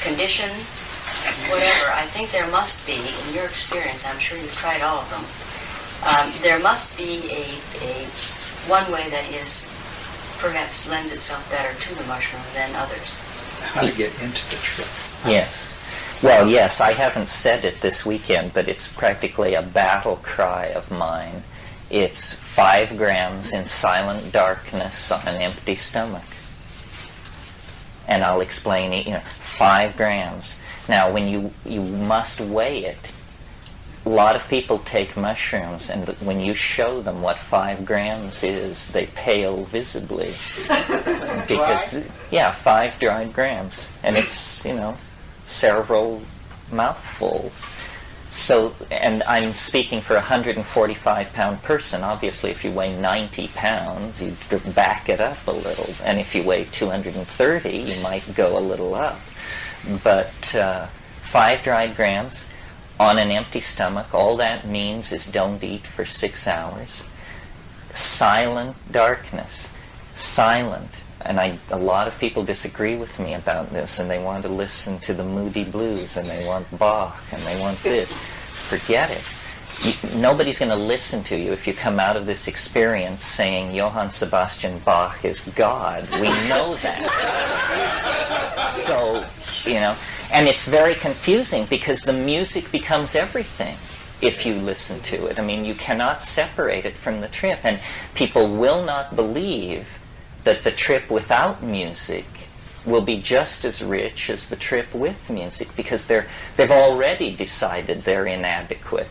condition, whatever. I think there must be, in your experience, I'm sure you've tried all of them, there must be a one way that is perhaps lends itself better to the mushroom than others. How to get into the trip. Yes. Well, yes, I haven't said it this weekend, but it's practically a battle cry of mine. It's 5 grams in silent darkness on an empty stomach. And I'll explain it, 5 grams. Now, when you must weigh it, a lot of people take mushrooms, and when you show them what 5 grams is, they pale visibly. Because, yeah, 5 dried grams. And it's, several mouthfuls. So, and I'm speaking for a 145-pound person. Obviously, if you weigh 90 pounds, you back it up a little. And if you weigh 230, you might go a little up. But 5 dried grams on an empty stomach, all that means is don't eat for 6 hours. Silent darkness. Silent. And a lot of people disagree with me about this, and they want to listen to the Moody Blues, and they want Bach, and they want this. Forget it. Nobody's going to listen to you if you come out of this experience saying Johann Sebastian Bach is God. We know that. So, and it's very confusing because the music becomes everything if you listen to it. I mean, you cannot separate it from the trip, and people will not believe that the trip without music will be just as rich as the trip with music, because they've already decided they're inadequate,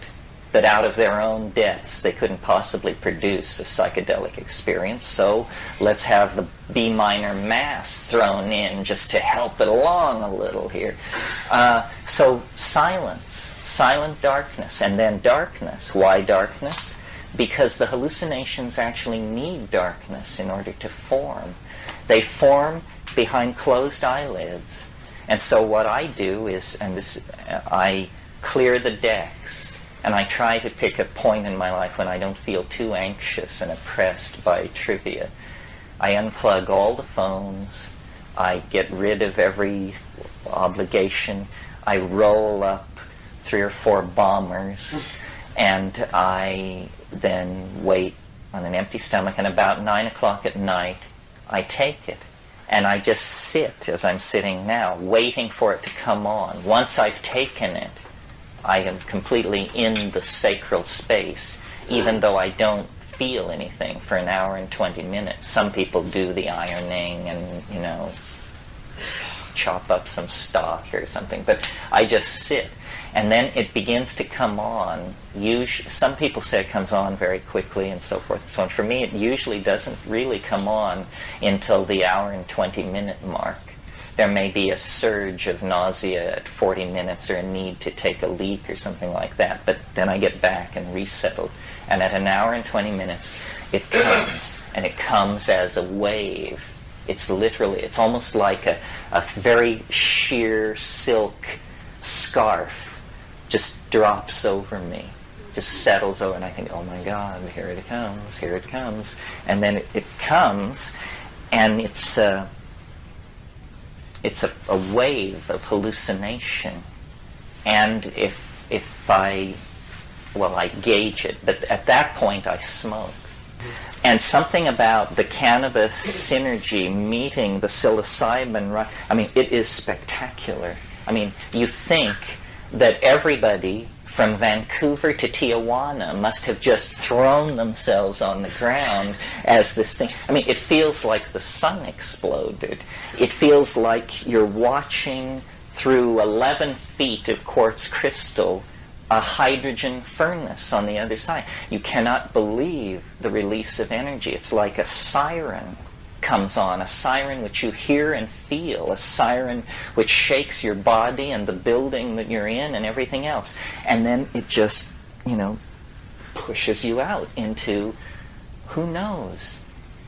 that out of their own depths they couldn't possibly produce a psychedelic experience, so let's have the B minor mass thrown in just to help it along a little here. So silence, silent darkness, and then darkness. Why darkness? Because the hallucinations actually need darkness in order to form. They form behind closed eyelids. And so what I do is, I clear the decks, and I try to pick a point in my life when I don't feel too anxious and oppressed by trivia. I unplug all the phones. I get rid of every obligation. I roll up 3 or 4 bombers, and I then wait on an empty stomach, and about 9 o'clock at night, I take it. And I just sit, as I'm sitting now, waiting for it to come on. Once I've taken it, I am completely in the sacral space, even though I don't feel anything for an hour and 20 minutes. Some people do the ironing and, chop up some stock or something, but I just sit. And then it begins to come on. Some people say it comes on very quickly and so forth and so on. For me, it usually doesn't really come on until the hour and 20-minute mark. There may be a surge of nausea at 40 minutes or a need to take a leak or something like that, but then I get back and resettle. And at an hour and 20 minutes, it comes, and it comes as a wave. It's almost like a very sheer silk scarf just drops over me, just settles over, and I think, oh my God, here it comes. And then it comes, and it's a wave of hallucination. And if I gauge it, but at that point I smoke. And something about the cannabis synergy meeting the psilocybin, it is spectacular. I mean, you think that everybody from Vancouver to Tijuana must have just thrown themselves on the ground as this thing. I mean, it feels like the sun exploded. It feels like you're watching through 11 feet of quartz crystal a hydrogen furnace on the other side. You cannot believe the release of energy. It's like a siren comes on, a siren which you hear and feel, a siren which shakes your body and the building that you're in and everything else. And then it just, pushes you out into, who knows,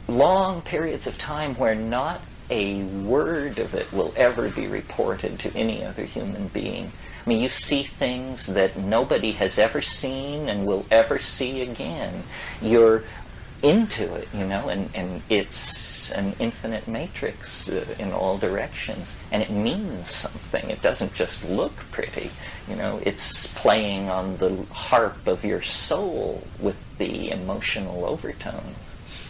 long periods of time where not a word of it will ever be reported to any other human being. I mean, you see things that nobody has ever seen and will ever see again. You're into it, and it's an infinite matrix in all directions, and it means something. It doesn't just look pretty, it's playing on the harp of your soul with the emotional overtones.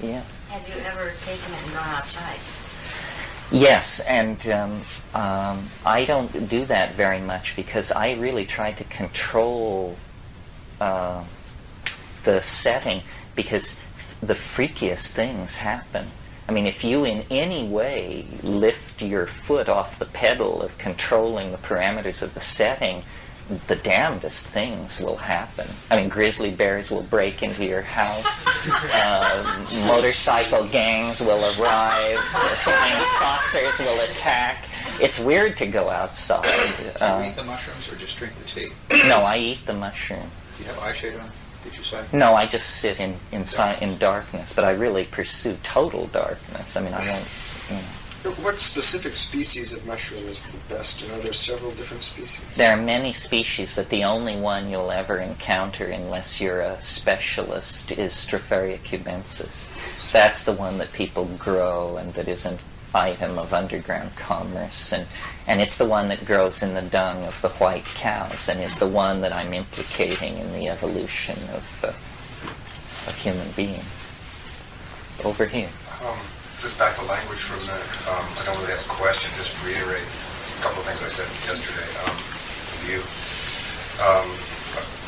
Yeah. Have you ever taken it and gone outside? Yes, and I don't do that very much because I really try to control the setting, because the freakiest things happen. I mean, if you in any way lift your foot off the pedal of controlling the parameters of the setting, the damnedest things will happen. I mean, grizzly bears will break into your house, motorcycle gangs will arrive, flying saucers will attack. It's weird to go outside. Do you eat the mushrooms or just drink the tea? No, I eat the mushroom. Do you have eye shade on, did you say? No, I just sit in darkness, but I really pursue total darkness. I mean, I won't, What specific species of mushroom is the best? Are there several different species? There are many species, but the only one you'll ever encounter unless you're a specialist is Stropharia cubensis. That's the one that people grow and that is an item of underground commerce. And it's the one that grows in the dung of the white cows and is the one that I'm implicating in the evolution of human beings. Over here. Just back to language for a minute. I don't really have a question, just reiterate a couple of things I said yesterday to you. I'm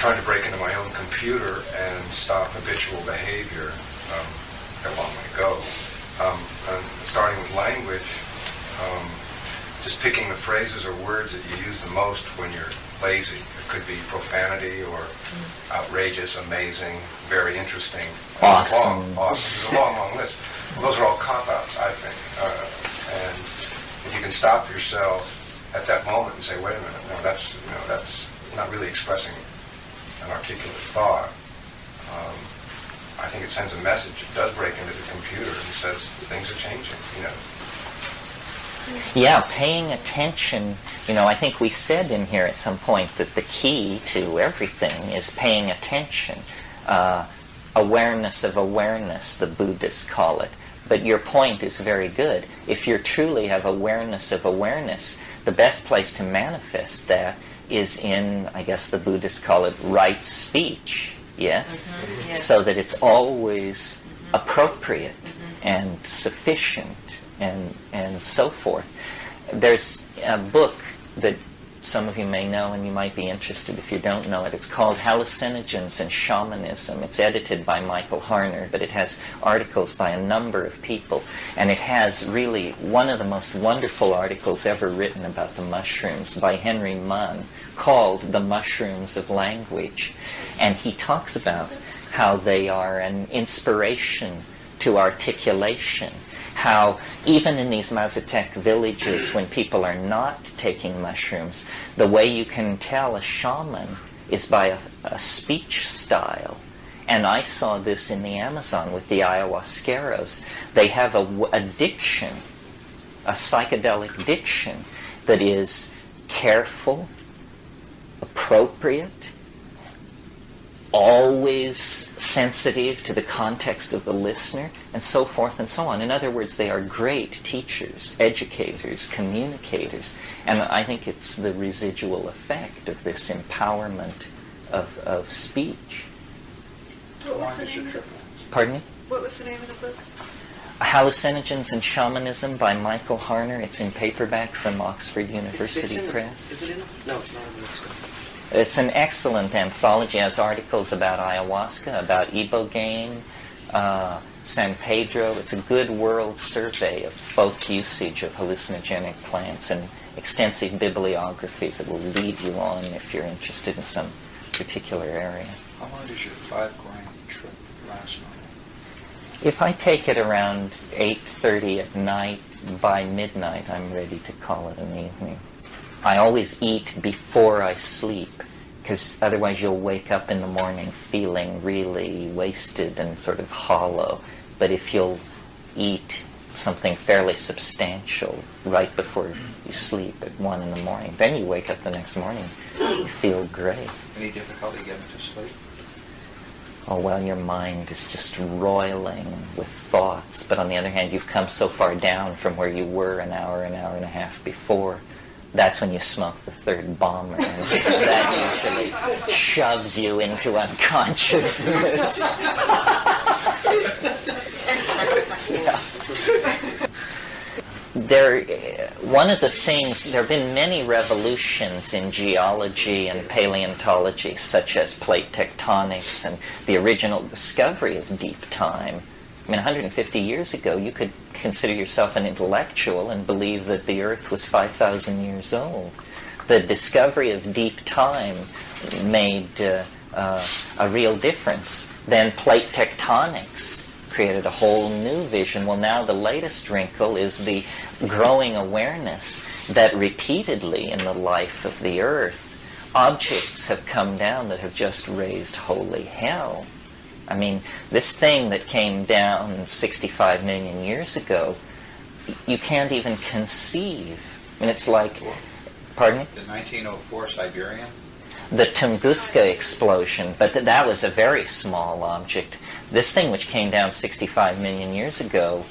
trying to break into my own computer and stop habitual behavior. Got a long way to go. And starting with language, just picking the phrases or words that you use the most when you're lazy. It could be profanity or outrageous, amazing, very interesting. Awesome. There's a long, long list. Well, those are all cop-outs, I think. And if you can stop yourself at that moment and say, wait a minute, that's not really expressing an articulate thought. I think it sends a message. It does break into the computer and says things are changing, Yeah, paying attention. I think we said in here at some point that the key to everything is paying attention. Awareness of awareness, the Buddhists call it. But your point is very good. If you truly have awareness of awareness, the best place to manifest that is in, I guess the Buddhists call it right speech, yes? Mm-hmm. Yes. So that it's always appropriate and sufficient and so forth. There's a book that some of you may know, and you might be interested if you don't know it. It's called Hallucinogens and Shamanism. It's edited by Michael Harner, but it has articles by a number of people. And it has really one of the most wonderful articles ever written about the mushrooms by Henry Munn, called The Mushrooms of Language. And he talks about how they are an inspiration to articulation. How even in these Mazatec villages, when people are not taking mushrooms, the way you can tell a shaman is by a speech style. And I saw this in the Amazon with the ayahuasqueros. They have a diction, a psychedelic diction that is careful, appropriate, always sensitive to the context of the listener, and so forth and so on. In other words, they are great teachers, educators, communicators, and I think it's the residual effect of this empowerment of speech. What was the name of the, Pardon me? what was the name of the book? Hallucinogens and Shamanism by Michael Harner. It's in paperback from Oxford University It's in Press. Is it in? No, it's not in the bookstore. It's an excellent anthology. It has articles about ayahuasca, about ibogaine, San Pedro. It's a good world survey of folk usage of hallucinogenic plants and extensive bibliographies that will lead you on if you're interested in some particular area. How long does your 5-gram trip last night? If I take it around 8:30 at night, by midnight I'm ready to call it an evening. I always eat before I sleep, because otherwise you'll wake up in the morning feeling really wasted and sort of hollow. But if you'll eat something fairly substantial right before you sleep at 1 in the morning, then you wake up the next morning, you feel great. Any difficulty getting to sleep? Oh, well, your mind is just roiling with thoughts. But on the other hand, you've come so far down from where you were an hour and a half before. That's when you smoke the third bomber. And that usually shoves you into unconsciousness. Yeah. One of the things, there have been many revolutions in geology and paleontology, such as plate tectonics and the original discovery of deep time. I mean, 150 years ago, you could consider yourself an intellectual and believe that the Earth was 5,000 years old. The discovery of deep time made a real difference. Then plate tectonics created a whole new vision. Well, now the latest wrinkle is the growing awareness that repeatedly in the life of the Earth, objects have come down that have just raised holy hell. I mean, this thing that came down 65 million years ago, you can't even conceive. I mean, it's like, pardon me? The 1904 Siberian? The Tunguska explosion, but that was a very small object. This thing which came down 65 million years ago,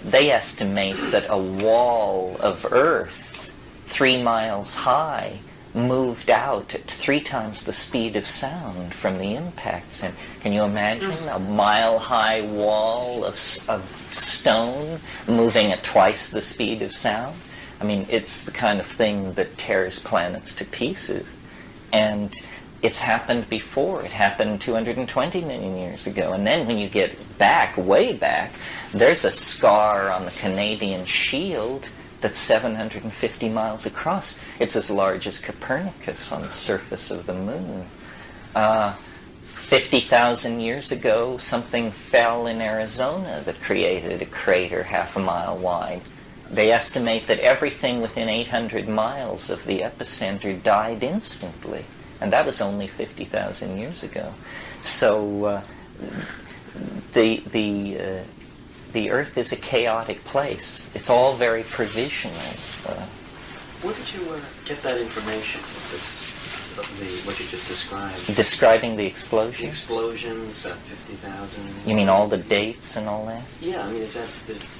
they estimate that a wall of Earth 3 miles high moved out at 3 times the speed of sound from the impacts. And can you imagine a mile-high wall of stone moving at twice the speed of sound? I mean, it's the kind of thing that tears planets to pieces. And it's happened before. It happened 220 million years ago. And then when you get back, way back, there's a scar on the Canadian shield that's 750 miles across. It's as large as Copernicus on the surface of the moon. 50,000 years ago, something fell in Arizona that created a crater half a mile wide. They estimate that everything within 800 miles of the epicenter died instantly. And that was only 50,000 years ago. So the Earth is a chaotic place. It's all very provisional. Where did you get that information? What you just described? Describing the explosion? The explosions, 50,000. You mean all the dates and all that? Yeah, I mean,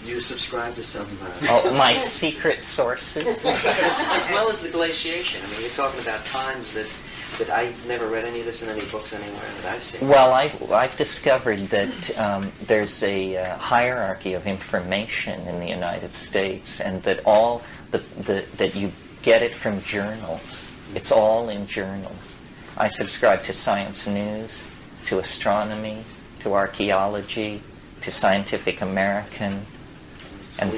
you subscribe to some... Oh, my secret sources? as well as the glaciation. I mean, you're talking about times that I never read any of this in any books anywhere that I've seen. Well, I've discovered that there's a hierarchy of information in the United States, and that all that you get it from journals. It's all in journals. I subscribe to Science News, to Astronomy, to Archaeology, to Scientific American, and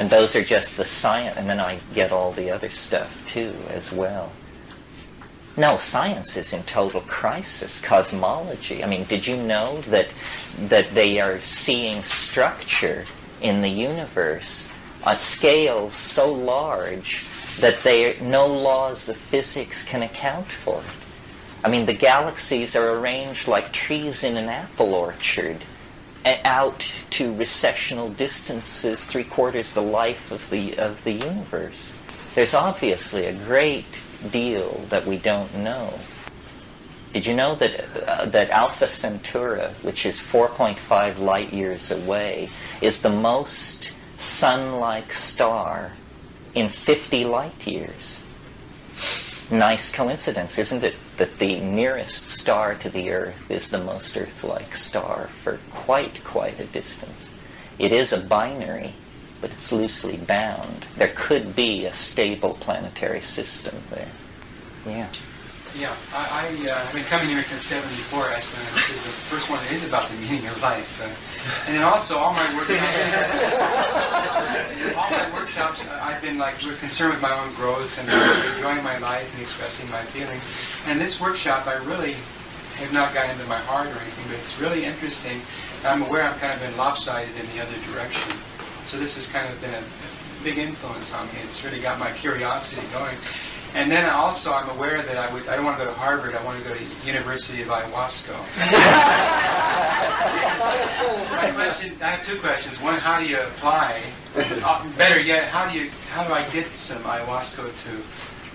those are just the science, and then I get all the other stuff too as well. No, science is in total crisis. Cosmology. I mean, did you know that they are seeing structure in the universe at scales so large that no laws of physics can account for it? I mean, the galaxies are arranged like trees in an apple orchard, out to recessional distances 3/4 the life of the universe. There's obviously a great deal that we don't know. Did you know that Alpha Centauri, which is 4.5 light years away, is the most sun-like star in 50 light years? Nice coincidence, isn't it, that the nearest star to the Earth is the most Earth-like star for quite a distance. It is a binary, but it's loosely bound. There could be a stable planetary system there. Yeah. Yeah, I've been coming here since '74, Esther, and this is the first one that is about the meaning of life. And then also all my workshops, I've been like concerned with my own growth and enjoying my life and expressing my feelings. And this workshop, I really have not gotten into my heart or anything, but it's really interesting. I'm aware I've kind of been lopsided in the other direction. So this has kind of been a big influence on me. It's really got my curiosity going. And then also I'm aware that I don't want to go to Harvard, I want to go to University of Ayahuasca. I have two questions. One, how do you apply? Better yet, how do I get some ayahuasca to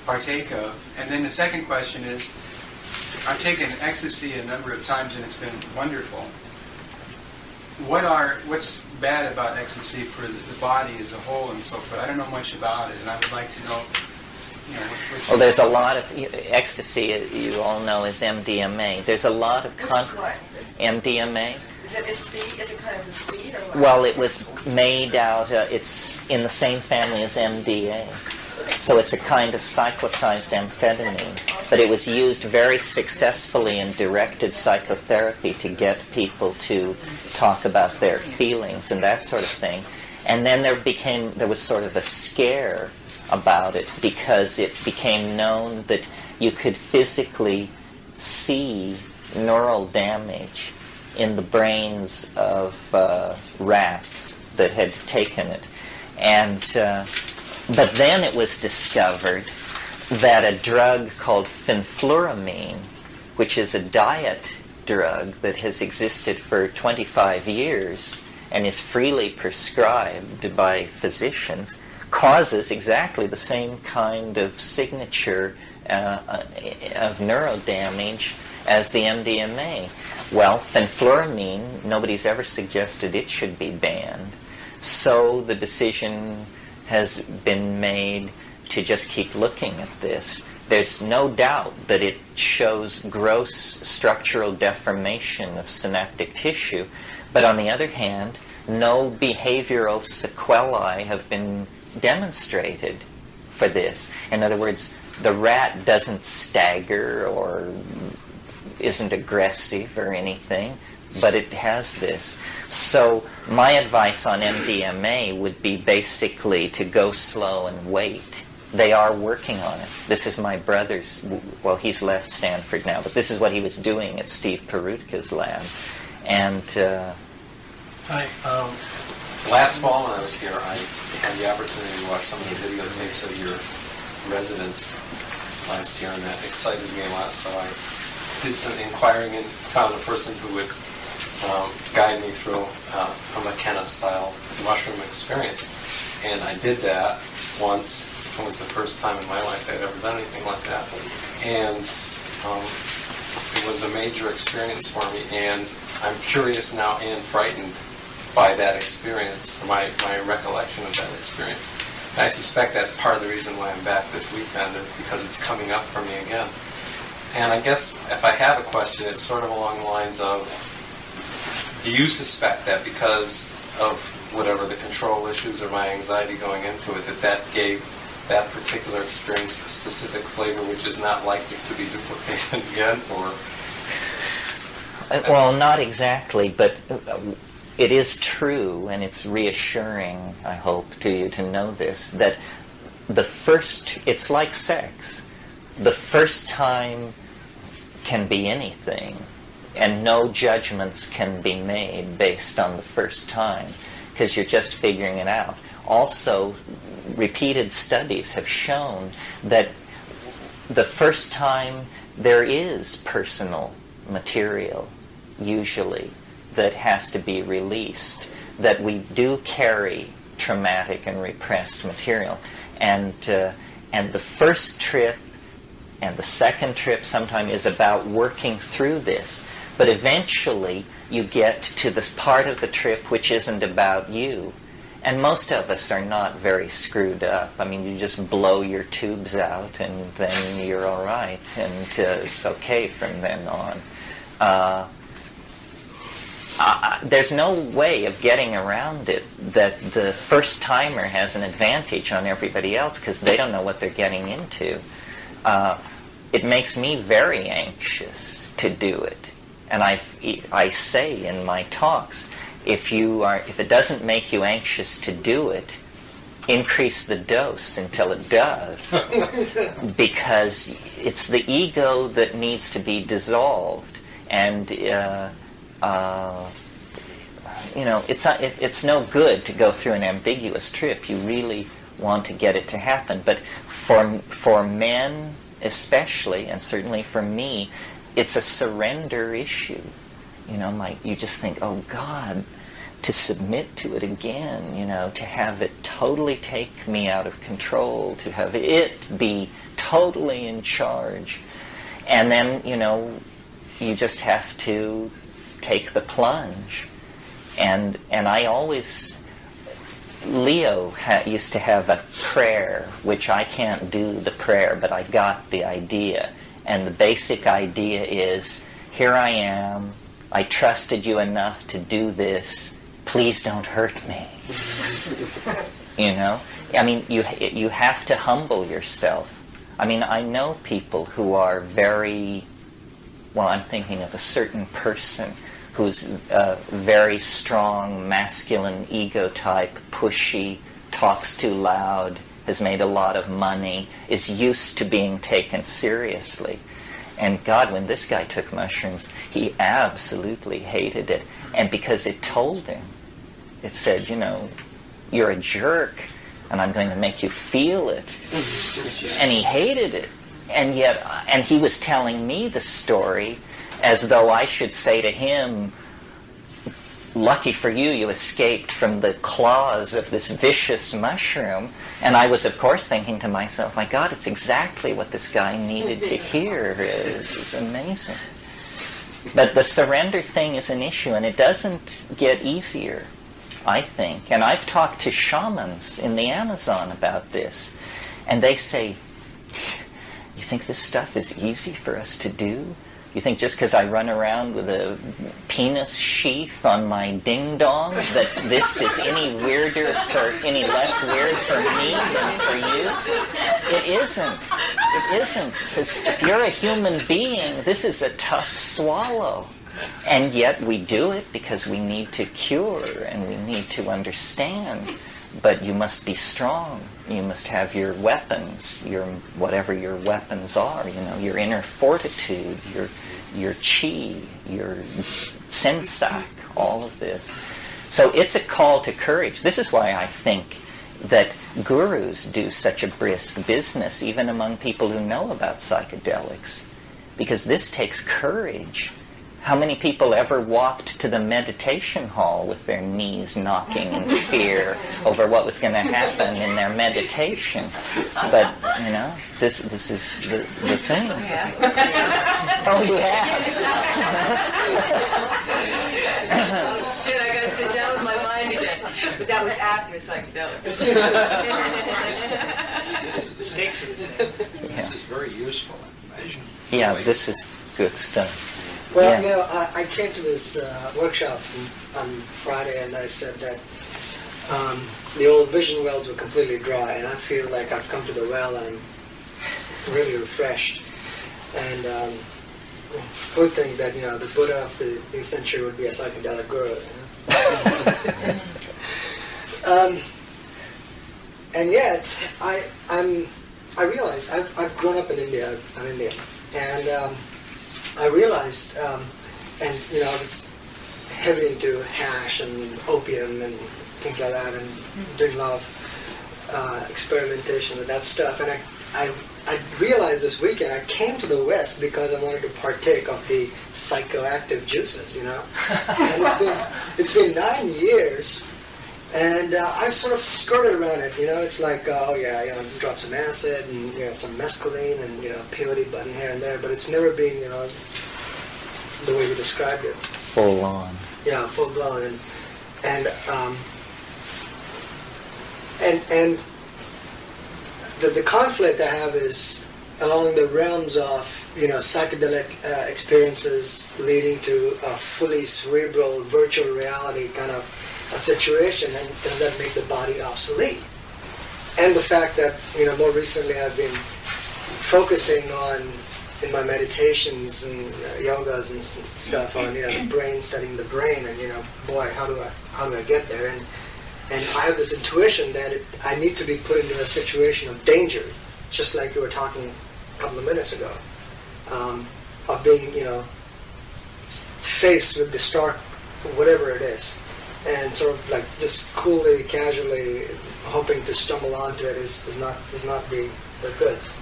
partake of? And then the second question is, I've taken ecstasy a number of times and it's been wonderful. What's bad about ecstasy for the body as a whole and so forth? I don't know much about it, and I would like to know. Well, there's a lot of ecstasy. You all know is MDMA. There's a lot of MDMA. Is it speed? Is it kind of the speed or what? Well, it was made out. It's in the same family as MDA, so it's a kind of cyclicized amphetamine. But it was used very successfully in directed psychotherapy to get people to talk about their feelings and that sort of thing. And then there was sort of a scare about it because it became known that you could physically see neural damage in the brains of rats that had taken it. And but then it was discovered that a drug called fenfluramine, which is a diet drug that has existed for 25 years and is freely prescribed by physicians, causes exactly the same kind of signature of neurodamage as the MDMA. Well, fenfluramine, nobody's ever suggested it should be banned. So the decision has been made to just keep looking at this. There's no doubt that it shows gross structural deformation of synaptic tissue, but on the other hand, no behavioral sequelae have been demonstrated for this. In other words, the rat doesn't stagger or isn't aggressive or anything, but it has this. So my advice on MDMA would be basically to go slow and wait. They are working on it. This is my brother's, well, he's left Stanford now, but this is what he was doing at Steve Perutka's lab. And Hi. Last fall when I was here, I had the opportunity to watch some of the videotapes of your residents last year, and that excited me a lot. So I did some inquiring and found a person who would guide me through a Mckenna style mushroom experience. And I did that once. It was the first time in my life I'd ever done anything like that. And it was a major experience for me, and I'm curious now and frightened by that experience, or my recollection of that experience. And I suspect that's part of the reason why I'm back this weekend, is because it's coming up for me again. And I guess if I have a question, it's sort of along the lines of, do you suspect that because of whatever the control issues or my anxiety going into it, that gave that particular experience a specific flavor which is not likely to be duplicated again, or? Well, not exactly, but it is true, and it's reassuring, I hope, to you to know this, that it's like sex. The first time can be anything, and no judgments can be made based on the first time, because you're just figuring it out. Also, repeated studies have shown that the first time there is personal material, usually, that has to be released, that we do carry traumatic and repressed material. And the first trip and the second trip sometimes is about working through this. But eventually you get to this part of the trip which isn't about you. And most of us are not very screwed up. I mean, you just blow your tubes out and then you're all right. And it's okay from then on. There's no way of getting around it that the first timer has an advantage on everybody else because they don't know what they're getting into. it makes me very anxious to do it. And I say in my talks, if it doesn't make you anxious to do it, increase the dose until it does. Because it's the ego that needs to be dissolved. And it's no good to go through an ambiguous trip. You really want to get it to happen. But for men especially, and certainly for me, it's a surrender issue. You just think, oh God, to submit to it again, to have it totally take me out of control, to have it be totally in charge. And then, you just have to take the plunge. And I always, Leo used to have a prayer, which I can't do the prayer, but I got the idea. And the basic idea is, here I am, I trusted you enough to do this, please don't hurt me. You have to humble yourself. I know people who are I'm thinking of a certain person who's a very strong, masculine ego type, pushy, talks too loud, has made a lot of money, is used to being taken seriously. And God, when this guy took mushrooms, he absolutely hated it. And because it told him, it said, you're a jerk, and I'm going to make you feel it. And he hated it. And he was telling me the story as though I should say to him, lucky for you, you escaped from the claws of this vicious mushroom. And I was, of course, thinking to myself, my God, it's exactly what this guy needed to hear. It's amazing. But the surrender thing is an issue, and it doesn't get easier, I think. And I've talked to shamans in the Amazon about this, and they say, you think this stuff is easy for us to do? You think just because I run around with a penis sheath on my ding-dong that this is any less weird for me than for you? It isn't. It isn't. It says, if you're a human being, this is a tough swallow. And yet we do it because we need to cure and we need to understand. But you must be strong. You must have your weapons, whatever your weapons are, your inner fortitude, your chi, your sensak, all of this. So it's a call to courage. This is why I think that gurus do such a brisk business, even among people who know about psychedelics, because this takes courage. How many people ever walked to the meditation hall with their knees knocking in fear over what was going to happen in their meditation? But, this is the thing. Oh, you have? Oh, shit, I got to sit down with my mind again. But that was after psychedelics. The stakes are the same. This is very useful information. Yeah, this is good stuff. Well, I came to this workshop on Friday, and I said that the old vision wells were completely dry, and I feel like I've come to the well and I'm really refreshed. And who would think that the Buddha of the new century would be a psychedelic guru? And yet, I realize I've grown up in India. I'm Indian, and I realized, I was heavily into hash and opium and things like that, and doing a lot of experimentation with that stuff. And I realized this weekend I came to the West because I wanted to partake of the psychoactive juices, And it's been 9 years, and I've sort of skirted around it. It's like, drop some acid and some mescaline and peyote button here and there, but it's never been the way you described it. Full on. Yeah, full blown, and the conflict I have is along the realms of psychedelic experiences leading to a fully cerebral virtual reality kind of a situation, and does that make the body obsolete? And the fact that more recently I've been focusing on in my meditations and yogas and stuff on the brain, studying the brain, and boy, how do I get there? And I have this intuition that I need to be put into a situation of danger, just like you were talking a couple of minutes ago, of being faced with the stark whatever it is, and sort of like just coolly, casually hoping to stumble onto it is not the goods.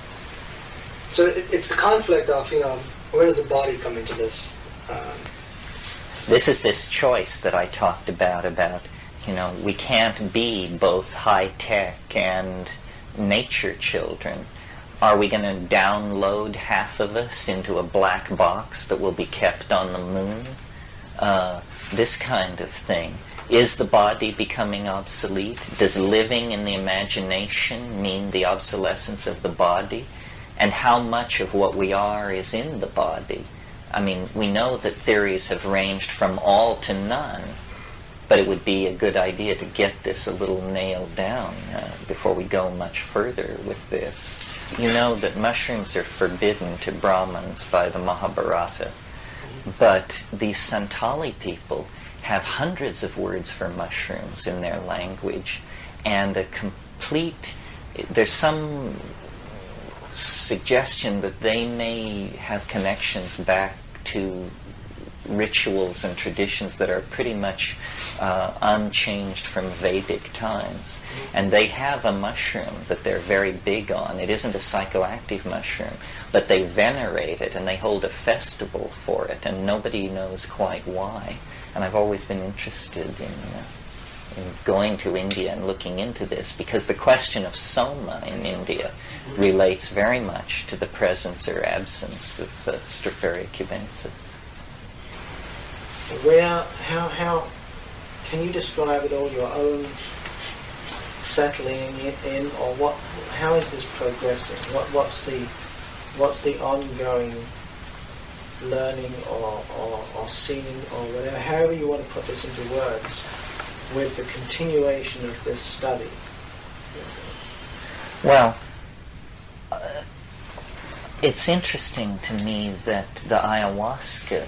So it's the conflict of, where does the body come into this? This is this choice that I talked about, we can't be both high-tech and nature children. Are we going to download half of us into a black box that will be kept on the moon? This kind of thing. Is the body becoming obsolete? Does living in the imagination mean the obsolescence of the body? And how much of what we are is in the body? I mean, we know that theories have ranged from all to none, but it would be a good idea to get this a little nailed down before we go much further with this. You know that mushrooms are forbidden to Brahmins by the Mahabharata, but these Santali people have hundreds of words for mushrooms in their language, and there's some suggestion that they may have connections back to rituals and traditions that are pretty much unchanged from Vedic times. And they have a mushroom that they're very big on. It isn't a psychoactive mushroom, but they venerate it and they hold a festival for it, and nobody knows quite why. And I've always been interested in going to India and looking into this, because the question of soma in India relates very much to the presence or absence of Stropharia cubensis. How can you describe at all your own settling in, or how is this progressing? What's the ongoing learning or seeing or whatever, however you want to put this into words, with the continuation of this study? Well, it's interesting to me that the ayahuasca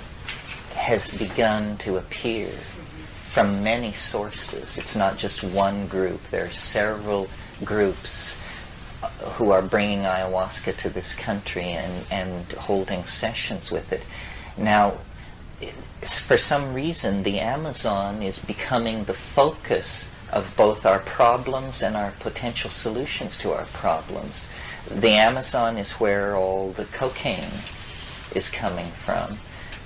has begun to appear from many sources. It's not just one group. There are several groups who are bringing ayahuasca to this country and holding sessions with it. Now, for some reason, the Amazon is becoming the focus of both our problems and our potential solutions to our problems. The Amazon is where all the cocaine is coming from.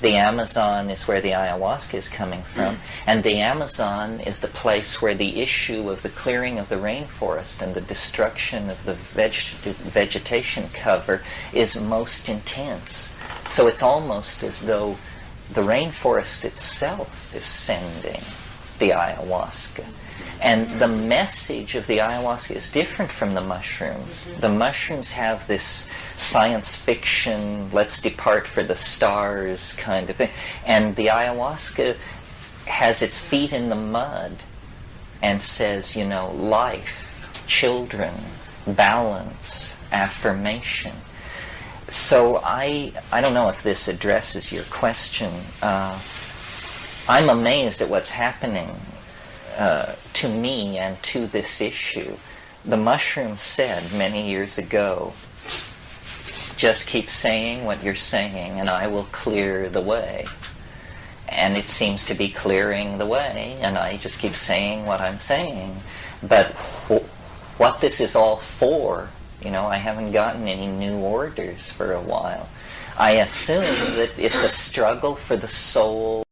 The Amazon is where the ayahuasca is coming from. And the Amazon is the place where the issue of the clearing of the rainforest and the destruction of the vegetation cover is most intense. So it's almost as though the rainforest itself is sending the ayahuasca. And the message of the ayahuasca is different from the mushrooms. The mushrooms have this science fiction, let's depart for the stars kind of thing. And the ayahuasca has its feet in the mud and says, life, children, balance, affirmation. So I don't know if this addresses your question. I'm amazed at what's happening to me and to this issue. The mushroom said many years ago, just keep saying what you're saying and I will clear the way. And it seems to be clearing the way, and I just keep saying what I'm saying. But what this is all for, I haven't gotten any new orders for a while. I assume that it's a struggle for the soul